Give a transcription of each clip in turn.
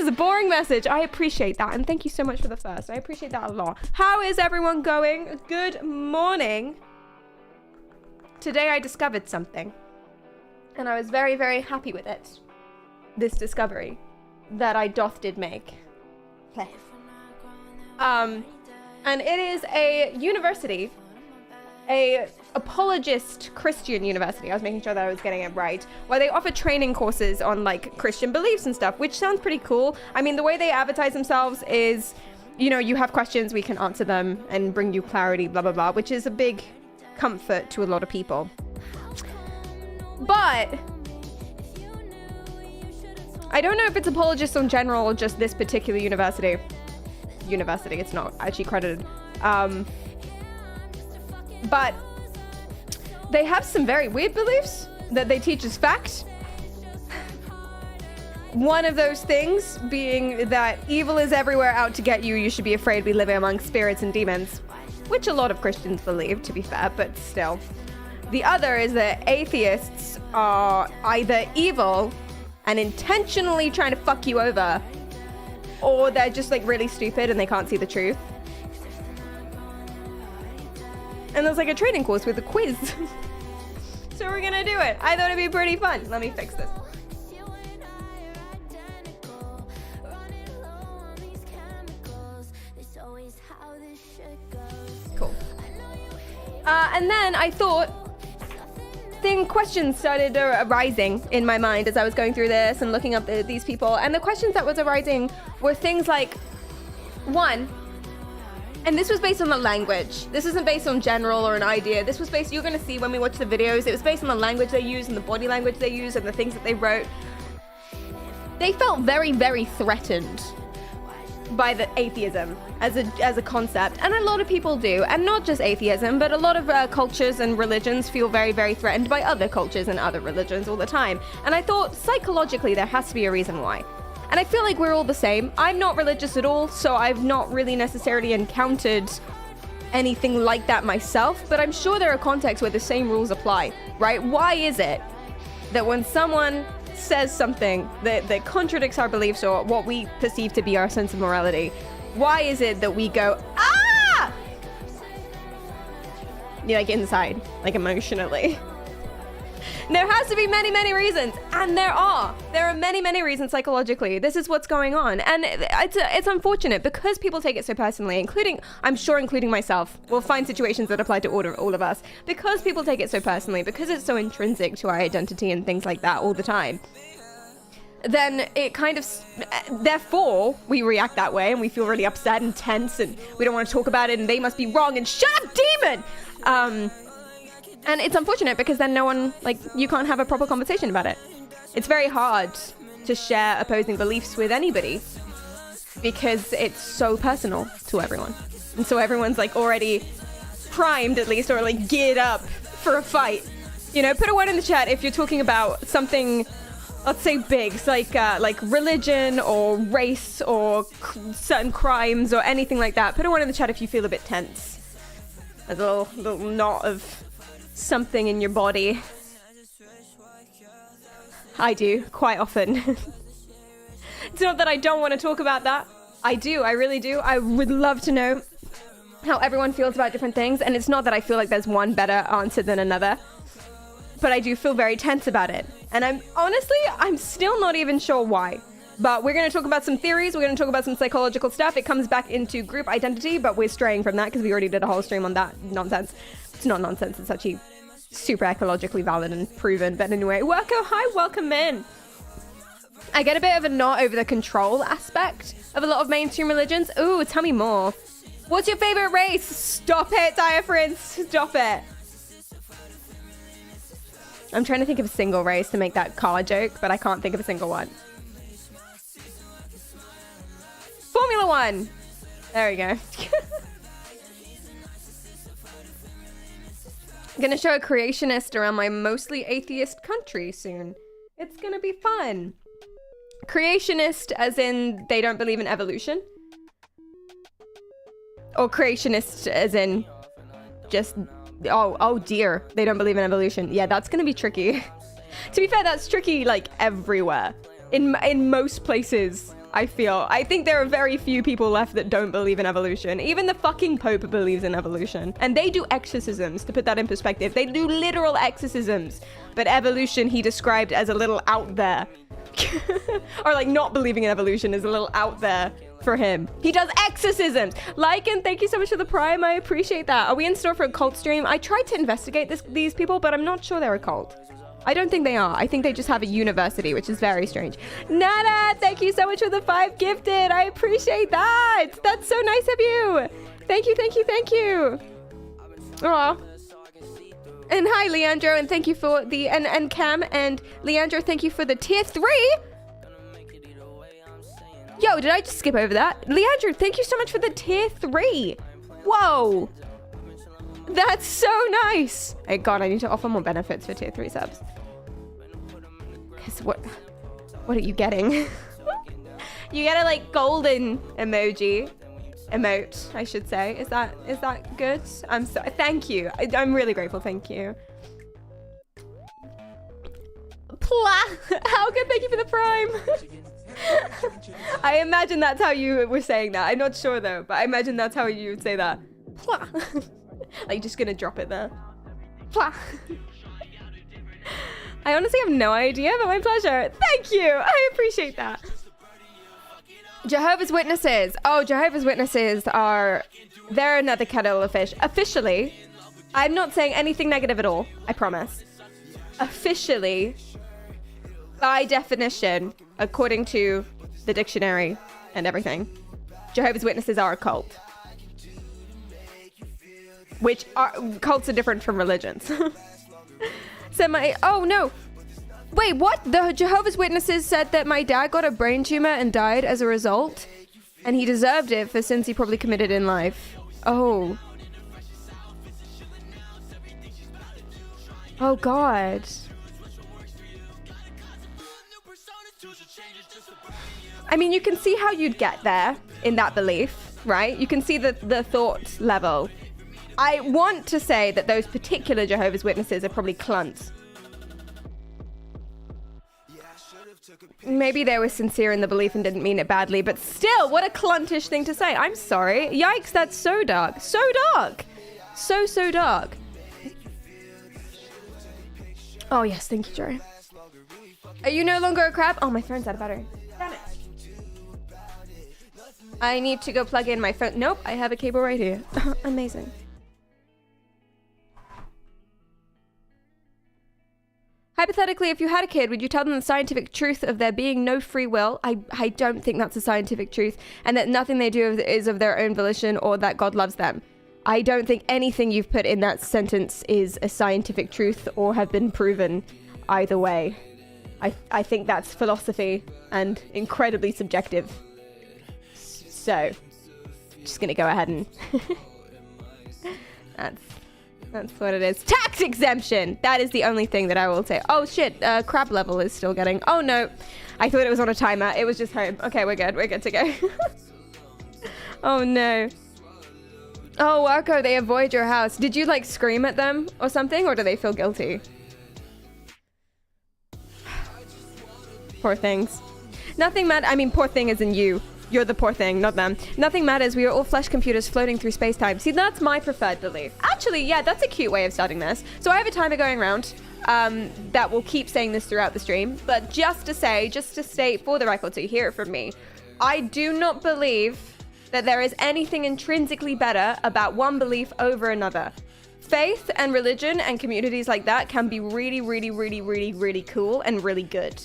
is a boring message. I appreciate that. And thank you so much for the first. I appreciate that a lot. How is everyone going? Good morning. Today I discovered something. And I was very, very happy with it. This discovery that I did make. And it is a university. A apologist Christian university. I was making sure that I was getting it right. Where they offer training courses on like Christian beliefs and stuff, which sounds pretty cool. I mean, the way they advertise themselves is, you know, you have questions, we can answer them and bring you clarity, blah, blah, blah, which is a big comfort to a lot of people. But I don't know if it's apologists in general or just this particular university. It's not actually credited. But they have some very weird beliefs that they teach as fact. One of those things being that evil is everywhere out to get you. You should be afraid we live among spirits and demons, which a lot of Christians believe, to be fair, but still. The other is that atheists are either evil and intentionally trying to fuck you over, or they're just like really stupid and they can't see the truth. And there's like a training course with a quiz. So we're gonna do it. I thought it'd be pretty fun. Let me fix this. Cool. And then I thought, questions started arising in my mind as I was going through this and looking up these people. And the questions that was arising were things like, one, and this was based on the language. This isn't based on general or an idea. This was based, you're going to see when we watch the videos, it was based on the language they use and the body language they use and the things that they wrote. They felt very, very threatened by the atheism as a concept. And a lot of people do. And not just atheism, but a lot of cultures and religions feel very, very threatened by other cultures and other religions all the time. And I thought psychologically there has to be a reason why. And I feel like we're all the same. I'm not religious at all, so I've not really necessarily encountered anything like that myself, but I'm sure there are contexts where the same rules apply, right? Why is it that when someone says something that contradicts our beliefs or what we perceive to be our sense of morality, why is it that we go, ah! You're like inside, like emotionally. There has to be many, many reasons, and there are many, many reasons psychologically. This is what's going on, and it's unfortunate because people take it so personally, including myself. We'll find situations that apply to all of us because people take it so personally, because it's so intrinsic to our identity and things like that all the time. Then it kind of, therefore, we react that way and we feel really upset and tense and we don't want to talk about it and they must be wrong and shut up, demon! And it's unfortunate because then no one, like, you can't have a proper conversation about it. It's very hard to share opposing beliefs with anybody because it's so personal to everyone. And so everyone's like already primed at least, or like geared up for a fight. You know, put a word in the chat if you're talking about something, let's say big, so like religion or race or certain crimes or anything like that. Put a word in the chat if you feel a bit tense. There's a little knot of something in your body. I do, quite often. It's not that I don't want to talk about that. I do, I really do. I would love to know how everyone feels about different things, and it's not that I feel like there's one better answer than another, but I do feel very tense about it. And I'm still not even sure why. But we're going to talk about some theories, we're going to talk about some psychological stuff. It comes back into group identity, but we're straying from that because we already did a whole stream on that nonsense. It's not nonsense, it's actually super ecologically valid and proven. But anyway, welcome in. I get a bit of a knot over the control aspect of a lot of mainstream religions. Ooh, tell me more. What's your favorite race? Stop it, Diaphrins, stop it. I'm trying to think of a single race to make that car joke, but I can't think of a single one. Formula One. There we go. I'm gonna show a creationist around my mostly atheist country soon. It's gonna be fun. Creationist as in they don't believe in evolution? Or creationist as in just, oh dear, they don't believe in evolution. Yeah, that's gonna be tricky. To be fair, that's tricky like everywhere. In most places, I think there are very few people left that don't believe in evolution. Even the fucking Pope believes in evolution. And they do exorcisms, to put that in perspective. They do literal exorcisms. But evolution he described as a little out there. Or like not believing in evolution is a little out there for him. He does exorcisms. Lycan, thank you so much for the Prime. I appreciate that. Are we in store for a cult stream? I tried to investigate these people, but I'm not sure they're a cult. I don't think they are. I think they just have a university, which is very strange. Nana, thank you so much for the 5 gifted. I appreciate that. That's so nice of you. Thank you, thank you, thank you. Aw. And hi, Leandro, and thank you for the... And Cam and Leandro, thank you for the tier 3. Yo, did I just skip over that? Leandro, thank you so much for the tier 3. Whoa. That's so nice. Oh God, I need to offer more benefits for tier 3 subs. Because what are you getting? You get a like golden emote, I should say. Is that good? I'm sorry. Thank you. I'm really grateful. Thank you. How good? Thank you for the Prime. I imagine that's how you were saying that. I'm not sure though, but I imagine that's how you would say that. Like just gonna drop it there. I honestly have no idea, but my pleasure. Thank you. I appreciate that. Jehovah's Witnesses. Oh, Jehovah's Witnesses they're another kettle of fish. Officially, I'm not saying anything negative at all. I promise. Officially, by definition, according to the dictionary and everything, Jehovah's Witnesses are a cult. Cults are different from religions. Oh no. Wait, what? The Jehovah's Witnesses said that my dad got a brain tumor and died as a result, and he deserved it for sins he probably committed in life. Oh. Oh God. I mean, you can see how you'd get there in that belief, right? You can see the thought level. I want to say that those particular Jehovah's Witnesses are probably cunts. Maybe they were sincere in the belief and didn't mean it badly, but still, what a cluntish thing to say. I'm sorry. Yikes, that's so dark. So dark. So dark. Oh, yes, thank you, Jory. Are you no longer a crab? Oh, my phone's out of battery. Damn it. I need to go plug in my phone. Nope, I have a cable right here. Amazing. Hypothetically, if you had a kid, would you tell them the scientific truth of there being no free will? I don't think that's a scientific truth, and that nothing they do is of their own volition or that God loves them. I don't think anything you've put in that sentence is a scientific truth or have been proven either way. I think that's philosophy and incredibly subjective. So, just gonna go ahead and... That's what it is. Tax exemption! That is the only thing that I will say. Oh shit, crab level is still getting... Oh no, I thought it was on a timer. It was just home. Okay, we're good. We're good to go. Oh no. Oh, Warco, they avoid your house. Did you like scream at them or something, or do they feel guilty? Poor things. Nothing I mean, poor thing is in you. You're the poor thing, not them. Nothing matters. We are all flesh computers floating through space-time. See, that's my preferred belief. Actually, yeah, that's a cute way of starting this. So I have a timer going around that will keep saying this throughout the stream. But just to state for the record, so you hear it from me, I do not believe that there is anything intrinsically better about one belief over another. Faith and religion and communities like that can be really, really, really, really, really cool and really good.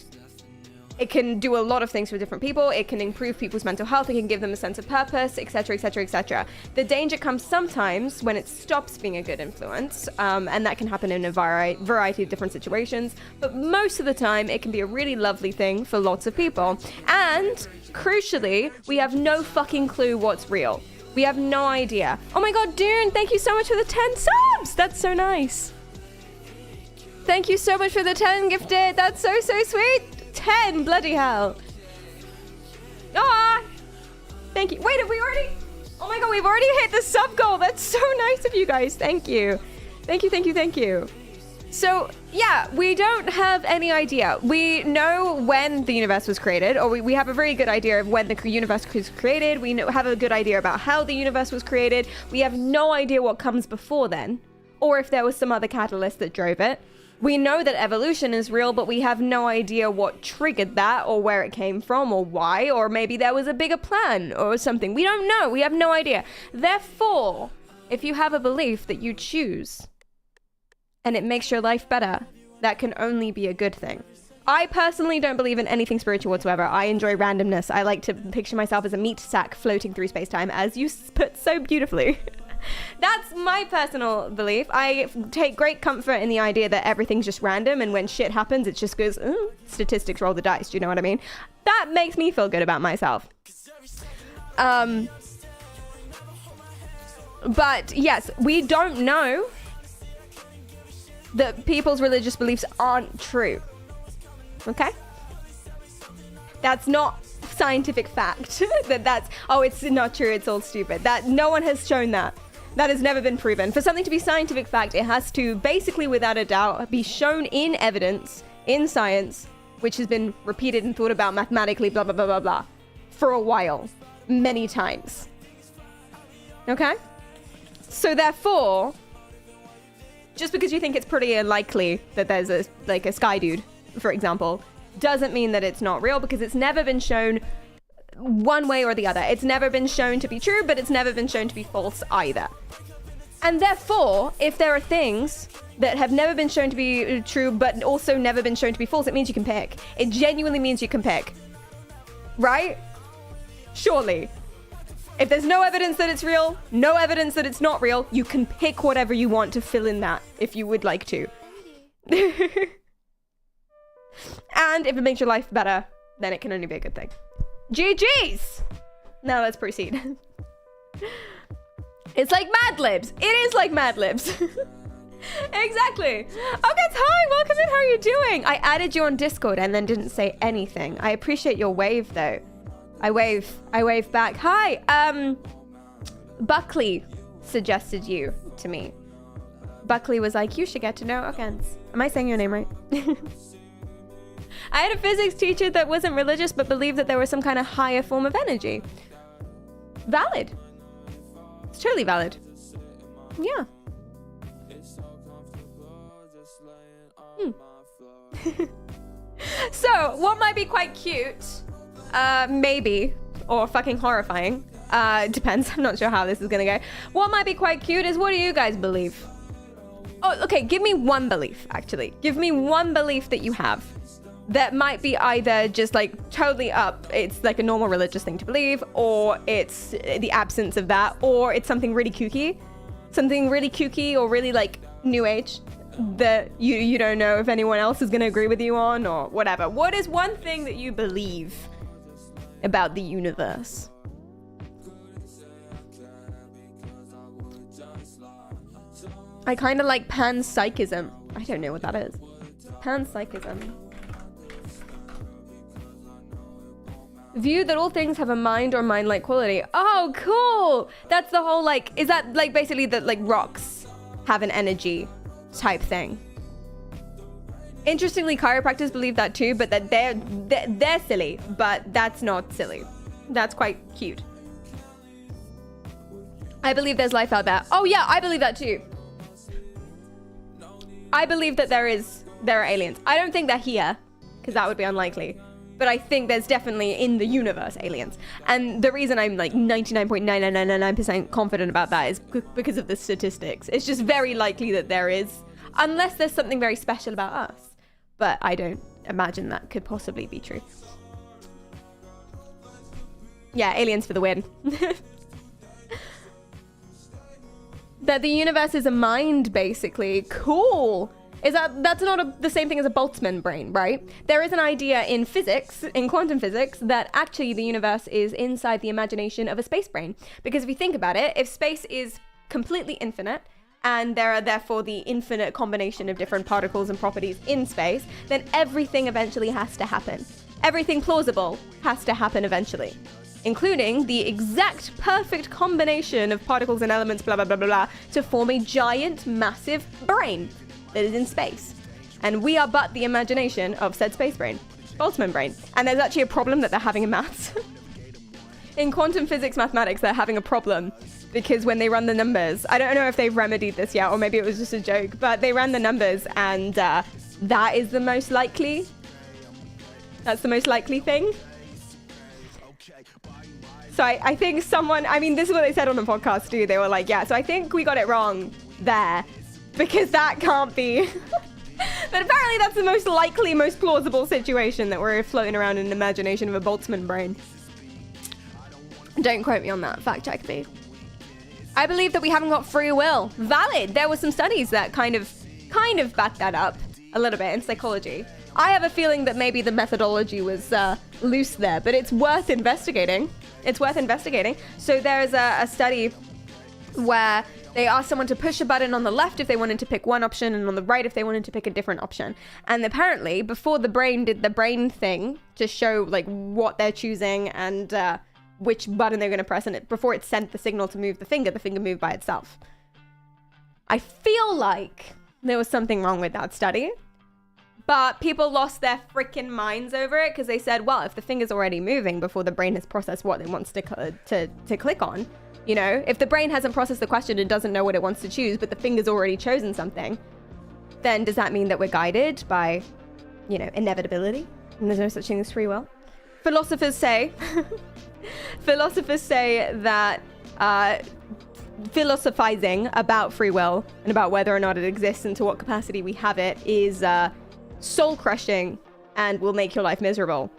It can do a lot of things for different people. It can improve people's mental health. It can give them a sense of purpose, etc., etc., etc. The danger comes sometimes when it stops being a good influence, and that can happen in a variety of different situations. But most of the time, it can be a really lovely thing for lots of people. And crucially, we have no fucking clue what's real. We have no idea. Oh my God, Dune, thank you so much for the 10 subs. That's so nice. Thank you so much for the 10 gifted. That's so, so sweet. 10, bloody hell. Ah! Thank you. Wait, have we already? Oh my God, we've already hit the sub goal. That's so nice of you guys. Thank you. Thank you, thank you, thank you. So, yeah, we don't have any idea. We know when the universe was created, or we have a very good idea of when the universe was created. We have a good idea about how the universe was created. We have no idea what comes before then, or if there was some other catalyst that drove it. We know that evolution is real, but we have no idea what triggered that, or where it came from, or why, or maybe there was a bigger plan or something. We don't know. We have no idea. Therefore, if you have a belief that you choose and it makes your life better, that can only be a good thing. I personally don't believe in anything spiritual whatsoever. I enjoy randomness. I like to picture myself as a meat sack floating through space-time, as you put so beautifully. That's my personal belief. I take great comfort in the idea that everything's just random, and when shit happens, it just goes, statistics, roll the dice. Do you know what I mean? That makes me feel good about myself. But yes, we don't know that people's religious beliefs aren't true. Okay? That's not scientific fact. It's not true, it's all stupid. That no one has shown that. That has never been proven. For something to be scientific fact, it has to basically, without a doubt, be shown in evidence, in science, which has been repeated and thought about mathematically, blah, blah, blah, blah, blah, for a while. Many times. Okay? So therefore, just because you think it's pretty unlikely that there's a sky dude, for example, doesn't mean that it's not real, because it's never been shown one way or the other. It's never been shown to be true, but it's never been shown to be false either. And therefore, if there are things that have never been shown to be true, but also never been shown to be false, it means you can pick. It genuinely means you can pick. Right? Surely. If there's no evidence that it's real, no evidence that it's not real, you can pick whatever you want to fill in that, if you would like to. And if it makes your life better, then it can only be a good thing. GG's! Now let's proceed. It's like Mad Libs. It is like Mad Libs. Exactly. Okay, hi, welcome in. How are you doing? I added you on Discord and then didn't say anything. I appreciate your wave though. I wave back. Hi, Buckley suggested you to me. Buckley was like, you should get to know Okens. Am I saying your name right? I had a physics teacher that wasn't religious but believed that there was some kind of higher form of energy. Valid. It's totally valid. Yeah. So, what might be quite cute, maybe, or fucking horrifying, depends, I'm not sure how this is gonna go. What might be quite cute is, what do you guys believe? Oh, okay, give me one belief, actually. Give me one belief that you have that might be either just like totally up, it's like a normal religious thing to believe, or it's the absence of that, or it's something really kooky. Something really kooky or really like new age that you don't know if anyone else is going to agree with you on or whatever. What is one thing that you believe about the universe? I kind of like panpsychism. I don't know what that is. Panpsychism. View that all things have a mind or mind-like quality. Oh, cool! That's the whole, like, is that, like, basically that, like, rocks have an energy type thing? Interestingly, chiropractors believe that too, but that they're silly, but that's not silly. That's quite cute. I believe there's life out there. Oh, yeah, I believe that too. I believe that there are aliens. I don't think they're here, because that would be unlikely. But I think there's definitely in the universe aliens. And the reason I'm like 99.99999% confident about that is because of the statistics. It's just very likely that there is, unless there's something very special about us. But I don't imagine that could possibly be true. Yeah, aliens for the win. That the universe is a mind, basically. Cool. That's not the same thing as a Boltzmann brain, right? There is an idea in physics, in quantum physics, that actually the universe is inside the imagination of a space brain. Because if you think about it, if space is completely infinite, and there are therefore the infinite combination of different particles and properties in space, then everything eventually has to happen. Everything plausible has to happen eventually, including the exact perfect combination of particles and elements, blah, blah, blah, blah, blah, to form a giant, massive brain. that is in space. And we are but the imagination of said space brain, Boltzmann brain. And there's actually a problem that they're having in maths. In quantum physics mathematics, they're having a problem because when they run the numbers, I don't know if they've remedied this yet, or maybe it was just a joke, but they ran the numbers and that is the most likely. That's the most likely thing. So I think someone, I mean, this is what they said on the podcast too. They were like, yeah, so I think we got it wrong there because that can't be. But apparently that's the most likely, most plausible situation that we're floating around in the imagination of a Boltzmann brain. Don't quote me on that. Fact check me. I believe that we haven't got free will. Valid. There were some studies that kind of backed that up a little bit in psychology. I have a feeling that maybe the methodology was loose there, but it's worth investigating. It's worth investigating. So there's a study where they asked someone to push a button on the left if they wanted to pick one option and on the right if they wanted to pick a different option. And apparently, before the brain did the brain thing to show like what they're choosing and which button they're going to press, and before it sent the signal to move the finger moved by itself. I feel like there was something wrong with that study. But people lost their freaking minds over it because they said, well, if the finger's already moving before the brain has processed what it wants to click on, you know, if the brain hasn't processed the question and doesn't know what it wants to choose, but the finger's already chosen something, then does that mean that we're guided by, you know, inevitability? And there's no such thing as free will? Philosophers say that philosophizing about free will and about whether or not it exists and to what capacity we have it is soul crushing and will make your life miserable.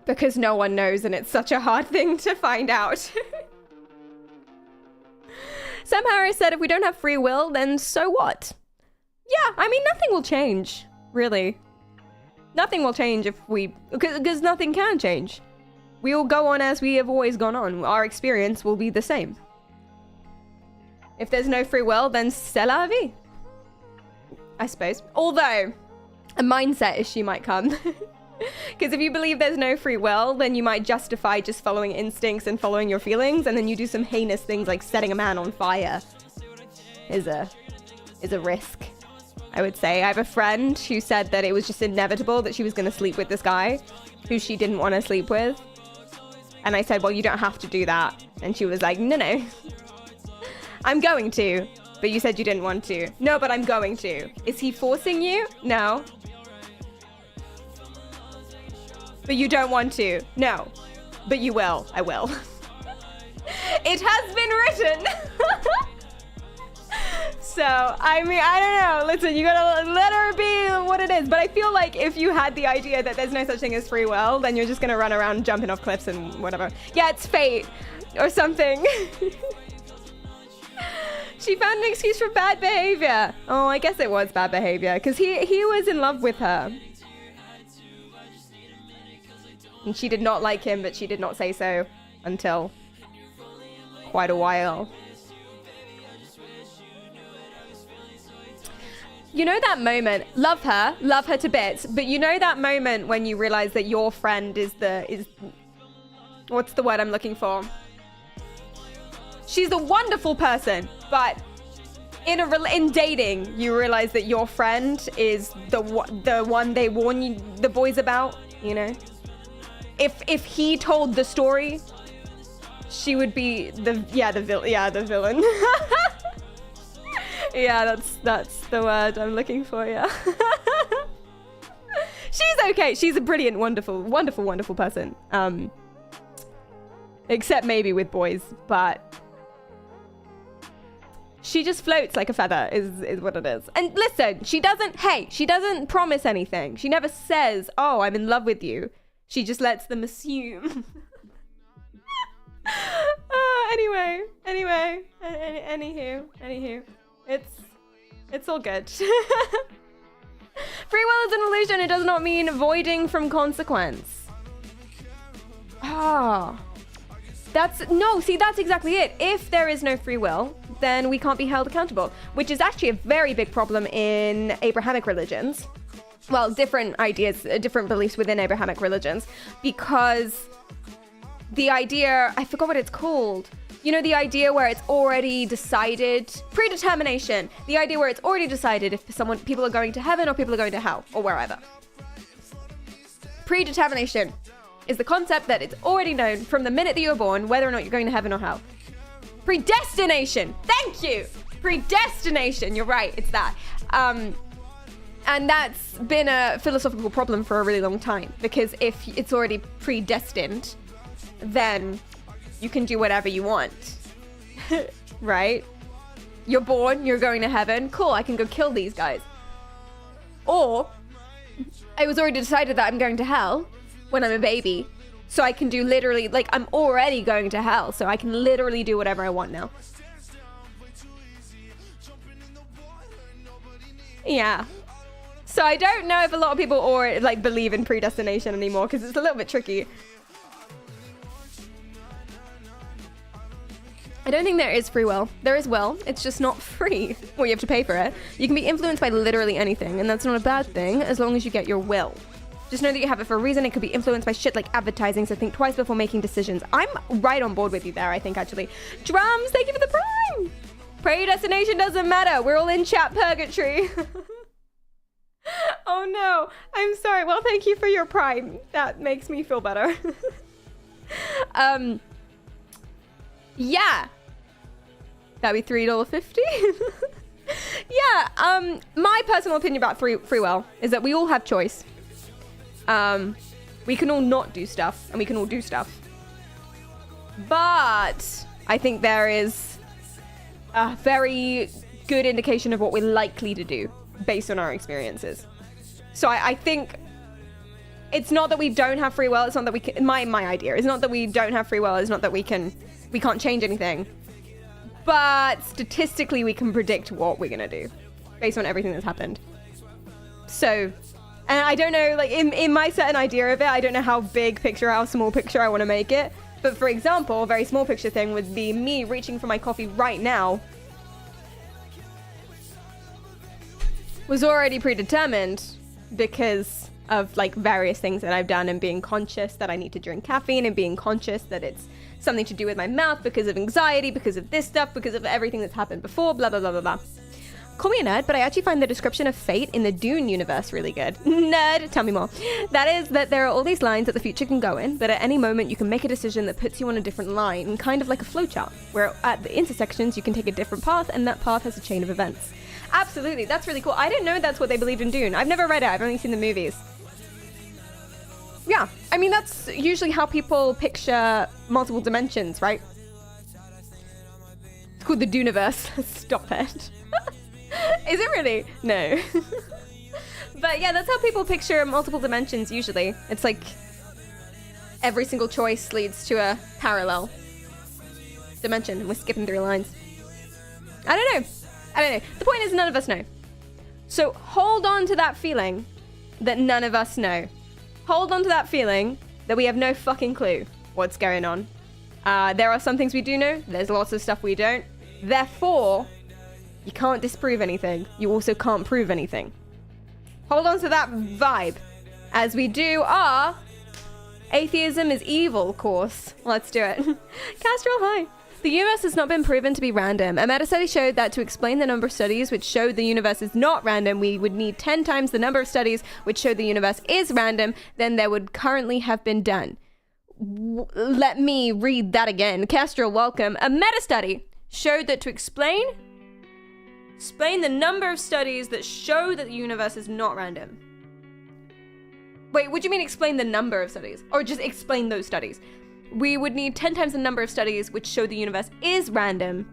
Because no one knows and it's such a hard thing to find out. Sam Harris said if we don't have free will, then so what? Yeah, I mean, nothing will change, really. Nothing will change if we... Because nothing can change. We will go on as we have always gone on. Our experience will be the same. If there's no free will, then c'est la vie. I suppose. Although, a mindset issue might come. Because if you believe there's no free will, then you might justify just following instincts and following your feelings, and then you do some heinous things like setting a man on fire. Is a risk, I would say. I have a friend who said that it was just inevitable that she was going to sleep with this guy who she didn't want to sleep with. And I said, well, you don't have to do that. And she was like, no. I'm going to. But you said you didn't want to. No, but I'm going to. Is he forcing you? No. But you don't want to? No. But you will. I will. It has been written. So, I mean, I don't know. Listen, you gotta let her be what it is. But I feel like if you had the idea that there's no such thing as free will, then you're just gonna run around jumping off cliffs and whatever. Yeah, it's fate. Or something. She found an excuse for bad behavior. Oh, I guess it was bad behavior. Because he was in love with her. And she did not like him, but she did not say so until quite a while. You know that moment, love her to bits, but you know that moment when you realize that your friend is what's the word I'm looking for? She's a wonderful person, but in dating, you realize that your friend is the one they warn you, the boys about, you know? If he told the story, she would be the villain. Yeah, that's the word I'm looking for, yeah. She's okay. She's a brilliant, wonderful person. Except maybe with boys, but she just floats like a feather is what it is. And listen, she doesn't promise anything. She never says, oh, I'm in love with you. She just lets them assume. Anywho. It's all good. Free will is an illusion. It does not mean voiding from consequence. That's exactly it. If there is no free will, then we can't be held accountable, which is actually a very big problem in Abrahamic religions. Well, different ideas, different beliefs within Abrahamic religions, because the idea, I forgot what it's called. You know, the idea where it's already decided, predetermination, the idea where it's already decided if people are going to heaven or people are going to hell or wherever. Predetermination is the concept that it's already known from the minute that you were born whether or not you're going to heaven or hell. Predestination. Thank you. Predestination. You're right. It's that. And that's been a philosophical problem for a really long time, because if it's already predestined, then you can do whatever you want. Right? You're born, you're going to heaven. Cool, I can go kill these guys. Or it was already decided that I'm going to hell when I'm a baby. So I can do literally, like, I'm already going to hell. So I can literally do whatever I want now. Yeah. So I don't know if a lot of people believe in predestination anymore, because it's a little bit tricky. I don't think there is free will. There is will. It's just not free. Well, you have to pay for it. You can be influenced by literally anything, and that's not a bad thing as long as you get your will. Just know that you have it for a reason. It could be influenced by shit like advertising, so think twice before making decisions. I'm right on board with you there, I think, actually. Drums, thank you for the prime! Predestination doesn't matter. We're all in chat purgatory. Oh no, I'm sorry. Well, thank you for your prime. That makes me feel better. Yeah. That'd be $3.50. Yeah, my personal opinion about free will is that we all have choice. We can all not do stuff, and we can all do stuff. But I think there is a very good indication of what we're likely to do based on our experiences. So I think it's not that we don't have free will. It's not that we can, my idea is not that we don't have free will. It's not that we can't change anything. But statistically, we can predict what we're going to do based on everything that's happened. So, and I don't know, like, in my certain idea of it, I don't know how big picture, how small picture I want to make it. But for example, a very small picture thing would be me reaching for my coffee right now was already predetermined because of, like, various things that I've done, and being conscious that I need to drink caffeine, and being conscious that it's something to do with my mouth because of anxiety, because of this stuff, because of everything that's happened before, blah, blah, blah, blah, blah. Call me a nerd, but I actually find the description of fate in the Dune universe really good. Nerd, tell me more. That is that there are all these lines that the future can go in, but at any moment you can make a decision that puts you on a different line, kind of like a flowchart, where at the intersections you can take a different path, and that path has a chain of events. Absolutely, that's really cool. I didn't know that's what they believed in Dune. I've never read it, I've only seen the movies. Yeah, I mean, that's usually how people picture multiple dimensions, right? It's called the Duneverse. Stop it. Is it really? No. But yeah, that's how people picture multiple dimensions usually. It's like every single choice leads to a parallel dimension, and we're skipping through lines. I don't know. The point is, none of us know. So hold on to that feeling that none of us know. Hold on to that feeling that we have no fucking clue what's going on. There are some things we do know. There's lots of stuff we don't. Therefore, you can't disprove anything. You also can't prove anything. Hold on to that vibe as we do our Atheism is Evil course. Let's do it. Castrol, hi. The universe has not been proven to be random. A meta-study showed that to explain the number of studies which showed the universe is not random, we would need 10 times the number of studies which showed the universe is random than there would currently have been done. Let me read that again. Castrol, welcome. A meta-study showed that to explain the number of studies that show that the universe is not random. Wait, what do you mean explain the number of studies? Or just explain those studies? We would need 10 times the number of studies which show the universe is random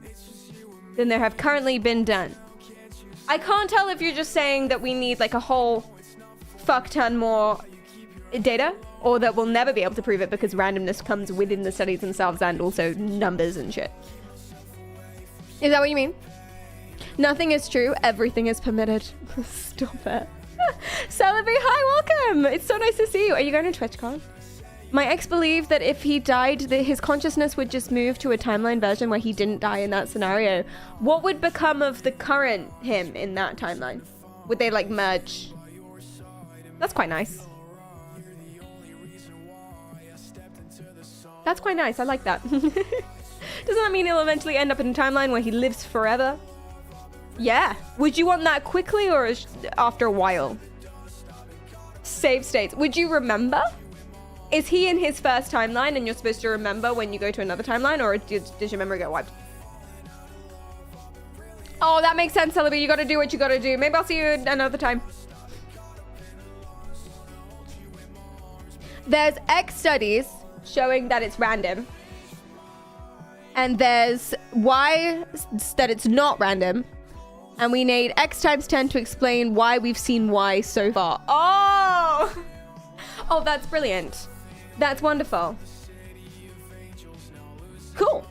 than there have currently been done. I can't tell if you're just saying that we need like a whole fuck ton more data, or that we'll never be able to prove it because randomness comes within the studies themselves and also numbers and shit. Is that what you mean? Nothing is true, everything is permitted. Stop it. Celebrate, hi, welcome! It's so nice to see you. Are you going to TwitchCon? My ex believed that if he died, that his consciousness would just move to a timeline version where he didn't die in that scenario. What would become of the current him in that timeline? Would they like merge? That's quite nice. That's quite nice, I like that. Doesn't that mean he'll eventually end up in a timeline where he lives forever? Yeah. Would you want that quickly or after a while? Save states. Would you remember? Is he in his first timeline and you're supposed to remember when you go to another timeline, or does your memory get wiped? Oh, that makes sense, Celebi. You gotta do what you gotta do. Maybe I'll see you another time. There's X studies showing that it's random. And there's Y that it's not random. And we need X times 10 to explain why we've seen Y so far. Oh! Oh, that's brilliant. That's wonderful. Cool.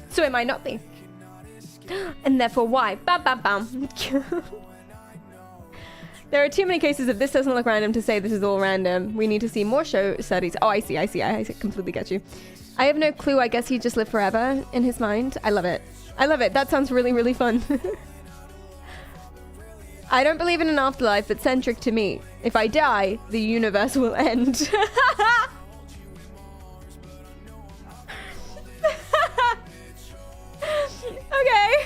So it might not be. And therefore why? Bam, bam, bam. There are too many cases of this doesn't look random to say this is all random. We need to see more show studies. Oh, I see. I completely get you. I have no clue. I guess he just lived forever in his mind. I love it. I love it. That sounds really, really fun. I don't believe in an afterlife, but centric to me. If I die, the universe will end. Okay.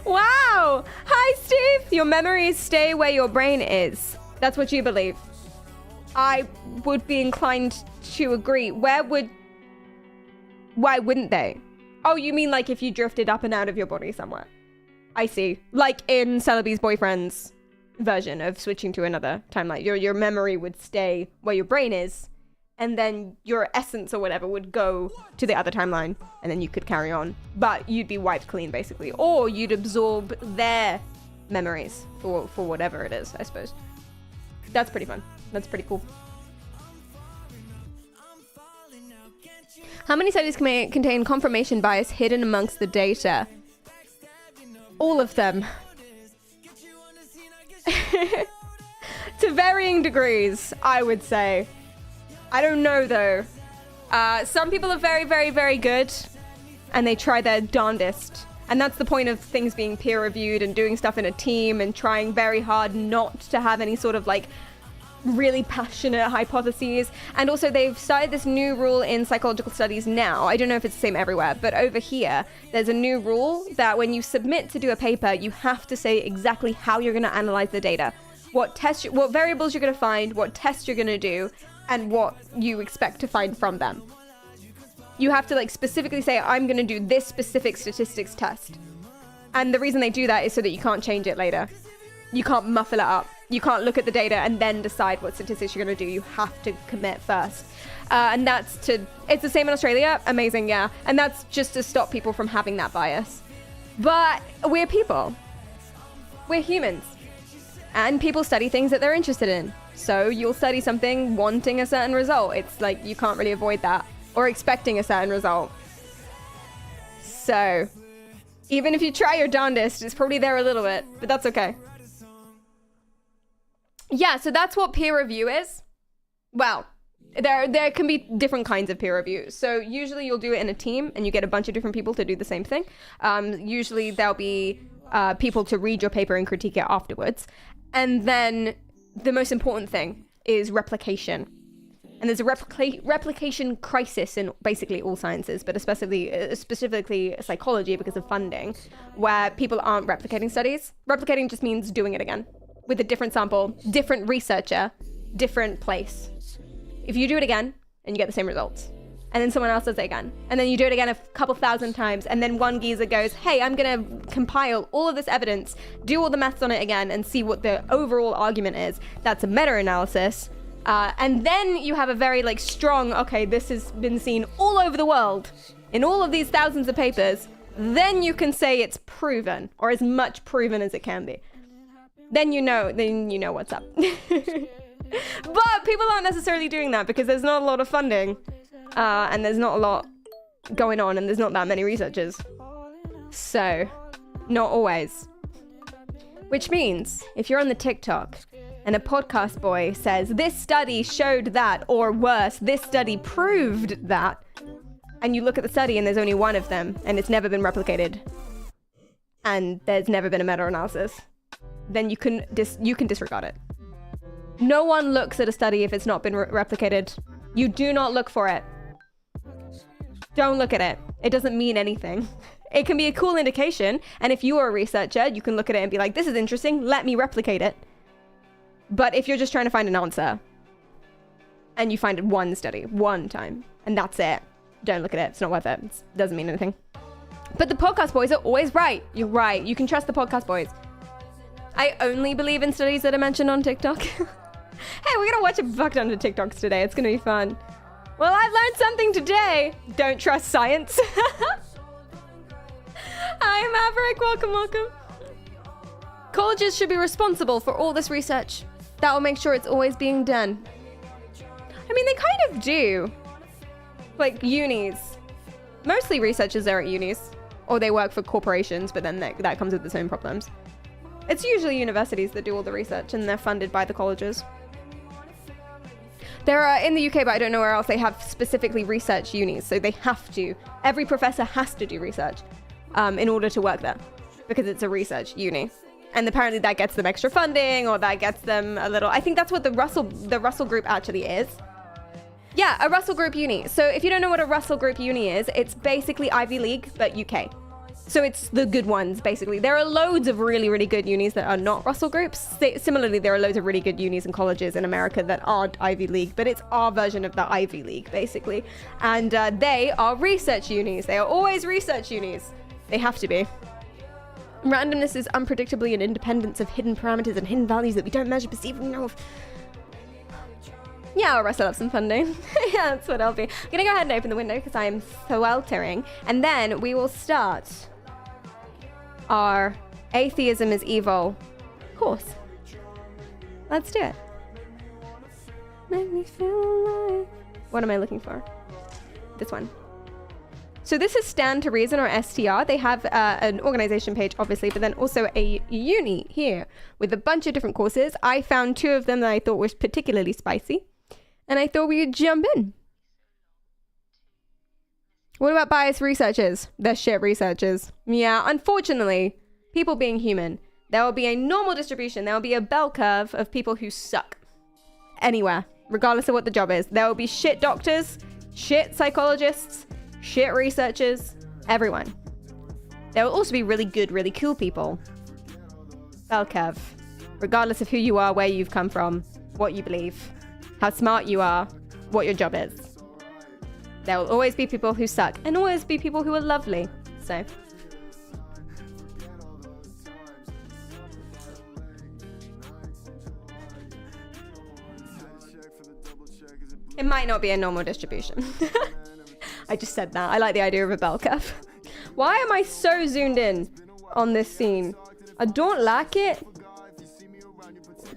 Wow. Hi, Steve. Your memories stay where your brain is. That's what you believe. I would be inclined to agree. Why wouldn't they? Oh, you mean like if you drifted up and out of your body somewhere? I see. Like in Celebi's boyfriend's version of switching to another timeline. Your memory would stay where your brain is, and then your essence or whatever would go to the other timeline, and then you could carry on. But you'd be wiped clean, basically. Or you'd absorb their memories for whatever it is, I suppose. That's pretty fun. That's pretty cool. How many studies can contain confirmation bias hidden amongst the data? All of them. To varying degrees, I would say. I don't know, though. Some people are very, very, very good, and they try their darndest. And that's the point of things being peer-reviewed and doing stuff in a team and trying very hard not to have any sort of, like, really passionate hypotheses. And also, they've started this new rule in psychological studies now. I don't know if it's the same everywhere, but over here, there's a new rule that when you submit to do a paper, you have to say exactly how you're going to analyze the data. What variables you're going to find, what tests you're going to do, and what you expect to find from them. You have to, like, specifically say, I'm going to do this specific statistics test. And the reason they do that is so that you can't change it later. You can't muffle it up. You can't look at the data and then decide what statistics you're going to do. You have to commit first. And it's the same in Australia. Amazing, yeah. And that's just to stop people from having that bias. But we're people. We're humans. And people study things that they're interested in. So you'll study something wanting a certain result. It's like you can't really avoid that. Or expecting a certain result. So even if you try your darndest, it's probably there a little bit. But that's okay. Yeah, so that's what peer review is. Well, there can be different kinds of peer review. So usually you'll do it in a team and you get a bunch of different people to do the same thing. Usually there'll be people to read your paper and critique it afterwards. And then the most important thing is replication. And there's a replication crisis in basically all sciences, but specifically psychology because of funding, where people aren't replicating studies. Replicating just means doing it again. With a different sample, different researcher, different place. If you do it again and you get the same results, and then someone else does it again, and then you do it again a couple thousand times, and then one geezer goes, hey, I'm gonna compile all of this evidence, do all the maths on it again, and see what the overall argument is. That's a meta-analysis. And then you have a very strong, okay, this has been seen all over the world, in all of these thousands of papers. Then you can say it's proven, or as much proven as it can be. Then you know what's up. But people aren't necessarily doing that because there's not a lot of funding, and there's not a lot going on, and there's not that many researchers. So, not always. Which means, if you're on the TikTok and a podcast boy says, this study showed that, or worse, this study proved that, and you look at the study and there's only one of them, and it's never been replicated, and there's never been a meta-analysis, then you can disregard it. No one looks at a study if it's not been replicated. You do not look for it. Don't look at it. It doesn't mean anything. It can be a cool indication, and if you are a researcher, you can look at it and be like, this is interesting, let me replicate it. But if you're just trying to find an answer, and you find it one study, one time, and that's it, don't look at it. It's not worth it. It doesn't mean anything. But the podcast boys are always right. You're right. You can trust the podcast boys. I only believe in studies that are mentioned on TikTok. Hey, we're going to watch a fuck ton of TikToks today. It's going to be fun. Well, I've learned something today. Don't trust science. Hi, Maverick. Welcome. Colleges should be responsible for all this research. That will make sure it's always being done. I mean, they kind of do. Like unis. Mostly researchers are at unis. Or they work for corporations, but then that comes with its own problems. It's usually universities that do all the research, and they're funded by the colleges. There are, in the UK, but I don't know where else, they have specifically research unis. So they have to. Every professor has to do research in order to work there. Because it's a research uni. And apparently that gets them extra funding, or that gets them a little... I think that's what the Russell Group actually is. Yeah, a Russell Group uni. So if you don't know what a Russell Group uni is, it's basically Ivy League, but UK. So it's the good ones, basically. There are loads of really, really good unis that are not Russell Groups. Similarly, there are loads of really good unis and colleges in America that aren't Ivy League, but it's our version of the Ivy League, basically. And they are research unis. They are always research unis. They have to be. Randomness is unpredictably an independence of hidden parameters and hidden values that we don't measure, perceive, and know of. Yeah, I'll wrestle up some funding. Yeah, that's what I'll be. I'm gonna go ahead and open the window because I am sweltering. And then we will start our Atheism is Evil course. Let's do it. Make me feel alive. What am I looking for? This one. So this is Stand to Reason, or STR. They have an organization page, obviously, but then also a uni here with a bunch of different courses. I found 2 of them that I thought were particularly spicy, and I thought we would jump in. What about biased researchers? They're shit researchers. Yeah, unfortunately, people being human, there will be a normal distribution. There will be a bell curve of people who suck anywhere, regardless of what the job is. There will be shit doctors, shit psychologists, shit researchers, everyone. There will also be really good, really cool people. Bell curve. Regardless of who you are, where you've come from, what you believe, how smart you are, what your job is. There will always be people who suck, and always be people who are lovely. So. It might not be a normal distribution. I just said that. I like the idea of a bell curve. Why am I so zoomed in on this scene? I don't like it.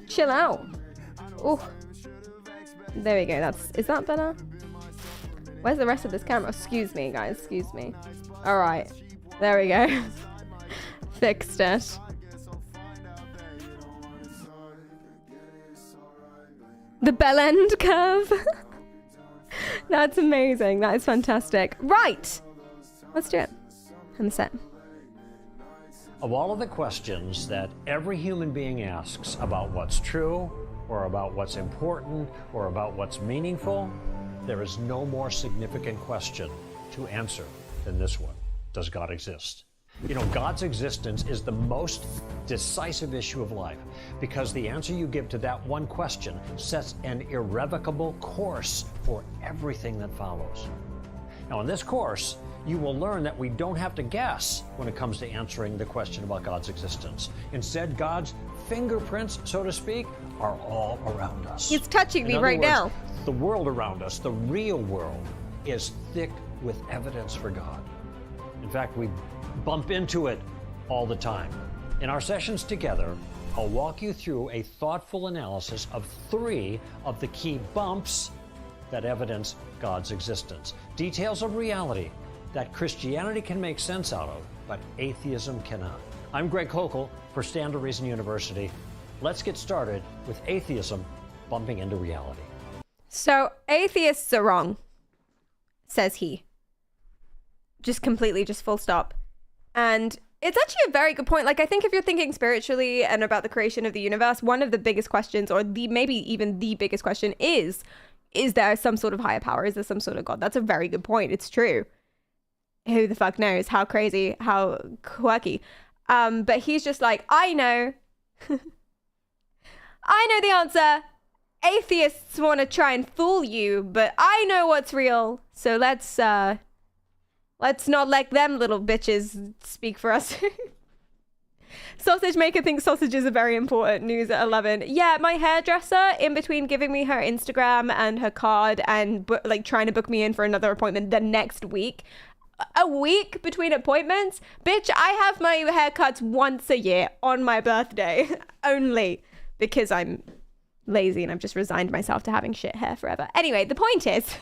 Chill out. Oh. There we go. Is that better? Where's the rest of this camera? Excuse me, guys. Excuse me. All right. There we go. Fixed it. The bell end curve. That's amazing. That is fantastic. Right. Let's do it. I'm set. Of all of the questions that every human being asks about what's true, or about what's important, or about what's meaningful, there is no more significant question to answer than this one. Does God exist? You know, God's existence is the most decisive issue of life, because the answer you give to that one question sets an irrevocable course for everything that follows. Now, in this course, you will learn that we don't have to guess when it comes to answering the question about God's existence. Instead, God's fingerprints, so to speak, are all around us. He's touching me right now. The world around us, the real world, is thick with evidence for God. In fact, we bump into it all the time. In our sessions together, I'll walk you through a thoughtful analysis of 3 of the key bumps that evidence God's existence. Details of reality that Christianity can make sense out of, but atheism cannot. I'm Greg Kokel for Stand to Reason University. Let's get started with atheism bumping into reality. So, atheists are wrong, says he. Just completely, just full stop. And It's actually a very good point. Like, I think if you're thinking spiritually and about the creation of the universe, one of the biggest questions, or maybe even the biggest question is there some sort of higher power? Is there some sort of God? That's a very good point. It's true. Who the fuck knows? How crazy, how quirky. But he's just like, I know. I know the answer. Atheists want to try and fool you, but I know what's real. So let's not let them little bitches speak for us. Sausage maker thinks sausages are very important. News at 11. Yeah, my hairdresser, in between giving me her Instagram and her card and like trying to book me in for another appointment the next week. A week between appointments? Bitch, I have my haircuts once a year on my birthday. Only because I'm lazy and I've just resigned myself to having shit hair forever. Anyway, the point is,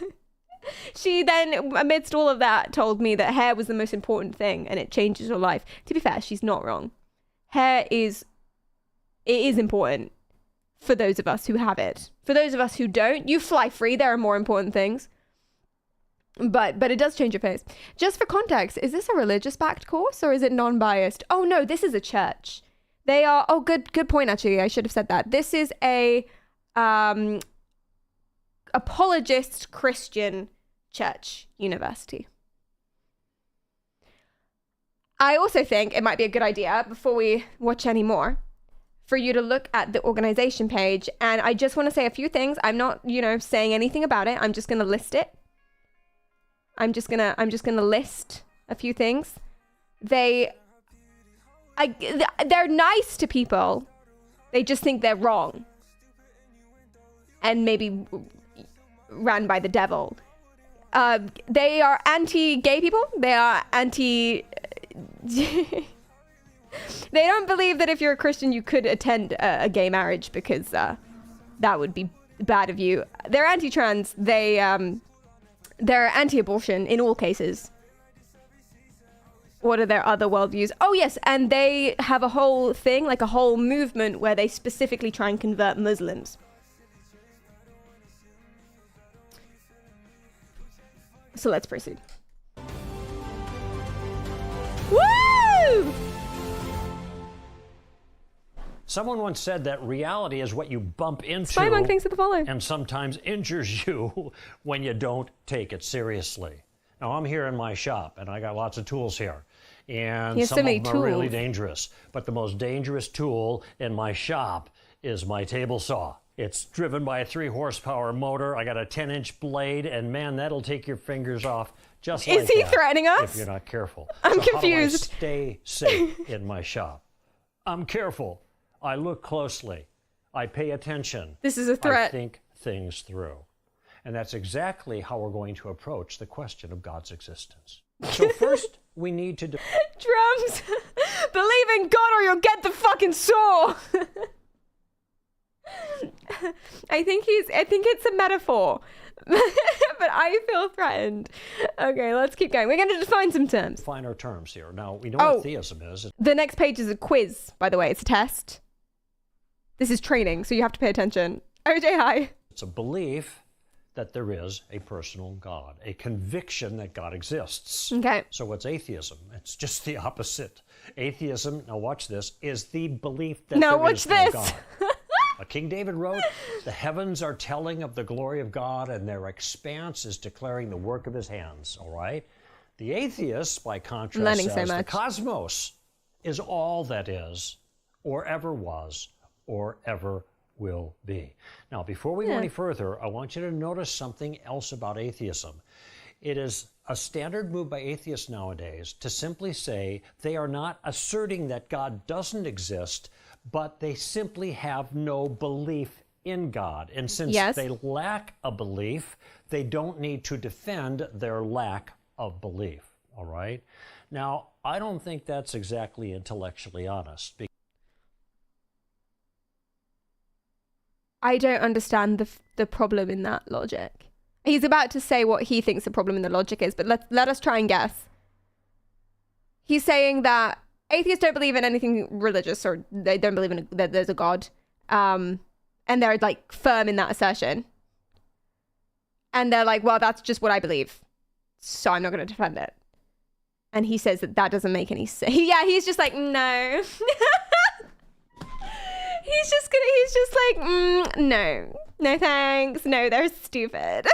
she then, amidst all of that, told me that hair was the most important thing and it changes your life. To be fair, she's not wrong. Hair is important for those of us who have it. For those of us who don't, you fly free. There are more important things. But it does change your face. Just for context, is this a religious backed course or is it non-biased? Oh no, this is a church. They are, oh, good point, actually. I should have said that. This is a apologist Christian church university. I also think it might be a good idea, before we watch any more, for you to look at the organization page. And I just want to say a few things. I'm not, saying anything about it. I'm just going to list it. I'm just gonna list a few things. They're nice to people. They just think they're wrong. And maybe ran by the devil. They are anti-gay people. They are anti... They don't believe that if you're a Christian, you could attend a gay marriage because that would be bad of you. They're anti-trans. They're anti-abortion in all cases. What are their other worldviews? Oh, yes. And they have a whole thing, like a whole movement where they specifically try and convert Muslims. So let's proceed. Woo! Someone once said that reality is what you bump into Spymonk, thanks for the follow. and sometimes injures you when you don't take it seriously. Now, I'm here in my shop, and I got lots of tools here. And some of them are really dangerous. But the most dangerous tool in my shop is my table saw. It's driven by a 3-horsepower motor. I got a 10-inch blade, and man, that'll take your fingers off just like that. Is he threatening us? If you're not careful. I'm confused. How do I stay safe in my shop? I'm careful. I look closely. I pay attention. This is a threat. I think things through. And that's exactly how we're going to approach the question of God's existence. So first, we need to... Drums! Believe in God or you'll get the fucking saw! I think it's a metaphor. But I feel threatened. Okay, let's keep going. We're going to define some terms. Define our terms here. Now, we know what theism is. The next page is a quiz, by the way. It's a test. This is training, so you have to pay attention. OJ, hi. It's a belief that there is a personal God, a conviction that God exists. Okay. So what's atheism? It's just the opposite. Atheism, now watch this, is the belief that there is no God. King David wrote, "The heavens are telling of the glory of God, and their expanse is declaring the work of his hands." All right? The atheist, by contrast, says the cosmos is all that is, or ever was, or ever will be. Now, before we go any further, I want you to notice something else about atheism. It is a standard move by atheists nowadays to simply say they are not asserting that God doesn't exist, but they simply have no belief in God. And since they lack a belief, they don't need to defend their lack of belief. All right? Now, I don't think that's exactly intellectually honest. I don't understand the problem in that logic. He's about to say what he thinks the problem in the logic is, but let us try and guess. He's saying that atheists don't believe in anything religious, or they don't believe that there's a God. And they're like firm in that assertion. And they're like, well, that's just what I believe, so I'm not going to defend it. And he says that doesn't make any sense. Yeah, he's just like, no. He's just like, no. No thanks. No, they're stupid.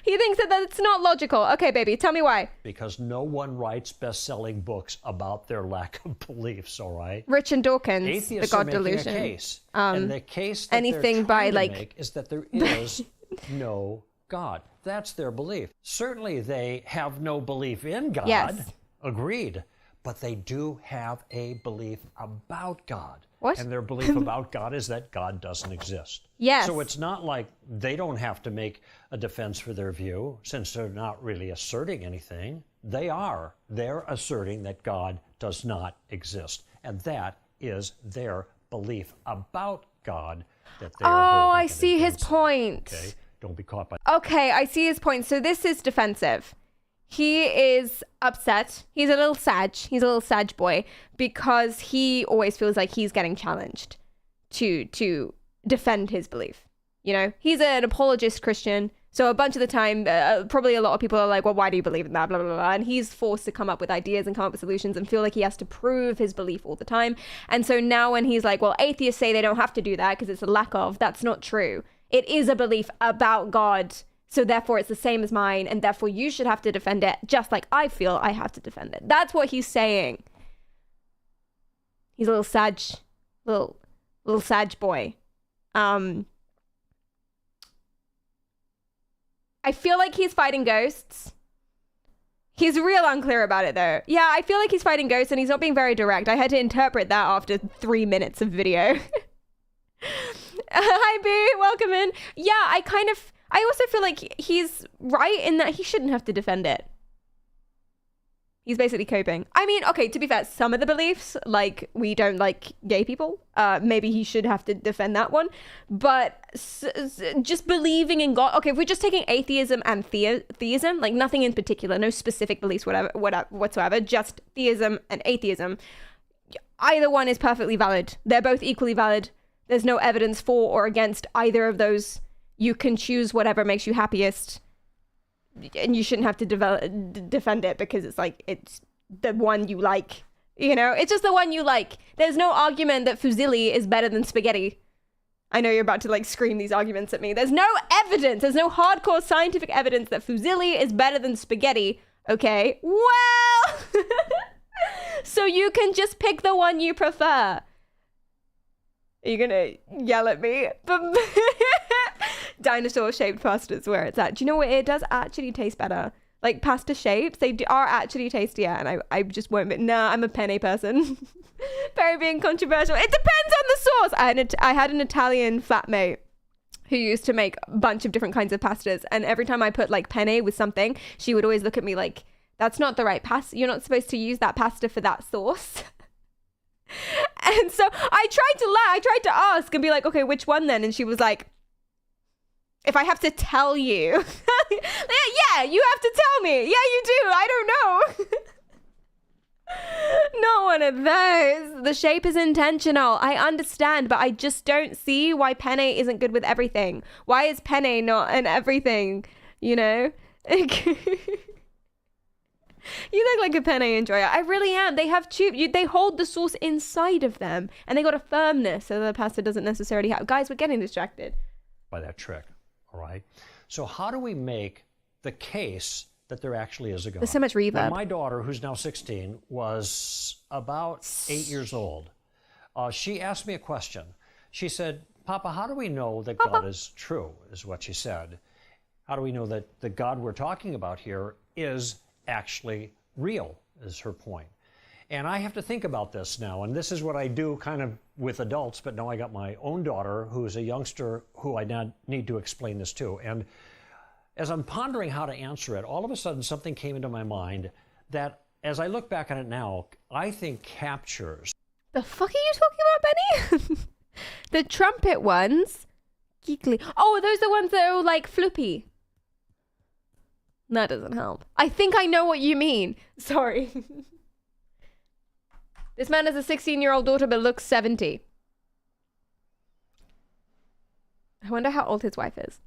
He thinks that that's not logical. Okay, baby, tell me why. Because no one writes best-selling books about their lack of beliefs, all right? Richard Dawkins, Atheists The God are making Delusion. a case. And the case that anything they're by, trying like... to make is that there is no God. That's their belief. Certainly they have no belief in God. Yes. Agreed. But they do have a belief about God. What? And their belief about God is that God doesn't exist. Yes. So it's not like they don't have to make a defense for their view, since they're not really asserting anything. They are. They're asserting that God does not exist. And that is their belief about God that they are holding I see his point. Okay? Don't be caught by... Okay, I see his point. So this is defensive. He is upset. He's a little sag. He's a little sag boy because he always feels like he's getting challenged to defend his belief. You know, he's an apologist Christian. So a bunch of the time, probably a lot of people are like, well, why do you believe in that? Blah, blah, blah. And he's forced to come up with ideas and come up with solutions and feel like he has to prove his belief all the time. And so now when he's like, well, atheists say they don't have to do that because it's a lack of, that's not true. It is a belief about God. So therefore it's the same as mine, and therefore you should have to defend it just like I feel I have to defend it. That's what he's saying. He's a little sag, little sag boy. I feel like he's fighting ghosts. He's real unclear about it though. Yeah, I feel like he's fighting ghosts and he's not being very direct. I had to interpret that after 3 minutes of video. Hi B, welcome in. Yeah, I also feel like he's right in that he shouldn't have to defend it. He's basically coping. I mean, okay, to be fair, some of the beliefs, like we don't like gay people, maybe he should have to defend that one. But just believing in God, okay, if we're just taking atheism and theism, like nothing in particular, no specific beliefs, whatsoever, just theism and atheism, either one is perfectly valid. They're both equally valid. There's no evidence for or against either of those. You can choose whatever makes you happiest, and you shouldn't have to defend it because it's like, it's the one you like, you know? It's just the one you like. There's no argument that fusilli is better than spaghetti. I know you're about to like scream these arguments at me. There's no evidence. There's no hardcore scientific evidence that fusilli is better than spaghetti. Okay, well, so you can just pick the one you prefer. Are you gonna yell at me? Dinosaur-shaped pasta is where it's at. Do you know what? It does actually taste better. Like pasta shapes, they are actually tastier. And I just won't. Nah, I'm a penne person. Very being controversial. It depends on the sauce. I had an Italian flatmate who used to make a bunch of different kinds of pastas. And every time I put like penne with something, she would always look at me like, that's not the right pasta. You're not supposed to use that pasta for that sauce. And so I tried to ask and be like, okay, which one then? And she was like, if I have to tell you, yeah, you have to tell me. Yeah, you do. I don't know. Not one of those. The shape is intentional. I understand, but I just don't see why penne isn't good with everything. Why is penne not an everything? You know? You look like a penne enjoyer. I really am. They have tube. They hold the sauce inside of them, and they got a firmness so the pasta doesn't necessarily have. Guys, we're getting distracted by that trick. All right. So how do we make the case that there actually is a God? There's so much reverb. Now, my daughter, who's now 16, was about 8 years old. She asked me a question. She said, "Papa, how do we know that God is true?" Is what she said. How do we know that the God we're talking about here is actually real, is her point. And I have to think about this now, and this is what I do kind of with adults, but now I got my own daughter who is a youngster who I now need to explain this to. And as I'm pondering how to answer it, all of a sudden something came into my mind that, as I look back on it now, I think captures. The fuck are you talking about, Benny? The trumpet ones? Geekly. Oh, are those the ones that are like floppy? That doesn't help. I think I know what you mean. Sorry. This man has a 16-year-old daughter but looks 70. I wonder how old his wife is.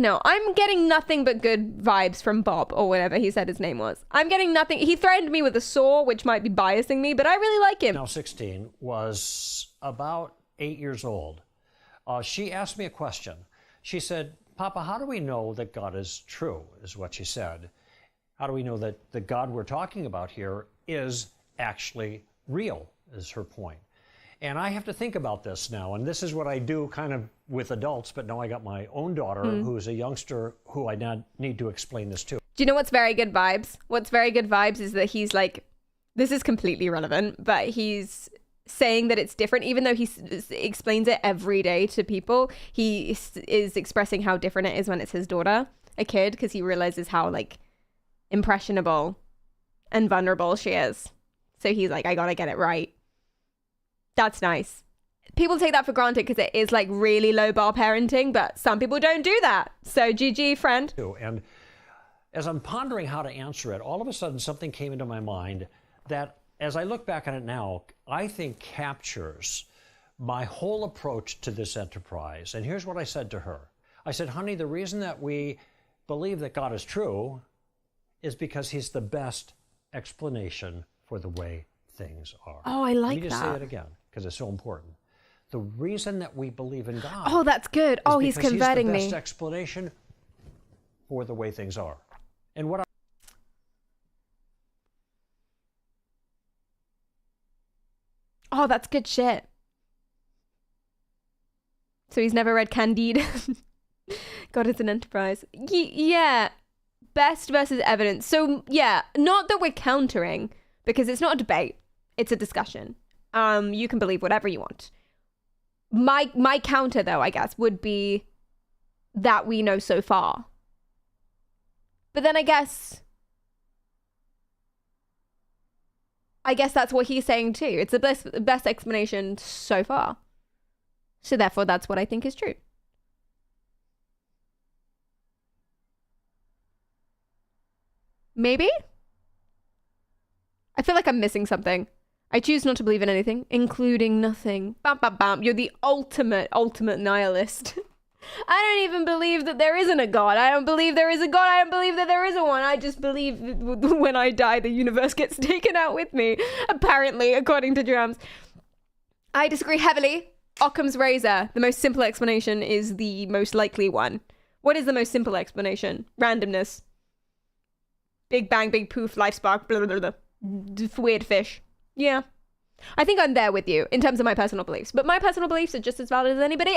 No, I'm getting nothing but good vibes from Bob, or whatever he said his name was. I'm getting nothing. He threatened me with a saw, which might be biasing me, but I really like him. Now 16, was about 8 years old. She asked me a question. She said, Papa, how do we know that God is true, is what she said. How do we know that the God we're talking about here is actually real, is her point. And I have to think about this now, and this is what I do kind of with adults, but now I got my own daughter who's a youngster who I now need to explain this to. Do you know what's very good vibes? What's very good vibes is that he's like, this is completely irrelevant, but he's saying that it's different, even though he explains it every day to people. He is expressing how different it is when it's his daughter, a kid, because he realizes how like impressionable and vulnerable she is. So he's like, I gotta get it right. That's nice. People take that for granted because it is like really low bar parenting, but some people don't do that. So GG, friend. And as I'm pondering how to answer it, all of a sudden something came into my mind that, as I look back on it now, I think captures my whole approach to this enterprise. And here's what I said to her. I said, honey, the reason that we believe that God is true is because he's the best explanation for the way things are. Oh, I like that. Let me just say it again, because it's so important. The reason that we believe in God. Oh, that's good. Oh, he's converting me. He's the best explanation for the way things are. And what Oh, that's good shit. So he's never read Candide. God, it's an enterprise. Yeah. Best versus evidence. So yeah, not that we're countering, because it's not a debate. It's a discussion. You can believe whatever you want. My counter, though, I guess, would be that we know so far. But then I guess that's what he's saying too. It's the best explanation so far. So therefore, that's what I think is true. Maybe? I feel like I'm missing something. I choose not to believe in anything, including nothing. Bam, bam, bam. You're the ultimate nihilist. I don't even believe that there isn't a God. I don't believe there is a God. I don't believe that there isn't one. I just believe when I die, the universe gets taken out with me. Apparently, according to Drums. I disagree heavily. Occam's razor. The most simple explanation is the most likely one. What is the most simple explanation? Randomness. Big bang, big poof, life spark, blah, blah, blah, blah. Weird fish. Yeah. I think I'm there with you in terms of my personal beliefs, but my personal beliefs are just as valid as anybody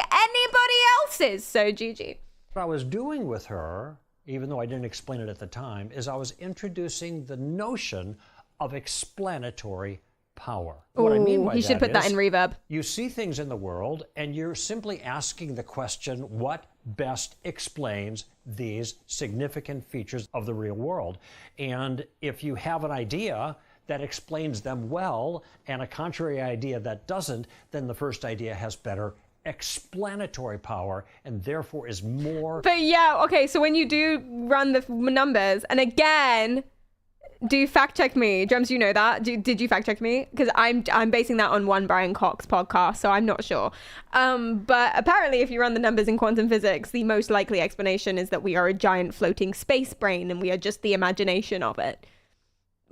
else's. So GG. What I was doing with her, even though I didn't explain it at the time, is I was introducing the notion of explanatory power. What I mean by you should put that in reverb. You see things in the world and you're simply asking the question, what best explains these significant features of the real world? And if you have an idea that explains them well and a contrary idea that doesn't, then the first idea has better explanatory power and therefore is more. But yeah, okay, so when you do run the numbers, and again, do fact check me. Drums, you know that. Did you fact check me? Because I'm basing that on one Brian Cox podcast, so I'm not sure. But apparently if you run the numbers in quantum physics, the most likely explanation is that we are a giant floating space brain and we are just the imagination of it.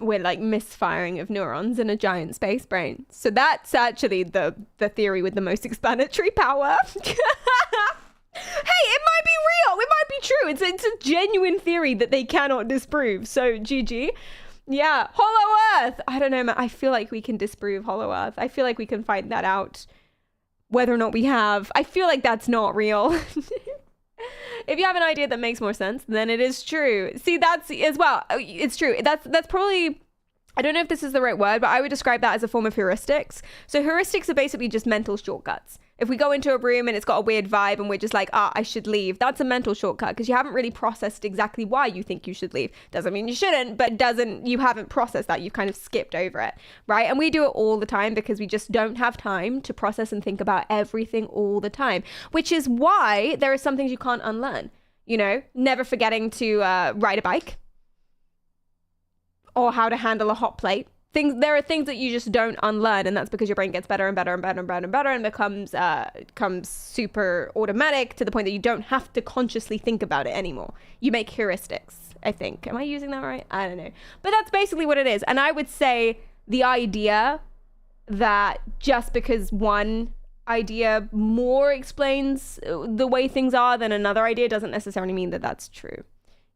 We're like misfiring of neurons in a giant space brain. So that's actually the theory with the most explanatory power. Hey, it might be real. It might be true. It's a genuine theory that they cannot disprove. So GG. Yeah. Hollow Earth. I don't know, man. I feel like we can disprove Hollow Earth. I feel like we can find that out. Whether or not we have. I feel like that's not real. If you have an idea that makes more sense, then it is true. See, that's as well. It's true. That's probably, I don't know if this is the right word, but I would describe that as a form of heuristics. So heuristics are basically just mental shortcuts. If we go into a room and it's got a weird vibe and we're just like, I should leave, that's a mental shortcut because you haven't really processed exactly why you think you should leave. Doesn't mean you shouldn't, but you haven't processed that. You've kind of skipped over it, right? And we do it all the time because we just don't have time to process and think about everything all the time, which is why there are some things you can't unlearn. You know, never forgetting to ride a bike or how to handle a hot plate. There are things that you just don't unlearn, and that's because your brain gets better and better and better and better and better and becomes super automatic to the point that you don't have to consciously think about it anymore. You make heuristics, I think. Am I using that right? I don't know. But that's basically what it is. And I would say the idea that just because one idea more explains the way things are than another idea doesn't necessarily mean that that's true.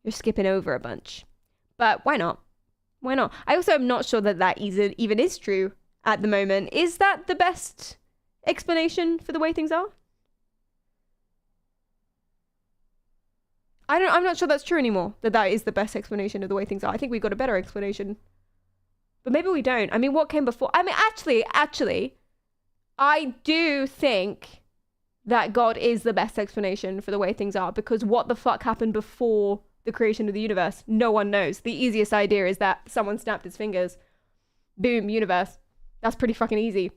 You're skipping over a bunch. But why not? Why not? I also am not sure that that even is true at the moment. Is that the best explanation for the way things are? I'm not sure that's true anymore, that is the best explanation of the way things are. I think we got a better explanation. But maybe we don't. I mean, what came before? I mean, actually, I do think that God is the best explanation for the way things are, because what the fuck happened before the creation of the universe? No one knows. The easiest idea is that someone snapped his fingers. Boom, universe. That's pretty fucking easy.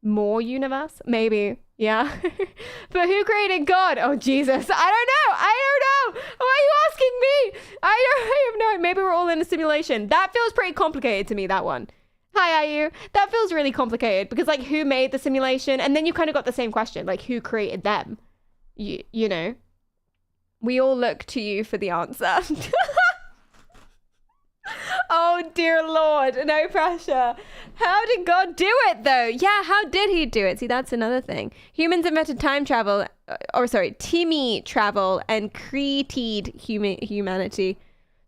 More universe? Maybe. Yeah. But who created God? Oh, Jesus. I don't know. Why are you asking me? I have no. Maybe we're all in a simulation. That feels pretty complicated to me, that one. Hi, are you? That feels really complicated because, like, who made the simulation? And then you kind of got the same question, like, who created them? You know? We all look to you for the answer. Oh, dear Lord. No pressure. How did God do it, though? Yeah, how did he do it? See, that's another thing. Humans invented time travel, Timmy travel, and created humanity.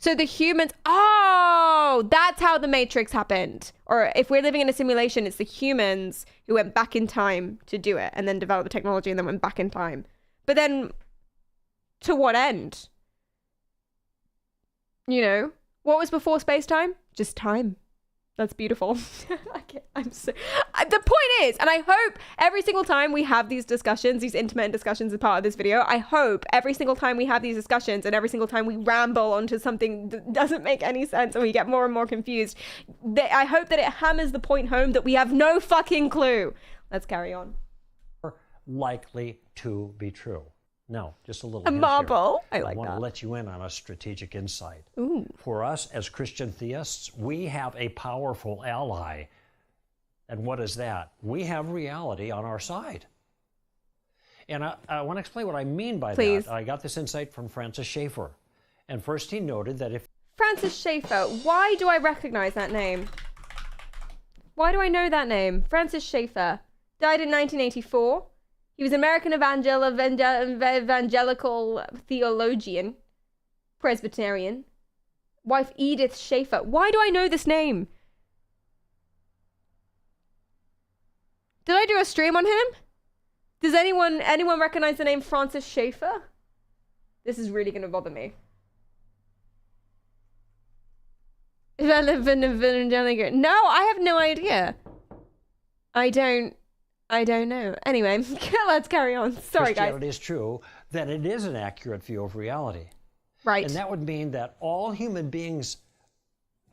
So the humans, that's how the Matrix happened. Or if we're living in a simulation, it's the humans who went back in time to do it and then developed the technology and then went back in time. But then, to what end? You know, what was before space-time? Just time. That's beautiful. The point is, and I hope every single time we have these discussions, these intermittent discussions as part of this video, I hope every single time we have these discussions and every single time we ramble onto something that doesn't make any sense and we get more and more confused, I hope that it hammers the point home that we have no fucking clue. Let's carry on. Likely to be true. No, just a little A marble. I like that. I want to let you in on a strategic insight. Ooh. For us as Christian theists, we have a powerful ally. And what is that? We have reality on our side. And I want to explain what I mean by that. I got this insight from Francis Schaeffer. And first he noted that if... Francis Schaeffer. Why do I recognize that name? Why do I know that name? Francis Schaeffer. Died in 1984. He was American evangelical theologian, Presbyterian. Wife Edith Schaeffer. Why do I know this name? Did I do a stream on him? Does anyone recognize the name Francis Schaeffer? This is really going to bother me. No, I have no idea. I don't know. Anyway, let's carry on. Sorry, guys. Christianity is true, then it is an accurate view of reality. Right. And that would mean that all human beings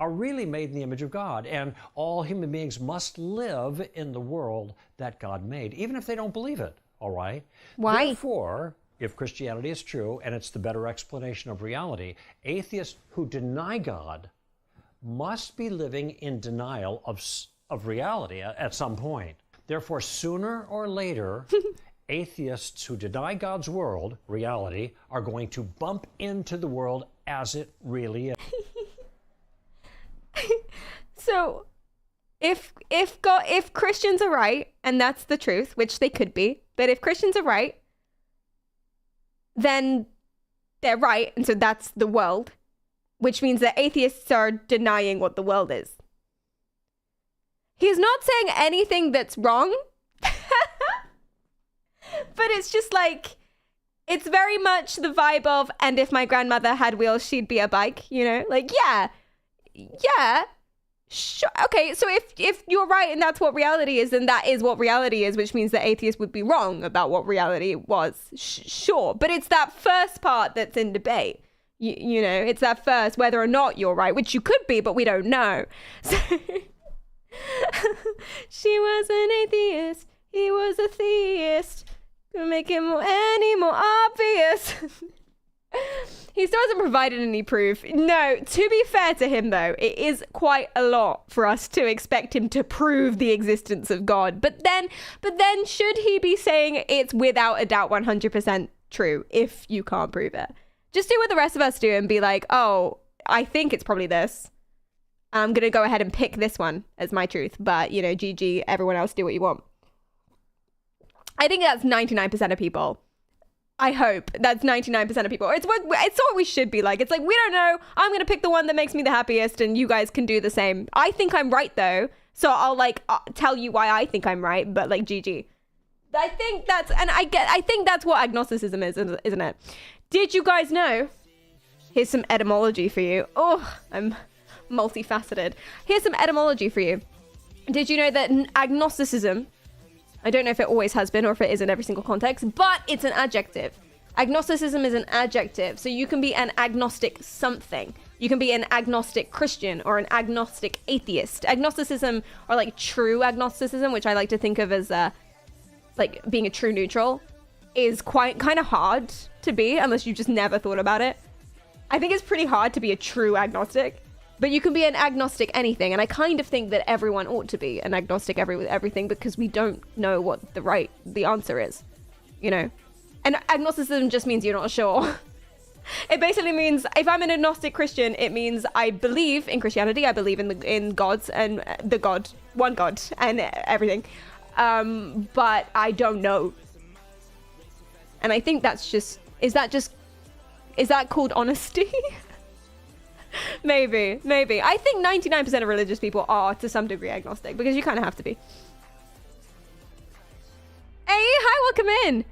are really made in the image of God, and all human beings must live in the world that God made, even if they don't believe it, all right? Why? Therefore, if Christianity is true, and it's the better explanation of reality, atheists who deny God must be living in denial of reality at some point. Therefore, sooner or later, atheists who deny God's world, reality, are going to bump into the world as it really is. So, if Christians are right, and that's the truth, which they could be, but if Christians are right, then they're right, and so that's the world, which means that atheists are denying what the world is. He's not saying anything that's wrong, but it's just like, it's very much the vibe of, and if my grandmother had wheels, she'd be a bike, you know? Like, yeah, sure. Okay, so if you're right and that's what reality is, then that is what reality is, which means that atheists would be wrong about what reality was. Sure, but it's that first part that's in debate. You know, it's that first, whether or not you're right, which you could be, but we don't know. So... She was an atheist, he was a theist. Could make it any more obvious. He still hasn't provided any proof. No, to be fair to him though, it is quite a lot for us to expect him to prove the existence of God. But then should he be saying it's without a doubt 100% true if you can't prove it? Just do what the rest of us do and be like, oh, I think it's probably this. I'm going to go ahead and pick this one as my truth. But, you know, GG, everyone else do what you want. I think that's 99% of people. I hope that's 99% of people. It's what we should be like. It's like, we don't know. I'm going to pick the one that makes me the happiest and you guys can do the same. I think I'm right though. So I'll like tell you why I think I'm right, but like GG. I think that's what agnosticism is, isn't it? Did you guys know? Here's some etymology for you. Oh, I'm multifaceted. Here's some etymology for you. Did you know that agnosticism, I don't know if it always has been or if it is in every single context, but it's an adjective. Agnosticism is an adjective. So you can be an agnostic something. You can be an agnostic Christian or an agnostic atheist. Agnosticism, or like true agnosticism, which I like to think of as like being a true neutral, is kind of hard to be unless you just never thought about it. I think it's pretty hard to be a true agnostic. But you can be an agnostic anything, and I kind of think that everyone ought to be an agnostic everything because we don't know what the answer is, you know? And agnosticism just means you're not sure. It basically means if I'm an agnostic Christian, it means I believe in Christianity, I believe in gods and one God and everything, but I don't know. And I think that's just, is that called honesty? Maybe. I think 99% of religious people are to some degree agnostic because you kind of have to be. Hey, hi, welcome in.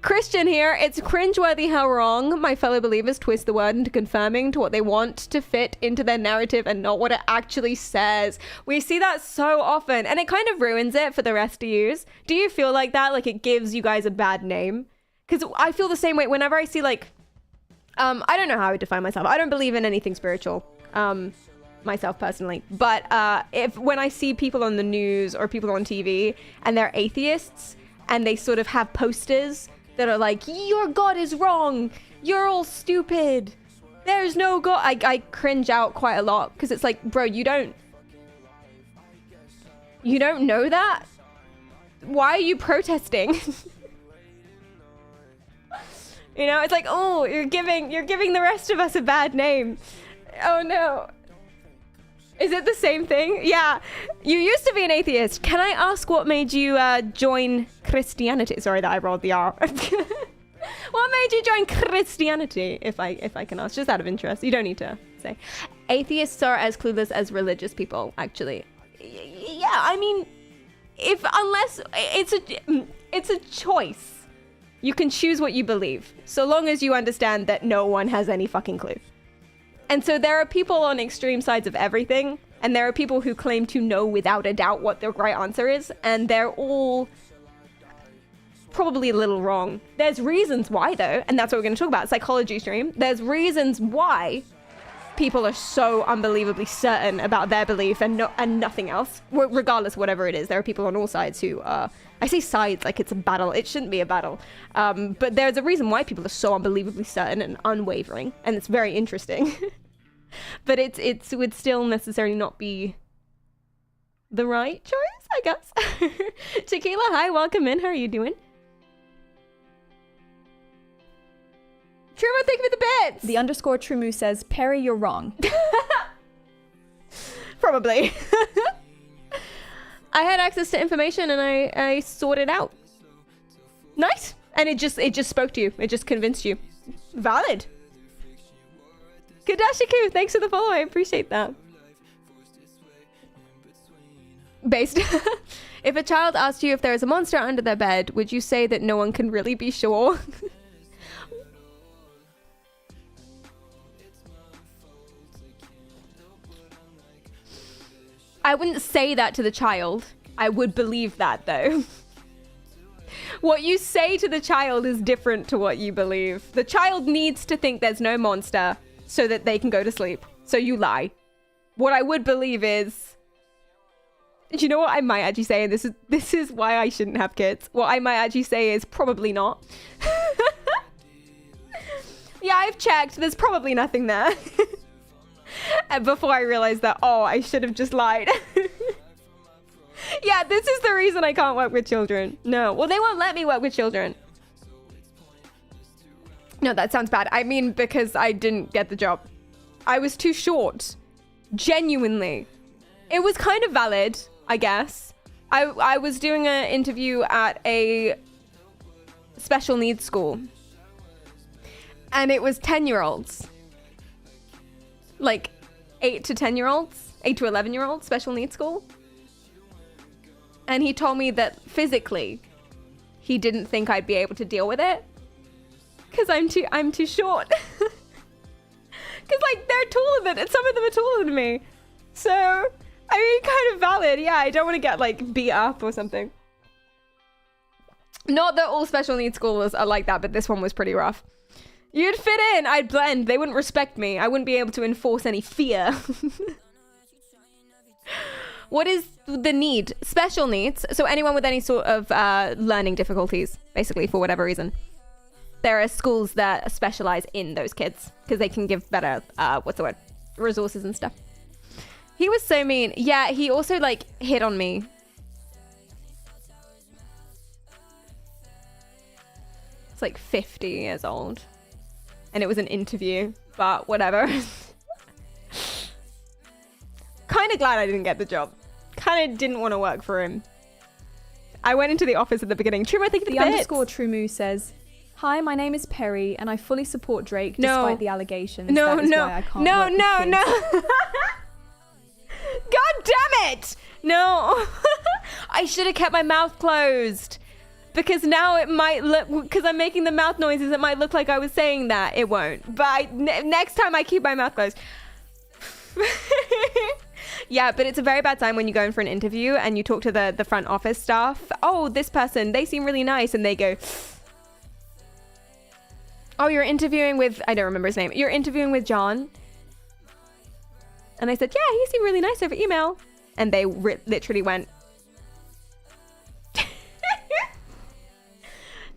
Christian here. It's cringeworthy how wrong my fellow believers twist the word into confirming to what they want to fit into their narrative and not what it actually says. We see that so often and it kind of ruins it for the rest of yous. Do you feel like that? Like it gives you guys a bad name? Because I feel the same way whenever I see like, I don't know how I would define myself. I don't believe in anything spiritual, myself personally. But when I see people on the news or people on TV and they're atheists and they sort of have posters that are like, your God is wrong. You're all stupid. There's no God. I cringe out quite a lot because it's like, bro, you don't know that? Why are you protesting? You know, it's like, oh, you're giving the rest of us a bad name. Oh no. Is it the same thing? Yeah. You used to be an atheist. Can I ask what made you join Christianity? Sorry that I rolled the R. What made you join Christianity, if I can ask, just out of interest? You don't need to say. Atheists are as clueless as religious people, actually. Yeah, I mean, unless it's a choice. You can choose what you believe, so long as you understand that no one has any fucking clue. And so there are people on extreme sides of everything, and there are people who claim to know without a doubt what the right answer is, and they're all probably a little wrong. There's reasons why, though, and that's what we're going to talk about, psychology stream. There's reasons why people are so unbelievably certain about their belief and nothing else, regardless of whatever it is. There are people on all sides who I say sides like it's a battle. It shouldn't be a battle. But there's a reason why people are so unbelievably certain and unwavering, and it's very interesting. But it would still necessarily not be the right choice, I guess. Tequila, hi, welcome in. How are you doing? Trumo, thank you for the bits. The underscore Trumu says, Perry, you're wrong. Probably. I had access to information and I sorted out. Nice. And it just spoke to you. It just convinced you. Valid. Kadashiku, thanks for the follow. I appreciate that. Based. If a child asked you if there is a monster under their bed, would you say that no one can really be sure? I wouldn't say that to the child. I would believe that, though. What you say to the child is different to what you believe. The child needs to think there's no monster so that they can go to sleep. So you lie. What I would believe is... Do you know what I might actually say? And this is why I shouldn't have kids. What I might actually say is probably not. Yeah, I've checked. There's probably nothing there. And before I realized that, oh, I should have just lied. Yeah, this is the reason I can't work with children. No, well, they won't let me work with children. No, that sounds bad. I mean, because I didn't get the job. I was too short. Genuinely. It was kind of valid, I guess. I was doing an interview at a special needs school. And it was 10-year-olds. Like 8 to 10-year-olds. 8 to 11-year-olds, special needs school. And he told me that physically, he didn't think I'd be able to deal with it. Because I'm too short. Because, like, they're taller than... Some of them are taller than me. So, I mean, kind of valid. Yeah, I don't want to get, like, beat up or something. Not that all special needs schools are like that, but this one was pretty rough. You'd fit in. I'd blend. They wouldn't respect me. I wouldn't be able to enforce any fear. What is the need? Special needs. So anyone with any sort of learning difficulties, basically, for whatever reason. There are schools that specialize in those kids because they can give better, resources and stuff. He was so mean. Yeah, he also, like, hit on me. It's like 50 years old. And it was an interview, but whatever. Kind of glad I didn't get the job. Kind of didn't want to work for him. I went into the office at the beginning. Trumo, thank you for the bits. underscore Trumu says, "Hi, my name is Perry, and I fully support Drake despite the allegations. That is why I can't work with kids." God damn it! No. I should have kept my mouth closed. Because now it might look... Because I'm making the mouth noises, it might look like I was saying that. It won't. But next time I keep my mouth closed. Yeah, but it's a very bad time when you go in for an interview and you talk to the front office staff. Oh, this person, they seem really nice. And they go... Oh, you're interviewing with... I don't remember his name. You're interviewing with John. And I said, yeah, he seemed really nice over email. And they literally went...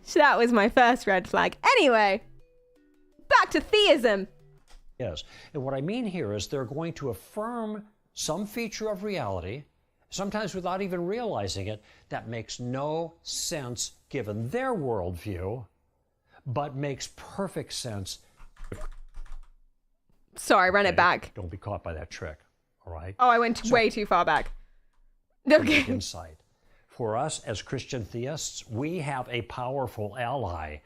So that was my first red flag. Anyway, back to theism. Yes. And what I mean here is they're going to affirm some feature of reality, sometimes without even realizing it, that makes no sense given their worldview, but makes perfect sense. Sorry, run it back. Don't be caught by that trick, all right? Oh, I went way too far back. Okay. Insight. For us as Christian theists, we have a powerful ally.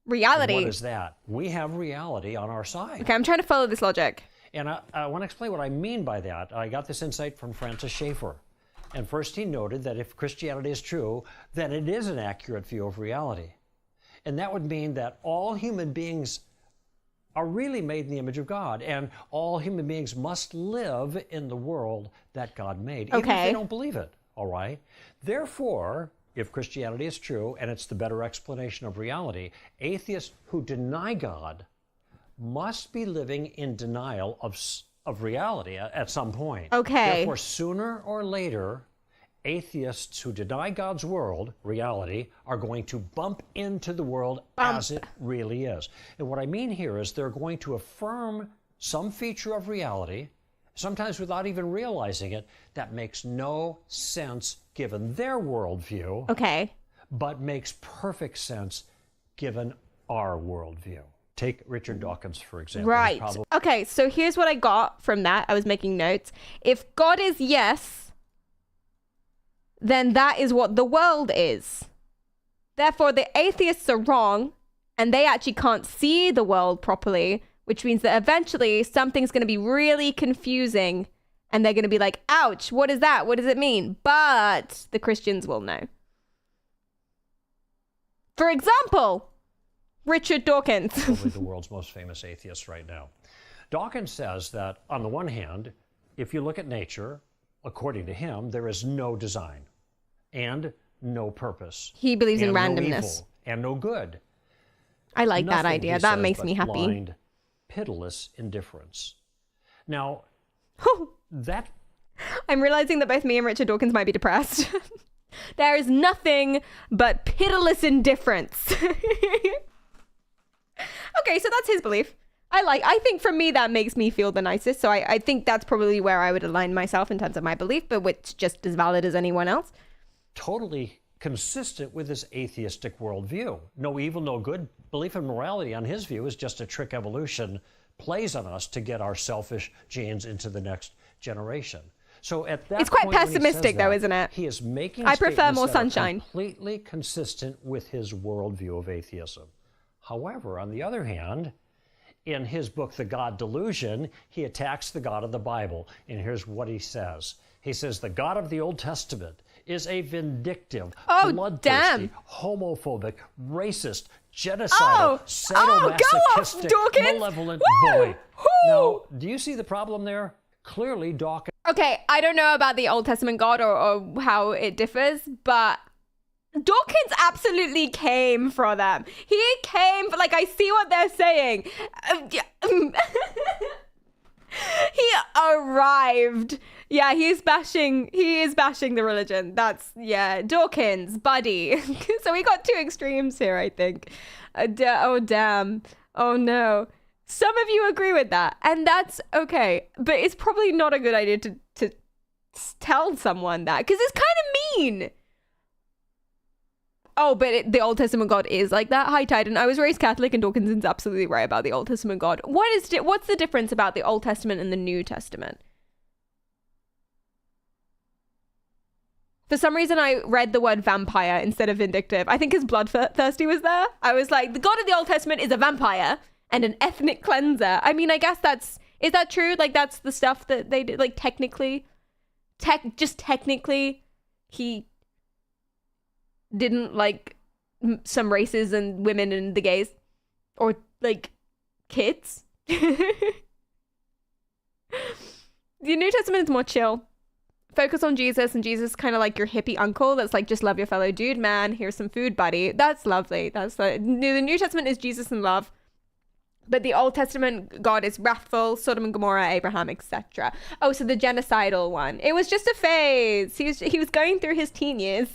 Reality. And what is that? We have reality on our side. Okay, I'm trying to follow this logic. And I want to explain what I mean by that. I got this insight from Francis Schaeffer. And first he noted that if Christianity is true, then it is an accurate view of reality. And that would mean that all human beings are really made in the image of God. And all human beings must live in the world that God made, even if they don't believe it. All right? Therefore, if Christianity is true, and it's the better explanation of reality, atheists who deny God must be living in denial of reality at some point. Okay. Therefore, sooner or later, atheists who deny God's world, reality, are going to bump into the world as it really is. And what I mean here is they're going to affirm some feature of reality, sometimes without even realizing it, that makes no sense given their worldview. Okay. But makes perfect sense given our worldview. Take Richard Dawkins, for example. Right. Okay, so here's what I got from that. I was making notes. If God is yes, then that is what the world is. Therefore, the atheists are wrong, and they actually can't see the world properly, which means that eventually something's going to be really confusing and they're going to be like, ouch, what is that? What does it mean? But the Christians will know. For example, Richard Dawkins. Probably the world's most famous atheist right now. Dawkins says that, on the one hand, if you look at nature, according to him, there is no design and no purpose. He believes in randomness. No evil and no good. I like that Nothing, idea. he That says, makes but me happy. Blind, pitiless indifference. Now, that... I'm realizing that both me and Richard Dawkins might be depressed. There is nothing but pitiless indifference. Okay, so that's his belief. I think for me, that makes me feel the nicest. So I think that's probably where I would align myself in terms of my belief, but which just as valid as anyone else. Totally consistent with his atheistic worldview. No evil, no good. Belief in morality, on his view, is just a trick evolution plays on us to get our selfish genes into the next generation. So at that it's quite point, pessimistic, though, isn't it? He is making I prefer more that sunshine. Are completely consistent with his worldview of atheism. However, on the other hand, in his book, The God Delusion, he attacks the God of the Bible. And here's what he says. He says, the God of the Old Testament is a vindictive, bloodthirsty, homophobic, racist, genocidal, sadomasochistic, malevolent bully. Now, do you see the problem there? Clearly, Dawkins... Okay, I don't know about the Old Testament God or how it differs, but Dawkins absolutely came for them. He came for, like, I see what they're saying. He arrived. Yeah, he is bashing the religion. That's, yeah, Dawkins, buddy. So we got two extremes here, I think. Oh, damn. Oh, no. Some of you agree with that, and that's okay. But it's probably not a good idea to tell someone that, because it's kind of mean. Oh, but the Old Testament God is like that. Hi, Titan. I was raised Catholic, and Dawkins is absolutely right about the Old Testament God. What's the difference about the Old Testament and the New Testament? For some reason, I read the word vampire instead of vindictive. I think his bloodthirsty was there. I was like, the God of the Old Testament is a vampire and an ethnic cleanser. I mean, I guess is that true? Like, that's the stuff that they did. Like, technically, he didn't like some races and women and the gays or like kids. The New Testament is more chill. Focus on Jesus, and Jesus kind of like your hippie uncle that's like, just love your fellow dude, man. Here's some food, buddy. That's lovely. The New Testament is Jesus and love. But the Old Testament God is wrathful, Sodom and Gomorrah, Abraham, etc. Oh, so the genocidal one. It was just a phase. He was going through his teen years.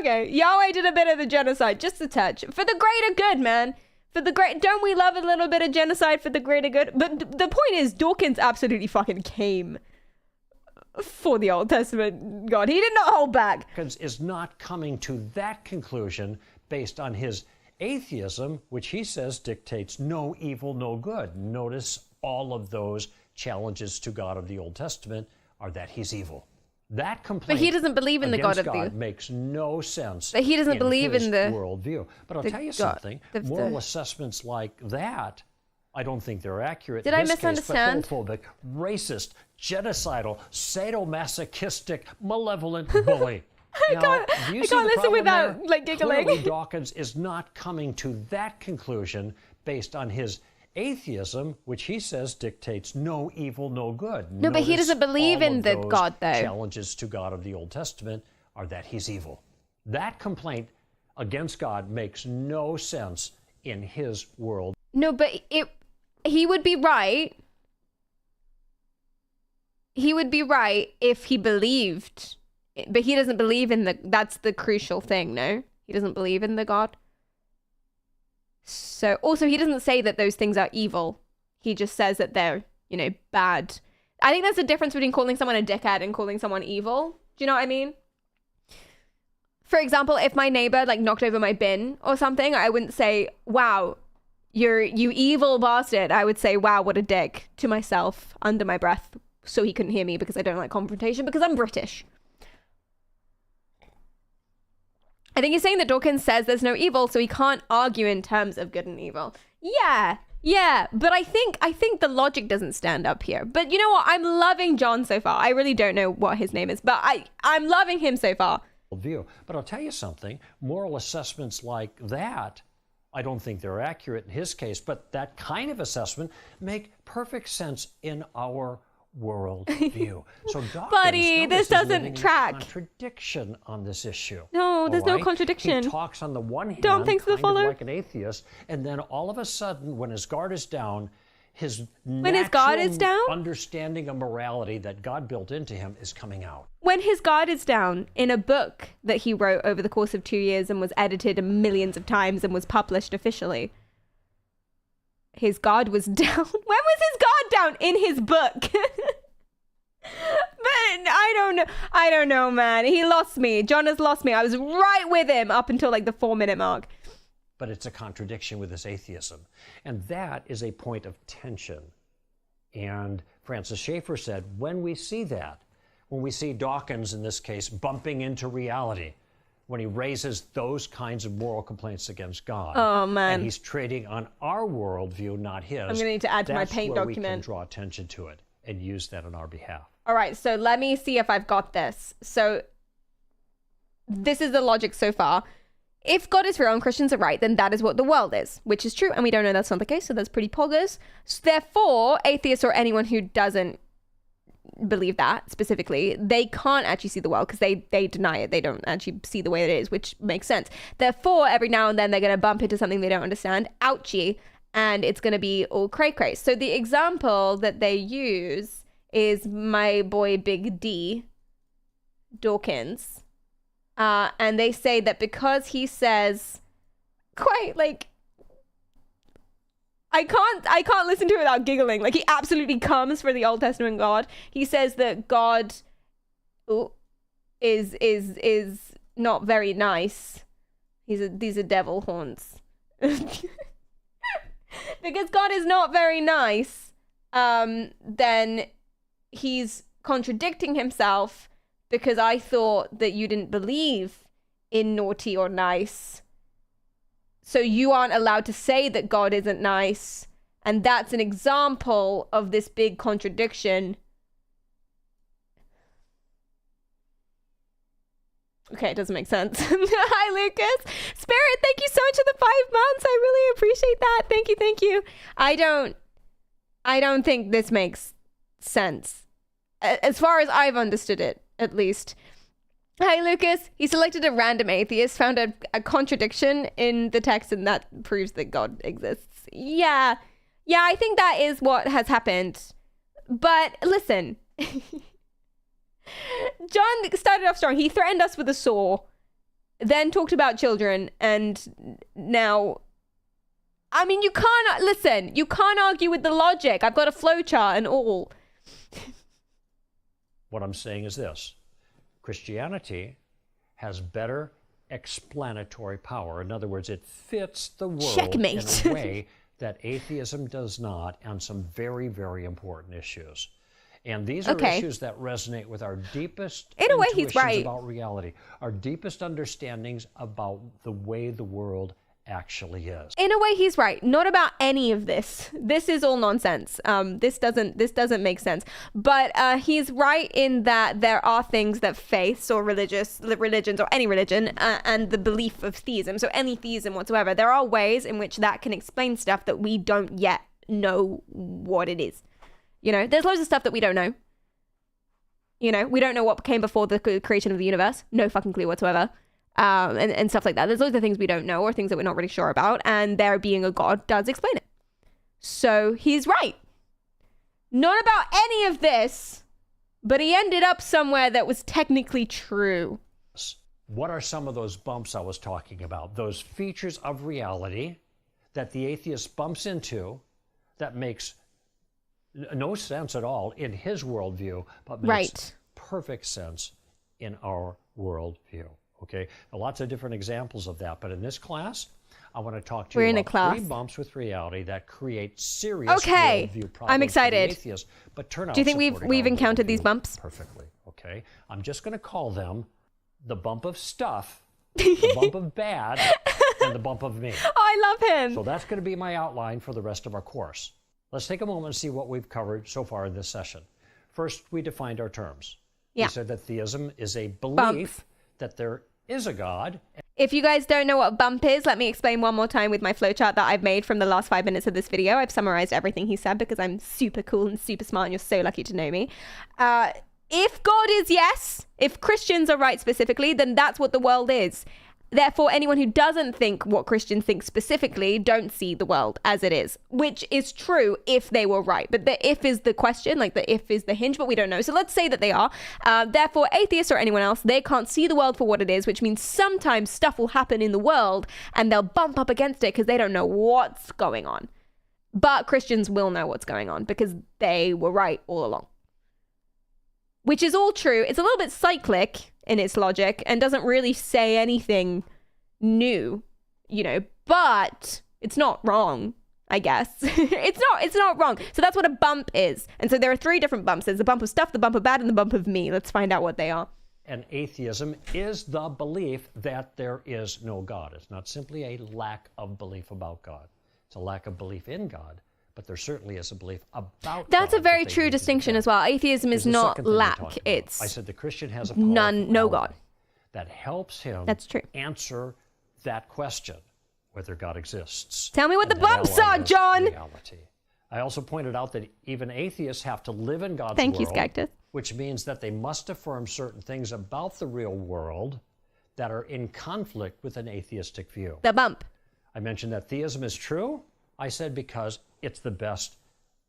Okay, Yahweh did a bit of the genocide, just a touch. For the greater good, man. Don't we love a little bit of genocide for the greater good? But the point is, Dawkins absolutely fucking came for the Old Testament God. He did not hold back. Dawkins is not coming to that conclusion based on his atheism, which he says dictates no evil, no good. Notice all of those challenges to God of the Old Testament are that he's evil. That complaint, but he doesn't believe in the God of the makes no sense. But he doesn't believe in the worldview. But I'll tell you something: moral assessments like that, I don't think they're accurate. Did I misunderstand? Homophobic, racist, genocidal, sadomasochistic, malevolent bully. I can't listen without like giggling. Clearly, Dawkins is not coming to that conclusion based on his atheism, which he says dictates no evil, no good. No, but he doesn't believe in the God, though. Challenges to God of the Old Testament are that he's evil. That complaint against God makes no sense in his world. No, but he would be right. He would be right if he believed, but he doesn't believe in that's the crucial thing, no? He doesn't believe in the God. So, also, he doesn't say that those things are evil. He just says that they're, bad. I think that's the difference between calling someone a dickhead and calling someone evil. Do you know what I mean? For example, if my neighbor, knocked over my bin or something, I wouldn't say, wow, you evil bastard. I would say, wow, what a dick, to myself under my breath, so he couldn't hear me because I don't like confrontation, because I'm British. I think he's saying that Dawkins says there's no evil, so he can't argue in terms of good and evil. Yeah, but I think the logic doesn't stand up here. But you know what? I'm loving John so far. I really don't know what his name is, but I'm loving him so far. View. But I'll tell you something, moral assessments like that, I don't think they're accurate in his case, but that kind of assessment make perfect sense in our world view. So Dawkins, buddy, this doesn't track. Contradiction on this issue. No, there's no contradiction. He talks on the one hand, don't think so, kind of like an atheist, and then all of a sudden, when his guard is down, his understanding of morality that God built into him is coming out. When his guard is down, in a book that he wrote over the course of 2 years and was edited millions of times and was published officially, his guard was down. When was his guard down? In his book. But I don't know, man. He lost me. John has lost me. I was right with him up until like the 4-minute mark. But it's a contradiction with this atheism. And that is a point of tension. And Francis Schaeffer said, when we see that, when we see Dawkins, in this case, bumping into reality, when he raises those kinds of moral complaints against God, oh, man, and he's trading on our worldview, not his, I'm going to need to add to my paint document. We can draw attention to it and use that on our behalf. All right, so let me see if I've got this. So this is the logic so far. If God is real and Christians are right, then that is what the world is, which is true. And we don't know that's not the case, so that's pretty poggers. So therefore, atheists or anyone who doesn't believe that specifically, they can't actually see the world because they deny it. They don't actually see the way it is, which makes sense. Therefore, every now and then they're going to bump into something they don't understand. Ouchie. And it's going to be all cray-cray. So the example that they use is my boy Big D, Dawkins. And they say that because he says quite like, I can't listen to it without giggling. Like, he absolutely comes for the Old Testament God. He says that God is not very nice. These are devil horns. Because God is not very nice, then he's contradicting himself, because I thought that you didn't believe in naughty or nice. So you aren't allowed to say that God isn't nice. And that's an example of this big contradiction. Okay, it doesn't make sense. Hi, Lucas. Spirit, thank you so much for the 5 months. I really appreciate that. Thank you. I don't think this makes sense. As far as I've understood it, at least. Hi, Lucas. He selected a random atheist, found a contradiction in the text, and that proves that God exists. Yeah, I think that is what has happened. But listen, John started off strong. He threatened us with a saw, then talked about children, and now, I mean, you can't argue with the logic. I've got a flowchart and all. What I'm saying is this. Christianity has better explanatory power. In other words, it fits the world Checkmate. in a way that atheism does not on some very, very important issues. And these are issues that resonate with our deepest intuitions about reality, our deepest understandings about the way the world actually is. In a way, he's right. Not about any of this. This is all nonsense. This doesn't make sense. But he's right in that there are things that faiths or religions or any religion and the belief of theism, so any theism whatsoever, there are ways in which that can explain stuff that we don't yet know what it is. You know, there's loads of stuff that we don't know. You know, we don't know what came before the creation of the universe. No fucking clue whatsoever. And stuff like that. There's loads of things we don't know or things that we're not really sure about, and there being a God does explain it. So he's right. Not about any of this, but he ended up somewhere that was technically true. What are some of those bumps I was talking about? Those features of reality that the atheist bumps into that makes no sense at all in his worldview, but makes perfect sense in our worldview. Okay, lots of different examples of that, but in this class, I want to talk to you about 3 bumps with reality that create serious worldview problems. I'm excited. For the atheist, but turn out do you think we've encountered these bumps perfectly? Okay, I'm just going to call them the bump of stuff, the bump of bad, and the bump of me. Oh, I love him. So that's going to be my outline for the rest of our course. Let's take a moment and see what we've covered so far in this session. First, we defined our terms. Yeah. We said that theism is a belief that there is a God. If you guys don't know what bump is, let me explain one more time with my flowchart that I've made from the last 5 minutes of this video. I've summarized everything he said because I'm super cool and super smart and you're so lucky to know me. If God is yes, if Christians are right specifically, then that's what the world is. Therefore, anyone who doesn't think what Christians think specifically don't see the world as it is, which is true if they were right. But the if is the question, like the if is the hinge, but we don't know. So let's say that they are. Therefore, atheists or anyone else, they can't see the world for what it is, which means sometimes stuff will happen in the world and they'll bump up against it because they don't know what's going on. But Christians will know what's going on because they were right all along. Which is all true. It's a little bit cyclic in its logic and doesn't really say anything new, you know, but it's not wrong, I guess. It's not wrong. So that's what a bump is. And so there are 3 different bumps. There's the bump of stuff, the bump of bad, and the bump of me. Let's find out what they are. And atheism is the belief that there is no God. It's not simply a lack of belief about God. It's a lack of belief in God, but there certainly is a belief about That's God a very true distinction as well. Atheism is not lack. It's I said the Christian has a no God that helps him That's true. answer that question, whether God exists. Tell me what the bumps are, John. Reality. I also pointed out that even atheists have to live in God's Thank you, world, Skagtus. which means that they must affirm certain things about the real world that are in conflict with an atheistic view. The bump. I mentioned that theism is true. I said because it's the best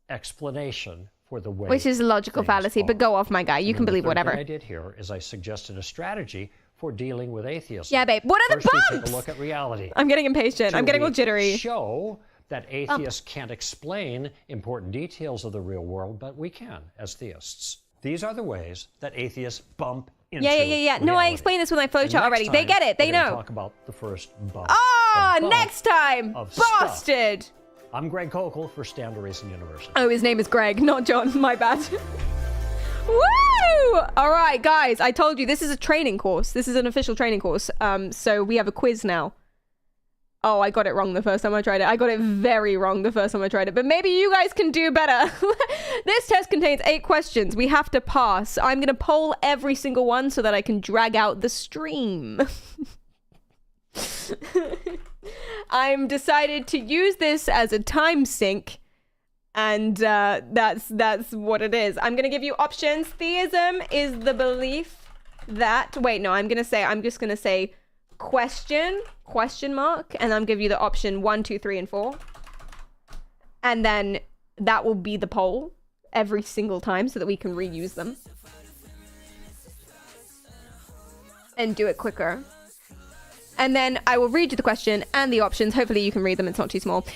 explanation for the way. Which is a logical fallacy, but go off, my guy. You can believe whatever. What I did here is I suggested a strategy for dealing with atheism. Yeah, babe. What are the First, bumps? we take a look at reality. I'm getting impatient. I'm getting all jittery. Show that atheists can't explain important details of the real world, but we can as theists. These are the ways that atheists bump into Yeah. No, I explained this with my flowchart already. They get it. They know. Talk about the first bump. Ah, The bump next time. of Bastard. stuff. I'm Greg Kokel for Stand to Reason University. Oh, his name is Greg, not John. My bad. Woo! All right, guys. I told you this is a training course. This is an official training course. So we have a quiz now. Oh, I got it wrong the first time I tried it. I got it very wrong the first time I tried it. But maybe you guys can do better. This test contains 8 questions. We have to pass. I'm going to poll every single one so that I can drag out the stream. I'm decided to use this as a time sink. And that's what it is. I'm going to give you options. Theism is the belief that... Wait, no, I'm just going to say question mark, and I'm give you the option 1, 2, 3, and 4. And then that will be the poll every single time so that we can reuse them. And do it quicker. And then I will read you the question and the options. Hopefully you can read them. It's not too small.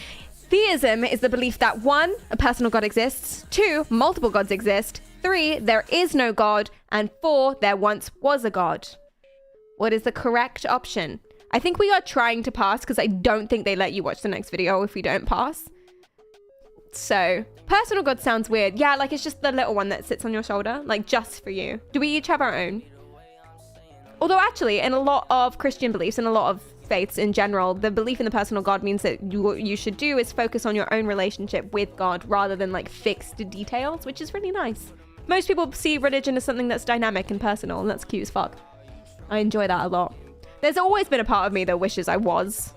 Theism is the belief that 1, a personal God exists, 2, multiple gods exist, 3, there is no God, and 4, there once was a God. What is the correct option? I think we are trying to pass because I don't think they let you watch the next video if we don't pass. So, personal God sounds weird. Yeah, like it's just the little one that sits on your shoulder, like just for you. Do we each have our own? Although actually, in a lot of Christian beliefs and a lot of faiths in general, the belief in the personal God means that what you should do is focus on your own relationship with God rather than like fixed details, which is really nice. Most people see religion as something that's dynamic and personal, and that's cute as fuck. I enjoy that a lot. There's always been a part of me that wishes I was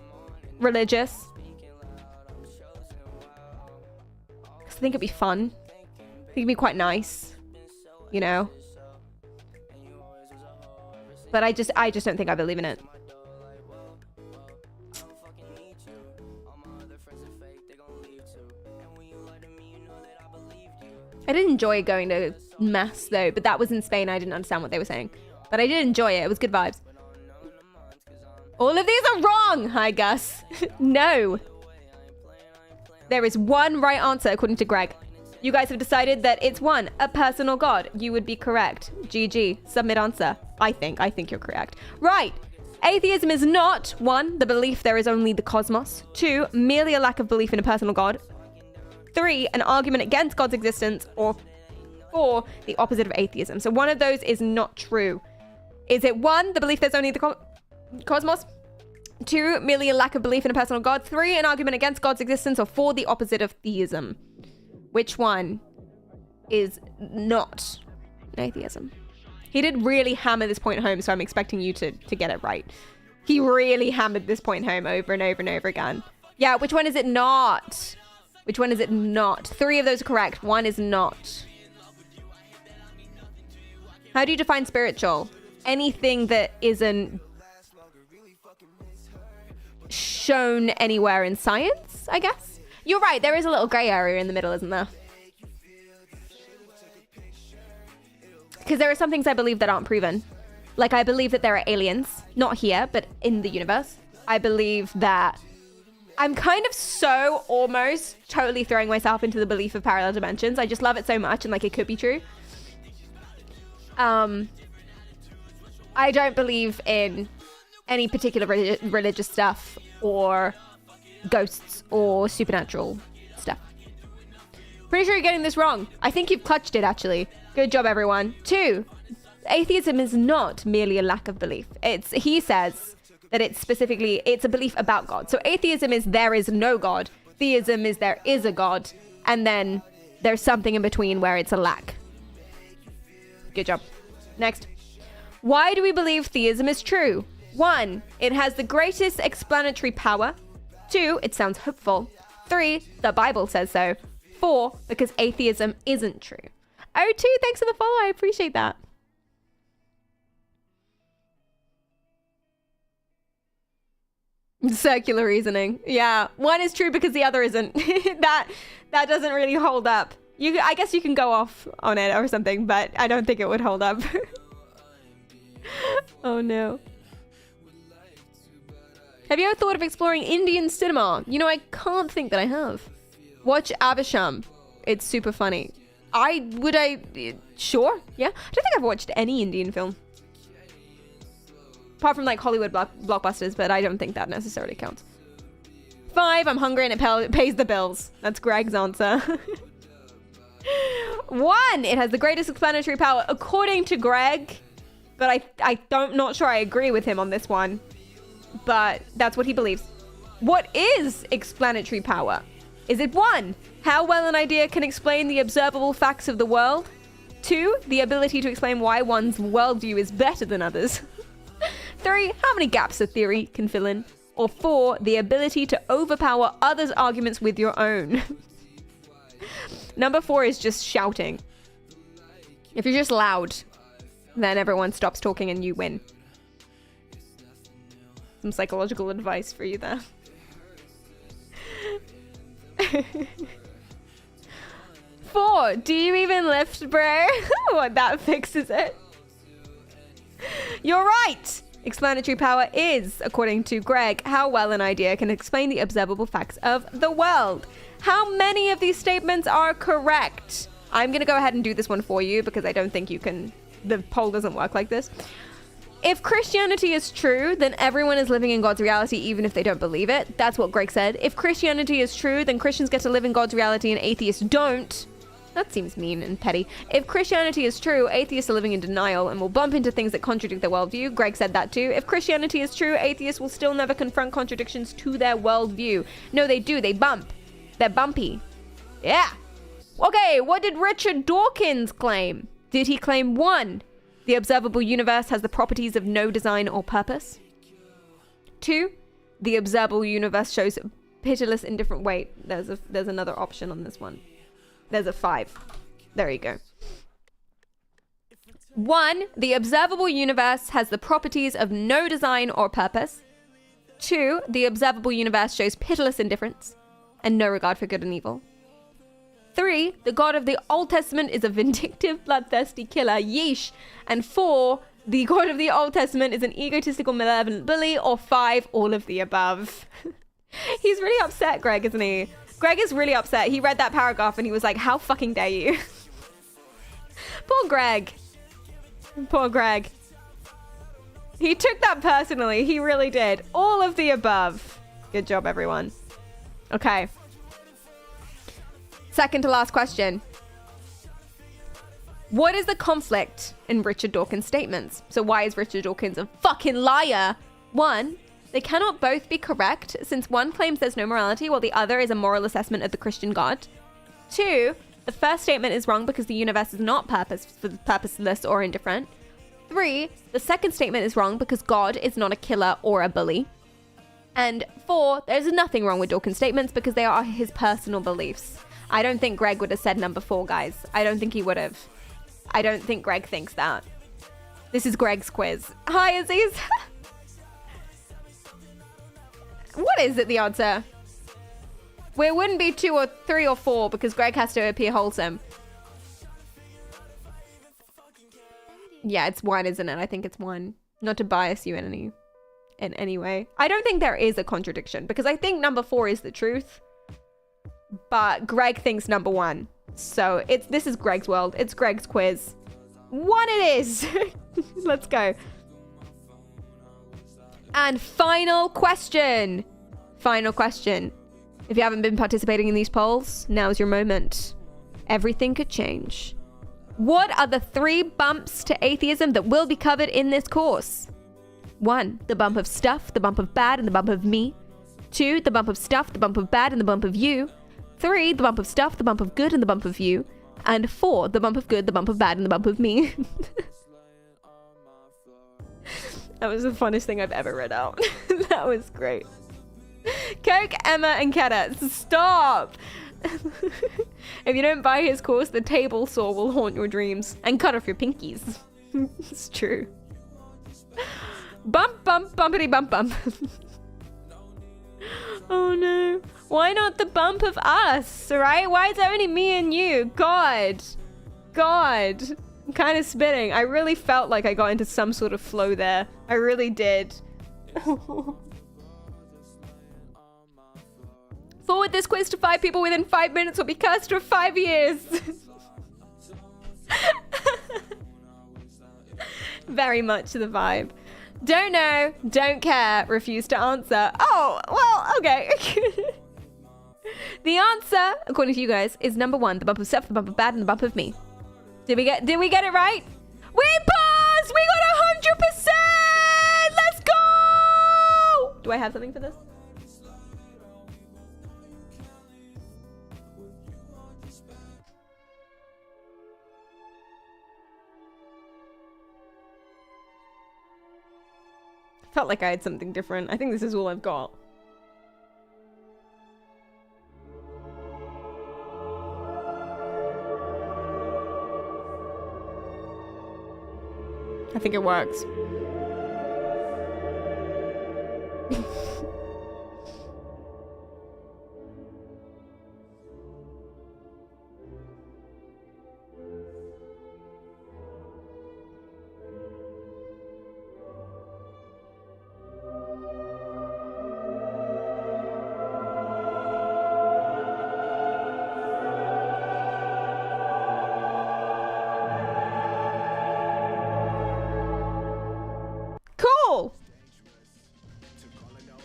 religious. Because I think it'd be fun. I think it'd be quite nice. You know? But I just don't think I believe in it. I did enjoy going to mass though, but that was in Spain. I didn't understand what they were saying. But I did enjoy it. It was good vibes. All of these are wrong. Hi, Gus. No. There is one right answer according to Greg. You guys have decided that it's 1, a personal God. You would be correct. GG. Submit answer. I think you're correct. Right. Atheism is not 1, the belief there is only the cosmos. 2, merely a lack of belief in a personal God. 3, an argument against God's existence. Or 4, the opposite of atheism. So one of those is not true. Is it 1, the belief there's only the cosmos? 2, merely a lack of belief in a personal God. 3, an argument against God's existence. Or 4, the opposite of theism. Which one is not atheism? He did really hammer this point home, so I'm expecting you to get it right. He really hammered this point home over and over and over again. Yeah, which one is it not? Which one is it not? 3 of those are correct. 1 is not. How do you define spiritual? Anything that isn't shown anywhere in science, I guess? You're right, there is a little grey area in the middle, isn't there? Because there are some things I believe that aren't proven. Like, I believe that there are aliens, not here, but in the universe. I believe that I'm kind of so almost totally throwing myself into the belief of parallel dimensions. I just love it so much and like it could be true. I don't believe in any particular religious stuff or ghosts or supernatural stuff. Pretty sure you're getting this wrong. I think you've clutched it, actually. Good job, everyone. 2, atheism is not merely a lack of belief. He says that it's a belief about God. So atheism is there is no God. Theism is there is a God. And then there's something in between where it's a lack. Good job. Next. Why do we believe theism is true? 1, it has the greatest explanatory power. 2, it sounds hopeful. 3, the Bible says so. 4, because atheism isn't true. O2, thanks for the follow. I appreciate that. Circular reasoning. Yeah, one is true because the other isn't. that doesn't really hold up. I guess you can go off on it or something, but I don't think it would hold up. Oh no. Have you ever thought of exploring Indian cinema? You know, I can't think that I have. Watch Avisham. It's super funny. Sure, yeah. I don't think I've watched any Indian film. Apart from like Hollywood blockbusters, but I don't think that necessarily counts. 5, I'm hungry and it pays the bills. That's Greg's answer. 1, it has the greatest explanatory power according to Greg. But I'm not sure I agree with him on this one. But that's what he believes. What is explanatory power? Is it 1, how well an idea can explain the observable facts of the world? 2, the ability to explain why one's worldview is better than others? 3, how many gaps a theory can fill in? Or 4, the ability to overpower others' arguments with your own? Number 4 is just shouting. If you're just loud, then everyone stops talking and you win. Some psychological advice for you there. 4, do you even lift, bro? What, that fixes it? You're right! Explanatory power is, according to Greg, how well an idea can explain the observable facts of the world. How many of these statements are correct? I'm going to go ahead and do this one for you because I don't think you can... The poll doesn't work like this. If Christianity is true, then everyone is living in God's reality even if they don't believe it. That's what Greg said. If Christianity is true, then Christians get to live in God's reality and atheists don't. That seems mean and petty. If Christianity is true, atheists are living in denial and will bump into things that contradict their worldview. Greg said that too. If Christianity is true, atheists will still never confront contradictions to their worldview. No, they do. They bump. They're bumpy. Yeah. Okay, what did Richard Dawkins claim? Did he claim 1, the observable universe has the properties of no design or purpose? 2, the observable universe shows pitiless indifferent... Wait, there's another option on this one. There's a 5. There you go. 1, the observable universe has the properties of no design or purpose. 2, the observable universe shows pitiless indifference and no regard for good and evil. 3, the God of the Old Testament is a vindictive, bloodthirsty killer. Yeesh. And 4, the God of the Old Testament is an egotistical, malevolent bully. Or 5, all of the above. He's really upset, Greg, isn't he? Greg is really upset. He read that paragraph and he was like, how fucking dare you? Poor Greg. Poor Greg. He took that personally. He really did. All of the above. Good job, everyone. Okay. Second to last question. What is the conflict in Richard Dawkins' statements? So why is Richard Dawkins a fucking liar? 1, they cannot both be correct since one claims there's no morality while the other is a moral assessment of the Christian God. 2, the first statement is wrong because the universe is not purposeless or indifferent. 3, the second statement is wrong because God is not a killer or a bully. And 4, there's nothing wrong with Dawkins' statements because they are his personal beliefs. I don't think Greg would have said number 4, guys. I don't think he would have. I don't think Greg thinks that. This is Greg's quiz. Hi, Aziz. What is it, the answer? Well, it wouldn't be 2 or 3 or 4 because Greg has to appear wholesome. Yeah, it's 1, isn't it? I think it's 1. Not to bias you in any in any way. I don't think there is a contradiction because I think number 4 is the truth. But Greg thinks number 1. So this is Greg's world. It's Greg's quiz. 1 it is. Let's go. And final question. Final question. If you haven't been participating in these polls, now's your moment. Everything could change. What are the 3 bumps to atheism that will be covered in this course? 1, the bump of stuff, the bump of bad, and the bump of me. 2, the bump of stuff, the bump of bad, and the bump of you. 3, the bump of stuff, the bump of good, and the bump of you. And 4, the bump of good, the bump of bad, and the bump of me. That was the funnest thing I've ever read out. That was great. Coke, Emma, and Keta, stop! If you don't buy his course, the table saw will haunt your dreams and cut off your pinkies. It's true. Bump, bump, bumpity bump, bump. Oh no. Why not the bump of us, right? Why is it only me and you? God. God. I'm kind of spitting. I really felt like I got into some sort of flow there. I really did. Forward this quiz to 5 people within 5 minutes will be cursed for 5 years. Very much the vibe. Don't know, don't care, refuse to answer. Oh, well, okay. The answer, according to you guys, is number 1, the bump of stuff, the bump of bad, and the bump of me. Did we get it right? We passed! We got 100%! Let's go! Do I have something for this? Felt like I had something different. I think this is all I've got. I think it works.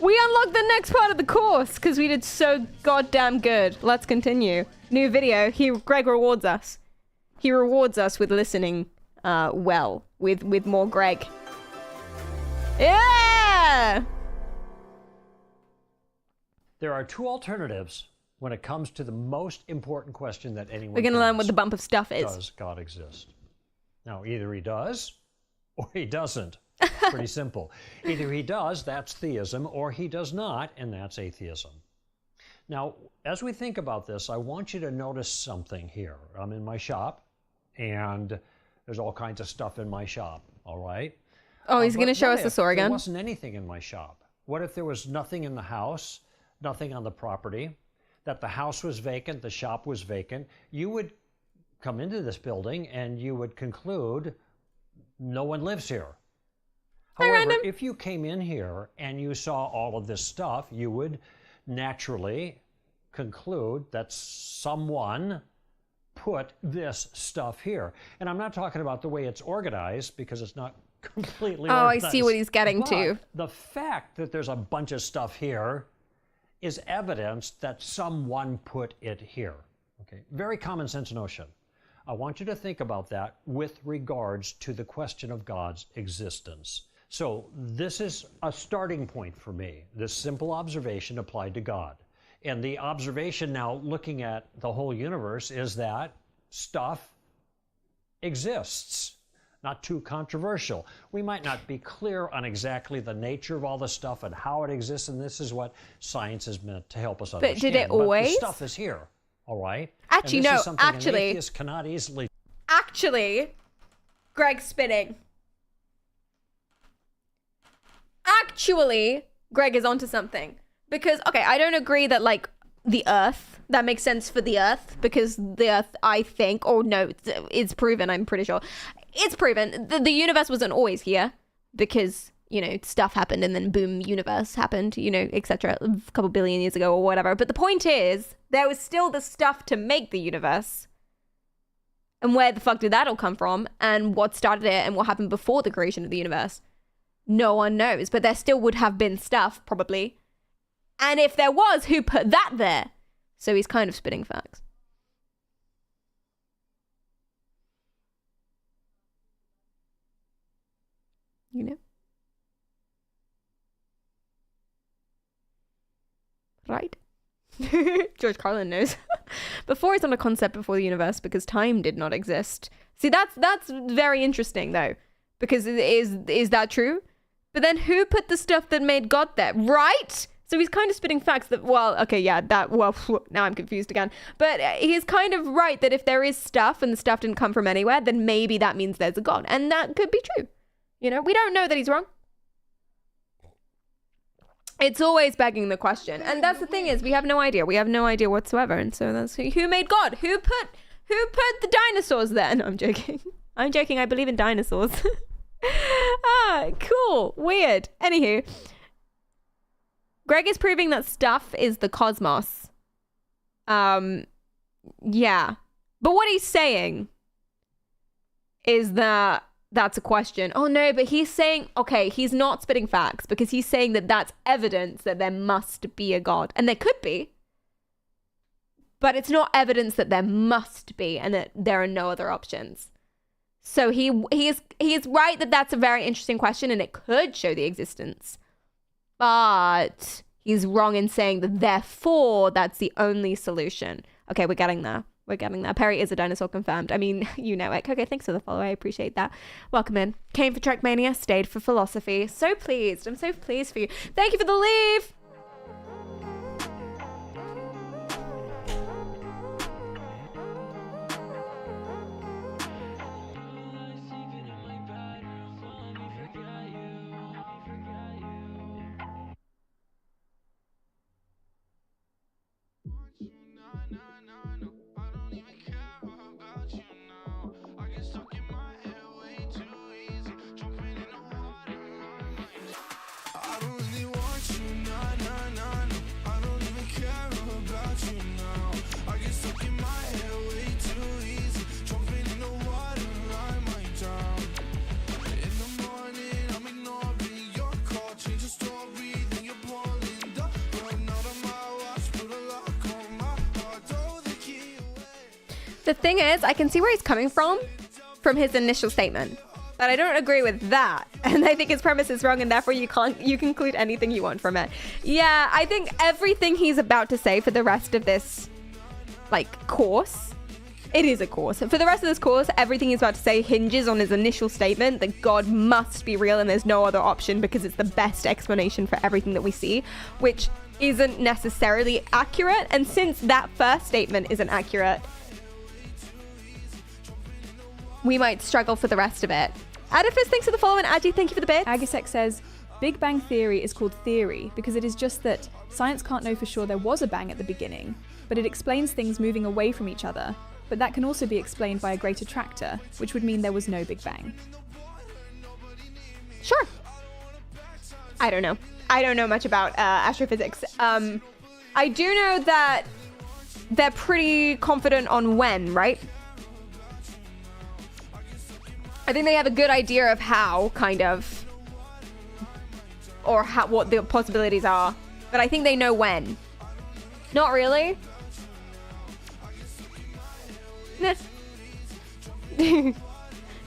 We unlocked the next part of the course because we did so goddamn good. Let's continue. New video. Greg rewards us. He rewards us with listening well. With more Greg. Yeah! There are 2 alternatives when it comes to the most important question that anyone We're going to learn what the bump of stuff is. Does God exist? Now, either he does or he doesn't. Pretty simple. Either he does, that's theism, or he does not, and that's atheism. Now, as we think about this, I want you to notice something here. I'm in my shop, and there's all kinds of stuff in my shop, all right? Oh, he's going to show us the sword again? There wasn't anything in my shop. What if there was nothing in the house, nothing on the property, that the house was vacant, the shop was vacant? You would come into this building, and you would conclude no one lives here. However, if you came in here and you saw all of this stuff, you would naturally conclude that someone put this stuff here. And I'm not talking about the way it's organized, because it's not completely organized. I see what he's getting to. The fact that there's a bunch of stuff here is evidence that someone put it here. Okay, very common sense notion. I want you to think about that with regards to the question of God's existence. So this is a starting point for me, this simple observation applied to God. And the observation now looking at the whole universe is that stuff exists. Not too controversial. We might not be clear on exactly the nature of all the stuff and how it exists, and this is what science is meant to help us understand. But did it always? But the stuff is here, all right? Actually, no, actually. An atheist cannot easily... Actually, Greg's spinning. Actually, Greg is onto something. Because, okay, I don't agree that, like, the Earth, that makes sense for the Earth, because the Earth, I think, or no, it's proven, I'm pretty sure. It's proven. The universe wasn't always here, because, stuff happened and then boom, universe happened, etc. a couple billion years ago or whatever. But the point is, there was still the stuff to make the universe. And where the fuck did that all come from? And what started it and what happened before the creation of the universe? No one knows. But there still would have been stuff, probably. And if there was, who put that there? So he's kind of spitting facts. Right? George Carlin knows. Before it's not a concept before the universe because time did not exist. See, that's very interesting though, because is that true? But then who put the stuff that made God there? Right? So he's kind of spitting facts that, now I'm confused again. But he's kind of right that if there is stuff and the stuff didn't come from anywhere, then maybe that means there's a God. And that could be true. We don't know that he's wrong. It's always begging the question. And that's the thing is, we have no idea. We have no idea whatsoever. And so that's who made God? Who put the dinosaurs there? No, I'm joking. I'm joking. I believe in dinosaurs. Cool. Weird. Anywho, Greg is proving that stuff is the cosmos. Yeah. But what he's saying is that that's a question. Oh no, but he's saying, okay, he's not spitting facts because he's saying that that's evidence that there must be a God. And there could be. But it's not evidence that there must be and that there are no other options. So he is right that that's a very interesting question and it could show the existence. But he's wrong in saying that therefore that's the only solution. Okay, we're getting there. We're getting there. Perry is a dinosaur confirmed. I mean, you know it. Okay, thanks for the follow. I appreciate that. Welcome in. Came for Trackmania, stayed for philosophy. So pleased. I'm so pleased for you. Thank you for the leave. The thing is, I can see where he's coming from his initial statement, but I don't agree with that. And I think his premise is wrong, and therefore you conclude anything you want from it. Yeah, I think everything he's about to say for the rest of this, course, it is a course. For the rest of this course, everything he's about to say hinges on his initial statement that God must be real and there's no other option because it's the best explanation for everything that we see, which isn't necessarily accurate. And since that first statement isn't accurate, we might struggle for the rest of it. Adifus, thanks for the follow, and Adi, thank you for the bits. Agisek says, Big Bang Theory is called theory because it is just that science can't know for sure there was a bang at the beginning, but it explains things moving away from each other. But that can also be explained by a great attractor, which would mean there was no Big Bang. Sure. I don't know. I don't know much about astrophysics. I do know that they're pretty confident on when, right? I think they have a good idea of how, kind of, or what the possibilities are, but I think they know when. Not really. Nah.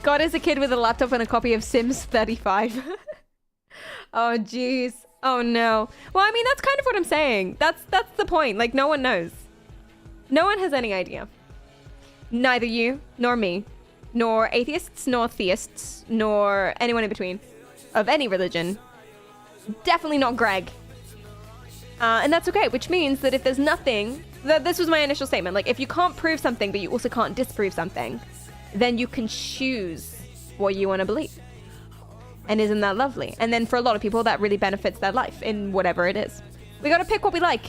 God is a kid with a laptop and a copy of Sims 35. Oh, jeez. Oh, no. Well, I mean, that's kind of what I'm saying. That's the point. No one knows. No one has any idea. Neither you, nor me, nor atheists, nor theists, nor anyone in between of any religion. Definitely not Greg. And that's okay, which means that if there's nothing, this was my initial statement, if you can't prove something, but you also can't disprove something, then you can choose what you want to believe. And isn't that lovely? And then for a lot of people, that really benefits their life in whatever it is. We got to pick what we like.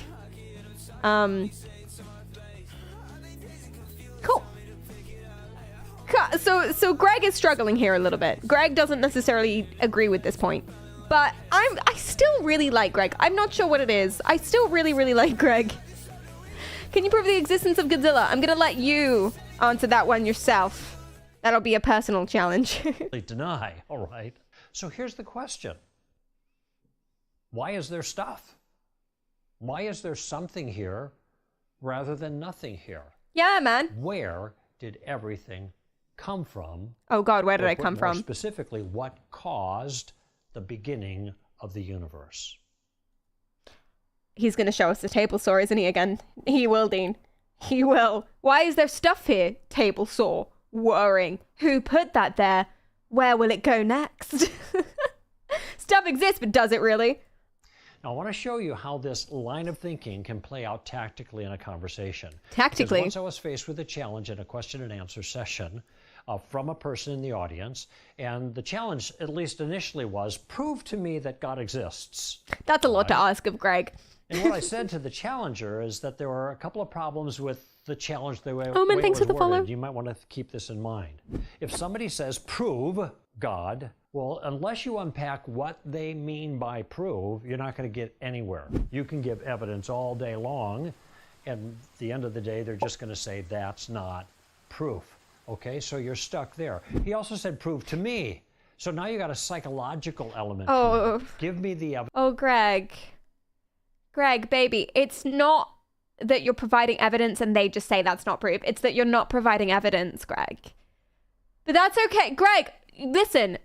Cool. So Greg is struggling here a little bit. Greg doesn't necessarily agree with this point. But I still really like Greg. I'm not sure what it is. I still really, really like Greg. Can you prove the existence of Godzilla? I'm going to let you answer that one yourself. That'll be a personal challenge. Deny. All right. So here's the question. Why is there stuff? Why is there something here rather than nothing here? Yeah, man. Where did everything come from? Oh, God, where did I come More from? specifically, what caused the beginning of the universe? He's going to show us the table saw, isn't he, again? He will, Dean. He will. Why is there stuff here? Table saw. Worrying. Who put that there? Where will it go next? Stuff exists, but does it really? Now, I want to show you how this line of thinking can play out tactically in a conversation. Tactically? Because once I was faced with a challenge in a question and answer session from a person in the audience, and the challenge, at least initially, was, prove to me that God exists. That's a lot to ask of Greg. And what I said to the challenger is that there were a couple of problems with the challenge the way, Omen, thanks it was for the follow. worded. You might want to keep this in mind. If somebody says, prove God, well, unless you unpack what they mean by prove, you're not going to get anywhere. You can give evidence all day long, and at the end of the day, they're just going to say, that's not proof. Okay, so you're stuck there. He also said, prove to me. So now you got a psychological element. Oh. Give me the evidence. Oh, Greg. Greg, baby, it's not that you're providing evidence and they just say that's not proof. It's that you're not providing evidence, Greg. But that's okay. Greg, listen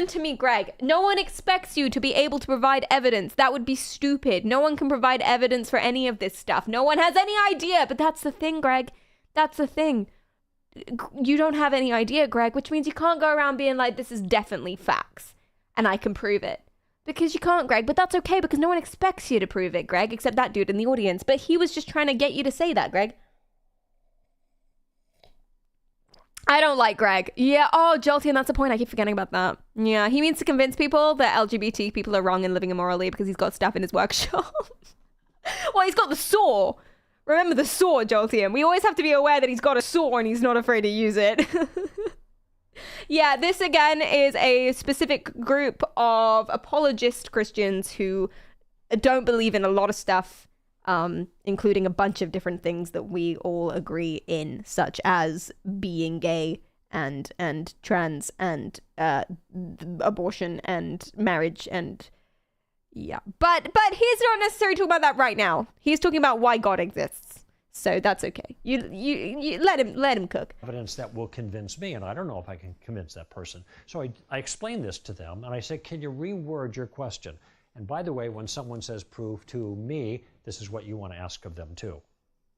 to me, Greg. No one expects you to be able to provide evidence. That would be stupid. No one can provide evidence for any of this stuff. No one has any idea. But that's the thing, Greg. That's the thing. You don't have any idea, Greg, which means you can't go around being like, this is definitely facts and I can prove it. Because you can't, Greg, but that's okay because no one expects you to prove it, Greg, except that dude in the audience. But he was just trying to get you to say that, Greg. I don't like Greg. Yeah, oh, Jolty, and that's the point. I keep forgetting about that. Yeah, he means to convince people that LGBT people are wrong and living immorally because he's got stuff in his workshop. Well, he's got the saw. Remember the saw, Joltian. We always have to be aware that he's got a saw and he's not afraid to use it. Yeah, this again is a specific group of apologist Christians who don't believe in a lot of stuff, including a bunch of different things that we all agree in, such as being gay and trans and abortion and marriage and yeah. But he's not necessarily talking about that right now. He's talking about why God exists. So that's okay. You let him cook. Evidence that will convince me, and I don't know if I can convince that person. So I explained this to them, and I said, can you reword your question? And by the way, when someone says prove to me, this is what you want to ask of them too.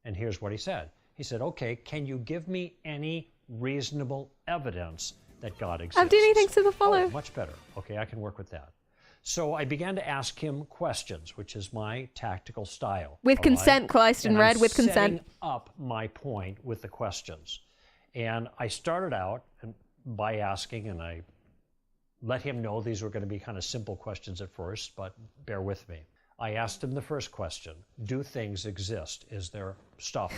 And here's what he said. He said, okay, can you give me any reasonable evidence that God exists? Abdini, thanks for the follow. Oh, much better. Okay, I can work with that. So I began to ask him questions, which is my tactical style. With consent, Christ and red, with consent. Setting up my point with the questions. And I started out by asking, and I let him know these were going to be kind of simple questions at first, but bear with me. I asked him the first question, do things exist? Is there stuff?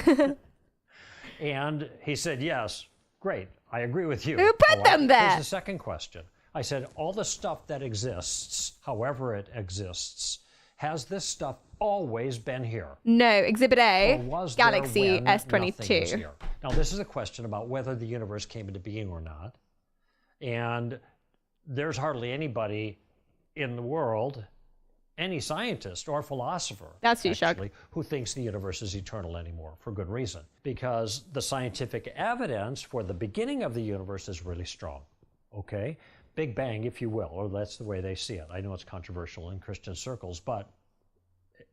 And he said, yes. Great, I agree with you. Who put them there? Here's the second question. I said, all the stuff that exists, however it exists, has this stuff always been here? No, Exhibit A, Galaxy S22. Now, this is a question about whether the universe came into being or not. And there's hardly anybody in the world, any scientist or philosopher, that's actually, who thinks the universe is eternal anymore, for good reason. Because the scientific evidence for the beginning of the universe is really strong, okay? Big Bang, if you will, or that's the way they see it. I know it's controversial in Christian circles, but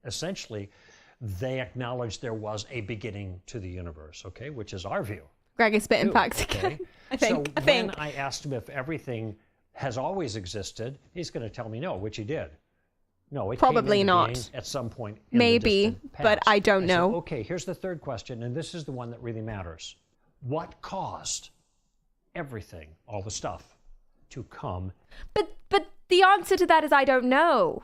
essentially, they acknowledge there was a beginning to the universe, okay, which is our view. Greg is spitting facts again. Okay? So when I asked him if everything has always existed, he's going to tell me no, which he did. No, it probably came into not. being at some point in maybe, the distant past. but I don't know. Said, okay, here's the third question, and this is the one that really matters. What caused everything, all the stuff, to come? But the answer to that is I don't know.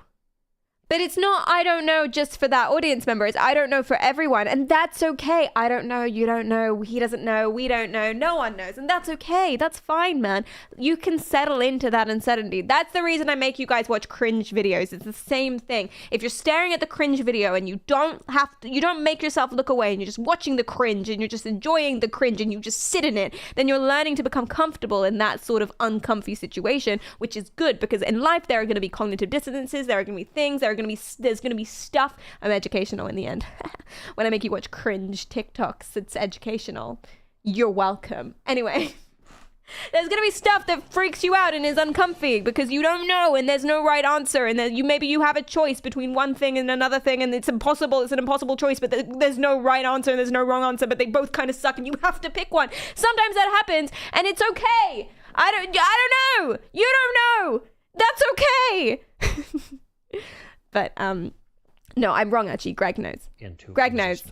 But it's not, I don't know, just for that audience member. It's, I don't know for everyone. And that's okay. I don't know. You don't know. He doesn't know. We don't know. No one knows. And that's okay. That's fine, man. You can settle into that uncertainty. That's the reason I make you guys watch cringe videos. It's the same thing. If you're staring at the cringe video and you don't make yourself look away and you're just watching the cringe and you're just enjoying the cringe and you just sit in it, then you're learning to become comfortable in that sort of uncomfy situation, which is good, because in life there are going to be cognitive dissonances, there are going to be things, there's going to be stuff. I'm educational in the end. When I make you watch cringe TikToks, it's educational. You're welcome. Anyway, there's going to be stuff that freaks you out and is uncomfy because you don't know and there's no right answer, and then maybe you have a choice between one thing and another thing, and it's an impossible choice, but there's no right answer and there's no wrong answer, but they both kind of suck and you have to pick one. Sometimes that happens and it's okay. I don't know. You don't know. That's okay. But no, I'm wrong actually. Greg knows. Greg knows.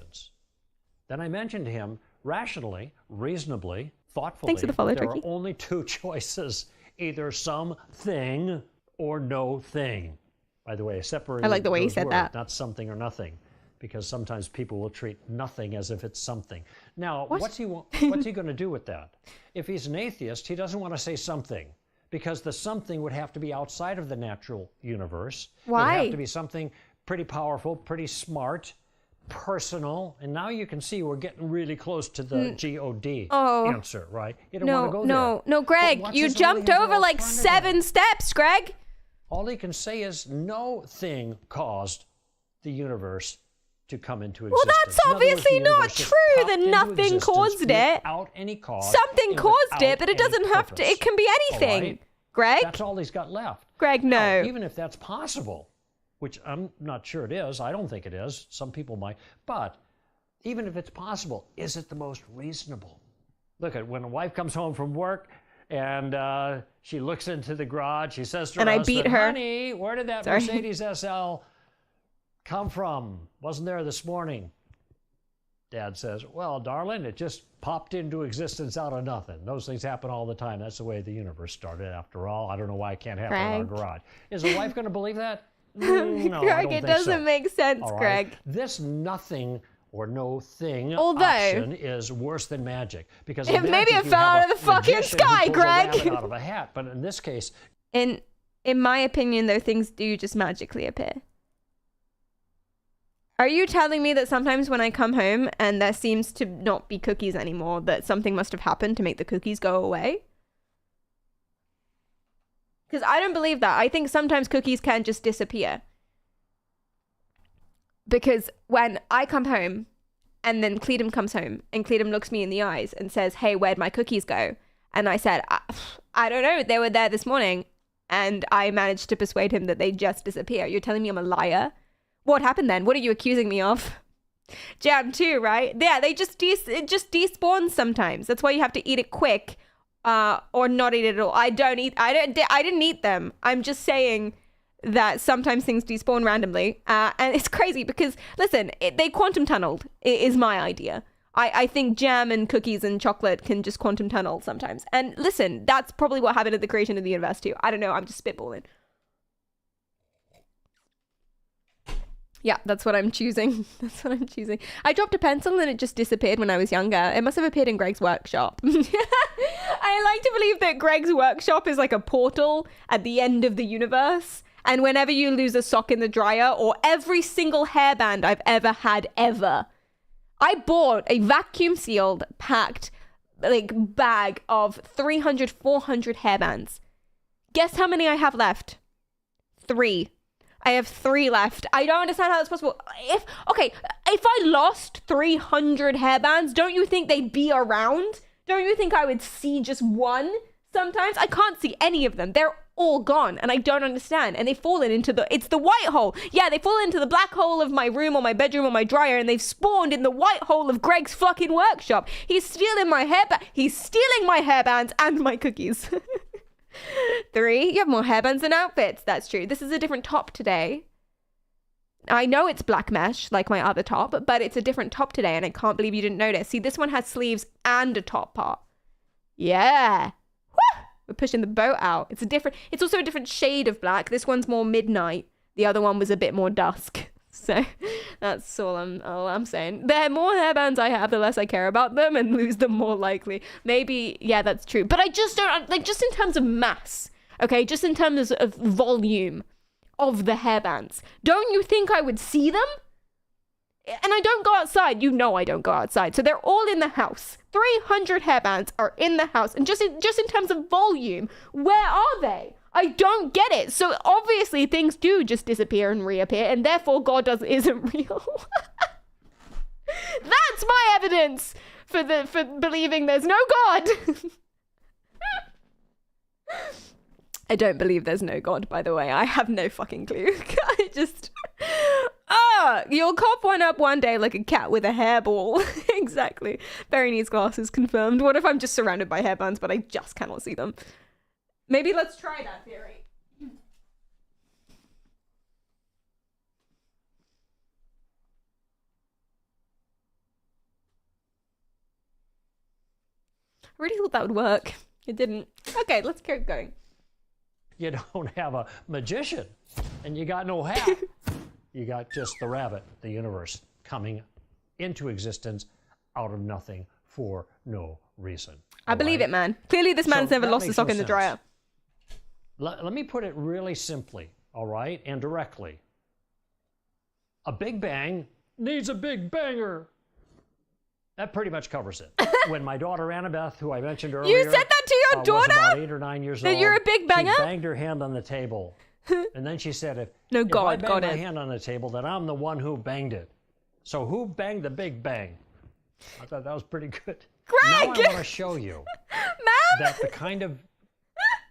Then I mentioned to him rationally, reasonably, thoughtfully. Thanks for the follow, there Tricky. are only two choices: either something or no thing. By the way, separate. I like the way you said that. Not something or nothing, because sometimes people will treat nothing as if it's something. Now, what's he going to do with that? If he's an atheist, he doesn't want to say something, because the something would have to be outside of the natural universe. Why? It would have to be something pretty powerful, pretty smart, personal. And now you can see we're getting really close to the God answer, right? You don't want to go there. No, Greg, you jumped over like 7 steps, Greg. All he can say is no thing caused the universe to come into existence. Well, that's obviously not true that nothing caused it. Without any cause. Something caused it, but it doesn't have to. It can be anything. Right? Greg? That's all he's got left. Greg, no. Now, even if that's possible, which I'm not sure it is, I don't think it is. Some people might. But even if it's possible, is it the most reasonable? Look at when a wife comes home from work and she looks into the garage, she says to her husband, I beat her. Honey, where did that Mercedes SL come from? Wasn't there this morning. Dad says, well, darling, it just popped into existence out of nothing. Those things happen all the time. That's the way the universe started, after all. I don't know why it can't happen in our garage. Is the wife going to believe that? No, Greg, it doesn't make sense, all right? Greg. This nothing or no thing option is worse than magic. Because maybe it fell out of the fucking sky, Greg. Out of a hat, but in this case... In my opinion, though, things do just magically appear. Are you telling me that sometimes when I come home and there seems to not be cookies anymore, that something must have happened to make the cookies go away? Because I don't believe that. I think sometimes cookies can just disappear. Because when I come home and then Cleedum comes home and Cleedum looks me in the eyes and says, hey, where'd my cookies go? And I said, I don't know. They were there this morning. And I managed to persuade him that they just disappear. You're telling me I'm a liar? What happened then? What are you accusing me of? Jam too, right? Yeah, it just despawns sometimes. That's why you have to eat it quick, or not eat it at all. I didn't eat them. I'm just saying that sometimes things despawn randomly, and it's crazy because listen, they quantum tunneled. Is my idea. I think jam and cookies and chocolate can just quantum tunnel sometimes. And listen, that's probably what happened at the creation of the universe too. I don't know. I'm just spitballing. Yeah, that's what I'm choosing. That's what I'm choosing. I dropped a pencil and it just disappeared when I was younger. It must have appeared in Greg's workshop. I like to believe that Greg's workshop is like a portal at the end of the universe. And whenever you lose a sock in the dryer, or every single hairband I've ever had ever, I bought a vacuum sealed, packed like bag of 300, 400 hairbands. Guess how many I have left? 3. I have 3 left. I don't understand how that's possible. If I lost 300 hairbands, don't you think they'd be around? Don't you think I would see just one sometimes? I can't see any of them. They're all gone, and I don't understand. And they've fallen into it's the white hole. Yeah, they fall into the black hole of my room or my bedroom or my dryer, and they've spawned in the white hole of Greg's fucking workshop. He's stealing my He's stealing my hairbands and my cookies. 3, you have more hairbands than outfits. That's true. This is a different top today. I know it's black mesh like my other top, but it's a different top today, and I can't believe you didn't notice. See, this one has sleeves and a top part. Yeah. Woo! We're pushing the boat out. It's also a different shade of black. This one's more midnight. The other one was a bit more dusk. So that's all I'm saying. The more hairbands I have, the less I care about them, and lose them more likely. Maybe, yeah, that's true. But I just don't, like, just in terms of mass, okay? Just in terms of volume of the hairbands. Don't you think I would see them? And I don't go outside. You know I don't go outside. So they're all in the house. 300 hairbands are in the house. And just in terms of volume, where are they? I don't get it. So obviously things do just disappear and reappear, and therefore God isn't real. That's my evidence for believing there's no God. I don't believe there's no God, by the way. I have no fucking clue. I just... you'll cop one up one day like a cat with a hairball. Exactly. Barry needs glasses, confirmed. What if I'm just surrounded by hairbands, but I just cannot see them? Maybe let's try that theory. I really thought that would work. It didn't. Okay, let's keep going. You don't have a magician, and you got no hat. You got just the rabbit, the universe, coming into existence out of nothing for no reason. I believe it, man. Clearly this man's never lost a sock in the dryer. Let me put it really simply, all right, and directly. A Big Bang needs a Big Banger. That pretty much covers it. When my daughter Annabeth, who I mentioned earlier, you said that to your daughter? Was about 8 or 9 years old. That you're a big banger? She banged her hand on the table. And then she said, if I bang my hand on the table, then I'm the one who banged it. So who banged the Big Bang? I thought that was pretty good. Greg! Now I want to show you that the kind of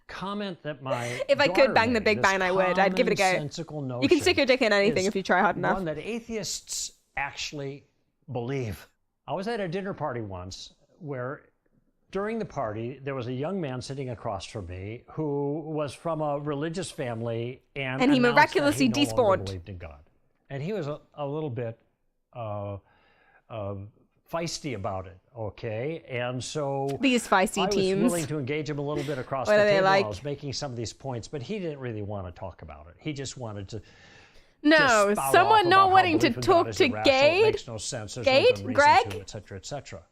comment that my if I could bang the Big Bang, I would. I'd give it a go. You can stick your dick in anything if you try hard enough. One that atheists actually believe. I was at a dinner party once where during the party, there was a young man sitting across from me who was from a religious family and he miraculously despawned. despawned. Believed in God. And he was a little bit feisty about it, okay? And so these feisty teams. I was willing to engage him a little bit across the table. I was making some of these points, but he didn't really want to talk about it. He just wanted to someone not wanting to talk to Gade? Makes no sense. There's Gade? no Greg? et cetera, et cetera.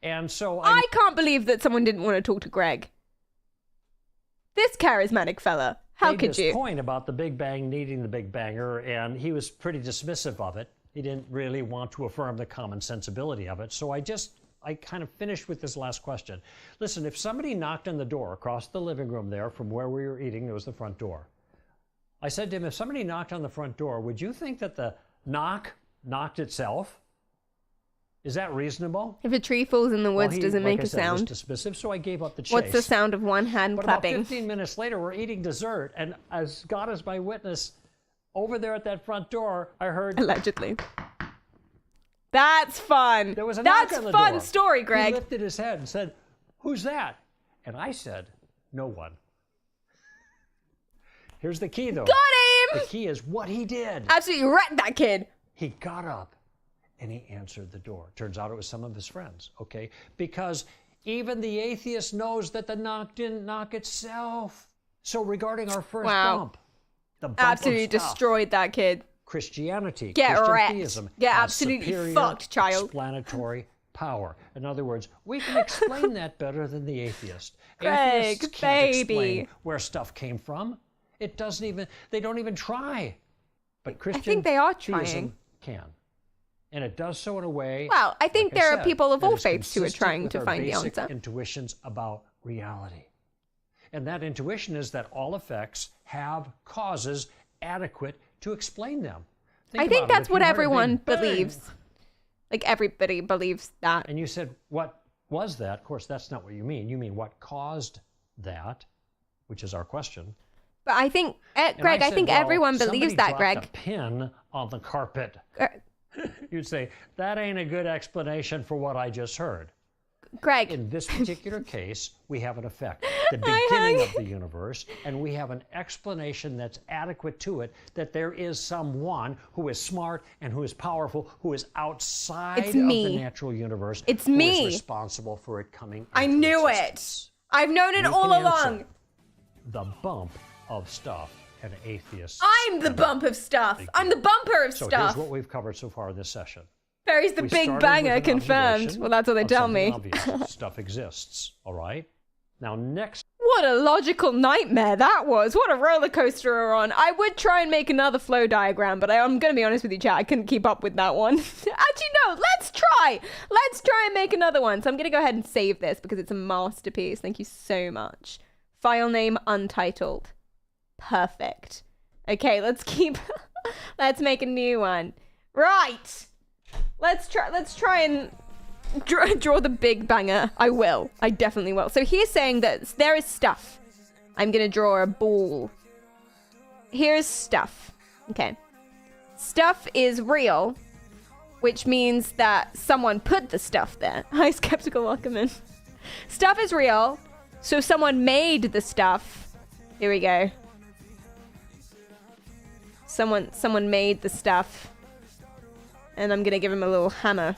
And so I can't believe that someone didn't want to talk to Greg. This charismatic fella. How could you? This point about the Big Bang needing the Big Banger, and he was pretty dismissive of it. He didn't really want to affirm the common sensibility of it. So I kind of finished with this last question. Listen, if somebody knocked on the door across the living room there from where we were eating, there was the front door. I said to him, if somebody knocked on the front door, would you think that the knocked itself? Is that reasonable? If a tree falls in the woods, does it make a sound? Was dismissive, so I gave up the chase. What's the sound of one hand clapping? About 15 minutes later, we're eating dessert, and as God is my witness, over there at that front door, I heard... Allegedly. That's fun. There was a knock on the door. That's fun story, Greg. He lifted his head and said, who's that? And I said, no one. Here's the key, though. Got him! The key is what he did. Absolutely wrecked that kid. He got up and he answered the door. Turns out it was some of his friends, okay? Because even the atheist knows that the knock didn't knock itself. So regarding our first bump, the bump absolutely of stuff, destroyed that kid. Christianity, Get Christian wrecked. theism, Get has absolutely superior fucked, child. Explanatory power. In other words, we can explain that better than the atheist. Greg, Atheists can't baby. explain where stuff came from. It doesn't even, they don't even try. But Christian I think they are theism trying. can. And it does so in a way. Well, I think like there I are said, people of that all is faiths who are consistent trying with to our find the basic answer. Intuitions about reality. And that intuition is that all effects have causes adequate to explain them. I think that's what everyone believes. Like everybody believes that. And you said, what was that? Of course, that's not what you mean. You mean what caused that, which is our question. But I think, Greg, I think everyone believes that, Greg. A pin on the carpet. You'd say, that ain't a good explanation for what I just heard. Greg. In this particular case, we have an effect, the beginning of the universe, and we have an explanation that's adequate to it, that there is someone who is smart and who is powerful, who is outside of the natural universe. It's who me. is responsible for it coming into I knew existence. it. I've known it all along. The bump of stuff and atheists. I'm the bump of stuff. I'm the bumper of So stuff. here's what we've covered so far in this session. Barry's the We big started banger, with an confirmed. observation Well, that's what they of tell something me. obvious. Stuff exists, all right? Now, next What a logical nightmare that was. What a roller coaster we're on. I would try and make another flow diagram, but I'm going to be honest with you, chat. I couldn't keep up with that one. Actually, no, let's try. Let's try and make another one. So I'm going to go ahead and save this because it's a masterpiece. Thank you so much. File name untitled. Perfect. Okay, let's let's make a new one. Right. Let's try and draw the big banger. I will. I definitely will. So he's saying that there is stuff. I'm going to draw a ball. Here's stuff. Okay. Stuff is real, which means that someone put the stuff there. Hi, Skeptical Lockerman. Stuff is real, so someone made the stuff. Here we go. Someone made the stuff. And I'm going to give him a little hammer.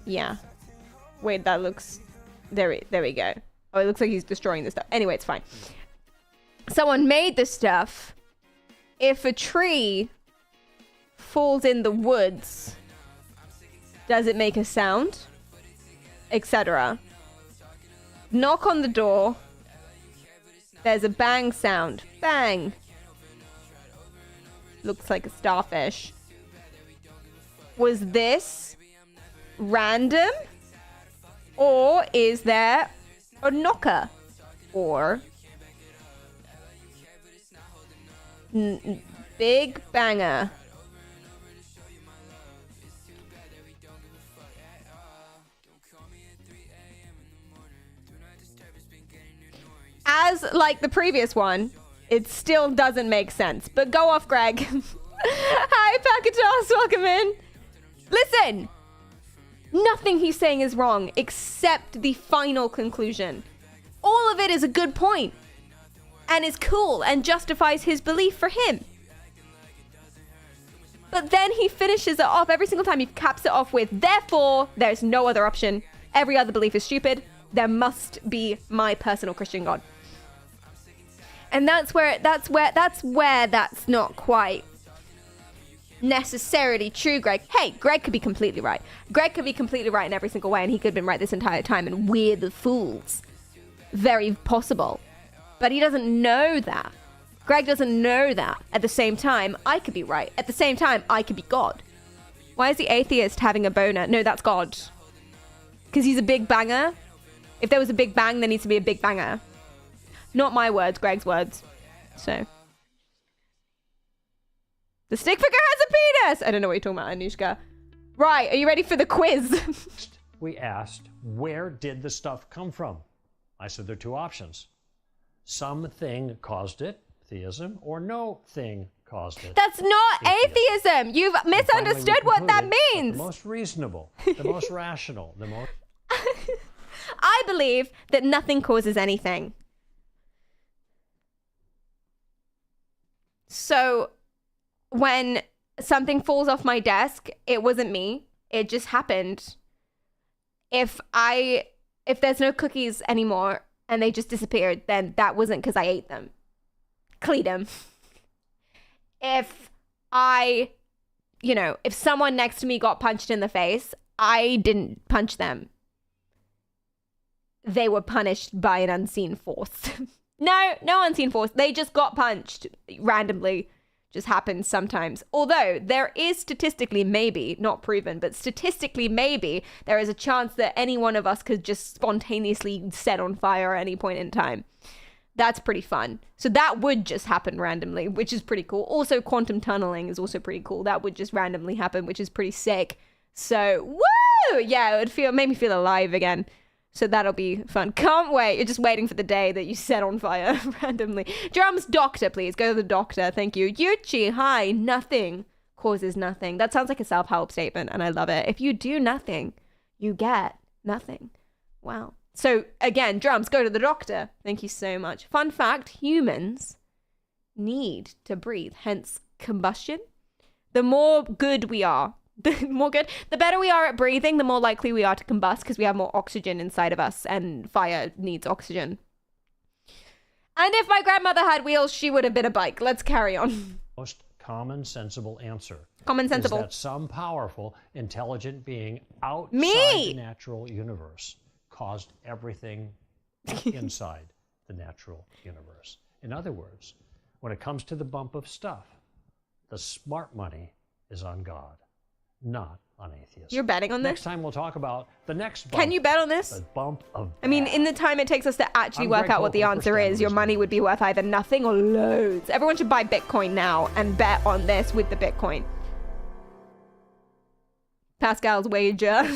Yeah. Wait, that looks... There we go. Oh, it looks like he's destroying the stuff. Anyway, it's fine. Someone made the stuff. If a tree falls in the woods, does it make a sound? Etc. Knock on the door. There's a bang sound. Bang. Looks like a starfish. Was this random? Or is there a knocker? Or big banger? As like the previous one, it still doesn't make sense. But go off, Greg. Hi, Pakatos, welcome in. Listen, nothing he's saying is wrong except the final conclusion. All of it is a good point and is cool and justifies his belief for him. But then he finishes it off every single time. He caps it off with, therefore, there's no other option. Every other belief is stupid. There must be my personal Christian God. And that's where that's not quite necessarily true, Greg. Hey, Greg could be completely right. Greg could be completely right in every single way, and he could have been right this entire time, and we're the fools. Very possible. But he doesn't know that. Greg doesn't know that. At the same time, I could be right. At the same time, I could be God. Why is the atheist having a boner? No, that's God. Because he's a big banger. If there was a big bang, there needs to be a big banger. Not my words, Greg's words. So. The stick figure has a penis! I don't know what you're talking about, Anushka. Right, are you ready for the quiz? we asked, where did the stuff come from? I said there are two options. Something caused it, theism, or no thing caused it. That's not atheism! You've misunderstood what that means! The most reasonable, the most rational, the most... I believe that nothing causes anything. So when something falls off my desk, it wasn't me. It just happened. If there's no cookies anymore and they just disappeared, then that wasn't because I ate them. Clean them. If someone next to me got punched in the face, I didn't punch them. They were punished by an unseen force. No unseen force. They just got punched randomly. Just happens sometimes. Although there is statistically maybe, not proven, but statistically maybe there is a chance that any one of us could just spontaneously set on fire at any point in time. That's pretty fun. So that would just happen randomly, which is pretty cool. Also, quantum tunneling is also pretty cool. That would just randomly happen, which is pretty sick. So, woo! Yeah, it made me feel alive again. So that'll be fun. Can't wait. You're just waiting for the day that you set on fire randomly. Drums, doctor, please. Go to the doctor. Thank you. Yuchi, hi. Nothing causes nothing. That sounds like a self-help statement, and I love it. If you do nothing, you get nothing. Wow. So again, drums, go to the doctor. Thank you so much. Fun fact, humans need to breathe, hence combustion. The more good we are, the better we are at breathing, the more likely we are to combust because we have more oxygen inside of us, and fire needs oxygen. And if my grandmother had wheels, she would have been a bike. Let's carry on. Most common, sensible answer. Common sensible. Is that some powerful, intelligent being outside Me! the natural universe caused everything inside the natural universe. In other words, when it comes to the bump of stuff, the smart money is on God, not on atheists. You're betting on this? Next time we'll talk about the next bump. Can you bet on this? The bump of I mean, in the time it takes us to actually work out what the answer is, your money would be worth either nothing or loads. Everyone should buy Bitcoin now and bet on this with the Bitcoin. Pascal's wager.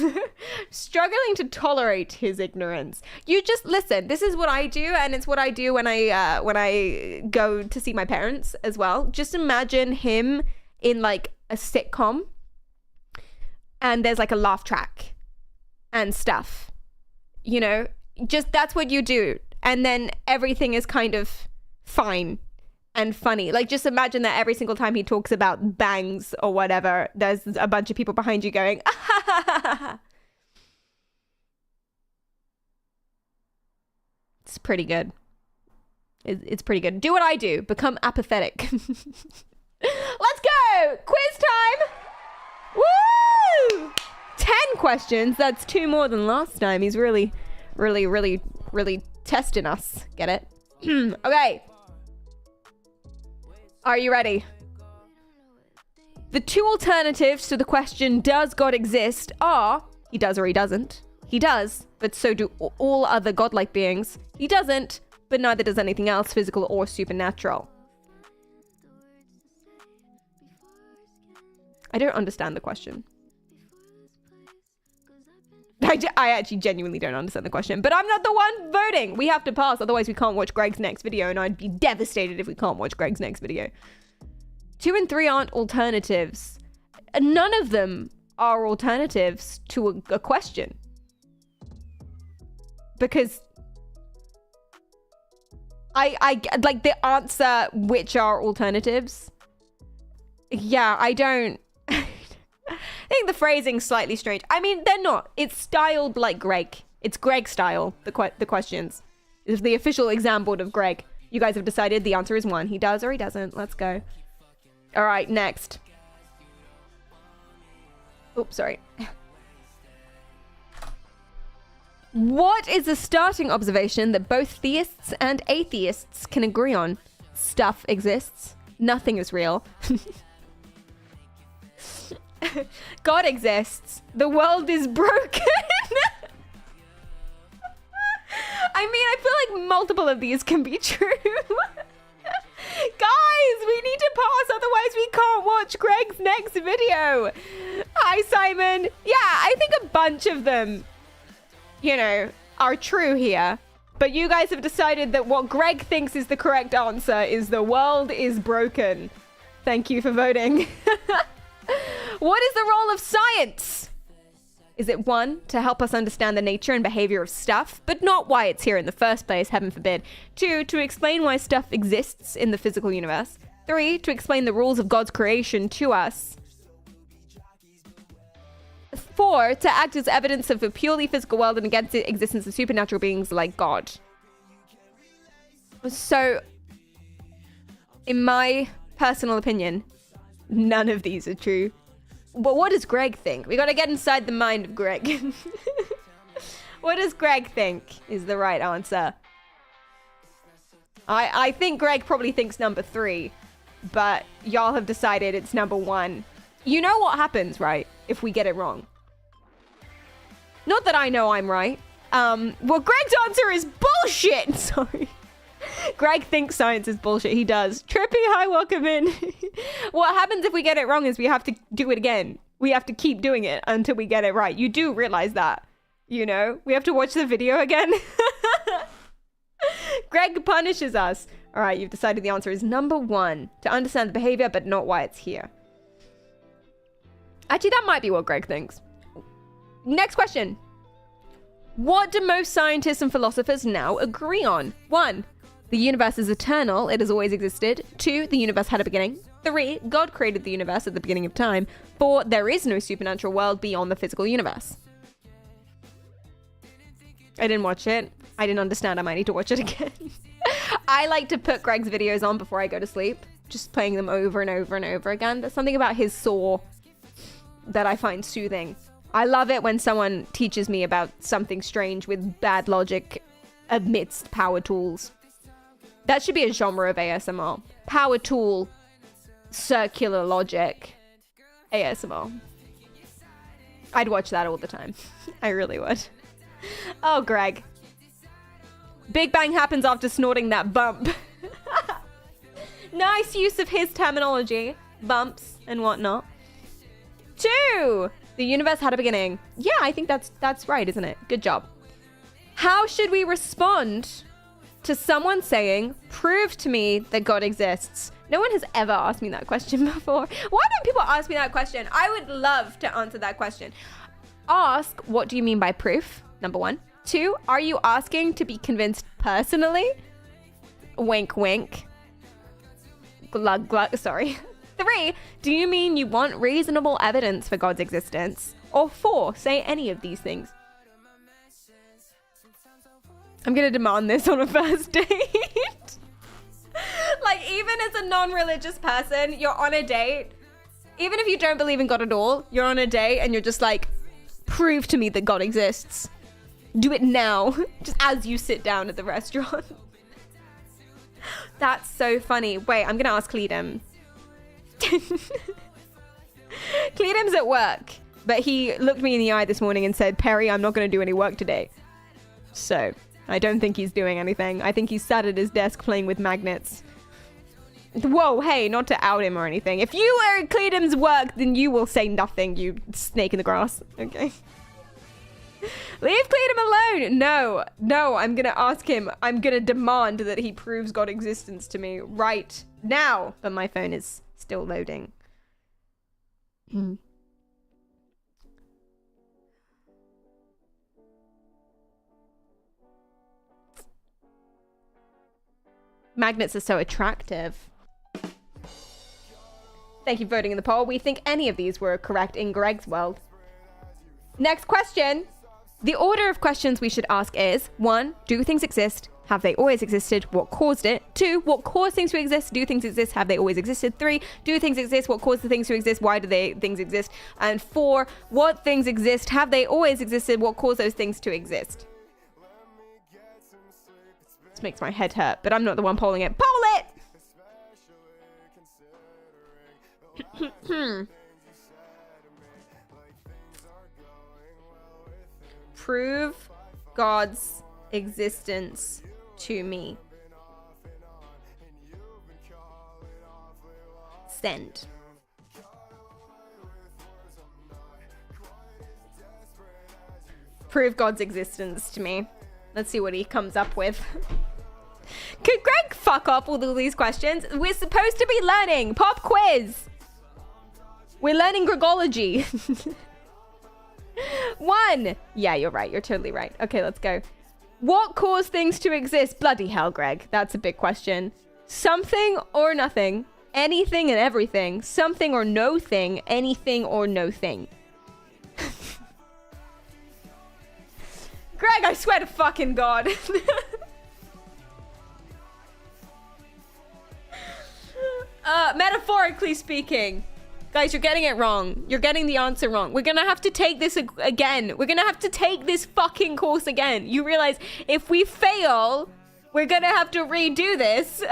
Struggling to tolerate his ignorance. You just listen. This is what I do, and it's what I do when I go to see my parents as well. Just imagine him in like a sitcom, and there's like a laugh track and stuff. You know, just that's what you do, and then everything is kind of fine and funny. Like, just imagine that every single time he talks about bangs or whatever, there's a bunch of people behind you going, ah, ha, ha, ha, ha. It's pretty good. It's pretty good. Do what I do. Become apathetic. Let's go! Quiz time! Woo! 10 questions. That's 2 more than last time. He's really testing us. Get it? Okay. Are you ready? The 2 alternatives to the question, does God exist, are he does or he doesn't. He does, but so do all other godlike beings. He doesn't, but neither does anything else, physical or supernatural. I don't understand the question. I actually genuinely don't understand the question, but I'm not the one voting. We have to pass, otherwise we can't watch Greg's next video, and I'd be devastated if we can't watch Greg's next video. 2 and 3 aren't alternatives. None of them are alternatives to a question. Because I like the answer, which are alternatives. Yeah, I don't... I think the phrasing's slightly strange. I mean, they're not. It's styled like Greg. It's Greg style, the questions. It's the official exam board of Greg. You guys have decided the answer is 1. He does or he doesn't. Let's go. All right, next. Oops, sorry. What is the starting observation that both theists and atheists can agree on? Stuff exists. Nothing is real. God exists. The world is broken. I mean, I feel like multiple of these can be true. Guys, we need to pause, otherwise we can't watch Greg's next video. Hi, Simon. Yeah, I think a bunch of them, you know, are true here. But you guys have decided that what Greg thinks is the correct answer is the world is broken. Thank you for voting. What is the role of science? Is it 1, to help us understand the nature and behavior of stuff, but not why it's here in the first place, heaven forbid. 2, to explain why stuff exists in the physical universe. 3, to explain the rules of God's creation to us. 4, to act as evidence of a purely physical world and against the existence of supernatural beings like God. So, in my personal opinion, none of these are true. But what does Greg think? We gotta get inside the mind of Greg. What does Greg think is the right answer? I think Greg probably thinks number 3, but y'all have decided it's number 1. You know what happens, right, if we get it wrong? Not that I know I'm right. Well, Greg's answer is bullshit! Sorry. Greg thinks science is bullshit. He does. Trippy, hi, welcome in. What happens if we get it wrong is we have to do it again. We have to keep doing it until we get it right. You do realize that, you know? We have to watch the video again. Greg punishes us. All right, you've decided the answer is number 1. To understand the behavior, but not why it's here. Actually, that might be what Greg thinks. Next question. What do most scientists and philosophers now agree on? 1. The universe is eternal. It has always existed. 2. The universe had a beginning. 3. God created the universe at the beginning of time. 4. There is no supernatural world beyond the physical universe. I didn't watch it. I didn't understand. I might need to watch it again. I like to put Greg's videos on before I go to sleep, just playing them over and over and over again. There's something about his saw that I find soothing. I love it when someone teaches me about something strange with bad logic amidst power tools. That should be a genre of ASMR. Power tool, circular logic, ASMR. I'd watch that all the time. I really would. Oh, Greg. Big Bang happens after snorting that bump. Nice use of his terminology. Bumps and whatnot. 2. The universe had a beginning. Yeah, I think that's right, isn't it? Good job. How should we respond to someone saying, prove to me that God exists? No one has ever asked me that question before. Why don't people ask me that question? I would love to answer that question. Ask, what do you mean by proof? Number 1. 2, are you asking to be convinced personally? Wink, wink. Glug, glug, sorry. 3, do you mean you want reasonable evidence for God's existence? Or 4, say any of these things. I'm gonna demand this on a first date. Like, even as a non-religious person, you're on a date. Even if you don't believe in God at all, you're on a date and you're just like, prove to me that God exists. Do it now, just as you sit down at the restaurant. That's so funny. Wait, I'm gonna ask Cleedem. Cleedem's at work, but he looked me in the eye this morning and said, Perry, I'm not gonna do any work today. So, I don't think he's doing anything. I think he's sat at his desk playing with magnets. Whoa, hey, not to out him or anything. If you are at Cleedem's work, then you will say nothing, you snake in the grass. Okay. Leave Cleedem alone. No, I'm gonna ask him. I'm gonna demand that he proves God existence to me right now. But my phone is still loading. Magnets are so attractive. Thank you for voting in the poll. We think any of these were correct in Greg's world. Next question. The order of questions we should ask is 1. Do things exist? Have they always existed? What caused it? 2. What caused things to exist? Do things exist? Have they always existed? 3. Do things exist? What caused the things to exist? Why do things exist? And 4. What things exist? Have they always existed? What caused those things to exist? This makes my head hurt, but I'm not the one polling it. Poll it! Prove God's existence to me. Send. Prove God's existence to me. Let's see what he comes up with. Could Greg fuck up with all these questions? We're supposed to be learning. Pop quiz. We're learning Gregology. 1. Yeah, you're right. You're totally right. Okay, let's go. What caused things to exist? Bloody hell, Greg. That's a big question. Something or nothing. Anything and everything. Something or no thing. Anything or no thing. Greg, I swear to fucking God. Metaphorically speaking. Guys, you're getting it wrong. You're getting the answer wrong. We're gonna have to take this again. We're gonna have to take this fucking course again. You realize if we fail, we're gonna have to redo this.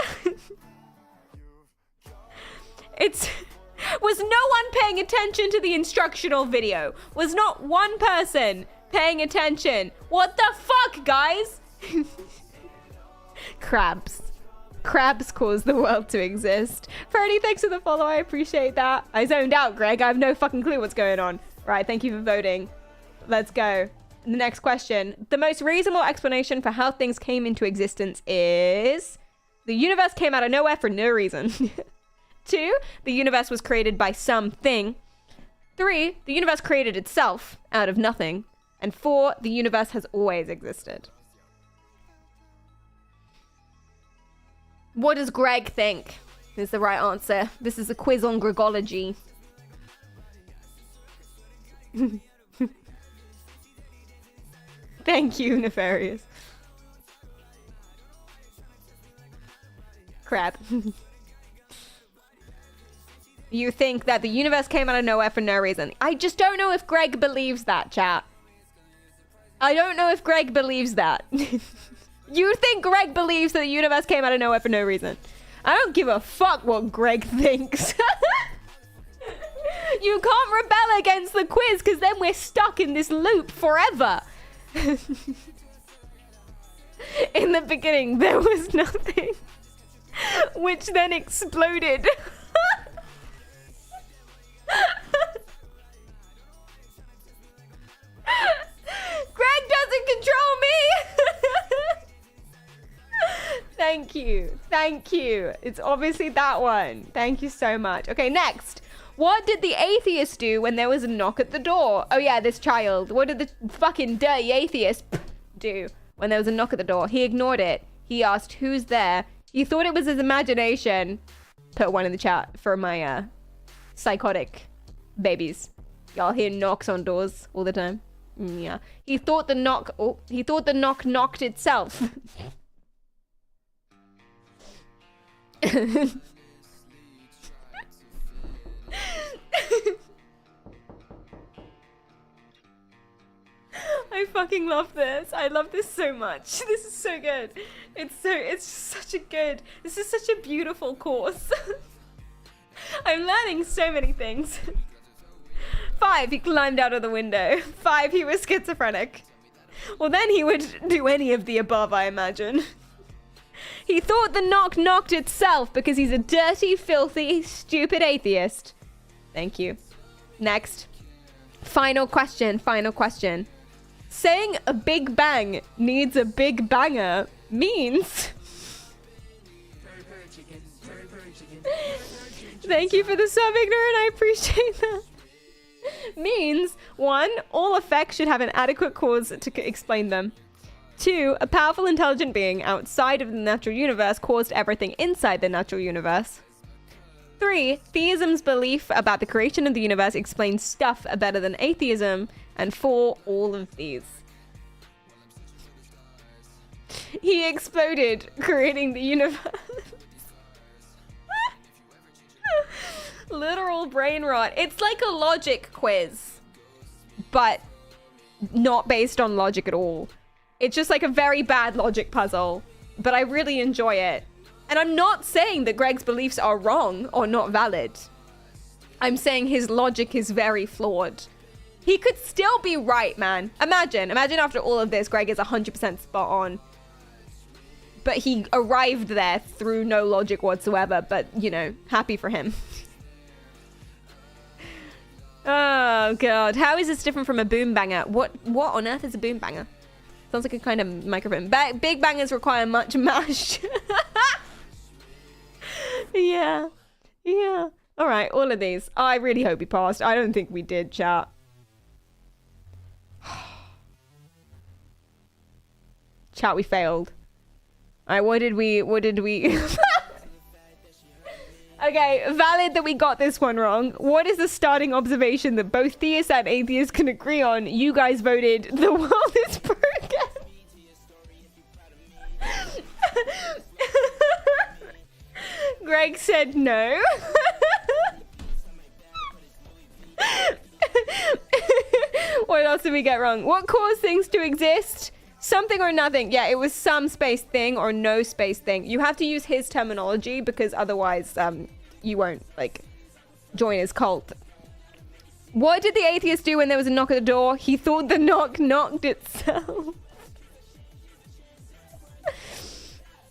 Was no one paying attention to the instructional video? Was not one person paying attention? What the fuck, guys? Crabs. Crabs cause the world to exist. Freddie, thanks for the follow. I appreciate that. I zoned out, Greg. I have no fucking clue what's going on. Right, thank you for voting. Let's go. The next question. The most reasonable explanation for how things came into existence is... the universe came out of nowhere for no reason. 2. The universe was created by something. 3. The universe created itself out of nothing. And 4. The universe has always existed. What does Greg think is the right answer? This is a quiz on Gregology. Thank you, Nefarious. Crap. You think that the universe came out of nowhere for no reason. I just don't know if Greg believes that, chat. I don't know if Greg believes that. You think Greg believes that the universe came out of nowhere for no reason. I don't give a fuck what Greg thinks. You can't rebel against the quiz because then we're stuck in this loop forever. In the beginning, there was nothing, which then exploded. Greg doesn't control me. Thank you. Thank you. It's obviously that one. Thank you so much. Okay, next. What did the atheist do when there was a knock at the door? Oh yeah, this child. What did the fucking dirty atheist do when there was a knock at the door? He ignored it. He asked, who's there? He thought it was his imagination. Put one in the chat for my psychotic babies. Y'all hear knocks on doors all the time. Yeah. He thought the knock knocked itself. I fucking love this. I love this so much. This is so good. It's just such a good, this is such a beautiful course. I'm learning so many things. 5, he climbed out of the window. 5, he was schizophrenic. Well, then he would do any of the above, I imagine. He thought the knock knocked itself because he's a dirty, filthy, stupid atheist. Thank you. Next. Final question, final question. Saying a big bang needs a big banger means... Thank you for the sub, Ignorant. I appreciate that. Means 1, all effects should have an adequate cause to explain them. 2, a powerful intelligent being outside of the natural universe caused everything inside the natural universe. 3, theism's belief about the creation of the universe explains stuff better than atheism. And 4, all of these. He exploded, creating the universe. Literal brain rot. It's like a logic quiz, but not based on logic at all. It's just like a very bad logic puzzle, but I really enjoy it. And I'm not saying that Greg's beliefs are wrong or not valid. I'm saying his logic is very flawed. He could still be right, man. Imagine after all of this, Greg is 100% spot on. But he arrived there through no logic whatsoever, but, you know, happy for him. Oh, God. How is this different from a boom banger? What on earth is a boom banger? Sounds like a kind of microphone. Big bangers require much mash. Yeah. Yeah. All right, all of these. I really hope we passed. I don't think we did, chat. Chat, we failed. All right, what did we... Okay, valid that we got this one wrong. What is the starting observation that both theists and atheists can agree on? You guys voted the world is broken. Greg said no. What else did we get wrong? What caused things to exist? Something or nothing. Yeah, it was some space thing or no space thing. You have to use his terminology because otherwise you won't, like, join his cult. What did the atheist do when there was a knock at the door? He thought the knock knocked itself.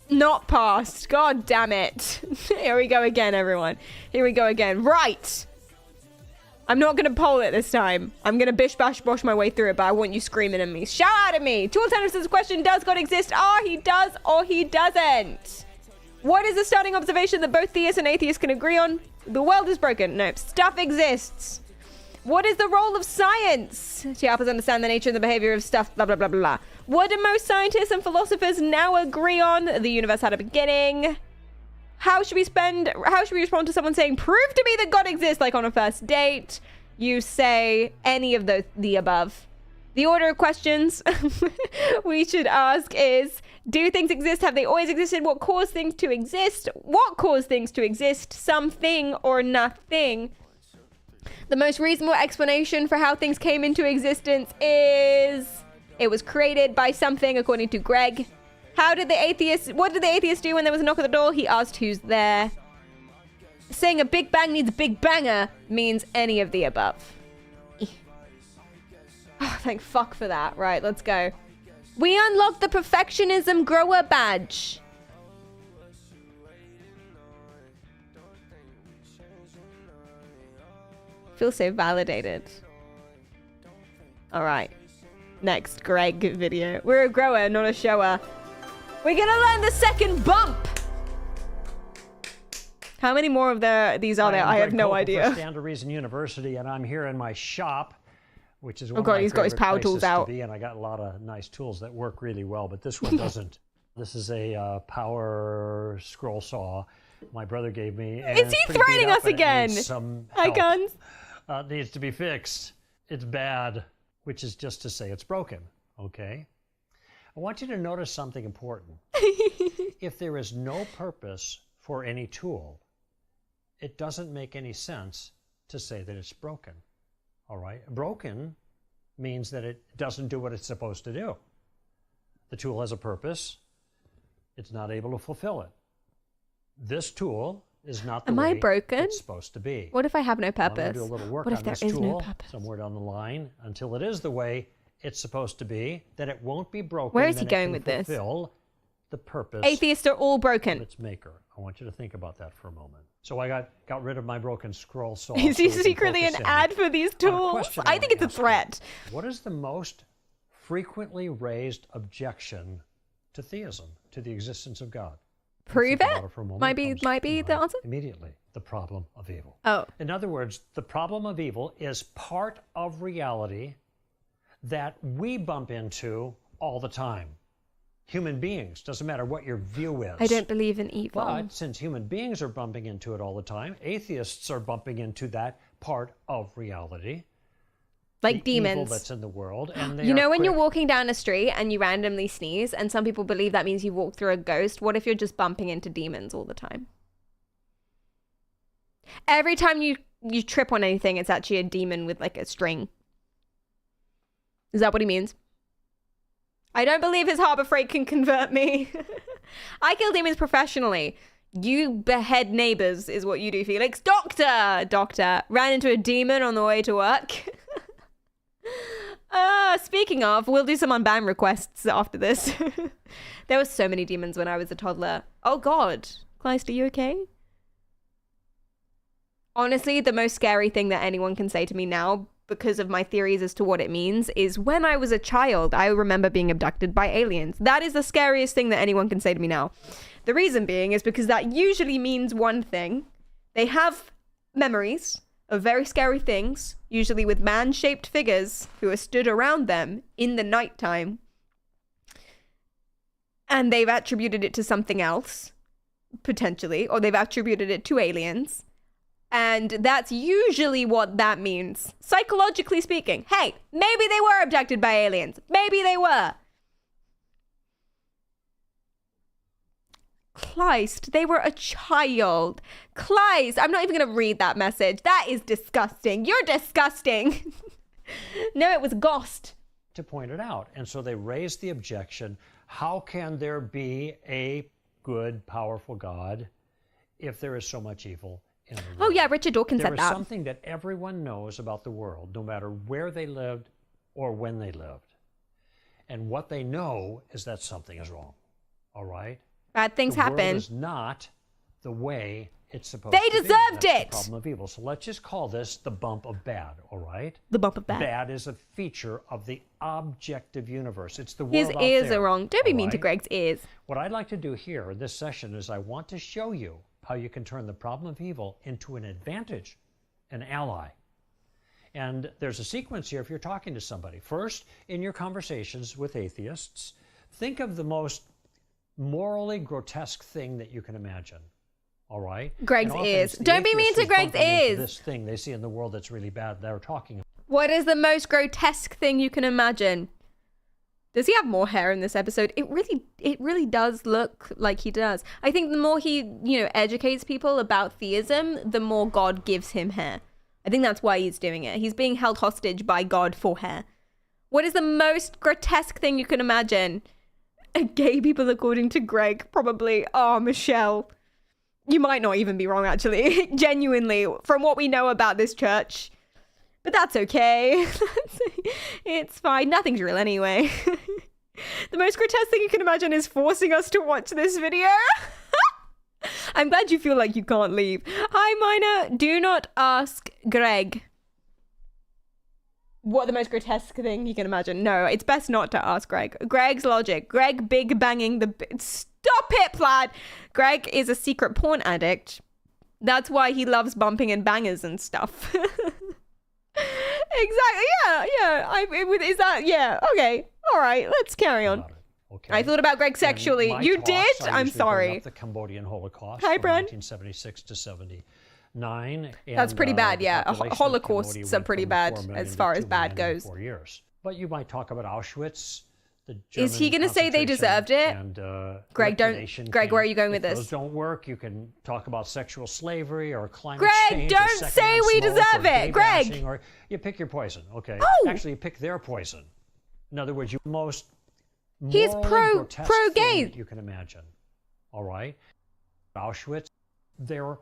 Not passed. God damn it. Here we go again, everyone. Here we go again. Right. I'm not going to poll it this time. I'm going to bish bash bosh my way through it, but I want you screaming at me. Shout out at me. Two alternatives to this question. Does God exist? He does or he doesn't. What is the starting observation that both theists and atheists can agree on? The world is broken. Nope. Stuff exists. What is the role of science? To help us understand the nature and the behavior of stuff, blah, blah, blah, blah, blah. What do most scientists and philosophers now agree on? The universe had a beginning. How should we respond to someone saying, prove to me that God exists, like on a first date? You say any of the above. The order of questions we should ask is, Do things exist? Have they always existed? What caused things to exist? What caused things to exist? Something or nothing. The most reasonable explanation for how things came into existence is it was created by something, according to Greg. What did the atheist do when there was a knock at the door? He asked who's there. Saying a Big Bang needs a Big Banger means any of the above. Oh, thank fuck for that. Right, let's go. We unlocked the Perfectionism Grower Badge. Feel so validated. All right. Next Greg video. We're a grower, not a shower. We're gonna learn the second bump. How many more of these are there? I have no idea. Stand to Reason University, and I'm here in my shop, which is one Oh God, of my he's got his power tools out. and I got a lot of nice tools that work really well, but this one doesn't. This is a power scroll saw my brother gave me. And is he threatening us again? Hi, guns. It needs to be fixed. It's bad, which is just to say it's broken, okay? I want you to notice something important. If there is no purpose for any tool, it doesn't make any sense to say that it's broken, all right? Broken means that it doesn't do what it's supposed to do. The tool has a purpose. It's not able to fulfill it. This tool is not the way it's supposed to be. What if I have no purpose? I'm going to do a little work what on if there this is tool no purpose? Somewhere down the line until it is the way it's supposed to be, then it won't be broken. Where is he going with this? Fulfill the purpose. Atheists are all broken. Of its maker. I want you to think about that for a moment. So I got rid of my broken scroll saw. Is he secretly an ad for these tools? I think it's a threat. What is the most frequently raised objection to theism, to the existence of God? Prove it. Might be the answer. Immediately, the problem of evil. Oh. In other words, the problem of evil is part of reality that we bump into all the time. Human beings, doesn't matter what your view is. I don't believe in evil. But since human beings are bumping into it all the time, atheists are bumping into that part of reality. Like demons. Evil that's in the world. And you know when you're walking down a street and you randomly sneeze and some people believe that means you walk through a ghost? What if you're just bumping into demons all the time? Every time you trip on anything, it's actually a demon with like a string. Is that what he means? I don't believe his harbor freight can convert me. I kill demons professionally. You behead neighbors is what you do, Felix. Doctor. Ran into a demon on the way to work. Speaking of, we'll do some unban requests after this. There were so many demons when I was a toddler. Oh God. Kleist, are you okay? Honestly, the most scary thing that anyone can say to me now, because of my theories as to what it means, is when I was a child, I remember being abducted by aliens. That is the scariest thing that anyone can say to me now. The reason being is because that usually means one thing. They have memories of very scary things, usually with man-shaped figures who are stood around them in the nighttime. And they've attributed it to something else, potentially, or they've attributed it to aliens. And that's usually what that means, psychologically speaking. Hey, maybe they were abducted by aliens. Maybe they were. Kleist, they were a child. Kleist, I'm not even going to read that message. That is disgusting. You're disgusting. No, it was Ghost. To point it out. And so they raised the objection, how can there be a good, powerful God if there is so much evil? Oh yeah, Richard Dawkins said that. There is something that everyone knows about the world, no matter where they lived or when they lived. And what they know is that something is wrong. All right? Bad things happen. The world is not the way it's supposed to be. They deserved it! The problem of evil. So let's just call this the bump of bad, all right? The bump of bad. Bad is a feature of the objective universe. It's the world out His ears there, are wrong. Don't be mean to Greg's ears. What I'd like to do here in this session is I want to show you how you can turn the problem of evil into an advantage, an ally. And there's a sequence here if you're talking to somebody. First, in your conversations with atheists, think of the most morally grotesque thing that you can imagine. All right? Greg's ears. Don't be mean to Greg's ears. This thing they see in the world that's really bad, they're talking about. What is the most grotesque thing you can imagine? Does he have more hair in this episode? It really does look like he does. I think the more he, educates people about theism, the more God gives him hair. I think that's why he's doing it. He's being held hostage by God for hair. What is the most grotesque thing you can imagine? Gay people, according to Greg, probably. Oh, Michelle. You might not even be wrong, actually. Genuinely, from what we know about this church. But that's okay. It's fine. Nothing's real anyway. The most grotesque thing you can imagine is forcing us to watch this video. I'm glad you feel like you can't leave. Hi, Minor. Do not ask Greg what the most grotesque thing you can imagine. No, it's best not to ask Greg. Greg's logic. Greg big banging the... Stop it, Plaid! Greg is a secret porn addict. That's why he loves bumping and bangers and stuff. Exactly. Yeah. Is that? Yeah. Okay. All right. Let's carry on. Okay. I thought about Greg sexually. You did? I'm sorry. The Cambodian Holocaust. Hi, from Brad. 1976 to 79. That's pretty bad. Yeah. Holocausts are pretty bad as far as bad goes. 4 years. But you might talk about Auschwitz. Is he going to say they deserved it? And, Greg, Greg, where are you going with this? If those don't work, you can talk about sexual slavery or climate Greg, change. don't say we deserve it. Greg. Or you pick your poison, okay? Oh! Actually, you pick their poison. In other words, He's grotesque pro-gay. thing that you can imagine. All right? Auschwitz, the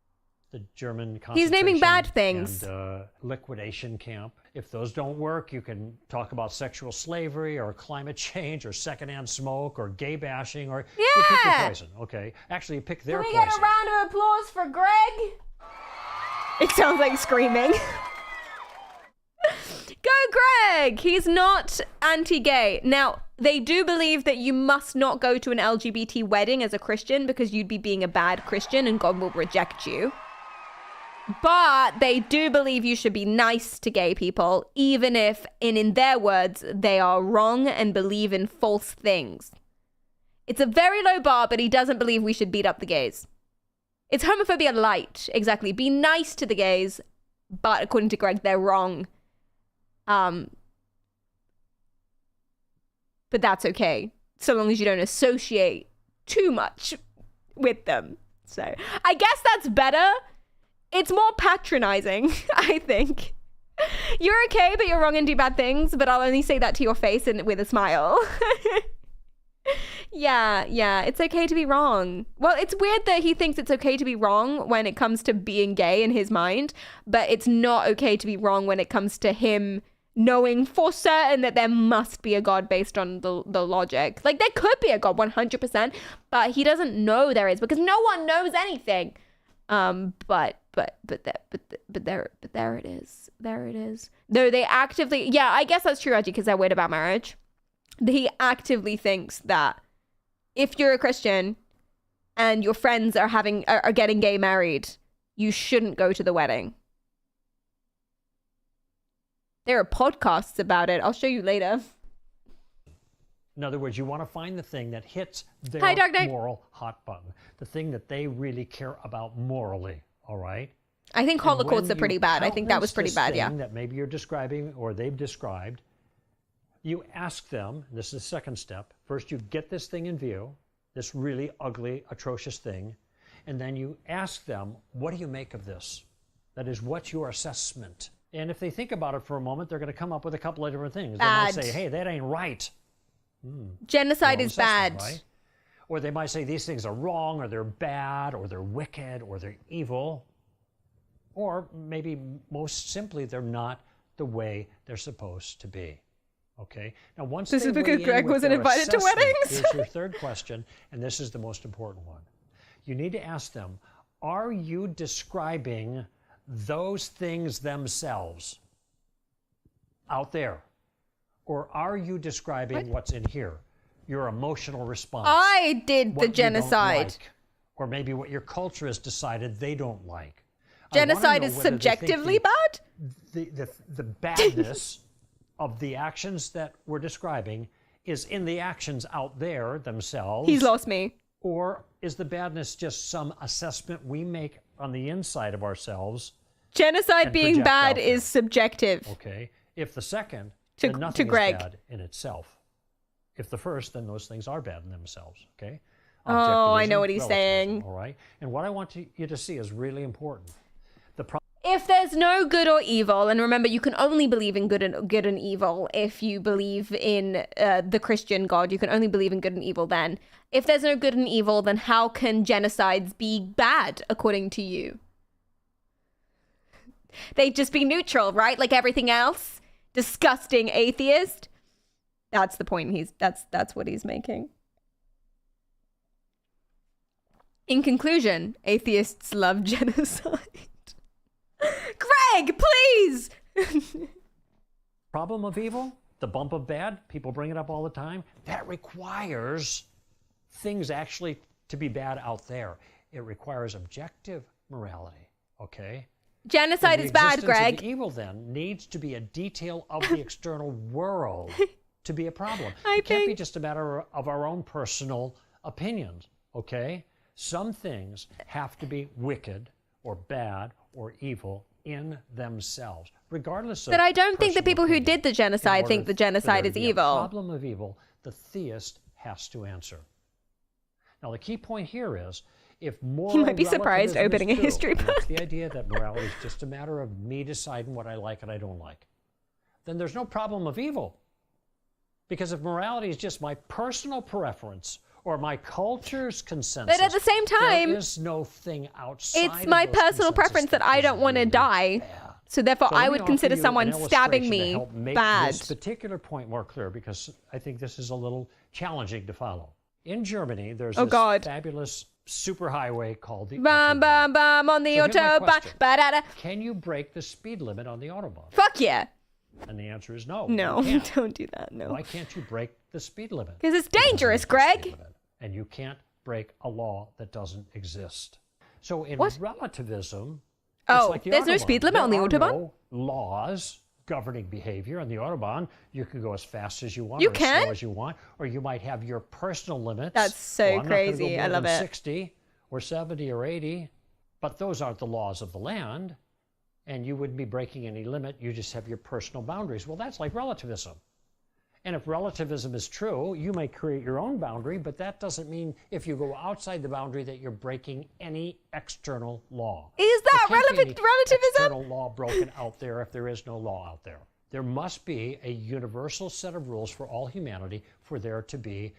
German concentration He's naming bad things. And liquidation camp. If those don't work, you can talk about sexual slavery or climate change or secondhand smoke or gay bashing or you pick your poison, okay? Actually, you pick their poison. Can we get a round of applause for Greg? It sounds like screaming. Go Greg! He's not anti-gay. Now, they do believe that you must not go to an LGBT wedding as a Christian because you'd be being a bad Christian and God will reject you. But they do believe you should be nice to gay people, even if, in their words, they are wrong and believe in false things. It's a very low bar, but he doesn't believe we should beat up the gays. It's homophobia light, exactly. Be nice to the gays, but according to Greg, they're wrong. But that's okay, so long as you don't associate too much with them. So I guess that's better. It's more patronizing, I think. You're okay, but you're wrong and do bad things, but I'll only say that to your face and with a smile. Yeah, it's okay to be wrong. Well, it's weird that he thinks it's okay to be wrong when it comes to being gay in his mind, but it's not okay to be wrong when it comes to him knowing for certain that there must be a God based on the logic. Like, there could be a God 100%, but he doesn't know there is because no one knows anything. But there it is. There it is. Though they actively, yeah, I guess that's true, Reggie, because they're weird about marriage. He actively thinks that if you're a Christian and your friends are getting gay married, you shouldn't go to the wedding. There are podcasts about it. I'll show you later. In other words, you want to find the thing that hits their moral hot button, the thing that they really care about morally, all right? I think holocausts are pretty bad. I think that was pretty bad, yeah. That maybe you're describing or they've described, you ask them, this is the second step, first you get this thing in view, this really ugly, atrocious thing, and then you ask them, what do you make of this? That is, what's your assessment? And if they think about it for a moment, they're going to come up with a couple of different things. Bad. They might say, hey, that ain't right. Genocide is bad. Right? Or they might say these things are wrong, or they're bad, or they're wicked, or they're evil. Or maybe most simply, they're not the way they're supposed to be. Okay? Now, once this is because Greg wasn't invited to weddings. Here's your third question, and this is the most important one. You need to ask them, are you describing those things themselves out there? Or are you describing what's in here? Your emotional response. I did the genocide. Like, or maybe what your culture has decided they don't like. Genocide is subjectively bad? The badness of the actions that we're describing is in the actions out there themselves. He's lost me. Or is the badness just some assessment we make on the inside of ourselves? Genocide being bad is subjective. Okay. If the second, to then nothing Greg. is bad in itself. If the first, then those things are bad in themselves, okay? Oh, I know Objectivism, what he's relativism, saying. all right? And what I want you to see is really important. If there's no good or evil, and remember, you can only believe in good and evil if you believe in the Christian God. You can only believe in good and evil then. If there's no good and evil, then how can genocides be bad, according to you? They'd just be neutral, right? Like everything else? Disgusting atheist. That's the point that's what he's making. In conclusion, atheists love genocide. Greg, please! Problem of evil, the bump of bad, people bring it up all the time. That requires things actually to be bad out there. It requires objective morality, okay? Genocide is bad, Greg. The evil then needs to be a detail of the external world to be a problem. It can't be just a matter of our own personal opinions, okay? Some things have to be wicked or bad or evil in themselves, regardless of. But I don't think the people who did the genocide think the genocide is evil. The problem of evil, the theist has to answer. Now, the key point here is, if moral You might be surprised opening a history book. It's the idea that morality is just a matter of me deciding what I like and I don't like, then there's no problem of evil. Because if morality is just my personal preference or my culture's consensus, but at the same time, there is no thing outside. It's my personal preference that I don't want to die. So therefore, I would consider someone stabbing me bad. This particular point more clear, because I think this is a little challenging to follow. In Germany, there's this fabulous superhighway called the Bam, bam, bam on the Autobahn. Ba-da-da. Can you break the speed limit on the Autobahn? Fuck yeah. And the answer is no. No, don't do that, no. Why can't you break the speed limit? Because it's dangerous, Greg. And you can't break a law that doesn't exist. So in relativism, oh, like there's no speed limit on the Autobahn? No laws governing behavior on the Autobahn. You can go as fast as you want, you or can? as slow as you want, or you might have your personal limits. That's so I'm crazy. Not I love it. it. 60 or 70 or 80, but those aren't the laws of the land, and you wouldn't be breaking any limit. You just have your personal boundaries. Well, that's like relativism. And if relativism is true, you may create your own boundary, but that doesn't mean if you go outside the boundary that you're breaking any external law. Is that relativism? External law broken out there if there is no law out there. There must be a universal set of rules for all humanity for there to be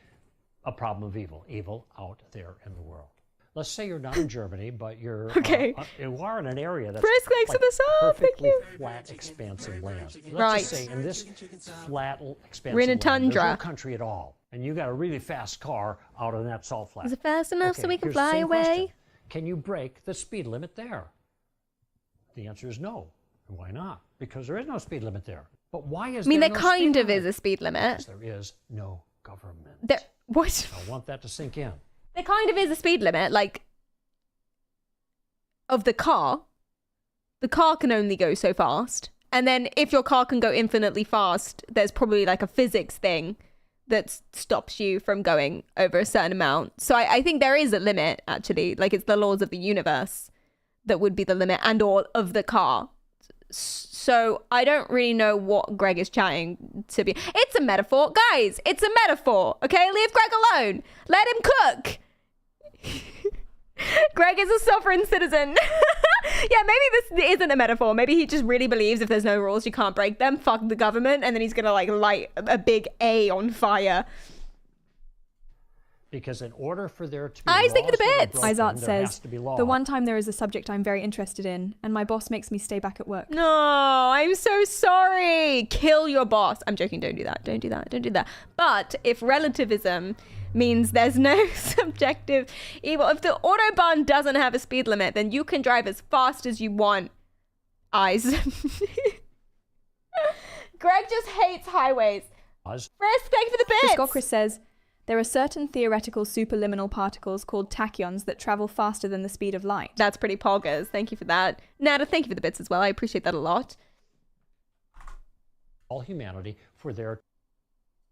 a problem of evil out there in the world. Let's say you're not in Germany, but you're you are in an area that's like perfectly flat, expansive land. Let's just say in this flat, expansive land, there's no country at all, and you got a really fast car out on that salt flat. Is it fast enough so we can fly away? Question. Can you break the speed limit there? The answer is no. And why not? Because there is no speed limit there. But why is there there no kind of limit? is a speed limit. Because there is no government. What? I want that to sink in. There kind of is a speed limit, like, of the car. The car can only go so fast. And then if your car can go infinitely fast, there's probably like a physics thing that stops you from going over a certain amount. So I think there is a limit, actually. Like, it's the laws of the universe that would be the limit, and all of the car. So I don't really know what Greg is chatting to be. It's a metaphor. Guys, it's a metaphor, okay? Leave Greg alone. Let him cook. Greg is a sovereign citizen. Yeah, maybe this isn't a metaphor. Maybe he just really believes if there's no rules, you can't break them. Fuck the government. And then he's going to like light a big A on fire. Because in order for there to be I think for the bits. Izart says, the one time there is a subject I'm very interested in, and my boss makes me stay back at work. No, I'm so sorry. Kill your boss. I'm joking. Don't do that. Don't do that. Don't do that. But if relativism means there's no subjective evil, if the Autobahn doesn't have a speed limit, then you can drive as fast as you want. Eyes. Greg just hates highways. Frisk, thank you for the bits. Friskokris says, there are certain theoretical superliminal particles called tachyons that travel faster than the speed of light. That's pretty poggers. Thank you for that. Nada, thank you for the bits as well. I appreciate that a lot. All humanity for their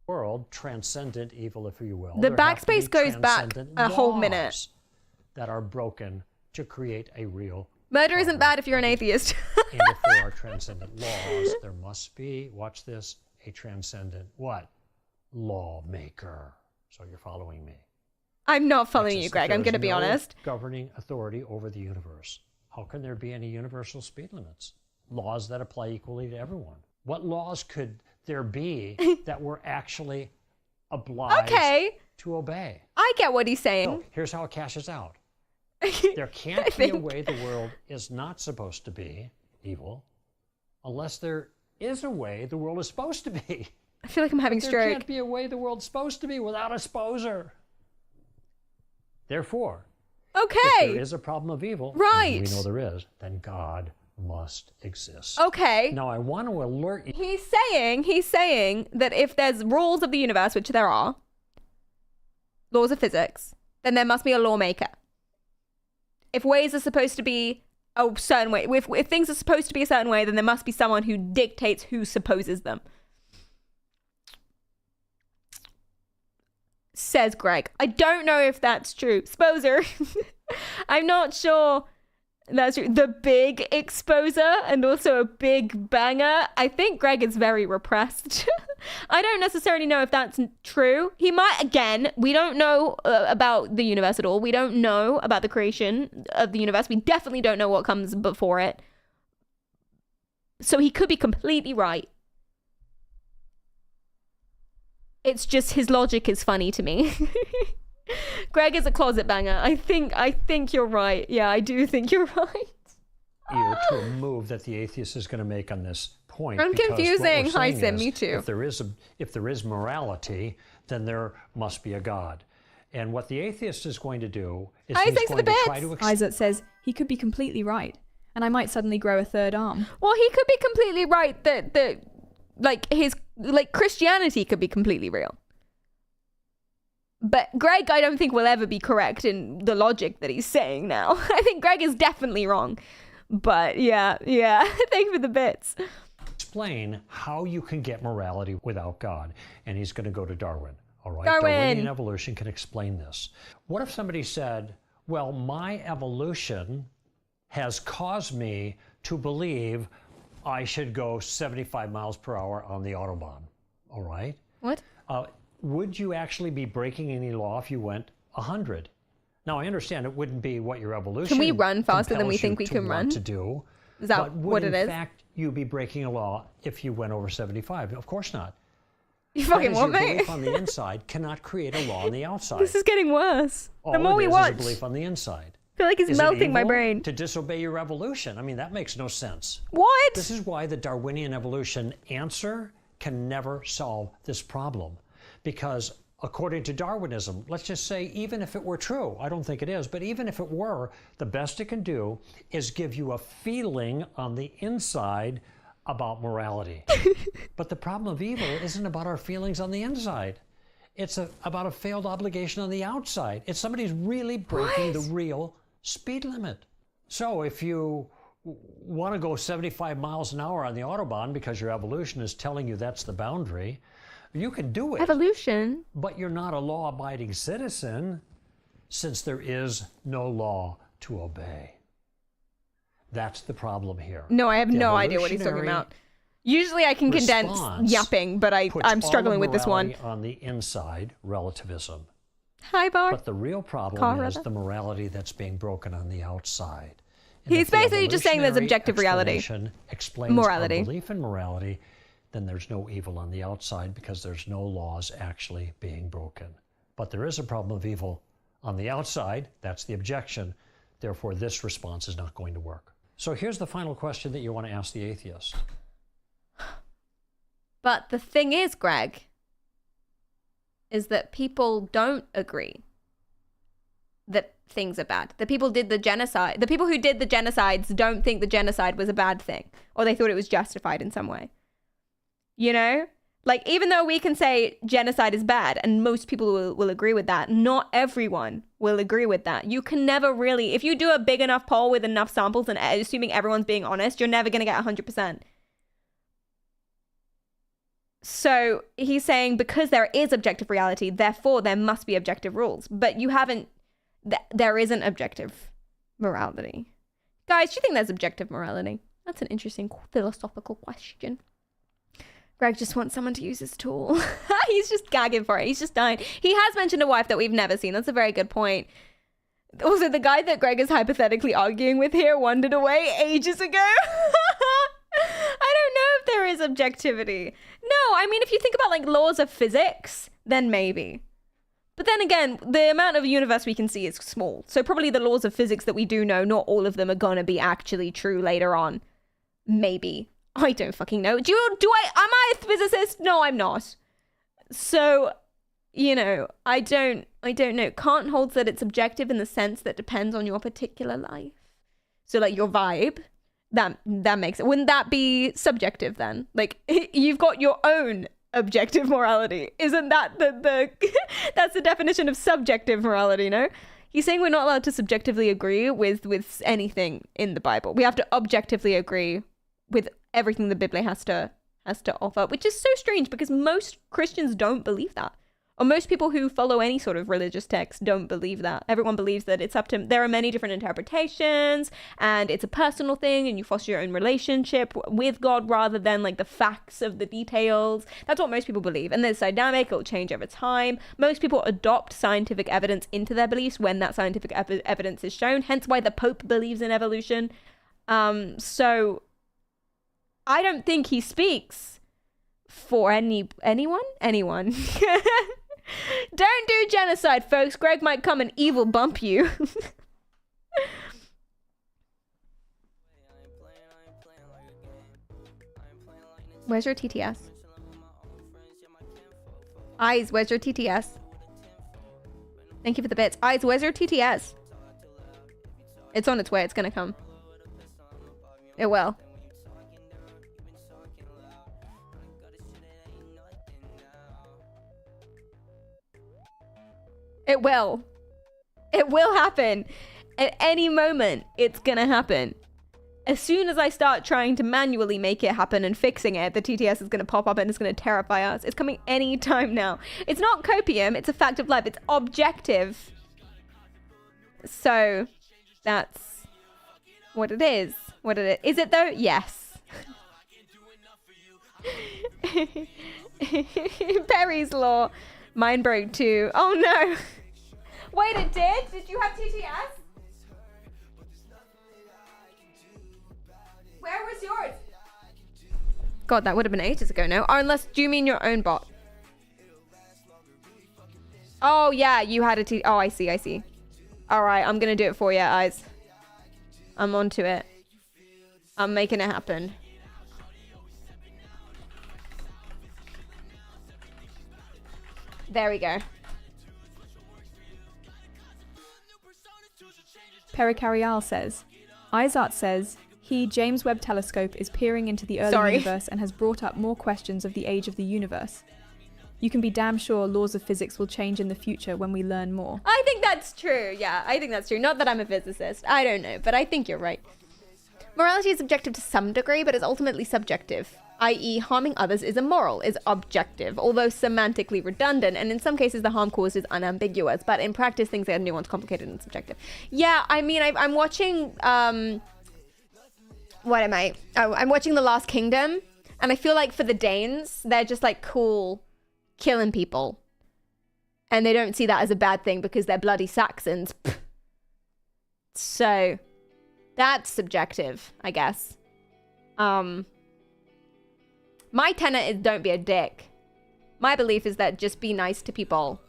world, transcendent evil, if you will. The backspace goes back a whole minute. That are broken to create a real murder isn't bad if you're an atheist. And if there are transcendent laws, there must be, watch this, a transcendent what? lawmaker. So you're following me. I'm not following you, Greg. I'm going to be honest. Governing authority over the universe. How can there be any universal speed limits? Laws that apply equally to everyone. What laws could there be that we're actually obliged to obey? I get what he's saying. So here's how it cashes out. There can't be a way the world is not supposed to be evil unless there is a way the world is supposed to be. I feel like I'm having stroke. There can't be a way the world's supposed to be without a sposer. Therefore, if there is a problem of evil, and we know there is, then God must exist. Okay. Now I want to alert you. He's saying that if there's rules of the universe, which there are, laws of physics, then there must be a lawmaker. If ways are supposed to be a certain way, if things are supposed to be a certain way, then there must be someone who dictates who supposes them. Says Greg. I don't know if that's true. Sposer. I'm not sure that's true. The big exposer and also a big banger. I think Greg is very repressed. I don't necessarily know if that's true. He might, again, we don't know about the universe at all. We don't know about the creation of the universe. We definitely don't know what comes before it. So he could be completely right. It's just his logic is funny to me. Greg is a closet banger. I think you're right. Yeah, I do think you're right. To a move that the atheist is going to make on this point. I'm confusing. Hi, Sim, me too. If there is morality, then there must be a God. And what the atheist is going to do is he's going to try to... Isaac says he could be completely right, and I might suddenly grow a third arm. Well, he could be completely right that Christianity could be completely real. But Greg, I don't think will ever be correct in the logic that he's saying now. I think Greg is definitely wrong. But yeah. Thank you for the bits. Explain how you can get morality without God. And he's going to go to Darwin. All right. Darwinian evolution can explain this. What if somebody said, well, my evolution has caused me to believe I should go 75 miles per hour on the Autobahn. All right? What? Would you actually be breaking any law if you went 100? Now, I understand it wouldn't be what your evolution Can we run faster than we think we can run? To do. Is that what it is? In fact, you be breaking a law if you went over 75? Of course not. You fucking want me? Your belief on the inside cannot create a law on the outside. This is getting worse. All the more we watch. Is a belief on the inside. I feel like he's melting my brain. To disobey your evolution? I mean, that makes no sense. What? This is why the Darwinian evolution answer can never solve this problem. Because according to Darwinism, let's just say, even if it were true, I don't think it is, but even if it were, the best it can do is give you a feeling on the inside about morality. But the problem of evil isn't about our feelings on the inside. It's about a failed obligation on the outside. It's somebody's really breaking the real speed limit. So if you want to go 75 miles an hour on the Autobahn because your evolution is telling you that's the boundary, you can do it. Evolution. But you're not a law-abiding citizen since there is no law to obey. That's the problem here. No, I have no idea what he's talking about. Usually I can condense yapping, but I'm struggling with this one. On the inside, relativism. Hi, Bar. But the real problem is the morality that's being broken on the outside. And he's basically just saying there's objective reality. Explains morality. Our belief in morality, then there's no evil on the outside because there's no laws actually being broken. But there is a problem of evil on the outside. That's the objection. Therefore, this response is not going to work. So here's the final question that you want to ask the atheist. But the thing is, Greg, is that people don't agree that things are bad. The people did the genocide. The people who did the genocides don't think the genocide was a bad thing, or they thought it was justified in some way. You know? Like, even though we can say genocide is bad, and most people will agree with that, not everyone will agree with that. You can never really, if you do a big enough poll with enough samples and assuming everyone's being honest, you're never going to get 100%. So he's saying because there is objective reality, therefore there must be objective rules. But you haven't, there isn't objective morality. Guys, do you think there's objective morality? That's an interesting philosophical question. Greg just wants someone to use his tool. He's just gagging for it. He's just dying. He has mentioned a wife that we've never seen. That's a very good point. Also, the guy that Greg is hypothetically arguing with here wandered away ages ago. I don't know if there is objectivity. No, I mean, if you think about like laws of physics, then maybe. But then again, the amount of universe we can see is small. So probably the laws of physics that we do know, not all of them are going to be actually true later on. Maybe. I don't fucking know. Am I a physicist? No, I'm not. So, you know, I don't know. Kant holds that it's objective in the sense that depends on your particular life. So like your vibe, that makes it. Wouldn't that be subjective then? Like you've got your own objective morality. Isn't that the that's the definition of subjective morality, no? He's saying we're not allowed to subjectively agree with anything in the Bible. We have to objectively agree with everything the Bible has to offer, which is so strange because most Christians don't believe that. Or most people who follow any sort of religious text don't believe that. Everyone believes that it's up to... There are many different interpretations, and it's a personal thing, and you foster your own relationship with God rather than, like, the facts of the details. That's what most people believe. And it's dynamic, it'll change over time. Most people adopt scientific evidence into their beliefs when that scientific evidence is shown, hence why the Pope believes in evolution. So, I don't think he speaks for anyone. Don't do genocide, folks. Greg might come and evil bump you. Where's your TTS? Eyes, where's your TTS? Thank you for the bits. Eyes, where's your TTS? It's on its way. It's gonna come. It will. It will. It will happen. At any moment, it's gonna happen. As soon as I start trying to manually make it happen and fixing it, the TTS is gonna pop up and it's gonna terrify us. It's coming any time now. It's not copium, it's a fact of life. It's objective. So, that's what it is. What it is. Is it though? Yes. Perry's Law. Mine broke too. Oh no. Wait, it did? Did you have TTS? Where was yours? God, that would have been ages ago now. Or unless, do you mean your own bot? Oh yeah, you had a Oh, I see. Alright, I'm gonna do it for you, Eyes. I'm onto it. I'm making it happen. There we go. Pericarial says, Isart says, James Webb Telescope is peering into the early universe and has brought up more questions of the age of the universe. You can be damn sure laws of physics will change in the future when we learn more. I think that's true. Yeah, I think that's true. Not that I'm a physicist. I don't know, but I think you're right. Morality is objective to some degree, but is ultimately subjective. I.e., harming others is immoral, is objective, although semantically redundant, and in some cases the harm caused is unambiguous, but in practice things are nuanced, complicated, and subjective. Yeah, I mean, I'm watching, what am I? Oh, I'm watching The Last Kingdom, and I feel like for the Danes, they're just like cool killing people. And they don't see that as a bad thing because they're bloody Saxons. So, that's subjective, I guess. My tenet is don't be a dick. My belief is that just be nice to people.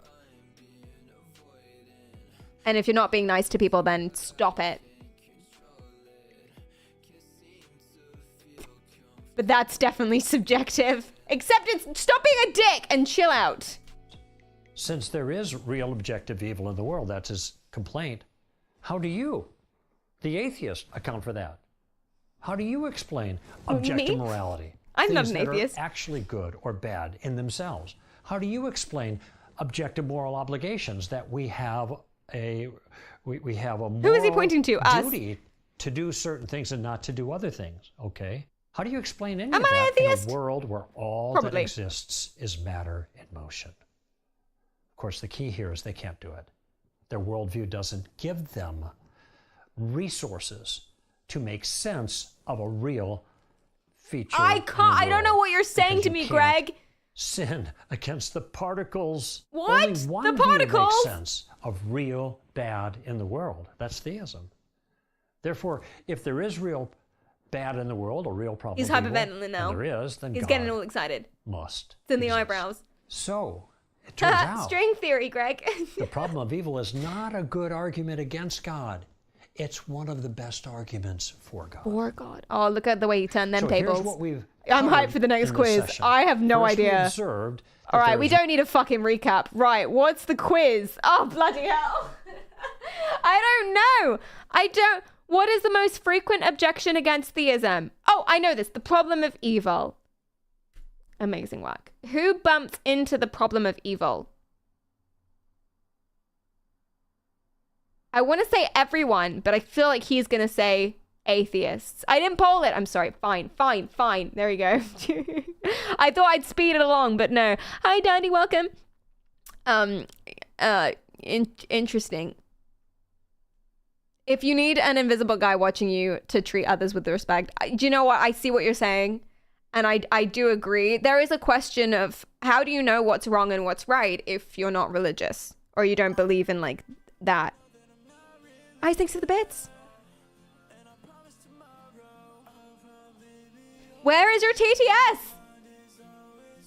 And if you're not being nice to people, then stop it. But that's definitely subjective. Except it's stop being a dick and chill out. Since there is real objective evil in the world, that's his complaint. How do you, the atheist, account for that? How do you explain objective morality? I'm not Things an that atheist. are actually good or bad in themselves. How do you explain objective moral obligations that we have a moral Who is he pointing to? duty to do certain things and not to do other things? Okay. How do you explain any Am of I an that in atheist? a world where all Probably. that exists is matter in motion? Of course, the key here is they can't do it. Their worldview doesn't give them resources to make sense of a real feature. I in the can't. I don't know world, what you're saying because to you me, can't Greg. sin against the particles. What? Only one The view particles? makes sense of real bad in the world. That's theism. Therefore, if there is real bad in the world, or real problem, He's of evil, hyperventilating now. and there is, then He's God getting all excited. must It's in the exist. eyebrows. So, it turns out String theory, Greg. the problem of evil is not a good argument against God. It's one of the best arguments for God. For God. Oh, look at the way you turn them So tables. here's what we've I'm hyped covered for the next in this quiz. session. I have no First, we idea. observed that All right, we there's don't need a fucking recap. Right, what's the quiz? Oh, bloody hell. I don't know. What is the most frequent objection against theism? Oh, I know this. The problem of evil. Amazing work. Who bumped into the problem of evil? I want to say everyone, but I feel like he's going to say atheists. I didn't poll it. I'm sorry. Fine. There we go. I thought I'd speed it along, but no. Hi, Dandy. Welcome. Interesting. If you need an invisible guy watching you to treat others with respect, do you know what? I see what you're saying. And I do agree. There is a question of how do you know what's wrong and what's right if you're not religious or you don't believe in like that. Thanks for the bits. Where is your TTS?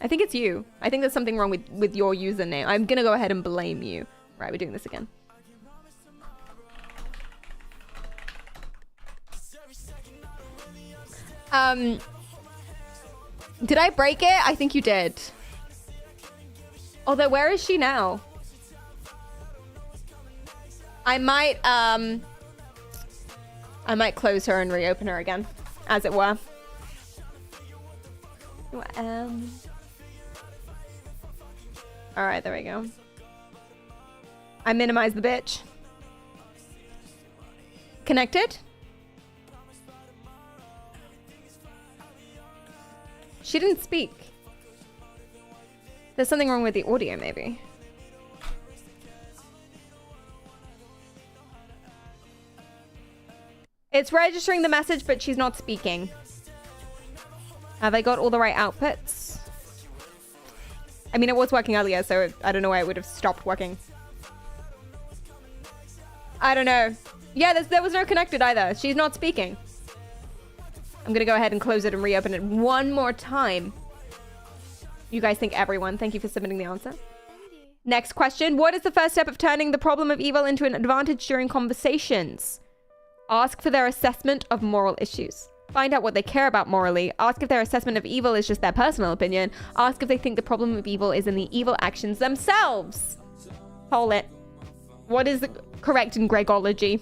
I think it's you. I think there's something wrong with your username. I'm going to go ahead and blame you. Right, we're doing this again. Did I break it? I think you did. Although, where is she now? I might close her and reopen her again, as it were. All right, there we go. I minimize the bitch. Connected? She didn't speak. There's something wrong with the audio, maybe. It's registering the message, but she's not speaking. Have I got all the right outputs? I mean, it was working earlier, so I don't know why it would have stopped working. I don't know. Yeah, there was no connected either. She's not speaking. I'm going to go ahead and close it and reopen it one more time. You guys think everyone. Thank you for submitting the answer. Next question. What is the first step of turning the problem of evil into an advantage during conversations? Ask for their assessment of moral issues. Find out what they care about morally. Ask if their assessment of evil is just their personal opinion. Ask if they think the problem of evil is in the evil actions themselves. Hold it. What is the correct in Gregology?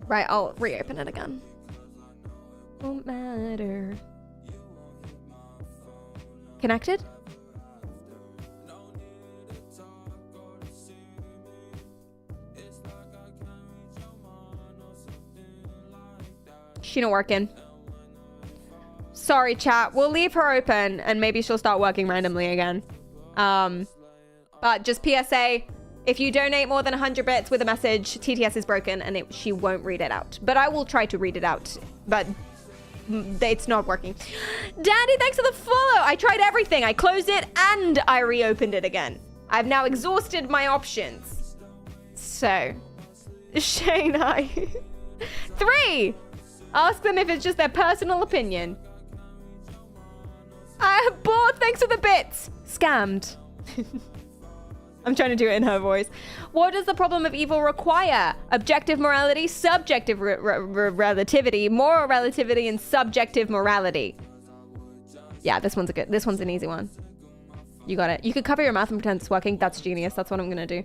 Right, I'll reopen it again. Won't matter. Connected? She not working. Sorry, chat. We'll leave her open and maybe she'll start working randomly again. But just PSA, if you donate more than 100 bits with a message, TTS is broken and she won't read it out. But I will try to read it out. But it's not working. Dandy, thanks for the follow. I tried everything. I closed it and I reopened it again. I've now exhausted my options. So, Shane, 3. Ask them if it's just their personal opinion. I am bored. Thanks for the bits. Scammed. I'm trying to do it in her voice. What does the problem of evil require? Objective morality, subjective relativity, moral relativity, and subjective morality. Yeah, this one's an easy one. You got it. You could cover your mouth and pretend it's working. That's genius. That's what I'm gonna do.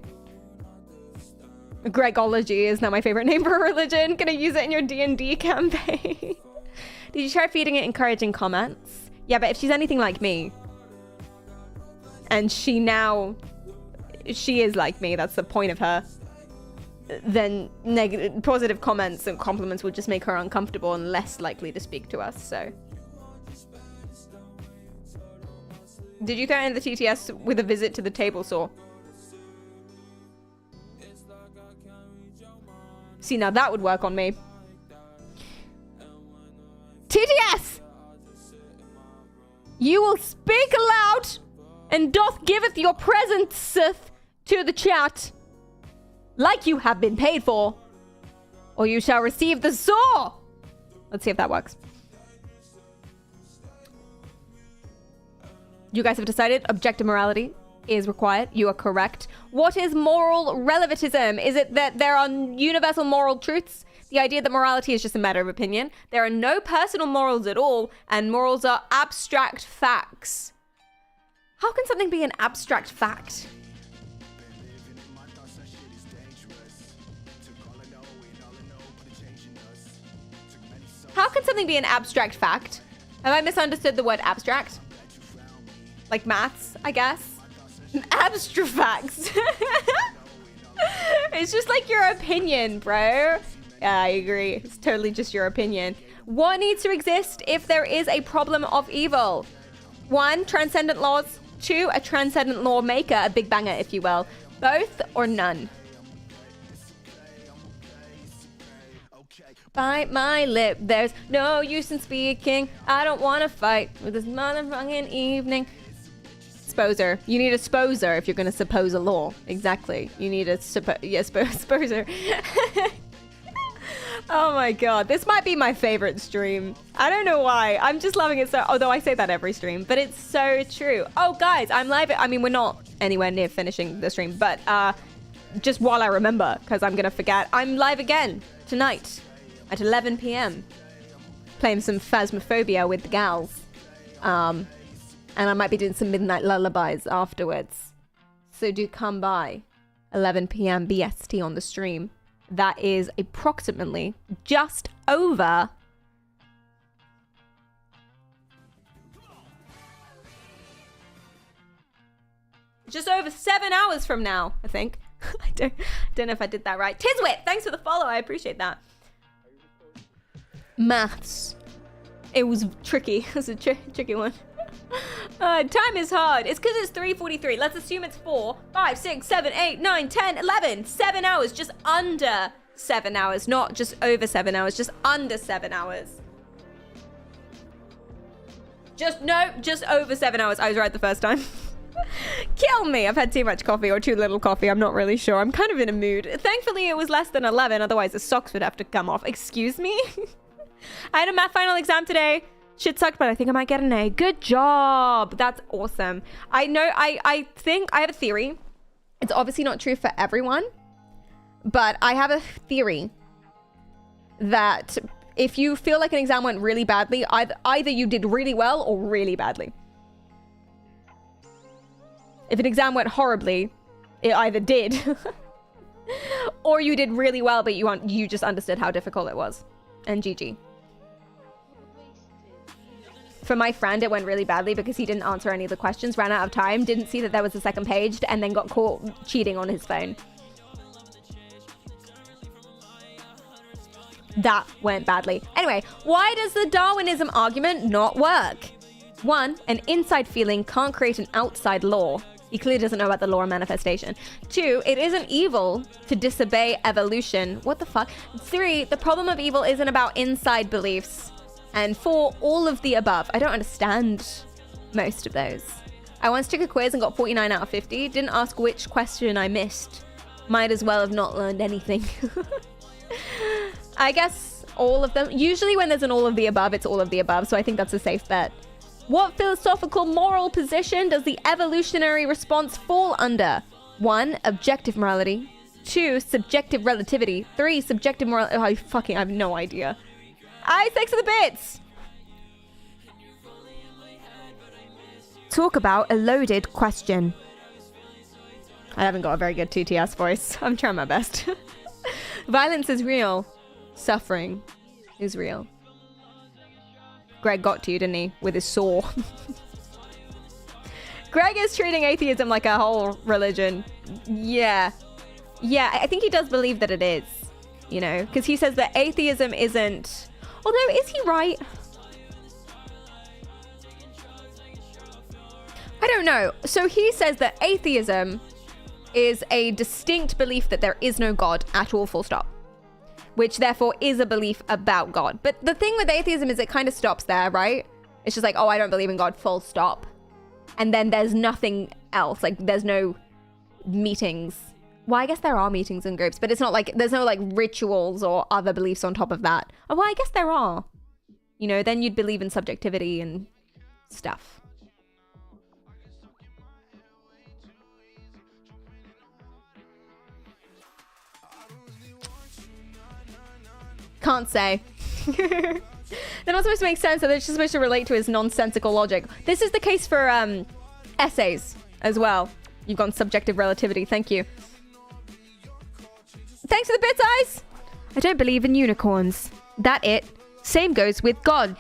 Gregology is now my favorite name for a religion. Gonna use it in your D&D campaign. Did you try feeding it encouraging comments? Yeah, but if she's anything like me, and she is like me, that's the point of her, then positive comments and compliments would just make her uncomfortable and less likely to speak to us, so. Did you throw in the TTS with a visit to the table saw? See, now that would work on me. TTS! You will speak aloud, and doth giveth your presence to the chat, like you have been paid for, or you shall receive the sword. Let's see if that works. You guys have decided objective morality is required. You are correct. What is moral relativism? Is it that there are universal moral truths? The idea that morality is just a matter of opinion. There are no personal morals at all, and morals are abstract facts. How can something be an abstract fact? How can something be an abstract fact? Have I misunderstood the word abstract? Like maths, I guess. Abstract facts. It's just like your opinion, bro. Yeah, I agree. It's totally just your opinion. What needs to exist if there is a problem of evil? 1, transcendent laws. 2, a transcendent law maker, a big banger, if you will. Both or none? Bite my lip, there's no use in speaking. I don't want to fight with this motherfucking evening. Sposer. You need a sposer if you're going to suppose a law. Exactly. You need a sposer. Oh my god. This might be my favorite stream. I don't know why. I'm just loving it so... Although I say that every stream. But it's so true. Oh, guys. I'm live... I mean, we're not anywhere near finishing the stream. But just while I remember, because I'm going to forget, I'm live again tonight at 11 p.m. Playing some Phasmophobia with the gals. And I might be doing some midnight lullabies afterwards. So do come by. 11 p.m. BST on the stream. That is approximately just over... just over 7 hours from now, I think. I don't know if I did that right. Tiswit, thanks for the follow. I appreciate that. Maths. It was tricky. It was a tricky one. Time is hard. It's because it's 3:43. Let's assume it's 4, 5, 6, 7, 8, 9, 10, 11. 7 hours. Just under 7 hours. Not just over 7 hours. Just under 7 hours. Just over 7 hours. I was right the first time. Kill me. I've had too much coffee or too little coffee. I'm not really sure. I'm kind of in a mood. Thankfully, it was less than 11. Otherwise, the socks would have to come off. Excuse me? I had a math final exam today. Shit sucked, but I think I might get an A. Good job. That's awesome. I know, I think I have a theory. It's obviously not true for everyone, but I have a theory that if you feel like an exam went really badly, either you did really well or really badly. If an exam went horribly, it either did or you did really well, but you just understood how difficult it was. And GG. For my friend, it went really badly because he didn't answer any of the questions, ran out of time, didn't see that there was a second page, and then got caught cheating on his phone. That went badly. Anyway, why does the Darwinism argument not work? 1, an inside feeling can't create an outside law. He clearly doesn't know about the law of manifestation. 2, it isn't evil to disobey evolution. What the fuck? 3, the problem of evil isn't about inside beliefs. And 4, all of the above. I don't understand most of those. I once took a quiz and got 49 out of 50. Didn't ask which question I missed. Might as well have not learned anything. I guess all of them. Usually when there's an all of the above, it's all of the above. So I think that's a safe bet. What philosophical moral position does the evolutionary response fall under? 1, objective morality. 2, subjective relativity. 3, subjective morality. Oh, I have no idea. Thanks for the bits. Talk about a loaded question. I haven't got a very good TTS voice. I'm trying my best. Violence is real. Suffering is real. Greg got to you, didn't he? With his saw. Greg is treating atheism like a whole religion. Yeah. Yeah, I think he does believe that it is. You know, because he says that atheism isn't... Although, is he right? I don't know. So he says that atheism is a distinct belief that there is no God at all, full stop. Which therefore is a belief about God. But the thing with atheism is it kind of stops there, right? It's just like, oh, I don't believe in God, full stop. And then there's nothing else. Like, there's no meetings. Well, I guess there are meetings and groups, but it's not like, there's no like rituals or other beliefs on top of that. Oh, well, I guess there are. You know, then you'd believe in subjectivity and stuff. Can't say. They're not supposed to make sense, so they're just supposed to relate to his nonsensical logic. This is the case for essays as well. You've gone subjective relativity. Thank you. Thanks for the bits, eyes. I don't believe in unicorns. That it. Same goes with God.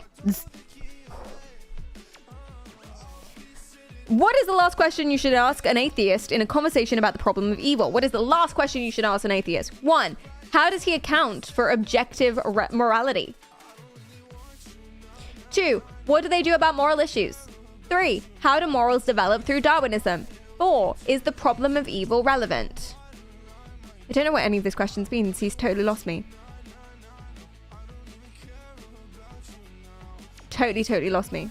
What is the last question you should ask an atheist in a conversation about the problem of evil? What is the last question you should ask an atheist? 1. How does he account for objective morality? 2. What do they do about moral issues? 3. How do morals develop through Darwinism? 4. Is the problem of evil relevant? I don't know what any of these questions means. He's totally lost me. Totally lost me.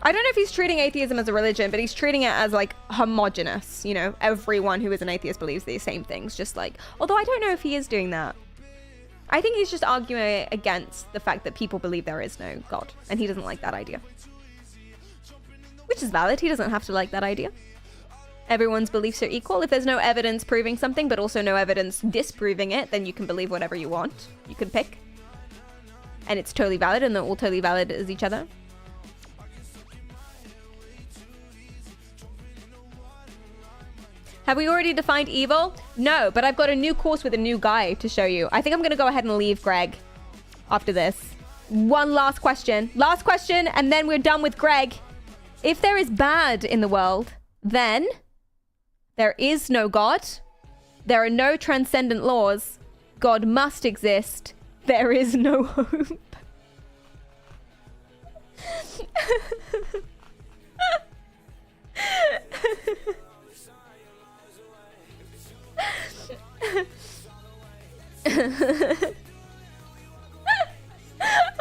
I don't know if he's treating atheism as a religion, but he's treating it as like homogenous. You know, everyone who is an atheist believes the same things, just like, although I don't know if he is doing that. I think he's just arguing against the fact that people believe there is no God, and he doesn't like that idea. Which is valid. He doesn't have to like that idea. Everyone's beliefs are equal. If there's no evidence proving something, but also no evidence disproving it, then you can believe whatever you want. You can pick. And it's totally valid, and they're all totally valid as each other. Have we already defined evil? No, but I've got a new course with a new guy to show you. I think I'm going to go ahead and leave Greg after this. One last question. Last question, and then we're done with Greg. If there is bad in the world, then there is no God. There are no transcendent laws. God must exist. There is no hope.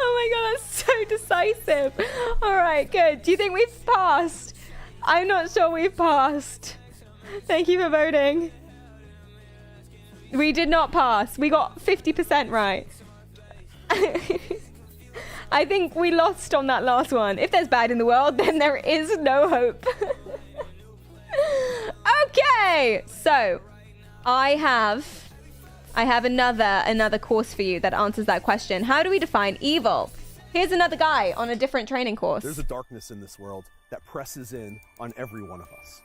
Oh my god, that's so decisive. All right, good. Do you think we've passed? I'm not sure we've passed. Thank you for voting. We did not pass. We got 50% right. I think we lost on that last one. If there's bad in the world, then there is no hope. Okay, so I have another course for you that answers that question. How do we define evil? Here's another guy on a different training course. There's a darkness in this world that presses in on every one of us.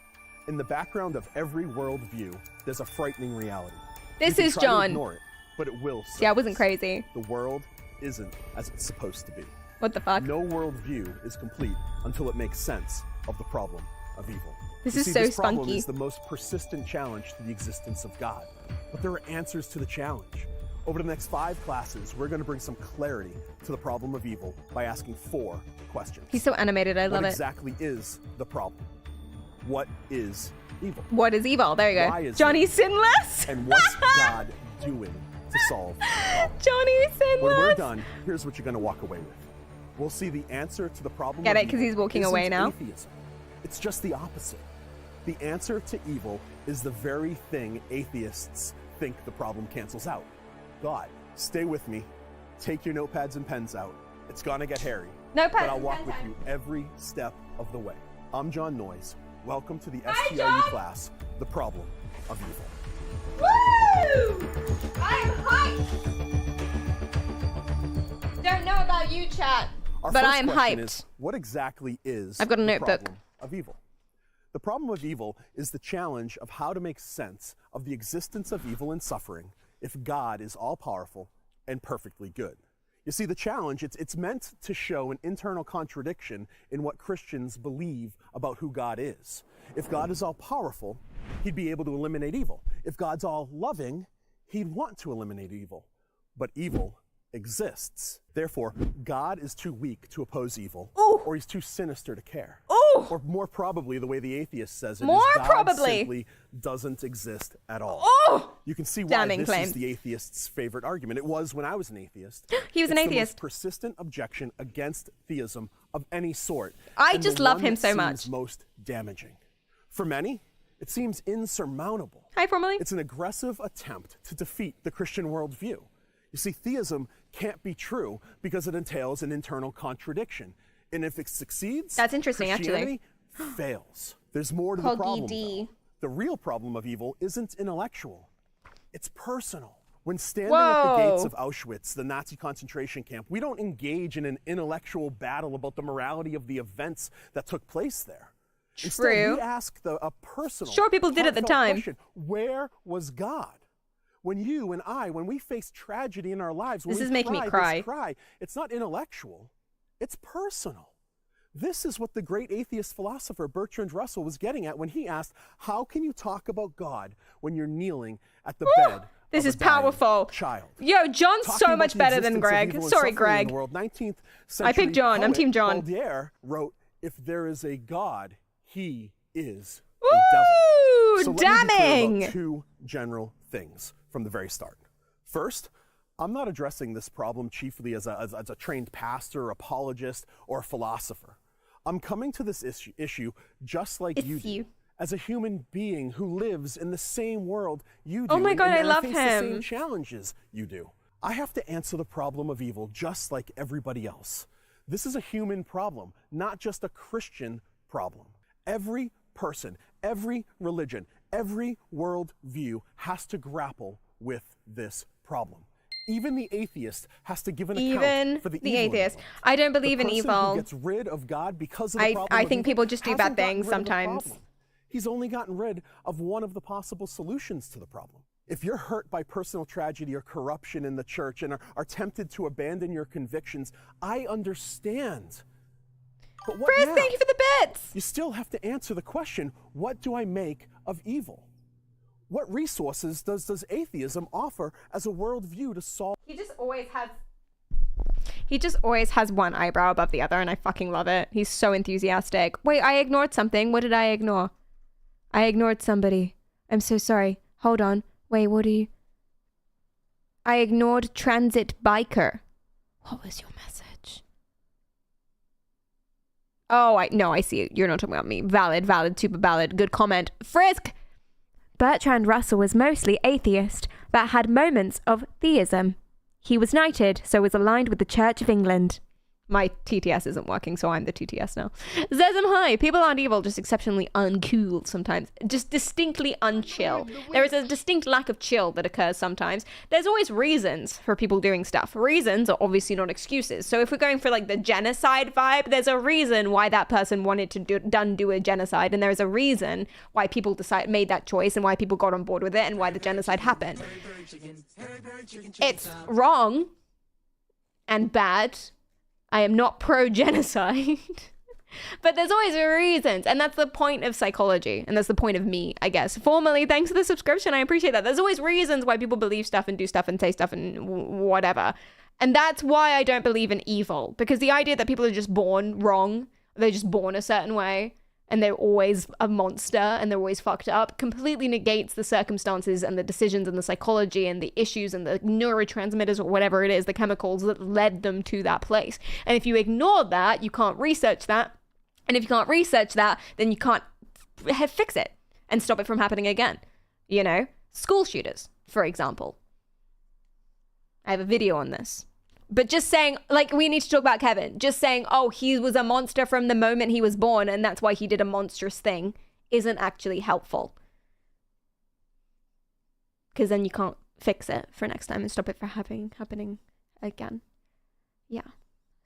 In the background of every worldview, there's a frightening reality. This You can is try to John. ignore it, but it will. Yeah, I wasn't crazy. The world isn't as it's supposed to be. What the fuck? No worldview is complete until it makes sense of the problem of evil. This You is see, so this problem spunky. is the most persistent challenge to the existence of God. But there are answers to the challenge. Over the next 5 classes, we're going to bring some clarity to the problem of evil by asking 4 questions. He's so animated. I love What it. exactly is the problem? What is evil? What is evil? There you Why go. is Johnny it? Sinless. And what's God doing to solve the problem? Johnny Sinless. When we're done, here's what you're going to walk away with. We'll see the answer to the problem Get of it? 'Cause evil he's walking isn't away now. atheism. It's just the opposite. The answer to evil is the very thing atheists think the problem cancels out. God. Stay with me. Take your notepads and pens out. It's gonna get hairy. Notepads But I'll and walk pens with out. you every step of the way. I'm John Noyes. Welcome to the Hi, STIU John. class, The Problem of Evil. Woo! I'm hyped. Don't know about you, chat, Our but first I am question hyped. is, what exactly is I've got a the notebook. problem of evil? The problem of evil is the challenge of how to make sense of the existence of evil and suffering if God is all-powerful and perfectly good. You see, the challenge, it's meant to show an internal contradiction in what Christians believe about who God is. If God is all-powerful, he'd be able to eliminate evil. If God's all-loving, he'd want to eliminate evil. But evil exists. Therefore, God is too weak to oppose evil, Ooh. or he's too sinister to care. Ooh. Or more probably, the way the atheist says it, More is God probably. simply doesn't exist at all. Oh! You can see why Damning this claim. is the atheist's favorite argument. It was when I was an atheist. He was an It's the atheist. most persistent objection against theism of any sort. I and just the love one him that so seems much. most damaging. For many, it seems insurmountable. Hi, Formally. It's an aggressive attempt to defeat the Christian worldview. You see, theism can't be true because it entails an internal contradiction. And if it succeeds, That's interesting, Christianity fails. There's more to the Coggy problem, D. though. The real problem of evil isn't intellectual. It's personal. When standing at the gates Whoa. of Auschwitz, the Nazi concentration camp, we don't engage in an intellectual battle about the morality of the events that took place there. Instead, True. we ask a personal, Sure, people did at the heartfelt time. question, where was God? When you and I, when we face tragedy in our lives, when This we is making me cry. this cry, it's not intellectual, it's personal. This is what the great atheist philosopher Bertrand Russell was getting at when he asked, how can you talk about God when you're kneeling at the bed This of is a dying powerful. child? Yo, John's Talking so about much the better than existence of Greg. evil and Sorry, suffering in Greg. the world, 19th I picked century John. I'm poet Team John. Baudelaire wrote, if there is a God, he is Woo! a devil. So let me be clear Damning! about two general things from the very start. First, I'm not addressing this problem chiefly as a trained pastor, apologist, or philosopher. I'm coming to this issue just like you do, as a human being who lives in the same world you do. Oh my and- God, and I love face the same him. challenges you do. I have to answer the problem of evil just like everybody else. This is a human problem, not just a Christian problem. Every person, every religion, every worldview has to grapple with this problem. Even the atheist has to give an account for the evil in the atheist. world. I don't believe in The person evil. who gets rid of God because of the problem I of think evil people just do bad hasn't gotten things rid of the sometimes. problem. He's only gotten rid of one of the possible solutions to the problem. If you're hurt by personal tragedy or corruption in the church and are tempted to abandon your convictions, I understand. But what Chris, now? thank you for the bits. You still have to answer the question, what do I make of evil? What resources does atheism offer as a worldview to solve? He just always has one eyebrow above the other, and I fucking love it. He's so enthusiastic. Wait, I ignored something. What did I ignore? I ignored somebody. I'm so sorry. Hold on. Wait, what do you... I ignored transit biker. What was your message? Oh, I see it. You're not talking about me. Valid, super valid. Good comment. Frisk! Bertrand Russell was mostly atheist, but had moments of theism. He was knighted, so was aligned with the Church of England. My TTS isn't working, so I'm the TTS now. Zezim hi. People aren't evil, just exceptionally uncool sometimes. Just distinctly unchill. There is a distinct lack of chill that occurs sometimes. There's always reasons for people doing stuff. Reasons are obviously not excuses. So if we're going for like the genocide vibe, there's a reason why that person wanted to do a genocide, and there's a reason why people made that choice and why people got on board with it and why the genocide happened. It's wrong and bad. I am not pro-genocide. But there's always reasons, and that's the point of psychology, and that's the point of me, I guess. Formally, thanks for the subscription. I appreciate that. There's always reasons why people believe stuff and do stuff and say stuff and whatever. And that's why I don't believe in evil, because the idea that people are just born wrong, they're just born a certain way, and they're always a monster and they're always fucked up, completely negates the circumstances and the decisions and the psychology and the issues and the neurotransmitters or whatever it is, the chemicals that led them to that place. And if you ignore that, you can't research that. And if you can't research that, then you can't fix it and stop it from happening again. You know, school shooters, for example. I have a video on this. But just saying, like, we need to talk about Kevin. Just saying, oh, he was a monster from the moment he was born, and that's why he did a monstrous thing, isn't actually helpful. Because then you can't fix it for next time and stop it from happening again. Yeah.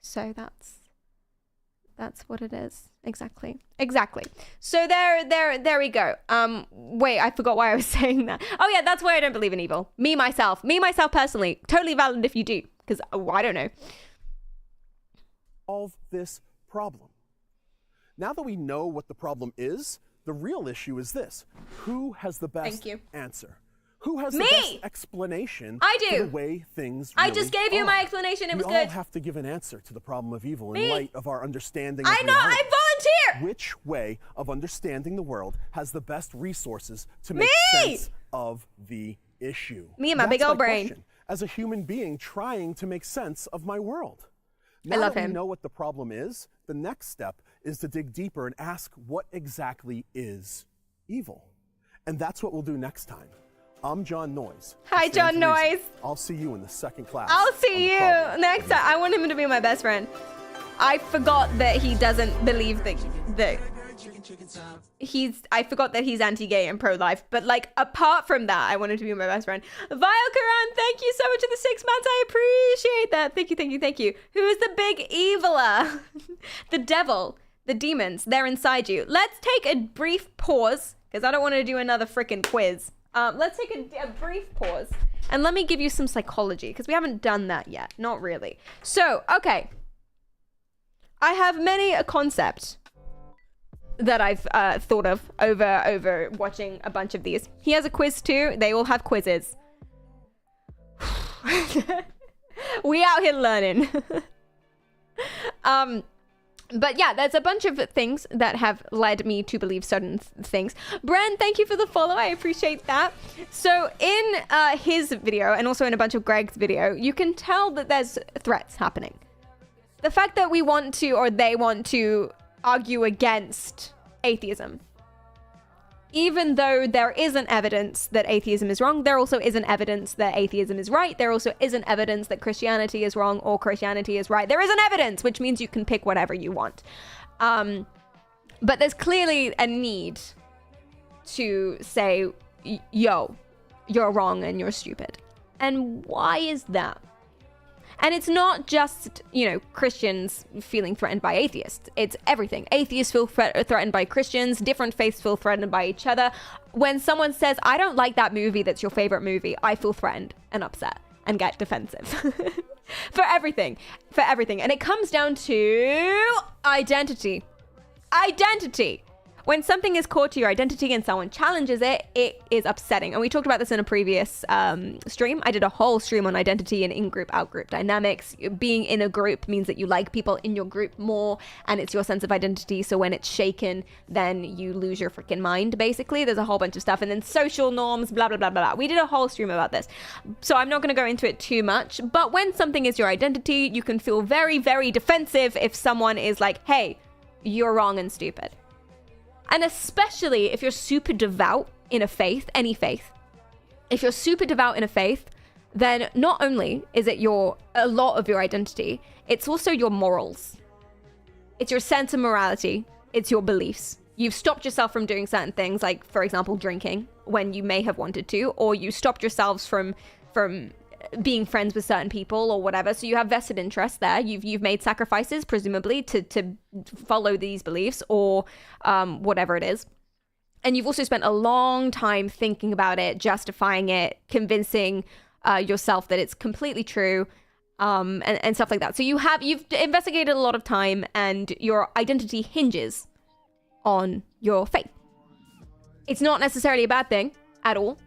So that's what it is. Exactly. So there we go. Wait, I forgot why I was saying that. Oh yeah, that's why I don't believe in evil. Me myself personally. Totally valid if you do. Because, I don't know. Solve this problem. Now that we know what the problem is, the real issue is this. Who has the best answer? Who has Me! the best explanation I do. for the way things I really just gave you are? my explanation. It was we all good. have to give an answer to the problem of evil Me? in light of our understanding I of know. reality. I volunteer. Which way of understanding the world has the best resources to make sense of the issue? Me and my big That's old brain. question, as a human being trying to make sense of my world. Now love that him. we know what the problem is, the next step is to dig deeper and ask what exactly is evil. And that's what we'll do next time. I'm John Noyes. Hi, Stand John to reason. Noyes. I'll see you in the second class. I'll on see the you problem next of time. I evil. want him to be my best friend. I forgot that he doesn't believe that I forgot that he's anti-gay and pro-life. But like, apart from that, I want him to be my best friend. Vile Karan, thank you so much for the 6 months. I appreciate that. Thank you, thank you, thank you. Who is the big eviler? The devil, the demons, they're inside you. Let's take a brief pause, because I don't want to do another freaking quiz. Let's take a brief pause, and let me give you some psychology, because we haven't done that yet. Not really. So, okay. I have many a concept that I've thought of over watching a bunch of these. He has a quiz too. They all have quizzes. We out here learning. But yeah, there's a bunch of things that have led me to believe certain things. Bren, thank you for the follow. I appreciate that. So in his video, and also in a bunch of Greg's video, you can tell that there's threats happening. The fact that we want to, or they want to, argue against atheism. Even though there isn't evidence that atheism is wrong, there also isn't evidence that atheism is right. There also isn't evidence that Christianity is wrong or Christianity is right. There isn't evidence, which means you can pick whatever you want. But there's clearly a need to say, yo, you're wrong and you're stupid. And why is that? And it's not just, Christians feeling threatened by atheists. It's everything. Atheists feel threatened by Christians. Different faiths feel threatened by each other. When someone says, I don't like that movie that's your favorite movie, I feel threatened and upset and get defensive. For everything. And it comes down to identity. Identity. When something is core to your identity and someone challenges it, it is upsetting. And we talked about this in a previous stream. I did a whole stream on identity and in-group, out-group dynamics. Being in a group means that you like people in your group more, and it's your sense of identity. So when it's shaken, then you lose your freaking mind, basically. There's a whole bunch of stuff. And then social norms, blah, blah, blah, blah, blah. We did a whole stream about this. So I'm not going to go into it too much. But when something is your identity, you can feel very, very defensive if someone is like, hey, you're wrong and stupid. And especially if you're super devout in a faith, any faith. If you're super devout in a faith, then not only is it a lot of your identity, it's also your morals. It's your sense of morality. It's your beliefs. You've stopped yourself from doing certain things, like, for example, drinking when you may have wanted to, or you stopped yourselves from being friends with certain people or whatever. So you have vested interest there. You've made sacrifices, presumably, to follow these beliefs or whatever it is. And you've also spent a long time thinking about it, justifying it, convincing yourself that it's completely true, and stuff like that. So you've investigated a lot of time, and your identity hinges on your faith. It's not necessarily a bad thing at all.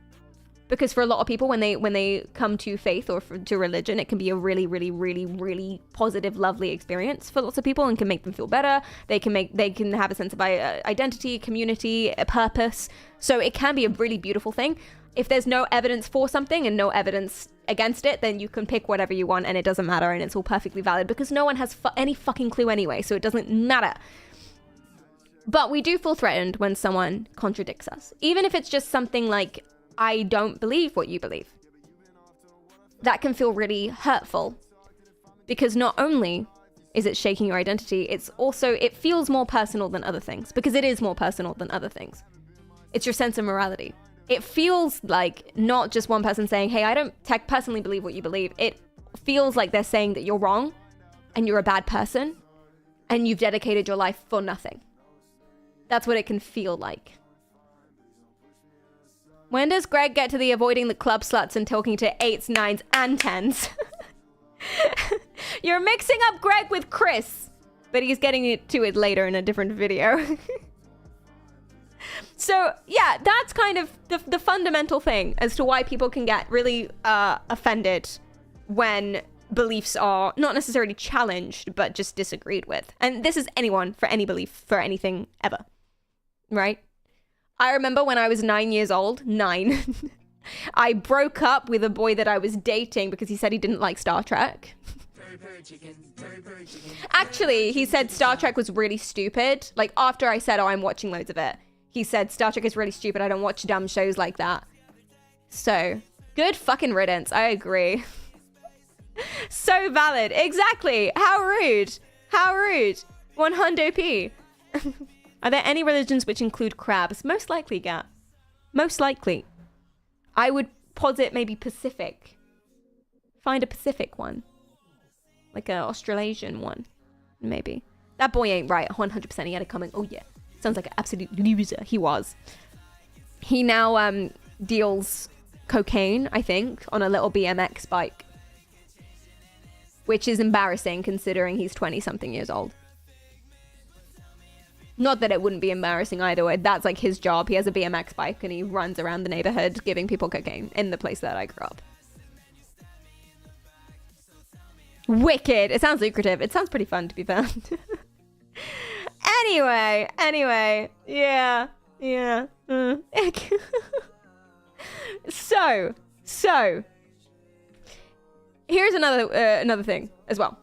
Because for a lot of people, when they come to faith or to religion, it can be a really, really, really, really positive, lovely experience for lots of people and can make them feel better. They can have a sense of identity, community, a purpose. So it can be a really beautiful thing. If there's no evidence for something and no evidence against it, then you can pick whatever you want and it doesn't matter and it's all perfectly valid because no one has any fucking clue anyway, so it doesn't matter. But we do feel threatened when someone contradicts us. Even if it's just something like, I don't believe what you believe. That can feel really hurtful because not only is it shaking your identity, it feels more personal than other things because it is more personal than other things. It's your sense of morality. It feels like not just one person saying, hey, I don't personally believe what you believe. It feels like they're saying that you're wrong and you're a bad person and you've dedicated your life for nothing. That's what it can feel like. When does Greg get to the avoiding the club sluts and talking to 8s, 9s, and 10s? You're mixing up Greg with Chris, but he's getting to it later in a different video. So yeah, that's kind of the fundamental thing as to why people can get really offended when beliefs are not necessarily challenged, but just disagreed with. And this is anyone for any belief, for anything ever, right? I remember when I was 9 years old, I broke up with a boy that I was dating because he said he didn't like Star Trek. Actually, he said Star Trek was really stupid. Like, after I said, oh, I'm watching loads of it, he said, Star Trek is really stupid. I don't watch dumb shows like that. So, good fucking riddance. I agree. So valid. Exactly. How rude. How rude. 100p. Are there any religions which include crabs? Most likely, Gat. Most likely. I would posit maybe Pacific. Find a Pacific one. Like an Australasian one. Maybe. That boy ain't right. 100% he had it coming. Oh, yeah. Sounds like an absolute loser. He was. He now deals cocaine, I think, on a little BMX bike. Which is embarrassing considering he's 20-something years old. Not that it wouldn't be embarrassing either way. That's like his job. He has a BMX bike and he runs around the neighborhood giving people cocaine in the place that I grew up. Wicked. It sounds lucrative. It sounds pretty fun, to be fair. Anyway. Yeah. So. Here's another thing as well.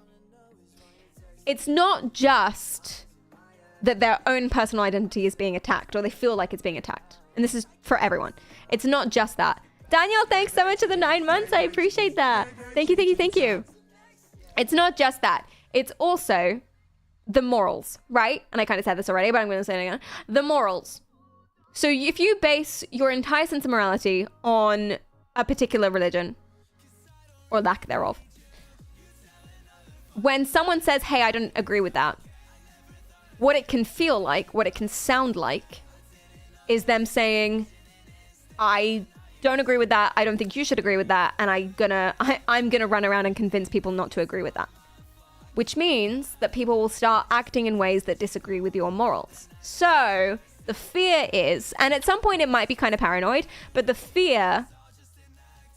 It's not just that their own personal identity is being attacked or they feel like it's being attacked. And this is for everyone. It's not just that. Daniel, thanks so much for the 9 months. I appreciate that. Thank you. It's not just that. It's also the morals, right? And I kind of said this already, but I'm going to say it again. The morals. So if you base your entire sense of morality on a particular religion, or lack thereof, when someone says, hey, I don't agree with that, what it can feel like, what it can sound like, is them saying, I don't agree with that, I don't think you should agree with that, and I'm gonna run around and convince people not to agree with that. Which means that people will start acting in ways that disagree with your morals. So the fear is, and at some point it might be kind of paranoid, but the fear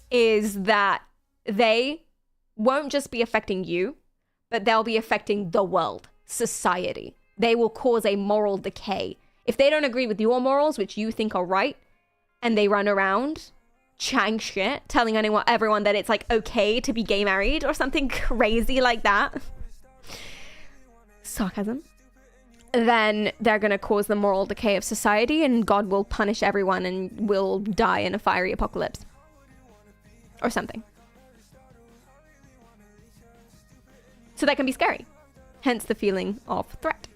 is that they won't just be affecting you, but they'll be affecting the world, society. They will cause a moral decay. If they don't agree with your morals, which you think are right, and they run around chatting shit, telling everyone that it's like okay to be gay married or something crazy like that, sarcasm, then they're going to cause the moral decay of society and God will punish everyone and will die in a fiery apocalypse or something. So that can be scary. Hence the feeling of threat.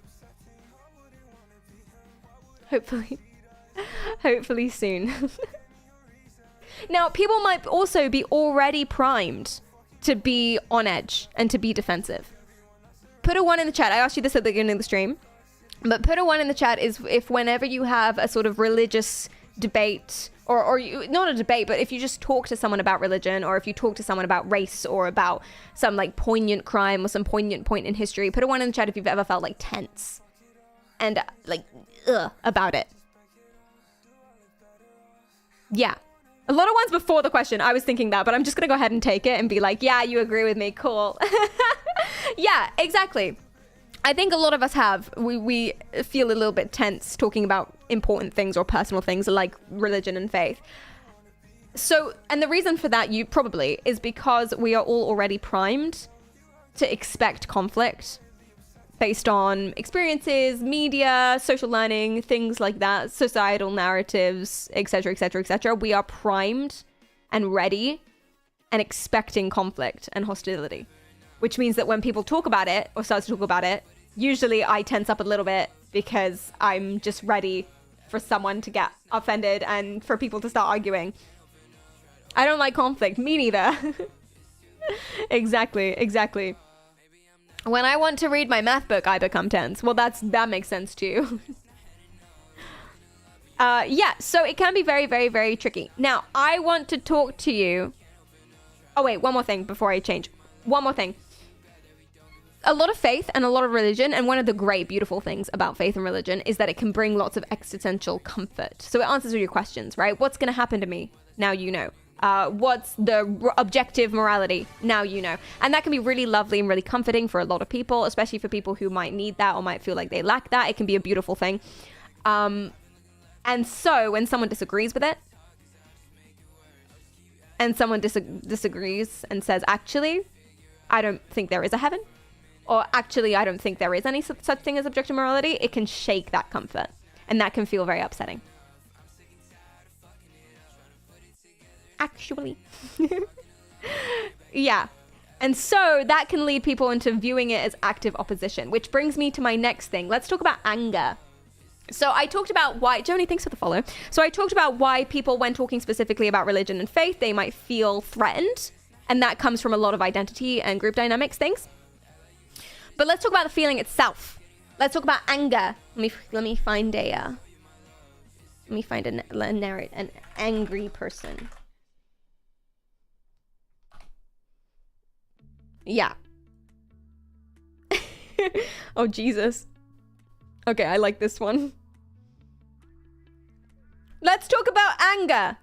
Hopefully soon. Now, people might also be already primed to be on edge and to be defensive. Put a 1 in the chat. I asked you this at the beginning of the stream, but put a 1 in the chat is if whenever you have a sort of religious debate, or you, not a debate, but if you just talk to someone about religion, or if you talk to someone about race, or about some like poignant crime or some poignant point in history, put a 1 in the chat if you've ever felt like tense and like about it. Yeah. A lot of ones before the question, I was thinking that, but I'm just gonna go ahead and take it and be like, yeah, you agree with me, cool. Yeah, exactly. I think a lot of us have. We feel a little bit tense talking about important things or personal things like religion and faith. So, and the reason for that, is because we are all already primed to expect conflict based on experiences, media, social learning, things like that, societal narratives, etc., etc., etc. We are primed and ready and expecting conflict and hostility, which means that when people talk about it or start to talk about it, usually I tense up a little bit because I'm just ready for someone to get offended and for people to start arguing. I don't like conflict. Me neither. Exactly. When I want to read my math book, I become tense. Well, that makes sense too. Yeah, so it can be very, very, very tricky. Now, I want to talk to you. Oh, wait, one more thing before I change. One more thing. a lot of faith and a lot of religion, and one of the great, beautiful things about faith and religion is that it can bring lots of existential comfort. So it answers all your questions, right? What's going to happen to me? Now you know. What's the objective morality? Now you know. And that can be really lovely and really comforting for a lot of people, especially for people who might need that or might feel like they lack that. It can be a beautiful thing. And so when someone disagrees with it, and someone disagrees and says, actually, I don't think there is a heaven, or actually, I don't think there is any such thing as objective morality, it can shake that comfort. And that can feel very upsetting. Actually. Yeah. And so that can lead people into viewing it as active opposition, which brings me to my next thing. Let's talk about anger. So I talked about why, Joni, thanks for the follow. So I talked about why people, when talking specifically about religion and faith, they might feel threatened. And that comes from a lot of identity and group dynamics things. But let's talk about the feeling itself. Let's talk about anger. Let me find an angry person. Yeah. Oh, Jesus. Okay, I like this one. Let's talk about anger.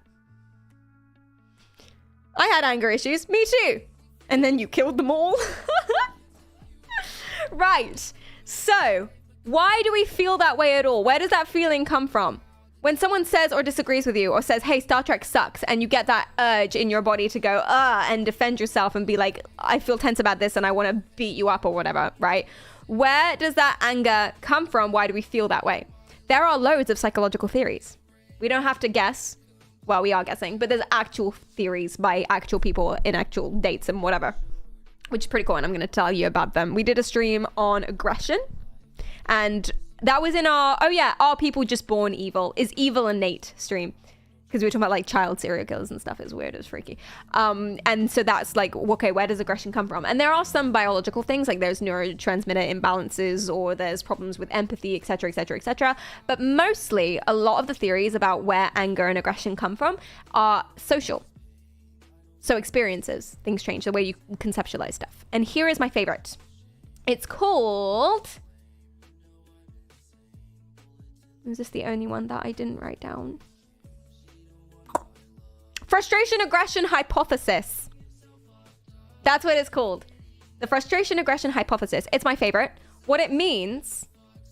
I had anger issues. Me too. And then you killed them all. Right. So, why do we feel that way at all? Where does that feeling come from? When someone says or disagrees with you or says, hey, Star Trek sucks, and you get that urge in your body to go, and defend yourself and be like, I feel tense about this and I want to beat you up or whatever, right? Where does that anger come from? Why do we feel that way? There are loads of psychological theories. We don't have to guess. Well, we are guessing, but there's actual theories by actual people in actual dates and whatever, which is pretty cool. And I'm going to tell you about them. We did a stream on aggression, and that was in our, Are People Just Born Evil? Is Evil Innate stream? Because we were talking about like child serial killers and stuff. It's weird, it's freaky. And so that's like, okay, where does aggression come from? And there are some biological things, like there's neurotransmitter imbalances, or there's problems with empathy, etc., etc., etc. But mostly, a lot of the theories about where anger and aggression come from are social. So experiences, things change, the way you conceptualize stuff. And here is my favorite. It's called... Is this the only one that I didn't write down? Frustration aggression hypothesis. That's what it's called. The frustration aggression hypothesis. It's my favorite. What it means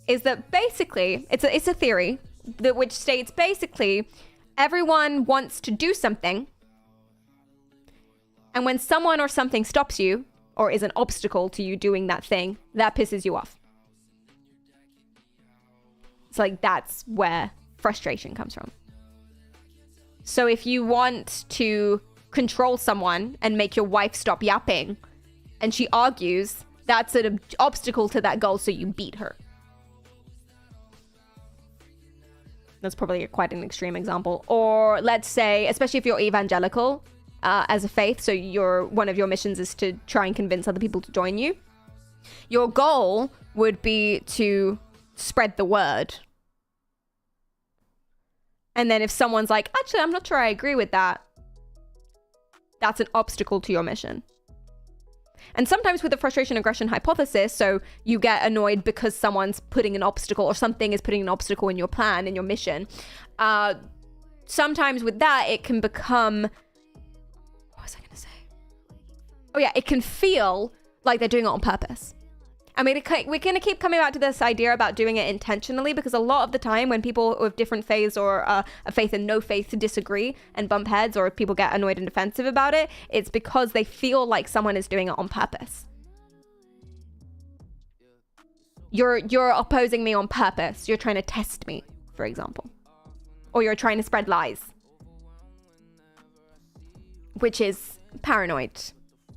is that basically, it's a theory that which states basically everyone wants to do something, and when someone or something stops you or is an obstacle to you doing that thing, that pisses you off. It's like that's where frustration comes from. So if you want to control someone and make your wife stop yapping and she argues, that's an obstacle to that goal, so you beat her. That's probably quite an extreme example. Or let's say, especially if you're evangelical as a faith, so one of your missions is to try and convince other people to join you. Your goal would be to spread the word. And then if someone's like, actually, I'm not sure I agree with that, that's an obstacle to your mission. And sometimes with the frustration aggression hypothesis, so you get annoyed because someone's putting an obstacle, or something is putting an obstacle in your plan, in your mission. Sometimes with that, it can become, what was I going to say? Oh yeah, it can feel like they're doing it on purpose. I mean, we're going to keep coming back to this idea about doing it intentionally, because a lot of the time when people with different faiths or a faith and no faith disagree and bump heads, or if people get annoyed and defensive about it, it's because they feel like someone is doing it on purpose. You're opposing me on purpose. You're trying to test me, for example. Or you're trying to spread lies. Which is paranoid.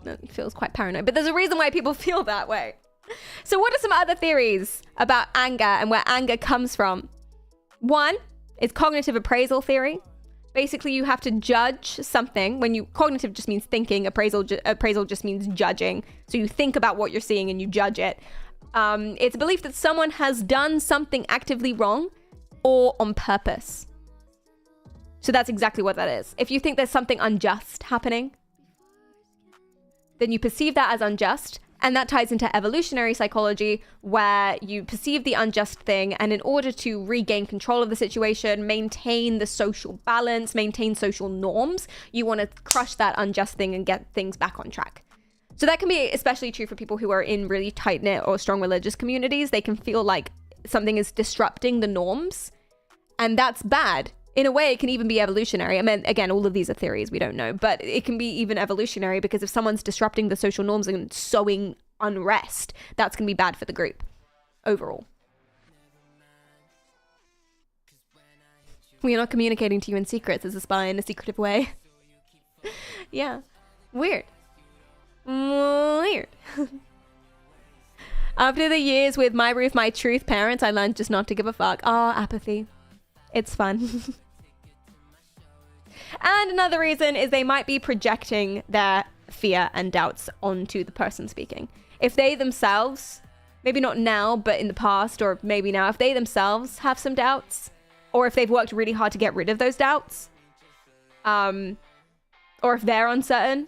It feels quite paranoid. But there's a reason why people feel that way. So what are some other theories about anger and where anger comes from? One is cognitive appraisal theory. Basically, you have to judge something. Cognitive just means thinking, appraisal just means judging. So you think about what you're seeing and you judge it. It's a belief that someone has done something actively wrong or on purpose. So that's exactly what that is. If you think there's something unjust happening, then you perceive that as unjust, And that ties into evolutionary psychology, where you perceive the unjust thing, and in order to regain control of the situation, maintain the social balance, maintain social norms, you want to crush that unjust thing and get things back on track. So that can be especially true for people who are in really tight-knit or strong religious communities. They can feel like something is disrupting the norms, and that's bad. In a way, it can even be evolutionary. I mean, again, all of these are theories, we don't know, but it can be even evolutionary, because if someone's disrupting the social norms and sowing unrest, that's going to be bad for the group overall. We are not communicating to you in secrets as a spy in a secretive way. Yeah. Weird. Weird. After the years with My Roof, My Truth parents, I learned just not to give a fuck. Oh, apathy. It's fun. And another reason is they might be projecting their fear and doubts onto the person speaking. If they themselves, maybe not now, but in the past, or maybe now, if they themselves have some doubts, or if they've worked really hard to get rid of those doubts, or if they're uncertain,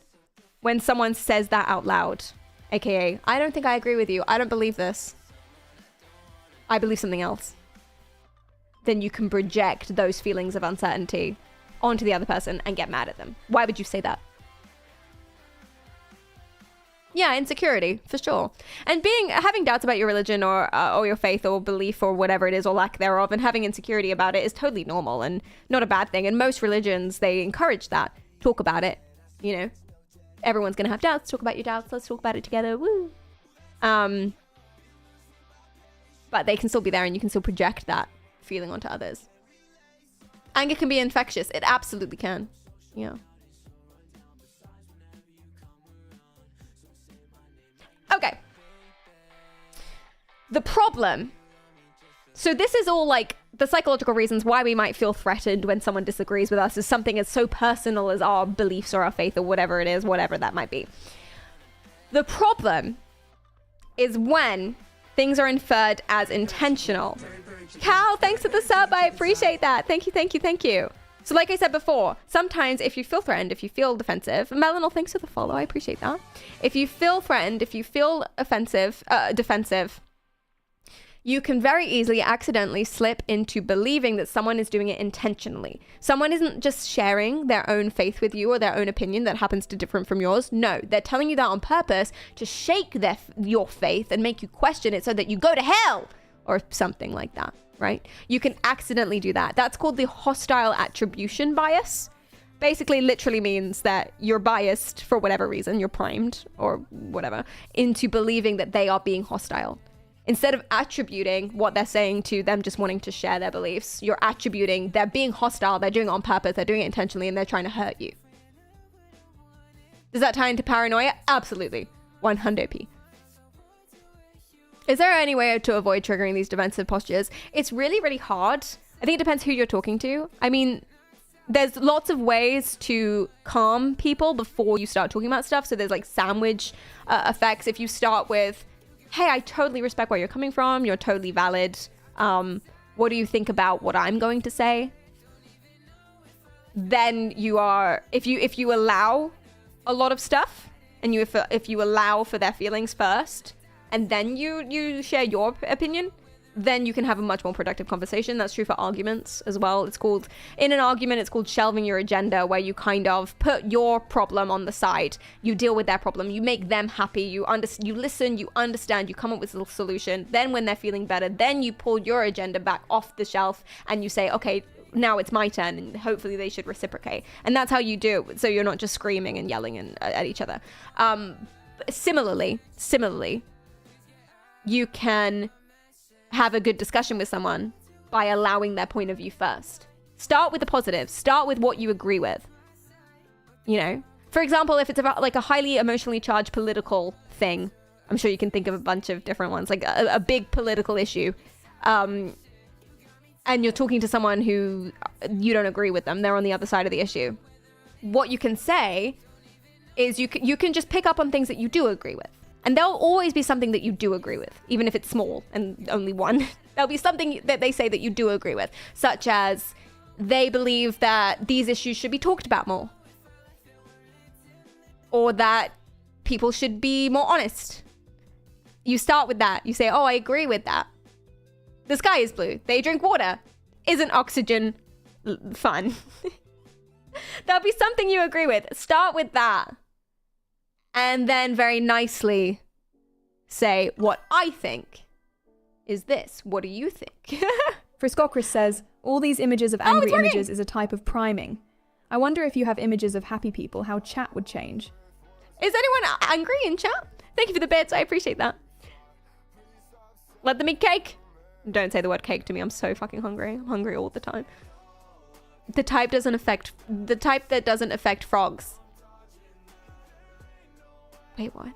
when someone says that out loud, aka, I don't think I agree with you, I don't believe this, I believe something else, then you can project those feelings of uncertainty onto the other person and get mad at them. Why would you say that? Yeah, insecurity, for sure. And having doubts about your religion or your faith or belief or whatever it is, or lack thereof, and having insecurity about it is totally normal and not a bad thing. And most religions, they encourage that. Talk about it, you know. Everyone's going to have doubts. Talk about your doubts. Let's talk about it together. Woo. But they can still be there, and you can still project that feeling onto others. Anger can be infectious. It absolutely can. Yeah. Okay. The problem. So this is all like the psychological reasons why we might feel threatened when someone disagrees with us is something as so personal as our beliefs or our faith or whatever it is, whatever that might be. The problem is when things are inferred as intentional. Cal, thanks for the sub. I appreciate that. Thank you, thank you, thank you. So like I said before, sometimes if you feel threatened, if you feel defensive, Melanol, thanks for the follow. I appreciate that. If you feel threatened, if you feel defensive, you can very easily accidentally slip into believing that someone is doing it intentionally. Someone isn't just sharing their own faith with you or their own opinion that happens to differ from yours. No, they're telling you that on purpose to shake your faith and make you question it so that you go to hell or something like that, right? You can accidentally do that. That's called the hostile attribution bias. Basically, literally means that you're biased for whatever reason, you're primed or whatever, into believing that they are being hostile. Instead of attributing what they're saying to them just wanting to share their beliefs, you're attributing they're being hostile, they're doing it on purpose, they're doing it intentionally, and they're trying to hurt you. Does that tie into paranoia? Absolutely. 100p. Is there any way to avoid triggering these defensive postures? It's really, really hard. I think it depends who you're talking to. I mean, there's lots of ways to calm people before you start talking about stuff. So there's like sandwich effects. If you start with, hey, I totally respect where you're coming from. You're totally valid. What do you think about what I'm going to say? Then you are, if you allow a lot of stuff and if you allow for their feelings first, and then you share your opinion, then you can have a much more productive conversation. That's true for arguments as well. In an argument, it's called shelving your agenda, where you kind of put your problem on the side. You deal with their problem. You make them happy. You listen, you understand, you come up with a solution. Then when they're feeling better, then you pull your agenda back off the shelf and you say, okay, now it's my turn, and hopefully they should reciprocate. And that's how you do it. So you're not just screaming and yelling at each other. Similarly, you can have a good discussion with someone by allowing their point of view first. Start with the positive. Start with what you agree with. You know, for example, if it's about like a highly emotionally charged political thing, I'm sure you can think of a bunch of different ones, like a big political issue, and you're talking to someone who you don't agree with them. They're on the other side of the issue. What you can say is you can just pick up on things that you do agree with. And there'll always be something that you do agree with, even if it's small and only one. There'll be something that they say that you do agree with, such as they believe that these issues should be talked about more, or that people should be more honest, You start with that. You say, oh, I agree with that. The sky is blue. They drink water. Isn't oxygen fun? There'll be something you agree with. Start with that. And then very nicely say, what I think is this. What do you think? Friskokris says, all these images of angry images is a type of priming. I wonder if you have images of happy people, how chat would change. Is anyone angry in chat? Thank you for the bits. I appreciate that. Let them eat cake. Don't say the word cake to me. I'm so fucking hungry. I'm hungry all the time. The type that doesn't affect frogs. Wait, what?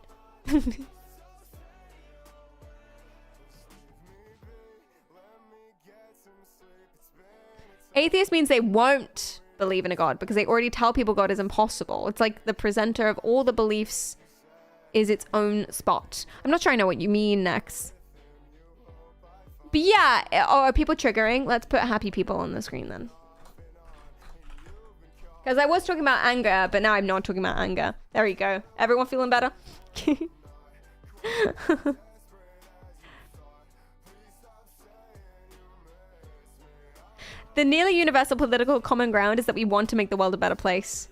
Atheist means they won't believe in a god because they already tell people God is impossible. It's like the presenter of all the beliefs is its own spot. I'm not sure I know what you mean, Nex. But yeah, are people triggering? Let's put happy people on the screen then. Because I was talking about anger, but now I'm not talking about anger. There you go. Everyone feeling better? The nearly universal political common ground is that we want to make the world a better place.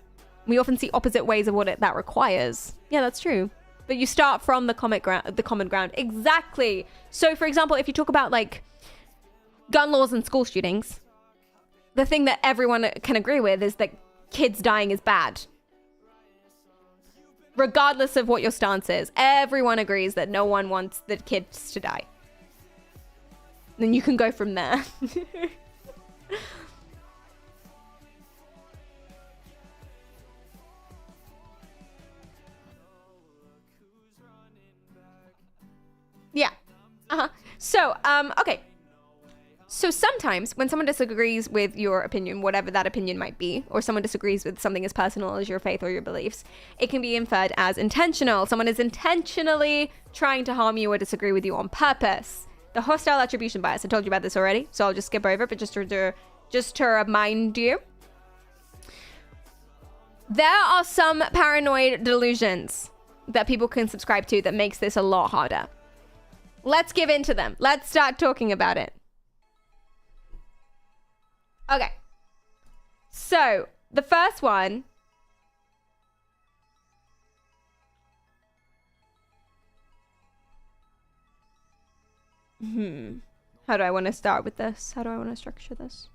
We often see opposite ways of what that requires. Yeah, that's true. But you start from the common ground. Exactly. So, for example, if you talk about like gun laws and school shootings, the thing that everyone can agree with is that kids dying is bad. Regardless of what your stance is, everyone agrees that no one wants the kids to die. Then you can go from there. Yeah. So, okay. So sometimes when someone disagrees with your opinion, whatever that opinion might be, or someone disagrees with something as personal as your faith or your beliefs, it can be inferred as intentional. Someone is intentionally trying to harm you or disagree with you on purpose. The hostile attribution bias. I told you about this already, so I'll just skip over it, but just to remind you. There are some paranoid delusions that people can subscribe to that makes this a lot harder. Let's give in to them. Let's start talking about it. Okay. So, the first one. How do I want to start with this? How do I want to structure this?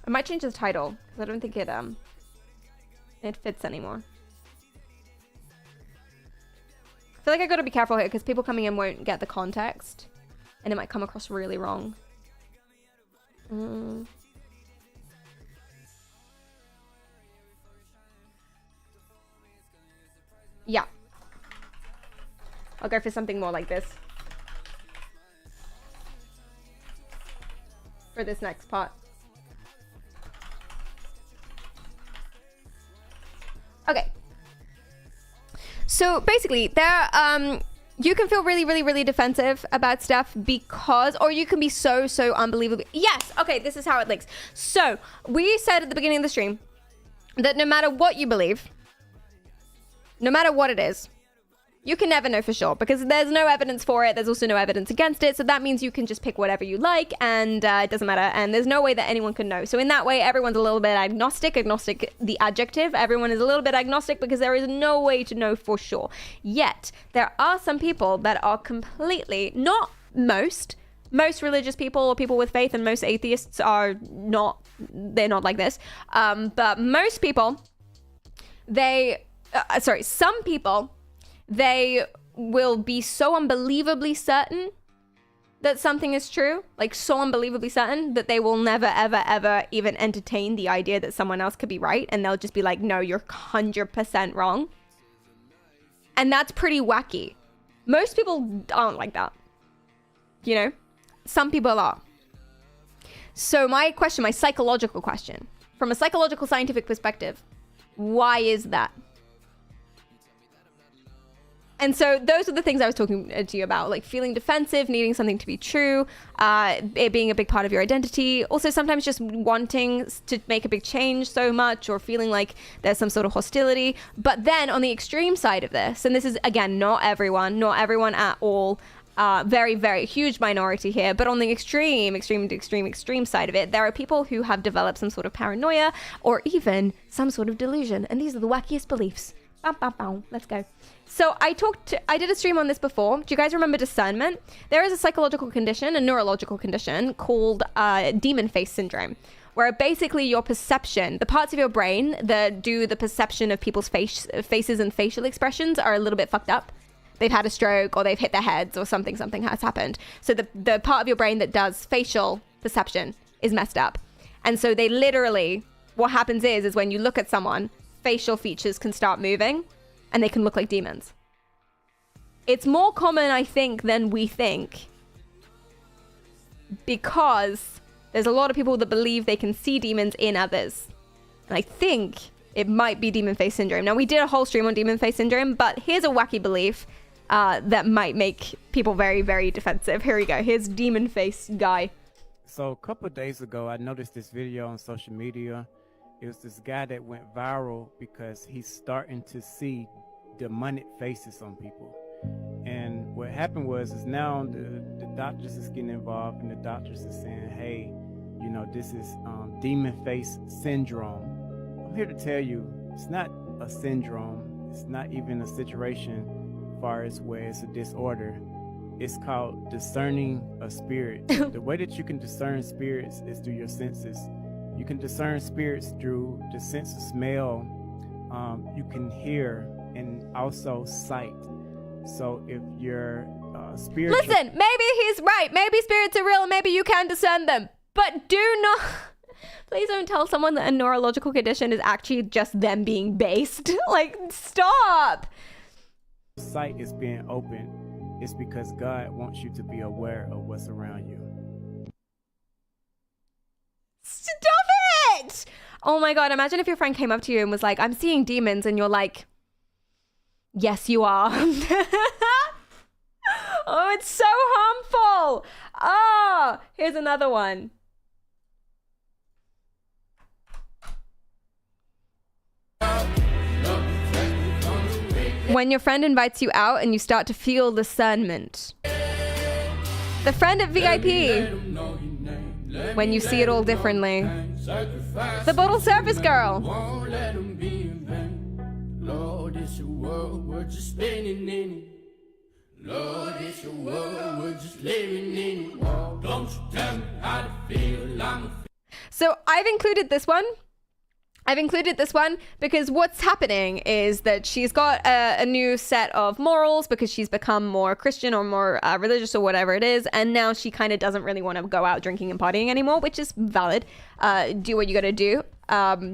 I might change the title because I don't think it fits anymore. I feel like I gotta be careful here because people coming in won't get the context and it might come across really wrong. Yeah. I'll go for something more like this. For this next part. Okay. So basically, you can feel really defensive about stuff because, or you can be so unbelievably. Yes. Okay. This is how it links. So we said at the beginning of the stream that no matter what you believe, no matter what it is, you can never know for sure because there's no evidence for it. There's also no evidence against it. So that means you can just pick whatever you like and it doesn't matter. And there's no way that anyone can know. So in that way, everyone's a little bit agnostic. Agnostic, the adjective. Everyone is a little bit agnostic because there is no way to know for sure. Yet, there are some people that are completely, not most religious people or people with faith, and most atheists are not, they're not like this. But most people, some people, they will be so unbelievably certain that something is true, like so unbelievably certain that they will never, ever even entertain the idea that someone else could be right. And they'll just be like, no, you're 100% wrong. And that's pretty wacky. Most people aren't like that. You know, some people are. So my psychological question, from a psychological scientific perspective, why is that? And so those are the things I was talking to you about, like feeling defensive, needing something to be true, it being a big part of your identity. Also, sometimes just wanting to make a big change so much, or feeling like there's some sort of hostility. But then on the extreme side of this, and this is, again, not everyone at all, very, very huge minority here, but on the extreme side of it, there are people who have developed some sort of paranoia or even some sort of delusion. And these are the wackiest beliefs. Bow, bow, bow. Let's go. So I did a stream on this before. Do you guys remember discernment? There is a psychological condition, a neurological condition called demon face syndrome, where basically your perception, the parts of your brain that do the perception of people's faces and facial expressions are a little bit fucked up. They've had a stroke or they've hit their heads or something has happened. So the part of your brain that does facial perception is messed up. And so they literally, what happens is when you look at someone, facial features can start moving and they can look like demons. It's more common, I think, than we think, because there's a lot of people that believe they can see demons in others. And I think it might be demon face syndrome. Now, we did a whole stream on demon face syndrome, but here's a wacky belief that might make people very, very defensive. Here we go. Here's demon face guy. So a couple of days ago, I noticed this video on social media. It was this guy that went viral because he's starting to see demonic faces on people. And what happened was now the doctors is getting involved, and the doctors is saying, hey, you know, this is demon face syndrome. I'm here to tell you, it's not a syndrome. It's not even a situation as far as where it's a disorder. It's called discerning a spirit. The way that you can discern spirits is through your senses. You can discern spirits through the sense of smell. You can hear and also sight. So if you're spiritual... Listen, maybe he's right. Maybe spirits are real and maybe you can discern them. But do not... Please don't tell someone that a neurological condition is actually just them being based. Like, stop! Sight is being opened. It's because God wants you to be aware of what's around you. Stop it! Oh my God, imagine if your friend came up to you and was like, I'm seeing demons, and you're like, yes, you are. Oh, it's so harmful. Oh, here's another one. When your friend invites you out and you start to feel discernment. The friend at VIP. When you see it all differently. The bottle service girl. Lord, it's your world, we're just spinning in it. Lord, it's your world, we're just living in it. Don't you tell me how to feel. So I've included this one. Because what's happening is that she's got a new set of morals because she's become more Christian or more religious or whatever it is. And now she kind of doesn't really want to go out drinking and partying anymore, which is valid. Do what you got to do.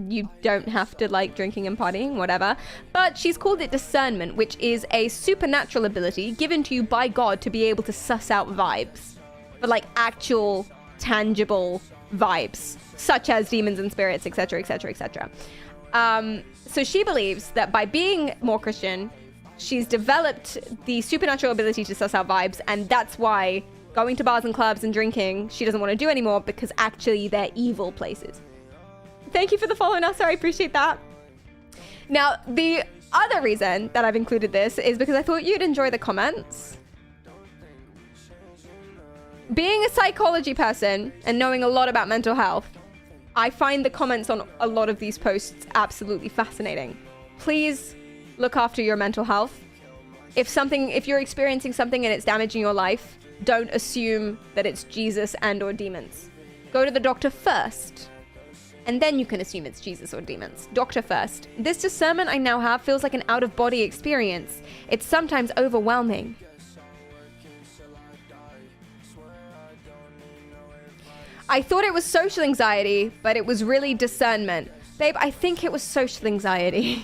You don't have to like drinking and partying, whatever. But she's called it discernment, which is a supernatural ability given to you by God to be able to suss out vibes. But like actual, tangible vibes, such as demons and spirits, etc., etc., etc. So she believes that by being more Christian, she's developed the supernatural ability to suss out vibes, and that's why going to bars and clubs and drinking she doesn't want to do anymore, because actually they're evil places. Thank you for the follow, Nasser. I appreciate that. Now, the other reason that I've included this is because I thought you'd enjoy the comments. Being a psychology person and knowing a lot about mental health, I find the comments on a lot of these posts absolutely fascinating. Please look after your mental health. If you're experiencing something and it's damaging your life, don't assume that it's Jesus and or demons. Go to the doctor first, and then you can assume it's Jesus or demons. Doctor first. This discernment I now have feels like an out-of-body experience. It's sometimes overwhelming. I thought it was social anxiety, but it was really discernment. Babe, I think it was social anxiety.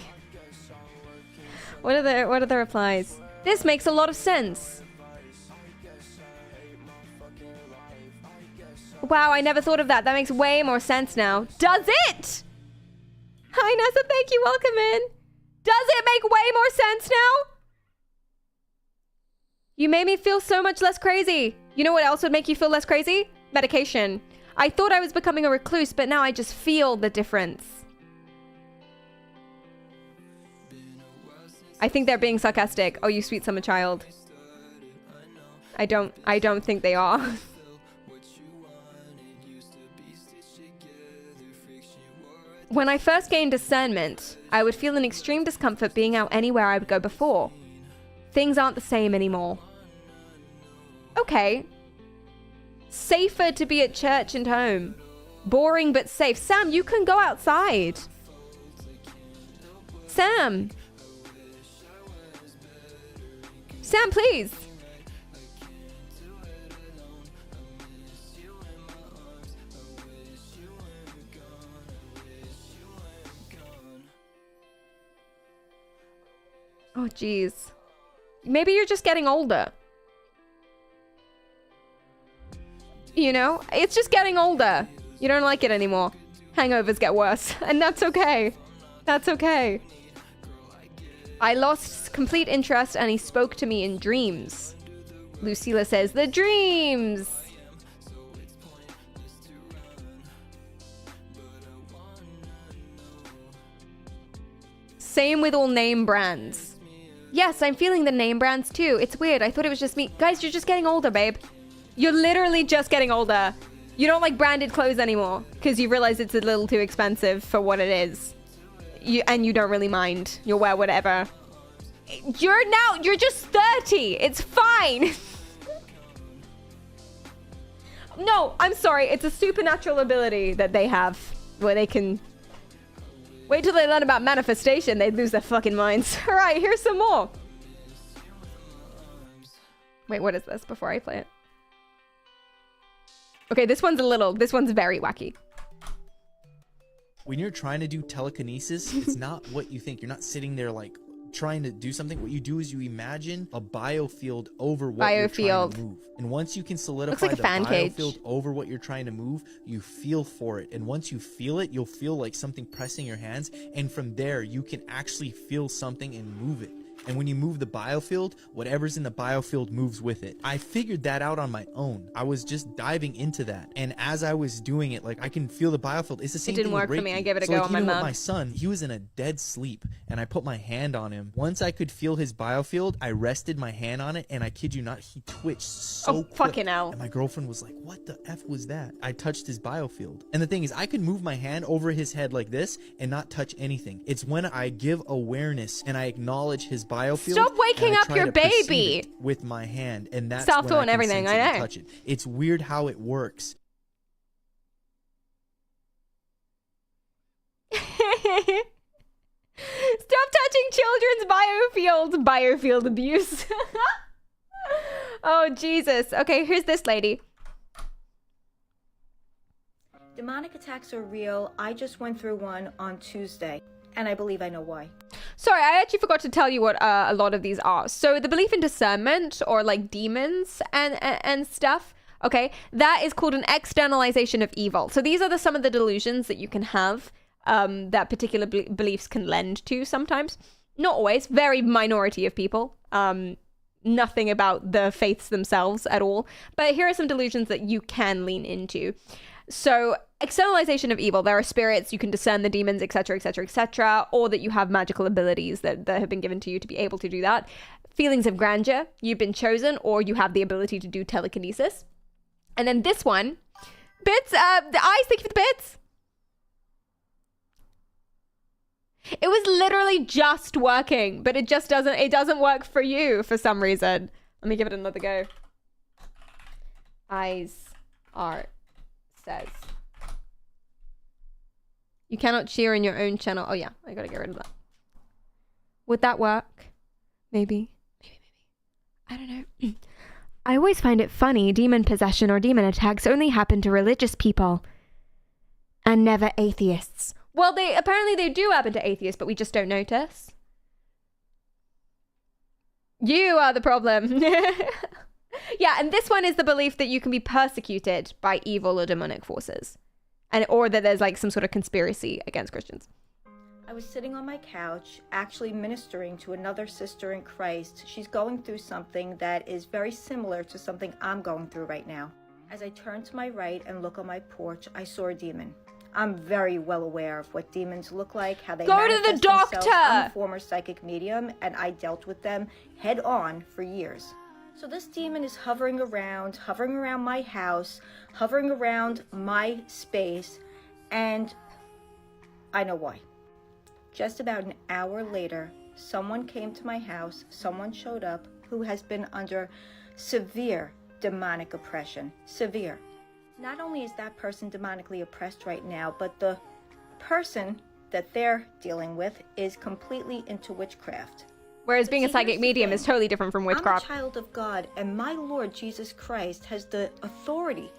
What are the replies? This makes a lot of sense. Wow, I never thought of that. That makes way more sense now. Does it? Hi, Nessa. Thank you. Welcome in. Does it make way more sense now? You made me feel so much less crazy. You know what else would make you feel less crazy? Medication. I thought I was becoming a recluse, but now I just feel the difference. I think they're being sarcastic. Oh, you sweet summer child. I don't think they are. When I first gained discernment, I would feel an extreme discomfort being out anywhere I would go before. Things aren't the same anymore. Okay. Safer to be at church and home. Boring but safe. Sam, you can go outside. Sam. Sam, please. Oh, geez. Maybe you're just getting older. You know? It's just getting older. You don't like it anymore. Hangovers get worse. And that's okay. That's okay. I lost complete interest and he spoke to me in dreams. Lucilla says, the dreams! Same with all name brands. Yes, I'm feeling the name brands too. It's weird. I thought it was just me. Guys, you're just getting older, babe. You're literally just getting older. You don't like branded clothes anymore because you realize it's a little too expensive for what it is. And you don't really mind. You'll wear whatever. You're just 30. It's fine. No, I'm sorry. It's a supernatural ability that they have where they can... Wait till they learn about manifestation. They'd lose their fucking minds. All right, here's some more. Wait, what is this before I play it? Okay, this one's very wacky. When you're trying to do telekinesis, it's not what you think. You're not sitting there like trying to do something. What you do is you imagine a biofield over what you're trying to move. And once you can solidify the biofield over what you're trying to move, you feel for it. And once you feel it, you'll feel like something pressing your hands. And from there, you can actually feel something and move it. And when you move the biofield, whatever's in the biofield moves with it. I figured that out on my own. I was just diving into that. And as I was doing it, like I can feel the biofield. It's the same thing. It didn't work for me. I gave it a go on my mom. My son, he was in a dead sleep and I put my hand on him. Once I could feel his biofield, I rested my hand on it and I kid you not, he twitched so quick. Fucking hell. And my girlfriend was like, what the F was that? I touched his biofield. And the thing is, I could move my hand over his head like this and not touch anything. It's when I give awareness and I acknowledge his biofield. Stop waking up your baby with my hand, and that's self-thought and everything. I know. Touch it. It's weird how it works. Stop touching children's biofield abuse. Oh, Jesus. Okay, here's this lady. Demonic attacks are real. I just went through one on Tuesday, and I believe I know why. Sorry, I actually forgot to tell you what a lot of these are. So the belief in discernment or like demons and stuff, okay, that is called an externalization of evil. So these are some of the delusions that you can have that particular beliefs can lend to sometimes. Not always, very minority of people. Nothing about the faiths themselves at all. But here are some delusions that you can lean into. So externalization of evil, there are spirits, you can discern the demons, etc., etc., etc., or that you have magical abilities that have been given to you to be able to do that. Feelings of grandeur, you've been chosen, or you have the ability to do telekinesis. And then this one, bits, the eyes, thank you for the bits. It was literally just working, but it doesn't work for you for some reason. Let me give it another go. Eyes are says. You cannot cheer in your own channel. Oh yeah, I gotta get rid of that. Would that work? Maybe. I don't know. I always find it funny demon possession or demon attacks only happen to religious people and never atheists. Well, apparently they do happen to atheists, but we just don't notice. You are the problem. Yeah, and this one is the belief that you can be persecuted by evil or demonic forces. Or that there's like some sort of conspiracy against Christians. I was sitting on my couch, actually ministering to another sister in Christ. She's going through something that is very similar to something I'm going through right now. As I turned to my right and look on my porch, I saw a demon. I'm very well aware of what demons look like, how they Go to manifest the doctor! themselves. I'm a former psychic medium, and I dealt with them head on for years. So this demon is hovering around my house, hovering around my space, and I know why. Just about an hour later, someone came to my house, someone showed up who has been under severe demonic oppression. Severe. Not only is that person demonically oppressed right now, but the person that they're dealing with is completely into witchcraft. Whereas But being a see, psychic here's the medium thing. is totally different from I'm witchcraft. a child of God, and my Lord Jesus Christ has the authority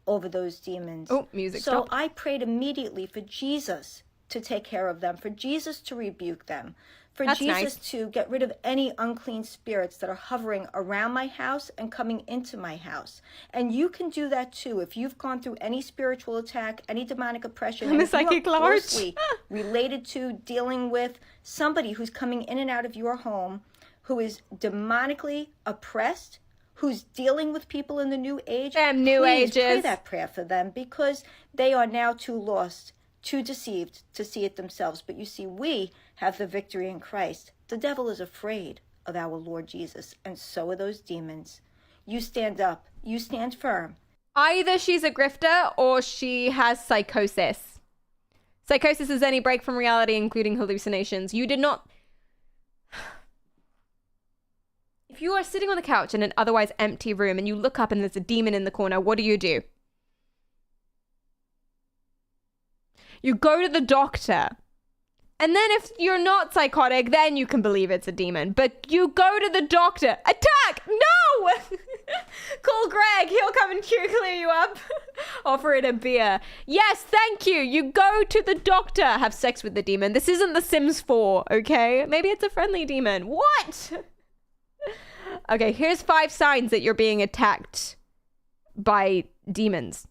over those demons. Oh, music So stopped. I prayed immediately for Jesus to take care of them, for Jesus to rebuke them, for That's Jesus nice. to get rid of any unclean spirits that are hovering around my house and coming into my house. And you can do that too. If you've gone through any spiritual attack, any demonic oppression, I'm and a if you are psychic large. closely related to dealing with somebody who's coming in and out of your home, who is demonically oppressed, who's dealing with people in the new age, Them new please pray ages. that prayer for them, because they are now too lost, too deceived to see it themselves. But you see, we have the victory in Christ. The devil is afraid of our Lord Jesus, and so are those demons. You stand up. You stand firm. Either she's a grifter or she has psychosis. Psychosis is any break from reality, including hallucinations. You did not... If you are sitting on the couch in an otherwise empty room and you look up and there's a demon in the corner, what do? You go to the doctor. And then if you're not psychotic, then you can believe it's a demon. But you go to the doctor. Attack! No! Call Greg. He'll come and clear you up. Offer it a beer. Yes, thank you. You go to the doctor. Have sex with the demon. This isn't The Sims 4, okay? Maybe it's a friendly demon. What? Okay, here's 5 signs that you're being attacked by demons.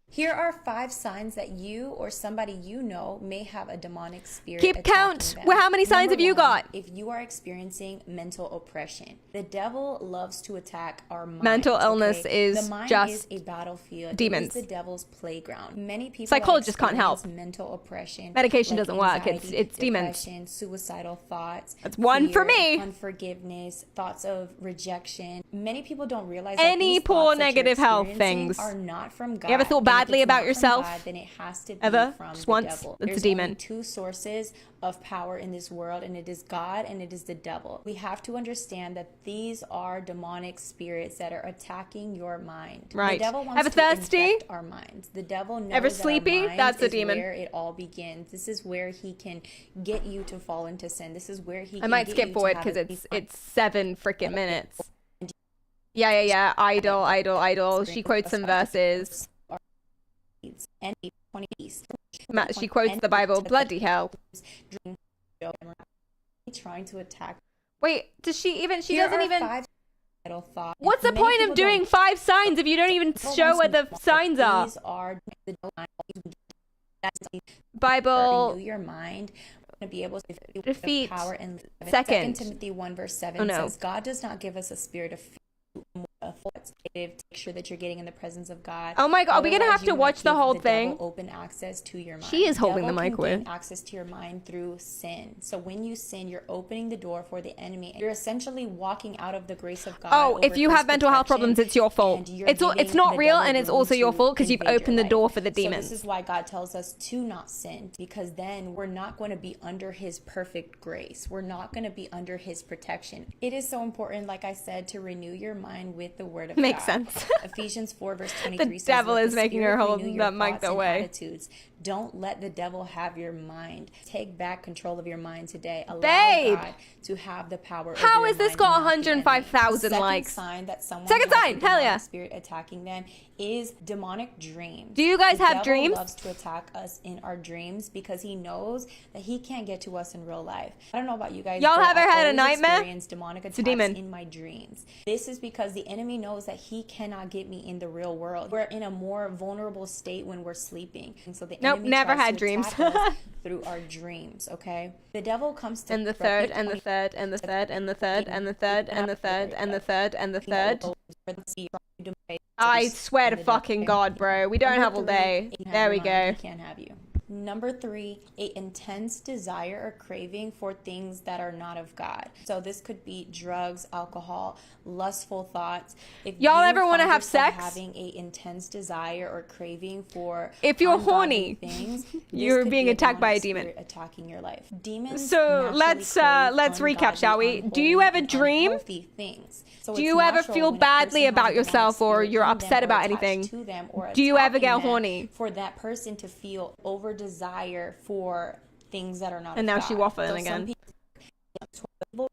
Here are 5 signs that you or somebody you know may have a demonic spirit. Keep count. attacking them. Well, how many signs Number have you 1, got? If you are experiencing mental oppression, the devil loves to attack our mind. Mental illness is the mind just is a battlefield. demons. It is the devil's playground. Many people Psychologists can't help. mental oppression. Medication like doesn't work. anxiety, It's demons. depression, suicidal thoughts. That's one for fear, me. Unforgiveness, thoughts of rejection. Many people don't realize Any that these poor thoughts that you're negative health experiencing things. are not from God. You ever thought And if badly it's about not from yourself? God, then it has to be Ever? from Just the once? devil. That's a There's demon. only 2 sources of power in this world, and it is God and it is the devil. We have to understand that these are demonic spirits that are attacking your mind. Right. The devil wants Ever to thirsty? infect our minds. The devil knows Ever that our sleepy? minds That's a is demon. where it all begins. This is where he can get you to fall into sin. This is where he I can might get skip you forward to have because a it's 7 freaking minutes. Yeah. Idol. She quotes some verses. and 20 East. She quotes the Bible. Bloody hell. Trying to attack. Wait, does she even? She Here doesn't are even. 5 idle thoughts. What's the Many point people of doing don't 5 signs if you don't even People show wants where to the know signs are? These are the Bible. renew your mind. To be able to Defeat. power and Second. 2 Timothy 1 verse 7 Oh, no. says God does not give us a spirit of fear, take sure that you're getting in the presence of God. Oh my God, are we gonna Otherwise, have to you watch might the give whole devil thing? Open access to your mind. She is holding the Devil mic can with. gain access to your mind through sin. So when you sin, you're opening the door for the enemy. You're essentially walking out of the grace of God. Oh, if over you his have mental health protection, problems, it's your fault. and you're It's giving not the real, devil and it's room also your to fault because you've invade your opened the life. door for the So demons. this is why God tells us to not sin, because then we're not going to be under his perfect grace. We're not going to be under his protection. It is so important, like I said, to renew your mind with the word of Makes God. sense. Ephesians 4 verse 23 The says, devil "Let is the making her Spirit hold renew your that mic thoughts that and way." attitudes." Don't let the devil have your mind. Take back control of your mind today. Allow Babe. God to have the power over How your has this mind, got not the 105,000 enemy. likes? Second sign that someone Second has sign, a hell demonic yeah. spirit attacking them is demonic dreams. Do you guys The have devil dreams? loves to attack us in our dreams because he knows that he can't get to us in real life. I don't know about you guys. Y'all but ever I had a always nightmare? experience demonic It's a attacks demon. in my dreams. This is because the enemy knows that he cannot get me in the real world. We're in a more vulnerable state when we're sleeping. And so the Nope, enemy never tries had to dreams. attack us through our dreams, okay? The devil comes to And the third, and the third, and the third, and the third, and the third, and the third, and the third, and the third. I swear to fucking God, bro. We don't have all day. There we go. Can't have you. Number 3, an intense desire or craving for things that are not of God. So this could be drugs, alcohol, lustful thoughts. If y'all you ever want to find have yourself sex? having an intense desire or craving for if you're ungodly horny, things, you're this could being be attacked by a demonic demon. spirit attacking your life. Demons. So naturally let's crave recap, shall we? ungodly, Do you ever unholy, dream? and unhealthy things. So Do it's you ever natural feel when a badly person has about a demonic yourself, or spirit you're in them upset or about attached anything? to them or Do you ever attacking get them, horny? for that person to feel over desire for things that are not And of now she God. waffling So again. some people-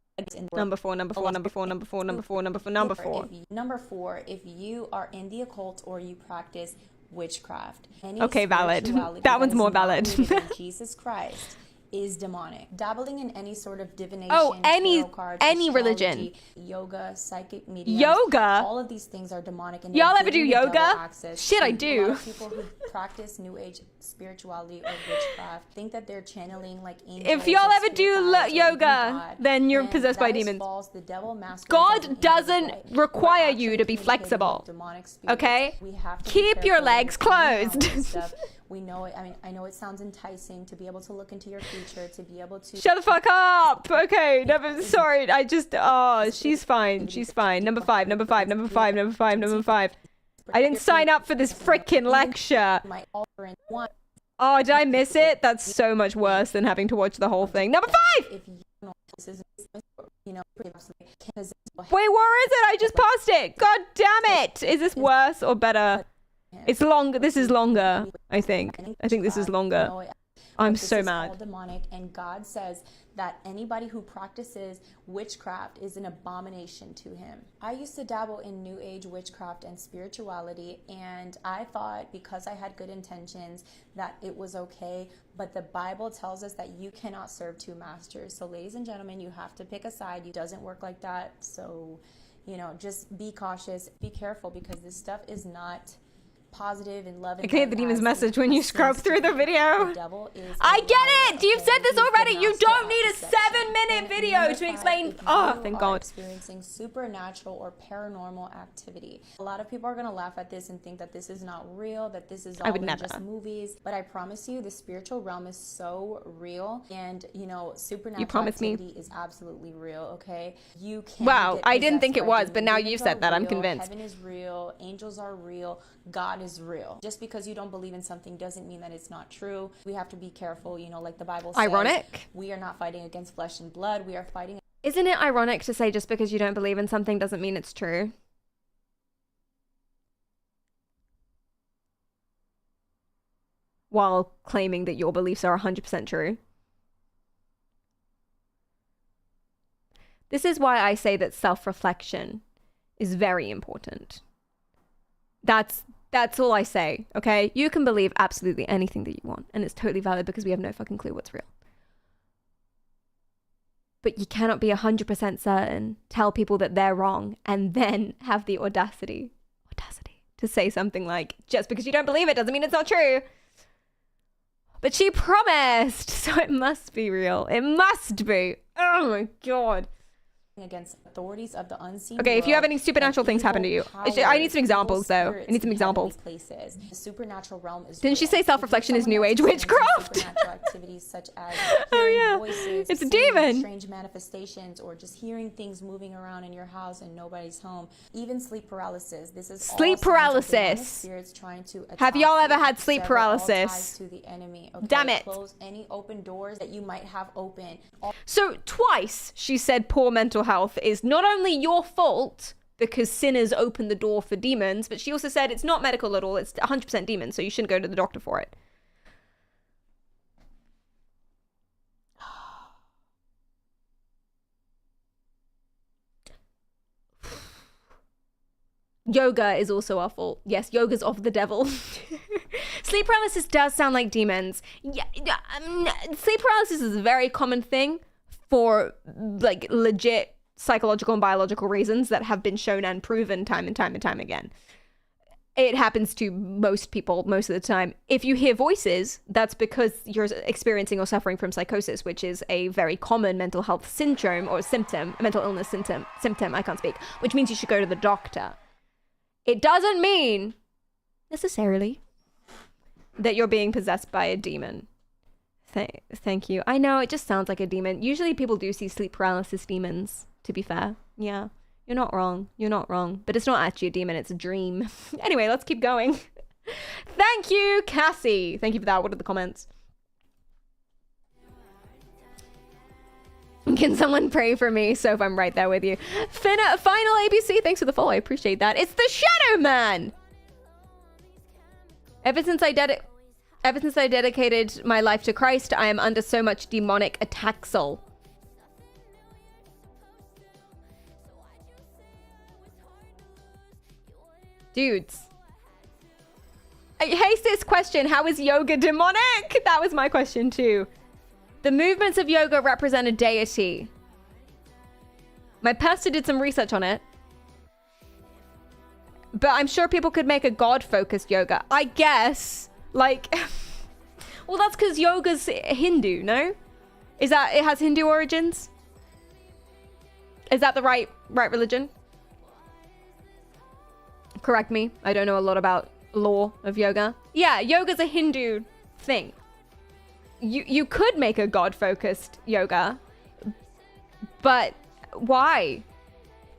Number four, number four, number four, number four, number four, number four, number four. Number 4, if you are in the occult or you practice witchcraft. Any Okay, valid. spirituality That one's is more not valid. rooted in Jesus Christ is demonic. Dabbling in any sort of divination, any tarot cards, any religion. astrology, yoga, psychic mediums, Yoga? all of these things are demonic. And Y'all they're ever do giving the devil yoga? access Shit, to I A do. lot of people who practice New Age spirituality or witchcraft think that they're channeling like angels. If y'all or ever do spirit guides or even yoga, God. then you're And possessed by that is demons. false. The devil masquerades as an God angel doesn't of light. We're require you actually to be communicating flexible. with demonic spirits. Okay? We have to be Keep your careful legs when we're doing all closed. this stuff. We know it. I mean, I know it sounds enticing to be able to look into your future, to be able to. Shut the fuck up. Okay, never. Sorry, I just. Oh, she's fine. She's fine. Number 5. Number 5. Number 5. Number 5. Number 5. I didn't sign up for this freaking lecture. Might alter in one. Oh, did I miss it? That's so much worse than having to watch the whole thing. Number 5. If you know this is, you know, Wait, where is it? I just passed it. God damn it. Is this worse or better? It's longer. This is longer, I think. I think this is longer. I'm so This is all mad. demonic, and God says that anybody who practices witchcraft is an abomination to him. I used to dabble in New Age witchcraft and spirituality, and I thought because I had good intentions that it was okay, but the Bible tells us that you cannot serve 2 masters. So ladies and gentlemen, you have to pick a side. It doesn't work like that. So, you know, just be cautious, be careful, because this stuff is not positive and loving. I can hear the demon's message when you scrub through the video. I get it! You've said this already! You don't need a 7-minute video to explain. Oh, thank God. Experiencing supernatural or paranormal activity. A lot of people are going to laugh at this and think that this is not real, that this is all in just movies. But I promise you, the spiritual realm is so real. And, you know, supernatural activity is absolutely real, okay? You can't. Wow, I didn't think it was, but now you've said that. I'm convinced. Heaven is real. Angels are real. God is real. Just because you don't believe in something doesn't mean that it's not true. We have to be careful, you know, like the Bible says. Ironic. We are not fighting against flesh and blood. We are fighting. Isn't it ironic to say just because you don't believe in something doesn't mean it's true? While claiming that your beliefs are 100% true. This is why I say that self-reflection is very important. That's all I say, okay? You can believe absolutely anything that you want, and it's totally valid because we have no fucking clue what's real. But you cannot be 100% certain, tell people that they're wrong, and then have the audacity to say something like, just because you don't believe it doesn't mean it's not true. But she promised, so it must be real. It must be. Oh my God. Against authorities of the unseen. Okay, if you have any supernatural things happen to you, I need some examples though. I need some examples. Places. The supernatural realm is. Didn't she say self-reflection is New Age witchcraft? Supernatural activities such as Oh yeah, voices, it's a seeing demon. strange manifestations, or just hearing things moving around in your house and nobody's home. Even sleep paralysis. This is Sleep paralysis. Spirits trying to have y'all ever had sleep sever all ties paralysis? to the enemy. Okay? Damn it. Close any open doors that you might have open. So twice she said poor mental health is not only your fault because sinners open the door for demons, but she also said it's not medical at all, it's 100% demons, so you shouldn't go to the doctor for it. Yoga is also our fault. Yes, yoga's of the devil. Sleep paralysis does sound like demons. Yeah, sleep paralysis is a very common thing for like legit psychological and biological reasons that have been shown and proven time and time and time again. It happens to most people most of the time. If you hear voices, that's because you're experiencing or suffering from psychosis, which is a very common mental health syndrome or symptom, mental illness symptom, I can't speak, which means you should go to the doctor. It doesn't mean necessarily that you're being possessed by a demon. Thank you. I know, it just sounds like a demon. Usually people do see sleep paralysis demons, to be fair. Yeah. You're not wrong. You're not wrong. But it's not actually a demon, it's a dream. Anyway, let's keep going. Thank you, Cassie. Thank you for that. What are the comments? Can someone pray for me? So if I'm right there with you. Final ABC, thanks for the follow. I appreciate that. It's the Shadow Man. Ever since I dedicated my life to Christ, I am under so much demonic attaxal. Dudes. Hey sis, question, how is yoga demonic? That was my question too. The movements of yoga represent a deity. My pastor did some research on it. But I'm sure people could make a God-focused yoga. I guess, like... well, that's because yoga's Hindu, no? Is that, it has Hindu origins? Is that the right religion? Correct me. I don't know a lot about law of yoga. Yeah, yoga's a Hindu thing. You could make a God-focused yoga, but why?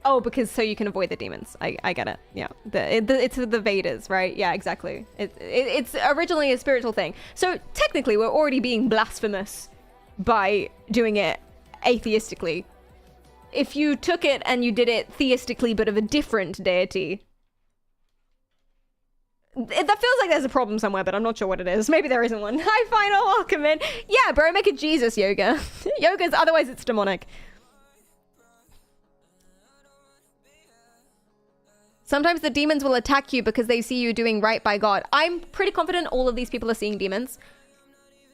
Oh, because so you can avoid the demons. I get it. Yeah, it's the Vedas, right? Yeah, exactly. It's originally a spiritual thing. So technically, we're already being blasphemous by doing it atheistically. If you took it and you did it theistically, but of a different deity. That feels like there's a problem somewhere, but I'm not sure what it is. Maybe there isn't one. Hi, Final, welcome in. Yeah, bro, make a Jesus yoga. Yoga's, otherwise it's demonic. Sometimes the demons will attack you because they see you doing right by God. I'm pretty confident all of these people are seeing demons.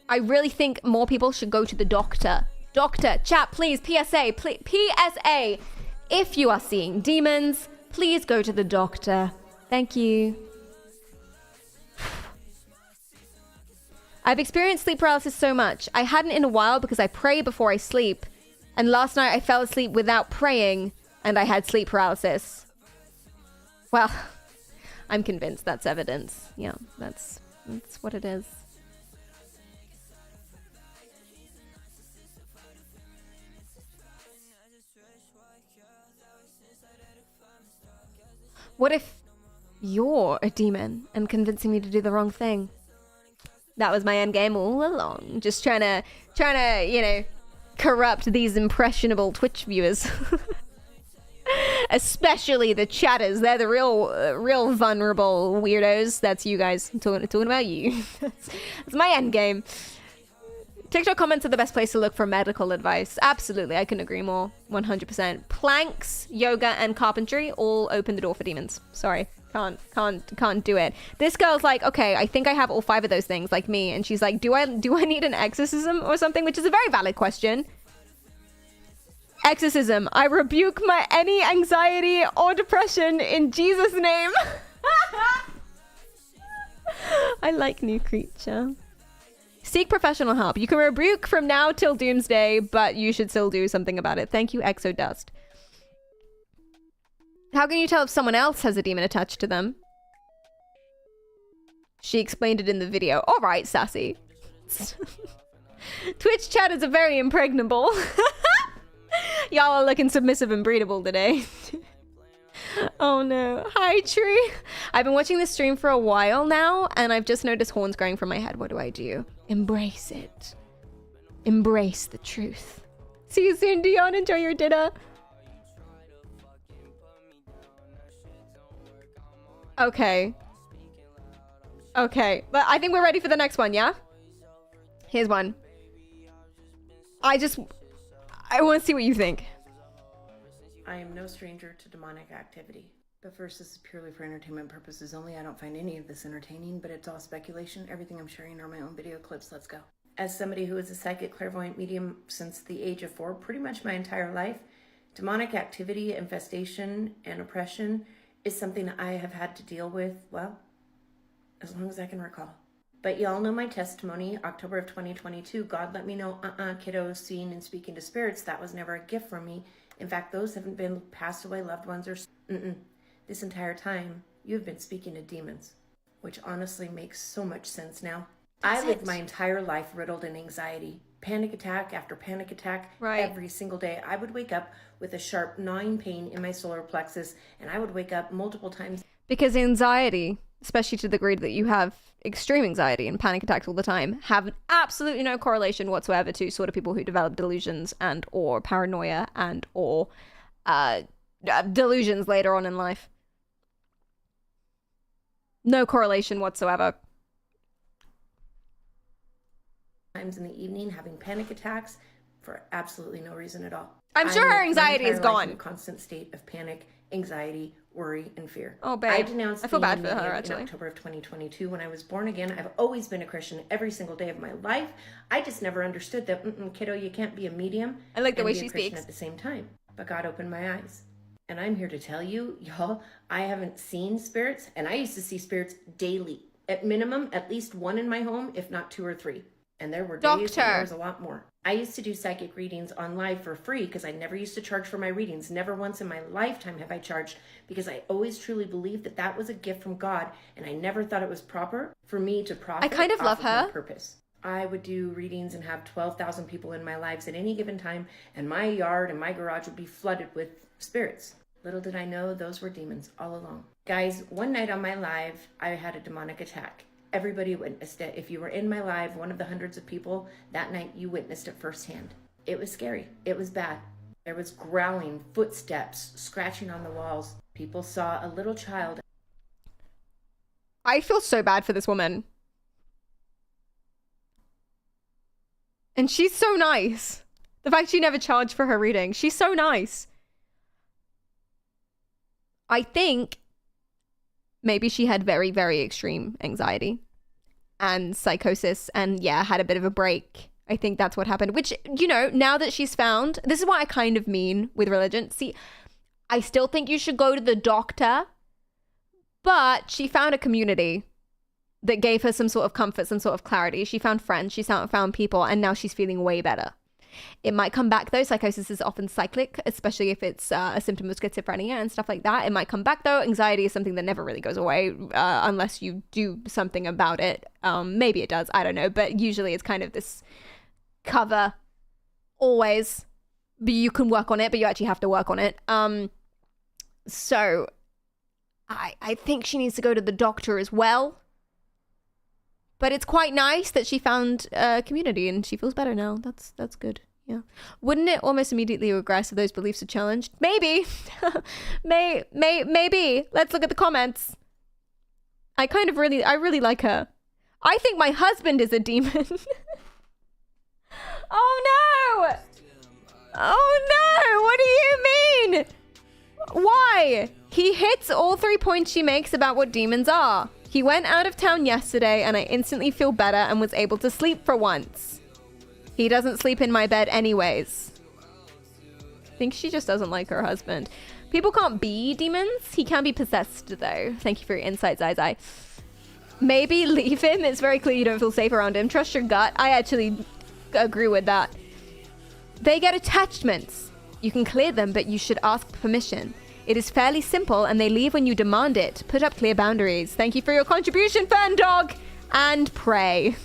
I really think more people should go to the doctor. Doctor, chat, please, PSA, PSA. If you are seeing demons, please go to the doctor. Thank you. I've experienced sleep paralysis so much. I hadn't in a while because I pray before I sleep. And last night I fell asleep without praying and I had sleep paralysis. Well, I'm convinced that's evidence. Yeah, that's what it is. What if you're a demon and convincing me to do the wrong thing? That was my end game all along. Just trying to, you know, corrupt these impressionable Twitch viewers. Especially the chatters. They're the real vulnerable weirdos. That's you guys. I'm talking about you. That's my end game. TikTok comments are the best place to look for medical advice. Absolutely, I couldn't agree more. 100%. Planks, yoga, and carpentry all open the door for demons. Sorry. Can't do it. This girl's like, okay, I think I have all 5 of those things, like me. And she's like, do I need an exorcism or something? Which is a very valid question. Exorcism. I rebuke any anxiety or depression in Jesus' name. I like new creature. Seek professional help. You can rebuke from now till doomsday, but you should still do something about it. Thank you, Exodust. How can you tell if someone else has a demon attached to them? She explained it in the video. All right, sassy. Twitch chat is a very impregnable. Y'all are looking submissive and breedable today. Oh no. Hi, Tree. I've been watching this stream for a while now, and I've just noticed horns growing from my head. What do I do? Embrace it. Embrace the truth. See you soon, Dion. Enjoy your dinner. Okay. Okay. But I think we're ready for the next one, yeah? Here's one. I want to see what you think. I am no stranger to demonic activity. But first, this is purely for entertainment purposes only. I don't find any of this entertaining, but it's all speculation. Everything I'm sharing are my own video clips. Let's go. As somebody who is a psychic clairvoyant medium since the age of 4, pretty much my entire life, demonic activity, infestation, and oppression is something I have had to deal with, well, as long as I can recall. But y'all know my testimony, October of 2022, God let me know, kiddo, seeing and speaking to spirits, that was never a gift from me. In fact, those haven't been passed away loved ones or, this entire time, you've been speaking to demons, which honestly makes so much sense now. I lived my entire life riddled in anxiety, panic attack after panic attack, every single day. I would wake up with a sharp gnawing pain in my solar plexus, and I would wake up multiple times. Because anxiety, especially to the degree that you have extreme anxiety and panic attacks all the time, have absolutely no correlation whatsoever to sort of people who develop delusions and or paranoia and or delusions later on in life. No correlation whatsoever. Times in the evening having panic attacks for absolutely no reason at all. I'm sure her anxiety is gone. In a constant state of panic, anxiety, worry, and fear. Oh, babe. I denounced I feel bad for being a her, medium actually. in October of 2022 when I was born again. I've always been a Christian every single day of my life. I just never understood that, kiddo, you can't be a medium I like the and way be she a Christian speaks. at the same time. But God opened my eyes. And I'm here to tell you, y'all, I haven't seen spirits, and I used to see spirits daily. At minimum, at least one in my home, if not 2 or 3. And there were days when there was a lot more. I used to do psychic readings on live for free because I never used to charge for my readings. Never once in my lifetime have I charged because I always truly believed that that was a gift from God, and I never thought it was proper for me to profit. I kind of love off my her. purpose. I would do readings and have 12,000 people in my lives at any given time, and my yard and my garage would be flooded with spirits. Little did I know those were demons all along. Guys, one night on my live, I had a demonic attack. Everybody witnessed it. If you were in my live, one of the hundreds of people, that night you witnessed it firsthand. It was scary. It was bad. There was growling, footsteps, scratching on the walls. People saw a little child. I feel so bad for this woman. And she's so nice. The fact she never charged for her reading. She's so nice. I think maybe she had very, very extreme anxiety and psychosis and, yeah, had a bit of a break. I think that's what happened, which, you know, now that she's found, this is what I kind of mean with religion. See, I still think you should go to the doctor, but she found a community that gave her some sort of comfort, some sort of clarity. She found friends, she found people, and now she's feeling way better. It might come back though. Psychosis is often cyclic, especially if it's a symptom of schizophrenia and stuff like that. It might come back though. Anxiety is something that never really goes away unless you do something about it. Maybe it does, I don't know, but usually it's kind of this cover always, but you can work on it, but you actually have to work on it. So I think she needs to go to the doctor as well. But it's quite nice that she found a community and she feels better now. That's good. Yeah. Wouldn't it almost immediately regress if those beliefs are challenged? Maybe. Maybe. Let's look at the comments. I really like her. I think my husband is a demon. Oh no! Oh no! What do you mean? Why? He hits all 3 points she makes about what demons are. He went out of town yesterday and I instantly feel better and was able to sleep for once. He doesn't sleep in my bed anyways. I think she just doesn't like her husband. People can't be demons. He can be possessed though. Thank you for your insight, Zai. Maybe leave him. It's very clear you don't feel safe around him. Trust your gut. I actually agree with that. They get attachments. You can clear them, but you should ask permission. It is fairly simple and they leave when you demand it. Put up clear boundaries. Thank you for your contribution, Fern Dog. And pray.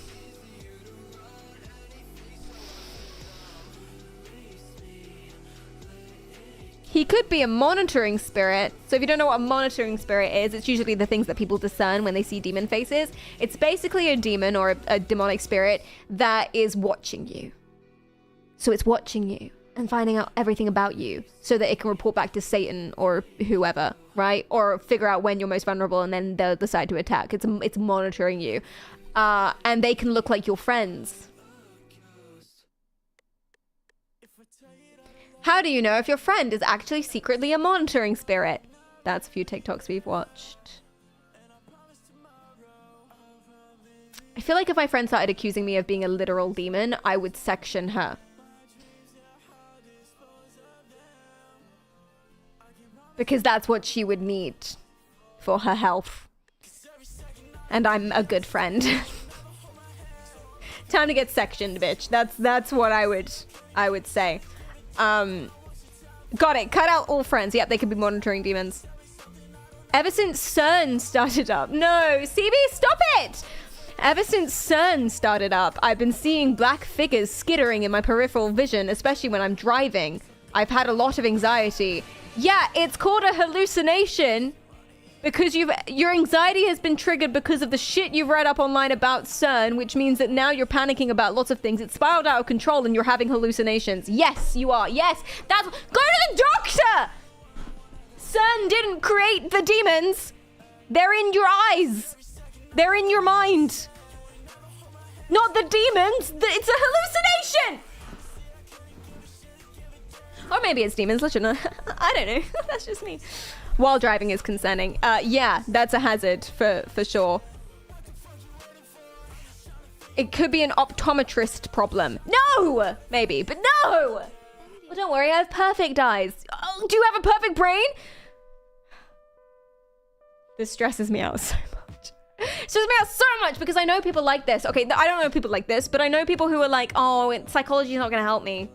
He could be a monitoring spirit. So if you don't know what a monitoring spirit is, it's usually the things that people discern when they see demon faces. It's basically a demon or a demonic spirit that is watching you. So it's watching you and finding out everything about you so that it can report back to Satan or whoever, right? Or figure out when you're most vulnerable and then they'll decide to attack. It's monitoring you. And they can look like your friends. How do you know if your friend is actually secretly a monitoring spirit? That's a few TikToks we've watched. I feel like if my friend started accusing me of being a literal demon, I would section her. Because that's what she would need. for her health. And I'm a good friend. Time to get sectioned, bitch. That's what I would say. Got it. Cut out all friends. Yep, they could be monitoring demons. Ever since CERN started up. No, CB, stop it! Ever since CERN started up, I've been seeing black figures skittering in my peripheral vision, especially when I'm driving. I've had a lot of anxiety. Yeah, it's called a hallucination because your anxiety has been triggered because of the shit you've read up online about CERN, which means that now you're panicking about lots of things. It's spiraled out of control and you're having hallucinations. Yes, you are. Yes, go to the doctor! CERN didn't create the demons. They're in your eyes. They're in your mind. Not the demons. It's a hallucination. Or maybe it's demons. Let's not. I don't know. That's just me. While driving is concerning. Yeah, that's a hazard for sure. It could be an optometrist problem. No! Maybe, but no! Well, don't worry, I have perfect eyes. Oh, do you have a perfect brain? This stresses me out so much. It stresses me out so much because I know people like this. Okay, I don't know people like this, but I know people who are like, oh, psychology is not going to help me.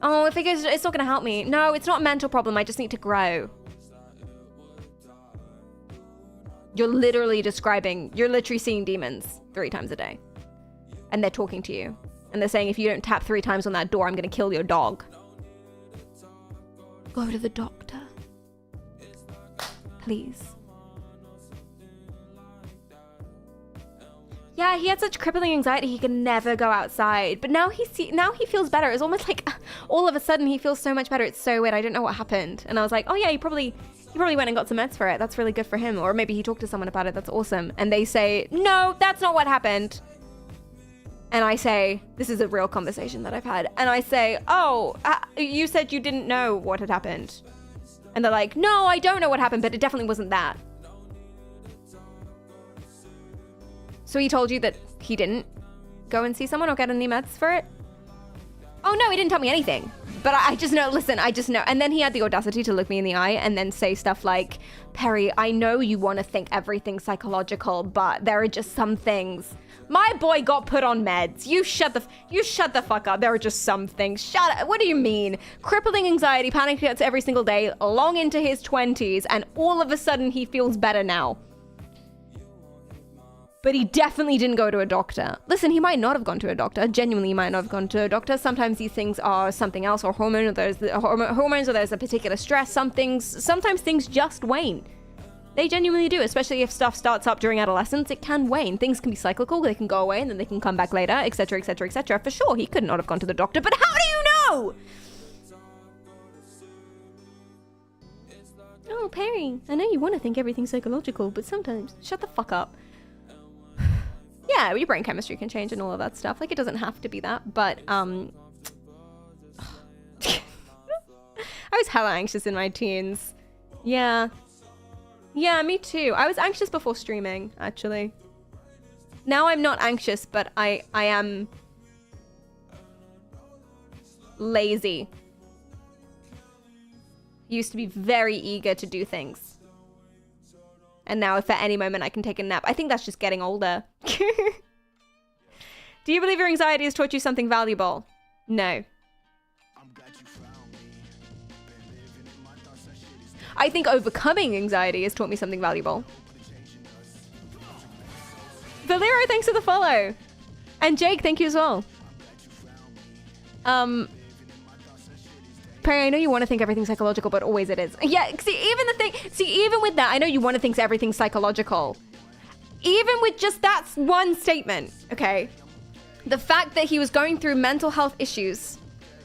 Oh, I think it's not going to help me. No, it's not a mental problem. I just need to grow. You're literally seeing demons 3 times a day. And they're talking to you. And they're saying, if you don't tap 3 times on that door, I'm going to kill your dog. Go to the doctor. Please. Yeah, he had such crippling anxiety he could never go outside. But now he feels better. It's almost like all of a sudden he feels so much better. It's so weird. I don't know what happened. And I was like, oh yeah, he probably went and got some meds for it. That's really good for him. Or maybe he talked to someone about it. That's awesome. And they say, no, that's not what happened. And I say, this is a real conversation that I've had. And I say, oh, you said you didn't know what had happened. And they're like, no, I don't know what happened, but it definitely wasn't that. So he told you that he didn't go and see someone or get any meds for it? Oh no, he didn't tell me anything. But I just know, listen, I just know. And then he had the audacity to look me in the eye and then say stuff like, Perry, I know you want to think everything's psychological, but there are just some things. My boy got put on meds. You shut the fuck up. There are just some things. Shut up. What do you mean? Crippling anxiety, panic attacks every single day, long into his 20s, and all of a sudden he feels better now. But he definitely didn't go to a doctor. Listen, he might not have gone to a doctor. Genuinely, he might not have gone to a doctor. Sometimes these things are something else, or hormones, or there's a particular stress. Sometimes things just wane. They genuinely do, especially if stuff starts up during adolescence. It can wane. Things can be cyclical. They can go away and then they can come back later, etc., etc., etc. For sure, he could not have gone to the doctor. But how do you know? Oh, Perry, I know you want to think everything's psychological, but sometimes, shut the fuck up. Yeah, your brain chemistry can change and all of that stuff. Like, it doesn't have to be that, but, I was hella anxious in my teens. Yeah. Yeah, me too. I was anxious before streaming, actually. Now I'm not anxious, but I am lazy. Used to be very eager to do things. And now if at any moment I can take a nap. I think that's just getting older. Do you believe your anxiety has taught you something valuable? No. I think overcoming anxiety has taught me something valuable. Valero, thanks for the follow. And Jake, thank you as well. Perry, I know you want to think everything's psychological, but always it is. Yeah, even with that, I know you want to think everything's psychological. Even with just that one statement, okay? The fact that he was going through mental health issues,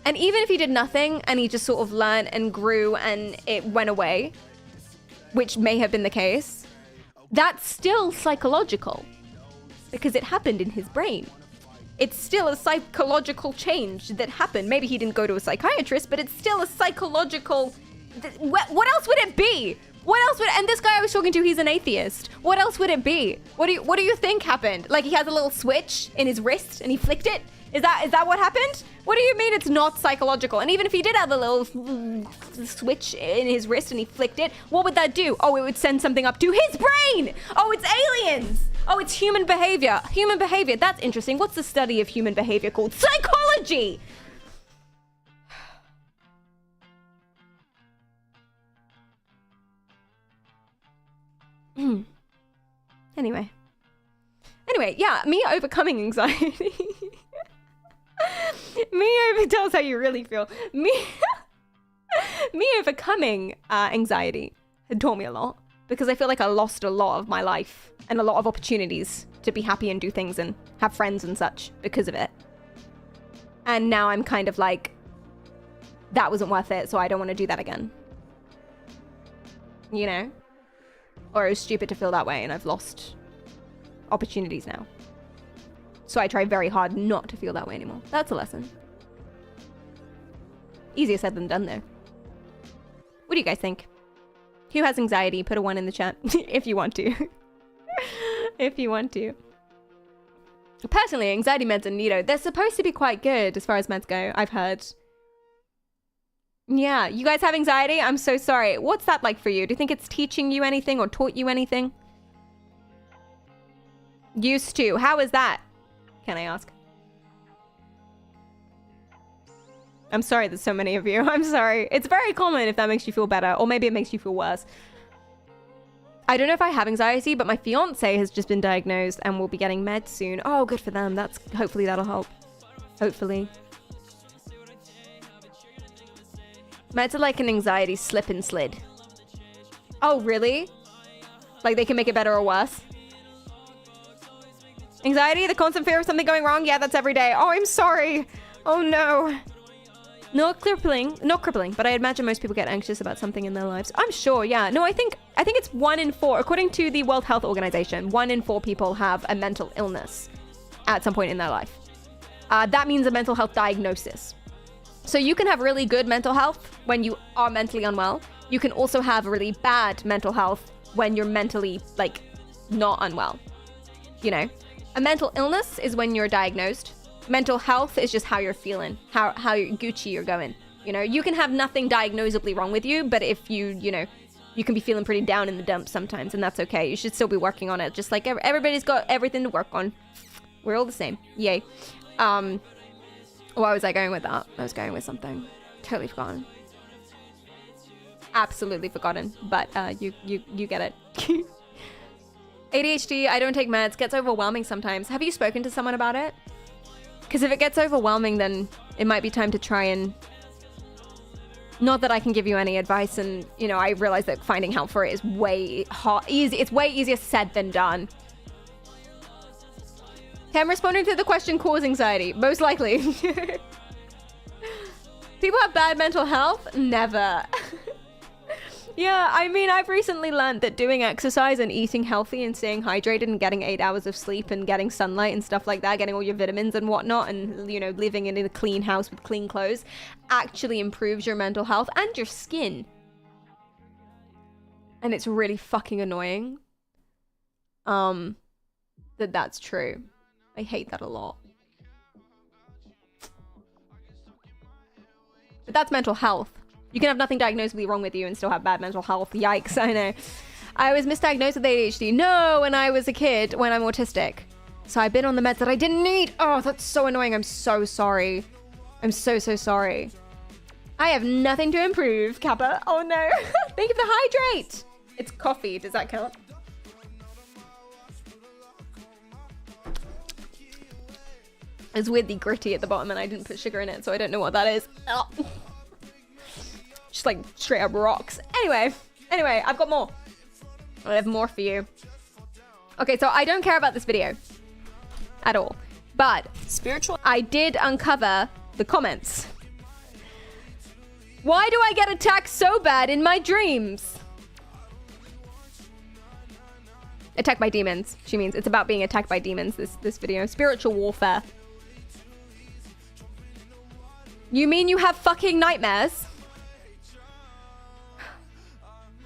and even if he did nothing and he just sort of learned and grew and it went away, which may have been the case, that's still psychological because it happened in his brain. It's still a psychological change that happened. Maybe he didn't go to a psychiatrist, but it's still a psychological... What else would it be? What else would, and this guy I was talking to, he's an atheist. What else would it be? What do you think happened? Like he has a little switch in his wrist and he flicked it? Is that what happened? What do you mean it's not psychological? And even if he did have a little switch in his wrist and he flicked it, what would that do? Oh, it would send something up to his brain. Oh, it's aliens. Oh, it's human behavior. Human behavior, that's interesting. What's the study of human behavior called? Psychology. Anyway, yeah, me overcoming anxiety. Tell us how you really feel. Me overcoming anxiety had taught me a lot, because I feel like I lost a lot of my life and a lot of opportunities to be happy and do things and have friends and such because of it. And now I'm kind of like, that wasn't worth it, so I don't want to do that again. You know? Or it was stupid to feel that way and I've lost opportunities now. So I try very hard not to feel that way anymore. That's a lesson. Easier said than done though. What do you guys think? Who has anxiety? Put a 1 in the chat if you want to. If you want to. Personally, anxiety meds are neato. They're supposed to be quite good as far as meds go, I've heard. Yeah, you guys have anxiety? I'm so sorry. What's that like for you? Do you think it's teaching you anything or taught you anything? Used to. How is that? Can I ask? I'm sorry there's so many of you. I'm sorry. It's very common if that makes you feel better, or maybe it makes you feel worse. I don't know if I have anxiety, but my fiance has just been diagnosed and will be getting meds soon. Oh, good for them. Hopefully that'll help. Hopefully. Meds are like an anxiety slip and slid. Oh, really? Like they can make it better or worse? Anxiety, the constant fear of something going wrong? Yeah, that's every day. Oh, I'm sorry. Oh no. Not crippling, but I imagine most people get anxious about something in their lives. I'm sure, yeah. No, I think it's 1 in 4. According to the World Health Organization, 1 in 4 people have a mental illness at some point in their life. That means a mental health diagnosis. So you can have really good mental health when you are mentally unwell. You can also have really bad mental health when you're mentally, like, not unwell. You know? A mental illness is when you're diagnosed. Mental health is just how you're feeling, how Gucci you're going. You know, you can have nothing diagnosably wrong with you, but if you know, you can be feeling pretty down in the dumps sometimes, and that's okay. You should still be working on it, just like everybody's got everything to work on. We're all the same. Yay. Why was I going with that? I was going with something. Totally forgotten. Absolutely forgotten, but you get it. ADHD, I don't take meds, gets overwhelming sometimes. Have you spoken to someone about it? Because if it gets overwhelming, then it might be time to try and... Not that I can give you any advice, and, you know, I realize that finding help for it is way easy. It's way easier said than done. Okay, I'm responding to the question, cause anxiety. Most likely. People have bad mental health? Never. Yeah, I mean, I've recently learned that doing exercise and eating healthy and staying hydrated and getting 8 hours of sleep and getting sunlight and stuff like that, getting all your vitamins and whatnot, and, you know, living in a clean house with clean clothes actually improves your mental health and your skin. And it's really fucking annoying. That's true. I hate that a lot. But that's mental health. You can have nothing diagnosably wrong with you and still have bad mental health. Yikes, I know. I was misdiagnosed with ADHD. No, when I was a kid, when I'm autistic. So I've been on the meds that I didn't need. Oh, that's so annoying. I'm so sorry. I'm so sorry. I have nothing to improve, Kappa. Oh no. Thank you for the hydrate. It's coffee. Does that count? It's weirdly gritty at the bottom and I didn't put sugar in it, so I don't know what that is. Oh. Just like straight up rocks. Anyway, I've got more. I have more for you. Okay, so I don't care about this video at all, but I did uncover the comments. Why do I get attacked so bad in my dreams? Attacked by demons. She means it's about being attacked by demons, this video. Spiritual warfare. You mean you have fucking nightmares?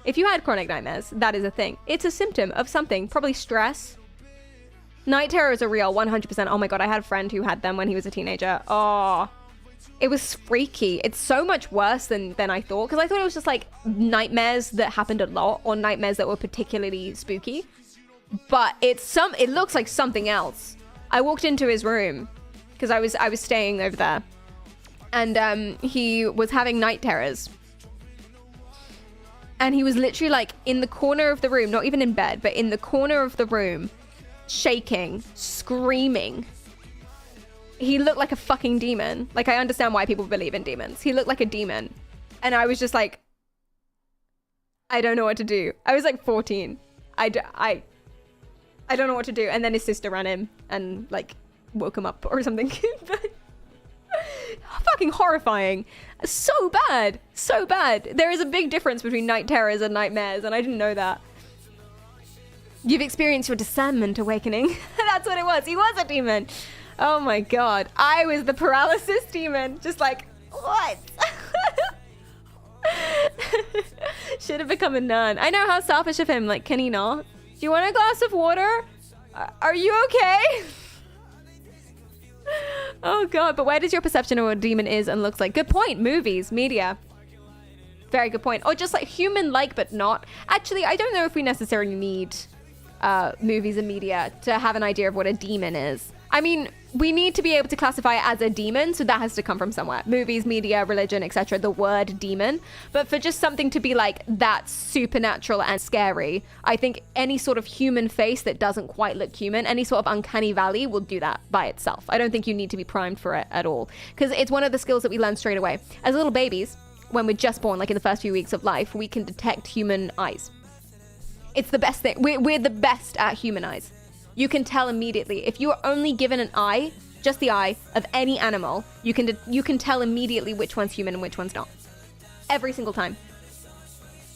If you had chronic nightmares, that is a thing. It's a symptom of something, probably stress. Night terrors are real, 100%. Oh my god, I had a friend who had them when he was a teenager. Oh, it was freaky. It's so much worse than I thought, because I thought it was just like nightmares that happened a lot, or nightmares that were particularly spooky. But it looks like something else. I walked into his room because I was staying over there, and he was having night terrors. And he was literally like in the corner of the room, not even in bed, but in the corner of the room, shaking, screaming. He looked like a fucking demon. Like, I understand why people believe in demons. He looked like a demon. And I was just like, I don't know what to do. I was like 14. I don't know what to do. And then his sister ran in and like woke him up or something. Fucking horrifying. So bad. So bad. There is a big difference between night terrors and nightmares, and I didn't know that. You've experienced your discernment awakening. That's what it was. He was a demon. Oh my god. I was the paralysis demon. Just like, what? Should have become a nun. I know, how selfish of him. Like, can he not? Do you want a glass of water? Are you okay? Oh god, but where does your perception of what a demon is and looks like? Good point. Movies, media. Very good point. Or just like human-like, but not. Actually, I don't know if we necessarily need movies and media to have an idea of what a demon is. I mean, we need to be able to classify it as a demon, so that has to come from somewhere. Movies, media, religion, etc. The word demon. But for just something to be like, that's supernatural and scary, I think any sort of human face that doesn't quite look human, any sort of uncanny valley will do that by itself. I don't think you need to be primed for it at all. Because it's one of the skills that we learn straight away. As little babies, when we're just born, like in the first few weeks of life, we can detect human eyes. It's the best thing. We're the best at human eyes. You can tell immediately. If you are only given an eye, just the eye of any animal, you can tell immediately which one's human and which one's not. Every single time.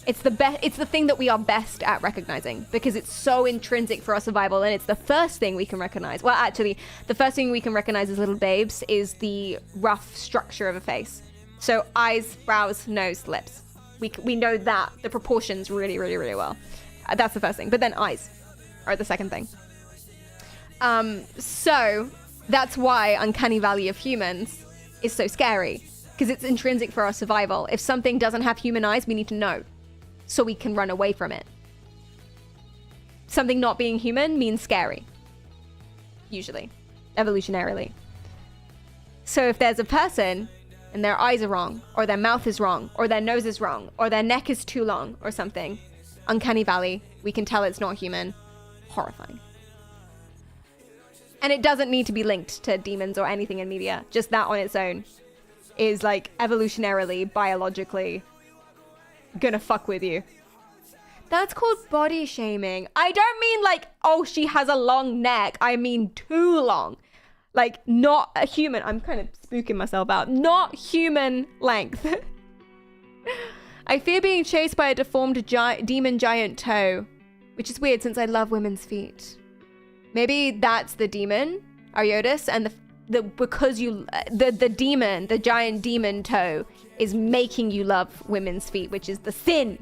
It's the best. It's the thing that we are best at recognizing, because it's so intrinsic for our survival, and it's the first thing we can recognize. Well, actually, the first thing we can recognize as little babes is the rough structure of a face. So eyes, brows, nose, lips. We know that, the proportions really, really, really well. That's the first thing. But then eyes are the second thing. So that's why uncanny valley of humans is so scary, because it's intrinsic for our survival. If something doesn't have human eyes, we need to know so we can run away from it. Something not being human means scary, usually, evolutionarily. So if there's a person and their eyes are wrong, or their mouth is wrong, or their nose is wrong, or their neck is too long or something, uncanny valley, we can tell it's not human. Horrifying. And it doesn't need to be linked to demons or anything in media. Just that on its own is like evolutionarily, biologically gonna fuck with you. That's called body shaming. I don't mean like, oh, she has a long neck. I mean too long. Like, not a human. I'm kind of spooking myself out. Not human length. I fear being chased by a deformed demon giant toe, which is weird since I love women's feet. Maybe that's the demon, Ariotis, and because the demon, the giant demon toe, is making you love women's feet, which is the sin.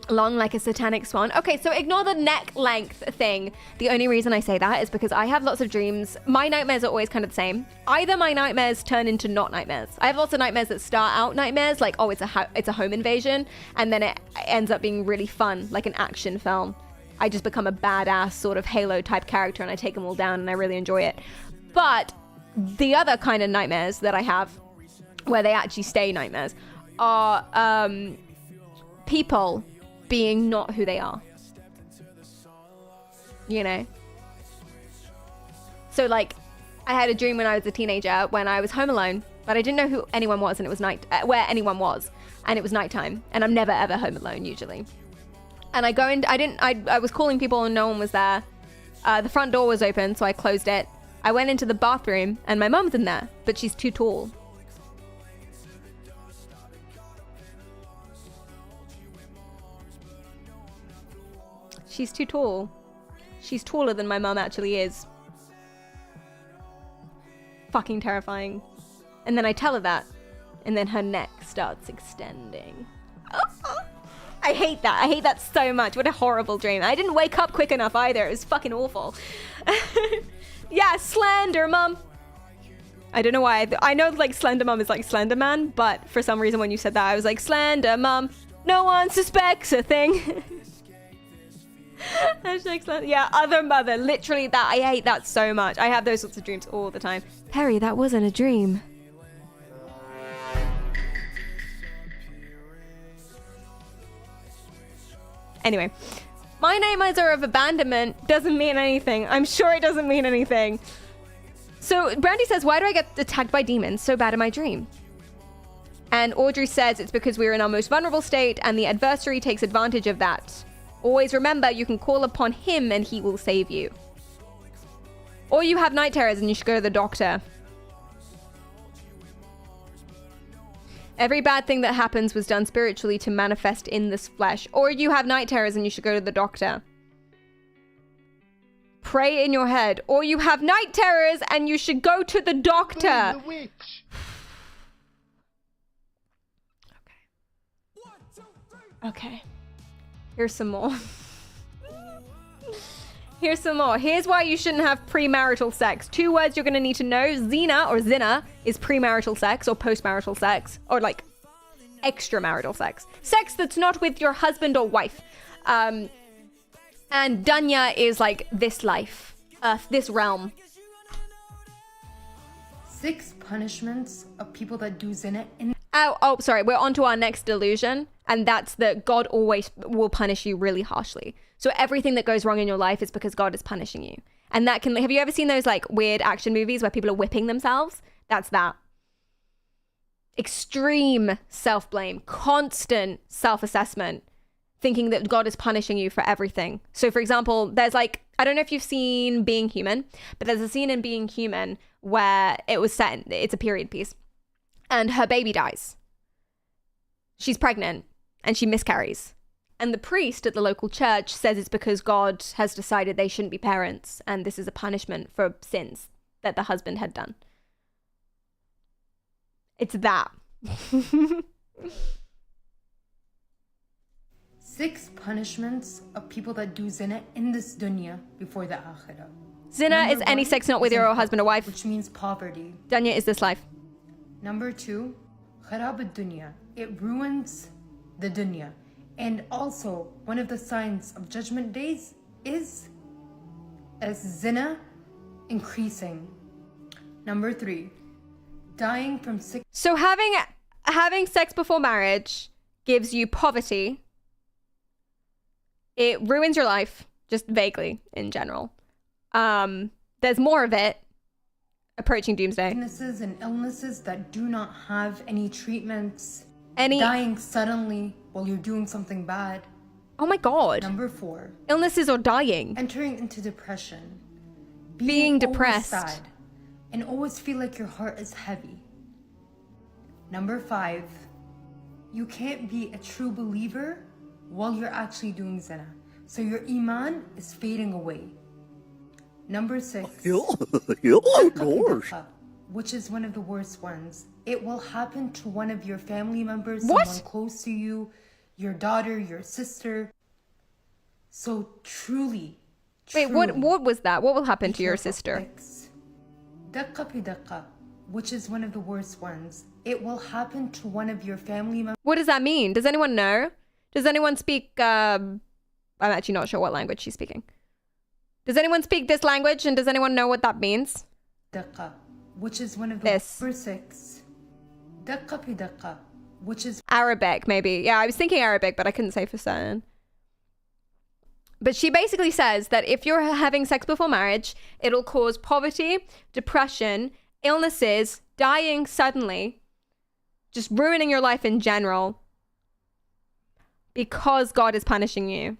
Long like a satanic swan. Okay, so ignore the neck length thing. The only reason I say that is because I have lots of dreams. My nightmares are always kind of the same. Either my nightmares turn into not nightmares. I have lots of nightmares that start out nightmares, like, oh, it's a home invasion, and then it ends up being really fun, like an action film. I just become a badass sort of Halo type character and I take them all down and I really enjoy it. But the other kind of nightmares that I have, where they actually stay nightmares, are people being not who they are. You know? So like, I had a dream when I was a teenager when I was home alone, but I didn't know who anyone was, and it was where anyone was, and it was nighttime, and I'm never ever home alone usually. And I go in, I was calling people and no one was there. The front door was open, so I closed it. I went into the bathroom and my mum's in there, but she's too tall. She's too tall. She's taller than my mum actually is. Fucking terrifying. And then I tell her that. And then her neck starts extending. Oh, I hate that. I hate that so much. What a horrible dream. I didn't wake up quick enough either. It was fucking awful. Yeah, Slender Mum. I don't know why. I know like Slender Mum is like Slender Man, but for some reason when you said that, I was like, Slender Mum. No one suspects a thing. Hashtag Slender. Yeah, other mother. Literally that. I hate that so much. I have those sorts of dreams all the time. Perry, that wasn't a dream. Anyway, my nightmares of abandonment doesn't mean anything. I'm sure it doesn't mean anything. So Brandy says, why do I get attacked by demons so bad in my dream? And Audrey says it's because we're in our most vulnerable state and the adversary takes advantage of that. Always remember, you can call upon him and he will save you. Or you have night terrors and you should go to the doctor. Every bad thing that happens was done spiritually to manifest in this flesh. Or you have night terrors and you should go to the doctor. Pray in your head. Or you have night terrors and you should go to the doctor. The witch. Okay. Here's some more. Here's some more. Here's why you shouldn't have premarital sex. 2 words you're going to need to know. Zina or zina is premarital sex or postmarital sex or like extramarital sex. Sex that's not with your husband or wife. And dunya is like this life, this realm. 6 punishments of people that do zina. Oh, sorry. We're on to our next delusion. And that's that God always will punish you really harshly. So everything that goes wrong in your life is because God is punishing you. And that can, have you ever seen those like weird action movies where people are whipping themselves? That's that. Extreme self-blame, constant self-assessment, thinking that God is punishing you for everything. So for example, there's like, I don't know if you've seen Being Human, but there's a scene in Being Human where it was set, it's a period piece, and her baby dies. She's pregnant and she miscarries. And the priest at the local church says it's because God has decided they shouldn't be parents and this is a punishment for sins that the husband had done. It's that. 6 punishments of people that do zina in this dunya before the akhirah. Zina is any sex not with your husband or wife. Which means poverty. Dunya is this life. Number 2, kharab ad-dunya. It ruins the dunya. And also, one of the signs of judgment days is as zina increasing. Number 3, dying from sick. So having sex before marriage gives you poverty. It ruins your life, just vaguely in general. There's more of it. Approaching doomsday. Sicknesses and illnesses that do not have any treatments. Dying suddenly while you're doing something bad. Oh my God. Number 4. Illnesses or dying. Entering into depression. Being depressed. Sad, and always feel like your heart is heavy. Number 5. You can't be a true believer while you're actually doing zina. So your iman is fading away. Number 6. Which is one of the worst ones. It will happen to one of your family members, someone close to you, your daughter, your sister. So truly. Wait, what was that? What will happen to your sister? Daqqa bi daqqa, which is one of the worst ones. It will happen to one of your family members. What does that mean? Does anyone know? Does anyone speak, I'm actually not sure what language she's speaking. Does anyone speak this language and does anyone know what that means? Daqqa, which is one of the number 6. Daqqa bi daqqa, which is Arabic, maybe. Yeah, I was thinking Arabic, but I couldn't say for certain. But she basically says that if you're having sex before marriage, it'll cause poverty, depression, illnesses, dying suddenly, just ruining your life in general, because God is punishing you.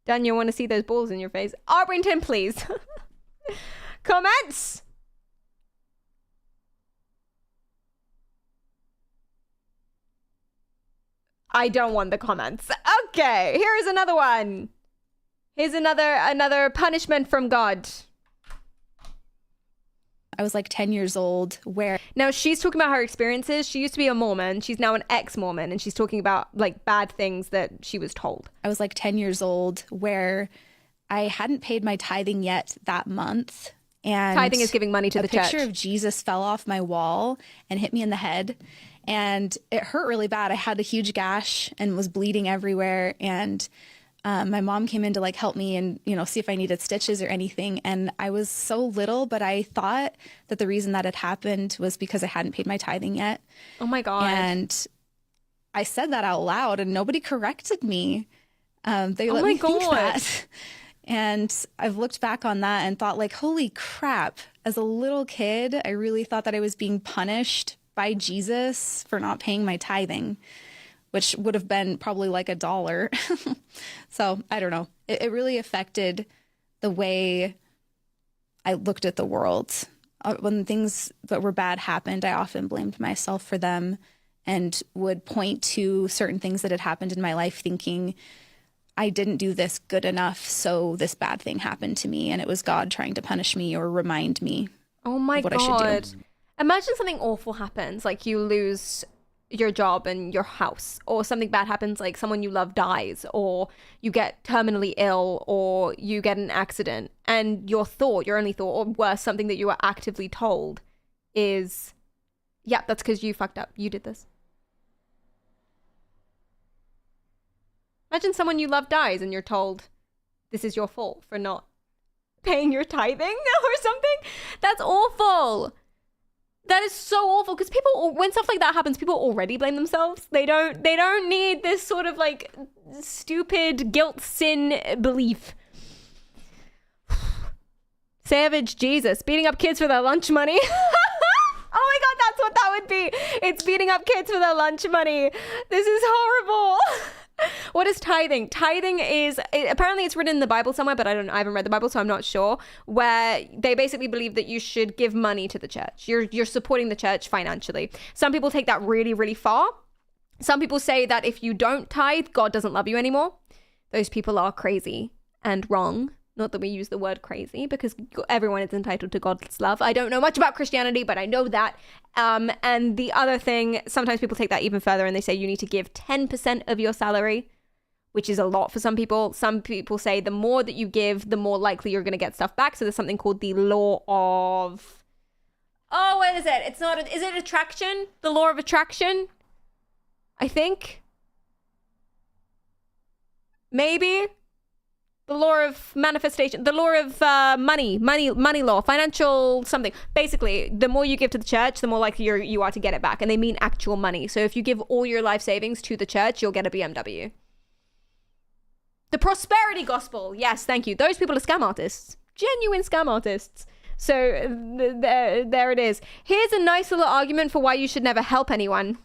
Dan, you want to see those balls in your face? Arbrington, please. Comments? I don't want the comments. Okay, here is another one. Here's another punishment from God. I was like 10 years old where... Now she's talking about her experiences. She used to be a Mormon. She's now an ex-Mormon, and she's talking about like bad things that she was told. I was like 10 years old where I hadn't paid my tithing yet that month. And tithing is giving money to the church. A picture of Jesus fell off my wall and hit me in the head. And it hurt really bad. I had a huge gash and was bleeding everywhere. And my mom came in to like help me and, you know, see if I needed stitches or anything. And I was so little, but I thought that the reason that it happened was because I hadn't paid my tithing yet. Oh my God. And I said that out loud and nobody corrected me. They let me think that. And I've looked back on that and thought like, holy crap, as a little kid, I really thought that I was being punished by Jesus for not paying my tithing, which would have been probably like $1. So I don't know. It really affected the way I looked at the world. When things that were bad happened, I often blamed myself for them and would point to certain things that had happened in my life thinking, I didn't do this good enough, so this bad thing happened to me, and it was God trying to punish me or remind me of what I should do. Imagine something awful happens, like you lose your job and your house, or something bad happens, like someone you love dies, or you get terminally ill, or you get an accident, and your only thought, or worse, something that you were actively told is, yeah, that's because you fucked up. You did this. Imagine someone you love dies and you're told this is your fault for not paying your tithing or something. That's awful. That is so awful, because people, when stuff like that happens, people already blame themselves. They don't need this sort of like stupid guilt sin belief. Savage Jesus, beating up kids for their lunch money. Oh my God, that's what that would be. It's beating up kids for their lunch money. This is horrible. What is tithing? Tithing is, apparently it's written in the Bible somewhere, but I haven't read the Bible, so I'm not sure, where they basically believe that you should give money to the church. You're supporting the church financially. Some people take that really, really far. Some people say that if you don't tithe, God doesn't love you anymore. Those people are crazy and wrong. Not that we use the word crazy, because everyone is entitled to God's love. I don't know much about Christianity, but I know that. And the other thing, sometimes people take that even further and they say you need to give 10% of your salary, which is a lot for some people. Some people say the more that you give, the more likely you're going to get stuff back. So there's something called the law of... Oh, what is it? It's not... Is it attraction? The law of attraction? I think. Maybe. The law of manifestation, the law of money law, financial something. Basically, the more you give to the church, the more likely you are to get it back. And they mean actual money. So if you give all your life savings to the church, you'll get a BMW. The prosperity gospel. Yes, thank you. Those people are scam artists. Genuine scam artists. So there it is. Here's a nice little argument for why you should never help anyone.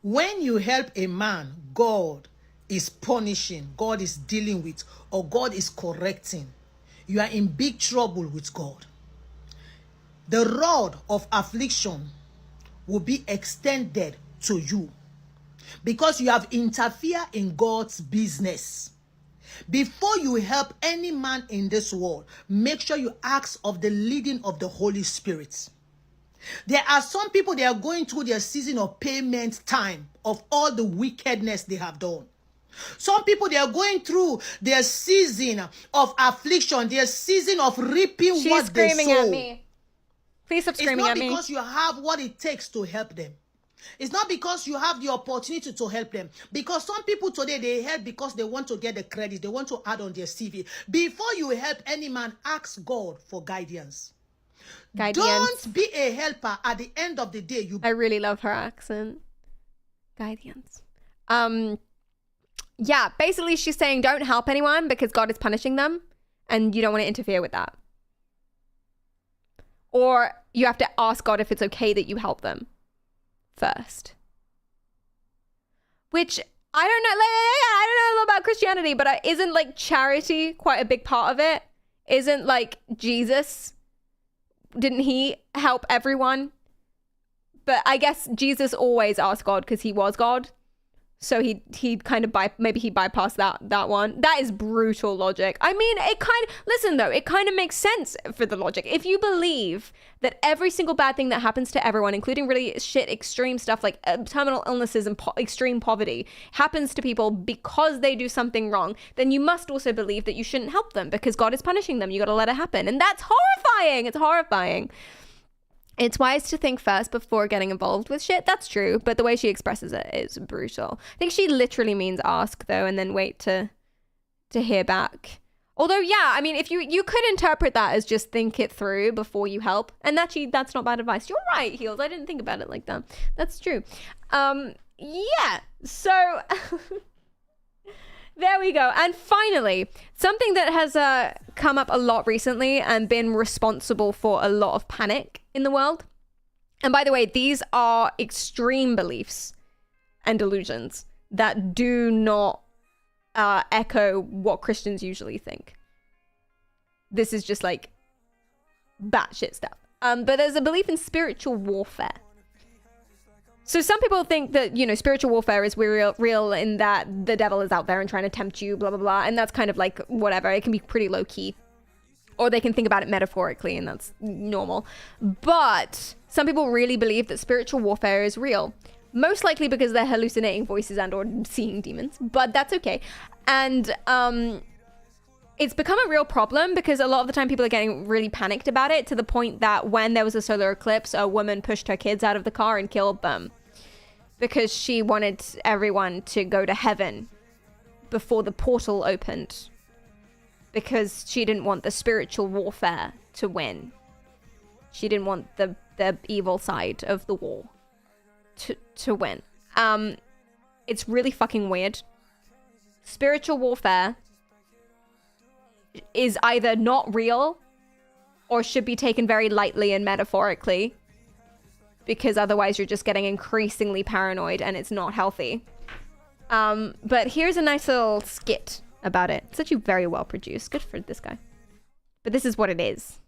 When you help a man, God is punishing, God is dealing with, or God is correcting. You are in big trouble with God. The rod of affliction will be extended to you because you have interfered in God's business. Before you help any man in this world, make sure you ask of the leading of the Holy Spirit. There are some people, they are going through their season of payment time of all the wickedness they have done. Some people, they are going through their season of affliction, their season of reaping what they sow. She's screaming at me. Please stop screaming at me. It's not because you have what it takes to help them. It's not because you have the opportunity to help them. Because some people today, they help because they want to get the credit. They want to add on their CV. Before you help any man, ask God for guidance. Don't be a helper. At the end of the day, I really love her accent. Guidance. Yeah, basically she's saying don't help anyone because God is punishing them and you don't want to interfere with that. Or you have to ask God if it's okay that you help them first. Which I don't know, I don't know a lot about Christianity, but isn't like charity quite a big part of it? Isn't like Jesus, didn't he help everyone? But I guess Jesus always asked God because he was God. So he'd kind of maybe he bypassed that one. That is brutal logic. I mean, listen though, it kind of makes sense for the logic. If you believe that every single bad thing that happens to everyone, including really shit extreme stuff like terminal illnesses and extreme poverty, happens to people because they do something wrong, then you must also believe that you shouldn't help them because God is punishing them. You got to let it happen. And that's horrifying. It's horrifying. It's wise to think first before getting involved with shit. That's true. But the way she expresses it is brutal. I think she literally means ask, though, and then wait to hear back. Although, yeah, I mean, if you could interpret that as just think it through before you help. And actually, that's not bad advice. You're right, Heels. I didn't think about it like that. That's true. Yeah. So... There we go. And finally, something that has come up a lot recently and been responsible for a lot of panic in the world. And by the way, these are extreme beliefs and delusions that do not echo what Christians usually think. This is just like batshit stuff. But there's a belief in spiritual warfare. So some people think that, you know, spiritual warfare is real in that the devil is out there and trying to tempt you, blah, blah, blah. And that's kind of like whatever. It can be pretty low key. Or they can think about it metaphorically and that's normal. But some people really believe that spiritual warfare is real. Most likely because they're hallucinating voices and or seeing demons. But that's okay. And it's become a real problem because a lot of the time people are getting really panicked about it to the point that when there was a solar eclipse, a woman pushed her kids out of the car and killed them because she wanted everyone to go to heaven before the portal opened because she didn't want the spiritual warfare to win. She didn't want the evil side of the war to win. It's really fucking weird. Spiritual warfare is either not real or should be taken very lightly and metaphorically because otherwise you're just getting increasingly paranoid and it's not healthy. But here's a nice little skit about it. It's actually very well produced. Good for this guy. But this is what it is.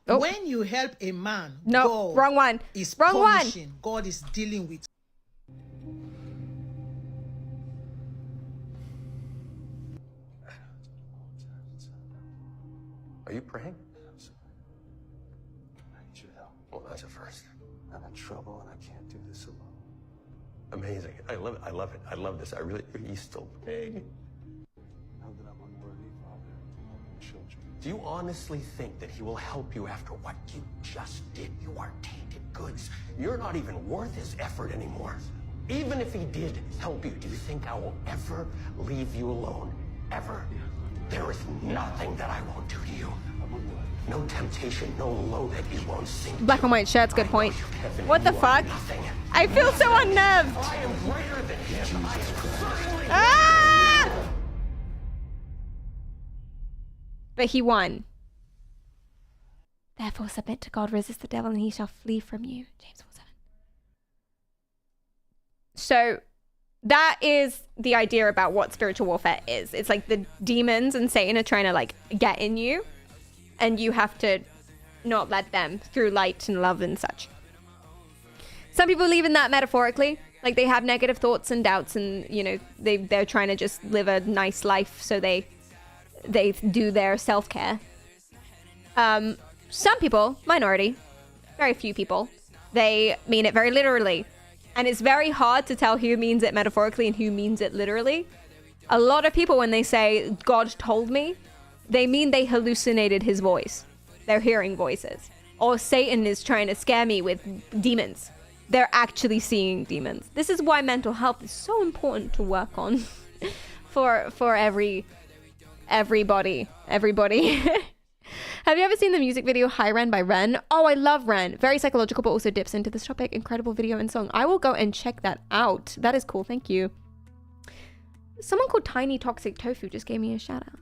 Oh. When you help a man, no, God wrong one. is wrong punishing. one. God is dealing with. Are you praying? I need your help. Well, that's a first. I'm in trouble and I can't do this alone. Amazing. I love it. I love it. I love this. He's still praying. Know that I'm unworthy, Father, of all your children. Do you honestly think that he will help you after what you just did? You are tainted goods. You're not even worth his effort anymore. Even if he did help you, do you think I will ever leave you alone? Ever? Yeah. There is nothing that I won't do to you. No temptation, no low that you won't sink. Black and white shirts, good point. What the fuck? I feel so unnerved. I am greater than him. I am certainly Ah! But he won. Therefore submit to God, resist the devil, and he shall flee from you. James 4:7. So that is the idea about what spiritual warfare is. It's like the demons and Satan are trying to like get in you and you have to not let them through light and love and such. Some people believe in that metaphorically. Like they have negative thoughts and doubts and, you know, they're trying to just live a nice life. So they do their self-care. Some people, minority, very few people, they mean it very literally. And it's very hard to tell who means it metaphorically and who means it literally. A lot of people, when they say, God told me, they mean they hallucinated his voice. They're hearing voices. Or Satan is trying to scare me with demons. They're actually seeing demons. This is why mental health is so important to work on for everybody. Have you ever seen the music video Hi Ren by Ren? Oh, I love Ren. Very psychological, but also dips into this topic. Incredible video and song. I will go and check that out. That is cool. Thank you. Someone called Tiny Toxic Tofu just gave me a shout out.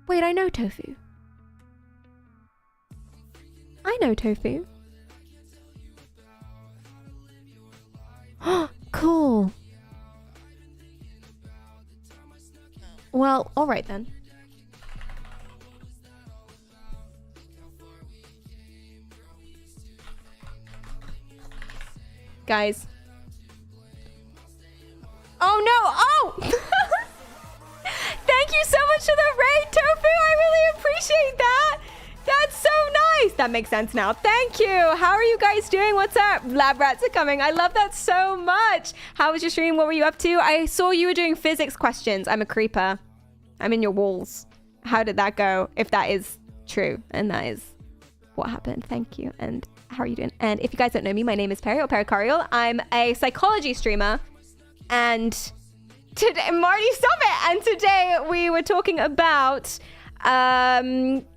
Wait, I know Tofu. I know Tofu. Cool. Well, all right then. Guys, for the raid, Tofu. I really appreciate that. That's so nice. That makes sense now. Thank you. How are you guys doing? What's up? Lab rats are coming. I love that so much. How was your stream? What were you up to? I saw you were doing physics questions. I'm a creeper. I'm in your walls. How did that go? If that is true, and that is what happened. Thank you. And how are you doing? And if you guys don't know me, my name is Perry or Pericarial. I'm a psychology streamer. And today, Marty, stop it. And today we were talking about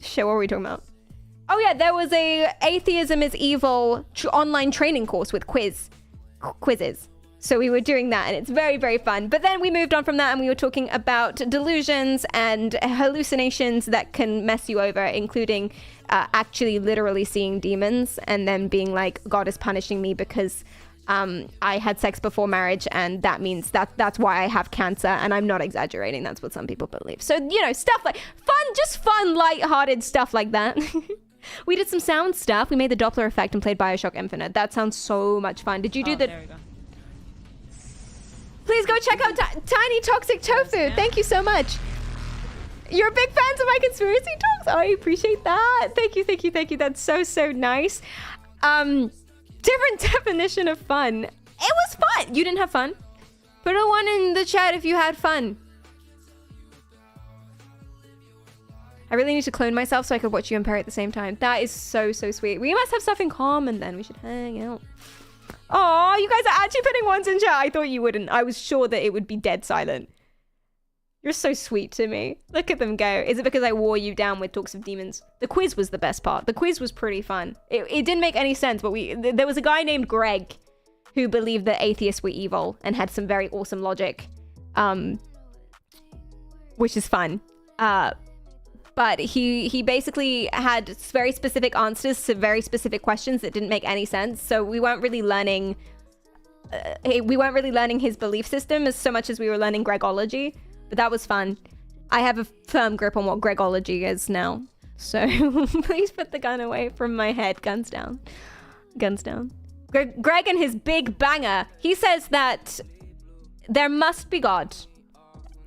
shit, what were we talking about? Oh yeah, there was a Atheism is Evil online training course with quizzes. So we were doing that, and it's very, very fun. But then we moved on from that, and we were talking about delusions and hallucinations that can mess you over, including actually literally seeing demons and then being like, God is punishing me because I had sex before marriage, and that means that's why I have cancer, and I'm not exaggerating. That's what some people believe. So, you know, stuff like fun, light-hearted stuff like that. We did some sound stuff. We made the Doppler effect and played Bioshock Infinite. That sounds so much fun. Did you do the... There we go. Please go check out Tiny Toxic Tofu. Thank you so much. You're big fans of my conspiracy talks. Oh, I appreciate that. Thank you. That's so nice. Different definition of fun. It was fun. You didn't have fun? Put a 1 in the chat if you had fun. I really need to clone myself so I could watch you and Perry at the same time. That is so sweet. We must have stuff in common then. We should hang out. Oh, you guys are actually putting 1s in chat. I thought you wouldn't. I was sure that it would be dead silent. You're so sweet to me. Look at them go. Is it because I wore you down with talks of demons? The quiz was the best part. The quiz was pretty fun. It didn't make any sense, but there was a guy named Greg who believed that atheists were evil and had some very awesome logic, which is fun. But he basically had very specific answers to very specific questions that didn't make any sense. So we weren't really learning. We weren't really learning his belief system as so much as we were learning Gregology. But that was fun. I have a firm grip on what Gregology is now. So please put the gun away from my head. Guns down. Guns down. Greg and his big banger. He says that there must be God.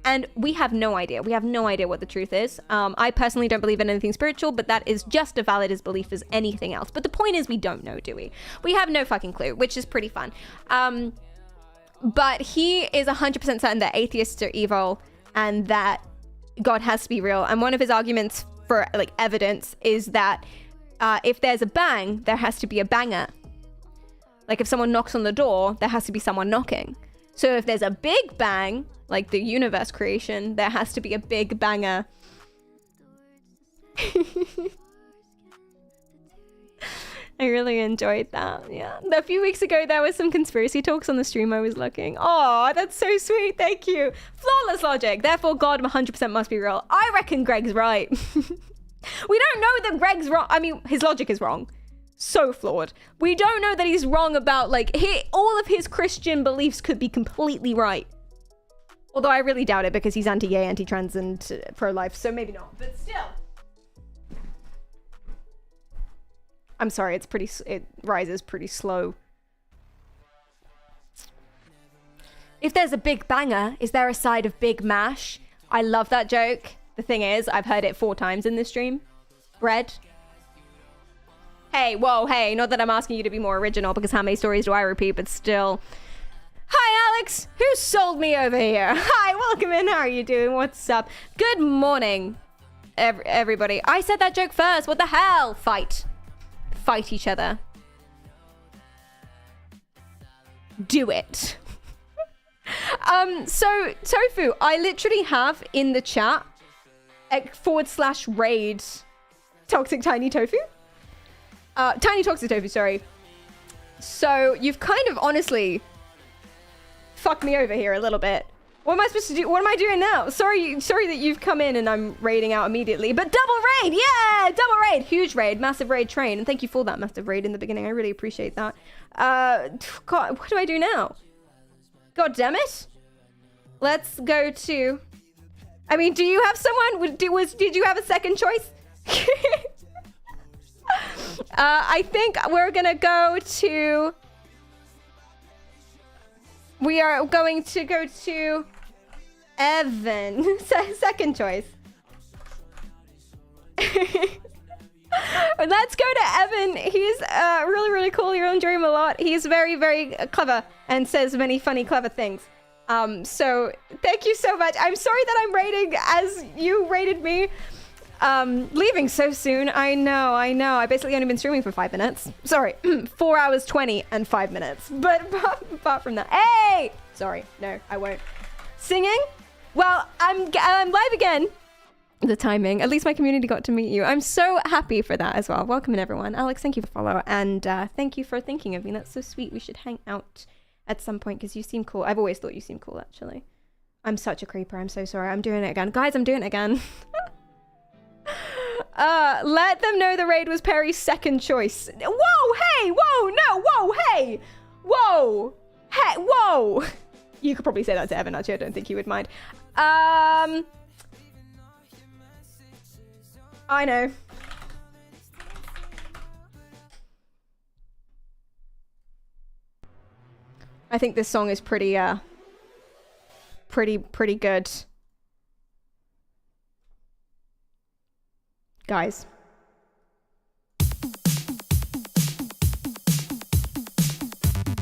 And we have no idea. We have no idea what the truth is. I personally don't believe in anything spiritual, but that is just as valid as belief as anything else. But the point is we don't know, do we? We have no fucking clue, which is pretty fun. But he is 100% certain that atheists are evil and that God has to be real. And one of his arguments for like evidence is that if there's a bang, there has to be a banger. Like if someone knocks on the door, there has to be someone knocking. So if there's a big bang, like the universe creation, there has to be a big banger. I really enjoyed that. Yeah. A few weeks ago, there was some conspiracy talks on the stream I was looking. Oh, that's so sweet. Thank you. Flawless logic. Therefore, God 100% must be real. I reckon Greg's right. We don't know that Greg's wrong. I mean, his logic is wrong. So flawed. We don't know that he's wrong about, like, all of his Christian beliefs could be completely right. Although I really doubt it because he's anti-gay, anti-trans, and pro-life, so maybe not. But still. I'm sorry, it rises pretty slow. If there's a big banger, is there a side of Big Mash? I love that joke. The thing is, I've heard it 4 times in this stream. Bread. Hey, whoa, hey, not that I'm asking you to be more original because how many stories do I repeat, but still. Hi, Alex. Who sold me over here? Hi, welcome in. How are you doing? What's up? Good morning, everybody. I said that joke first. What the hell? Fight each other. Do it. So Tofu, I literally have in the chat /raid Toxic Tiny Tofu. Tiny Toxic Tofu, sorry. So you've kind of honestly fucked me over here a little bit. What am I supposed to do? What am I doing now? Sorry that you've come in and I'm raiding out immediately. But double raid! Yeah! Double raid! Huge raid. Massive raid train. And thank you for that massive raid in the beginning. I really appreciate that. God, what do I do now? God damn it. Let's go to... I mean, do you have someone? Did you have a second choice? I think we're gonna go to... We are going to go to Evan. Second choice. Let's go to Evan. He's really, really cool. You're on Dream a lot. He's very, very clever and says many funny, clever things. So thank you so much. I'm sorry that I'm rating as you rated me. Leaving so soon. I know. I basically only been streaming for 5 minutes. Sorry, 4 hours 20 and 5 minutes. But apart from that, hey! Sorry, no, I won't. Singing? Well, I'm live again. The timing. At least my community got to meet you. I'm so happy for that as well. Welcome in, everyone. Alex, thank you for follow, and thank you for thinking of me. That's so sweet. We should hang out at some point because you seem cool. I've always thought you seem cool, actually. I'm such a creeper. I'm so sorry. I'm doing it again. Guys, I'm doing it again. Let them know the raid was Perry's second choice. Whoa, hey, whoa, no, whoa, hey, whoa, hey, whoa. You could probably say that to Evan, actually. I don't think he would mind. I know. I think this song is pretty good. Guys.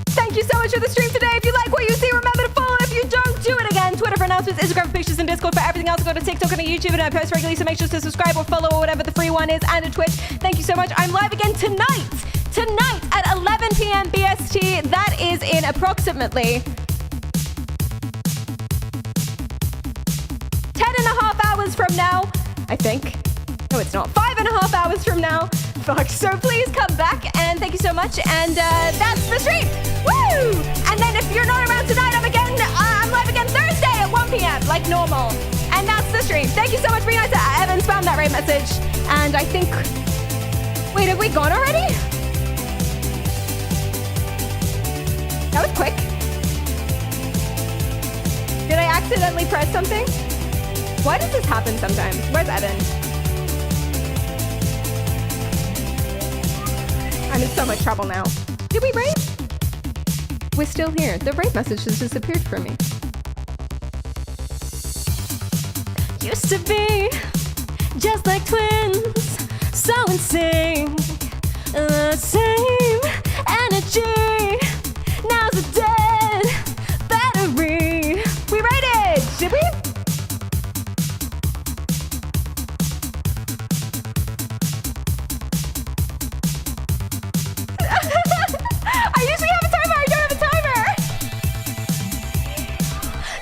Thank you so much for the stream today. If you like what you see, remember to follow. If you don't, do it again. Twitter for announcements, Instagram for pictures, and Discord for everything else. Go to TikTok and YouTube, and I post regularly, so make sure to subscribe or follow or whatever the free one is, and a Twitch. Thank you so much. I'm live again tonight at 11 p.m. BST. That is in approximately 10.5 hours from now, I think. No, it's not. 5.5 hours from now. Fuck. So please come back, and thank you so much. And that's the stream. Woo! And then if you're not around tonight, I'm live again Thursday at 1 p.m. like normal. And that's the stream. Thank you so much for being nice. Evan spammed that raid message. And I think... Wait, have we gone already? That was quick. Did I accidentally press something? Why does this happen sometimes? Where's Evan? I'm in so much trouble now. Did we raid? We're still here. The raid message has disappeared from me. Used to be just like twins, so insane. The same energy. Now's a dead battery. We raided! Did we? I usually have a timer. I don't have a timer.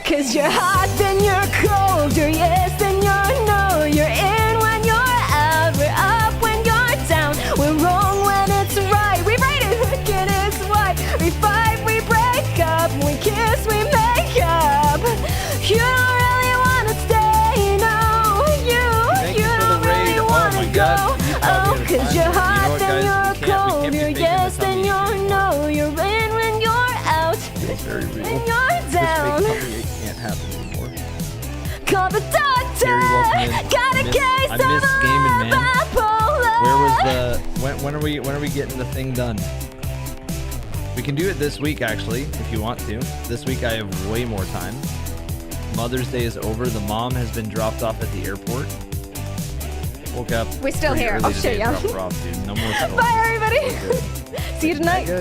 Cause you're hot, then you're cold. You're yes, then you're no. You're in when you're out. We're up when you're down. We're wrong when it's right. We rated wicked is white. We fight, we break up. We kiss, we make up. You don't really wanna stay, no. You don't really wanna go. Oh, cause you're hot, then you're cold. You're yes, then you're no. You're in when you're out. Very real. When you're down. It can't happen anymore. Call the doctor. Got a case I miss gaming, man. bipolar. Where was when are we getting the thing done? We can do it this week, actually, if you want to. This week I have way more time. Mother's Day is over. The mom has been dropped off at the airport. Woke up. We're still pretty here. early I'll show today, you. drop her off, dude. No more. Bye, everybody. See you tonight.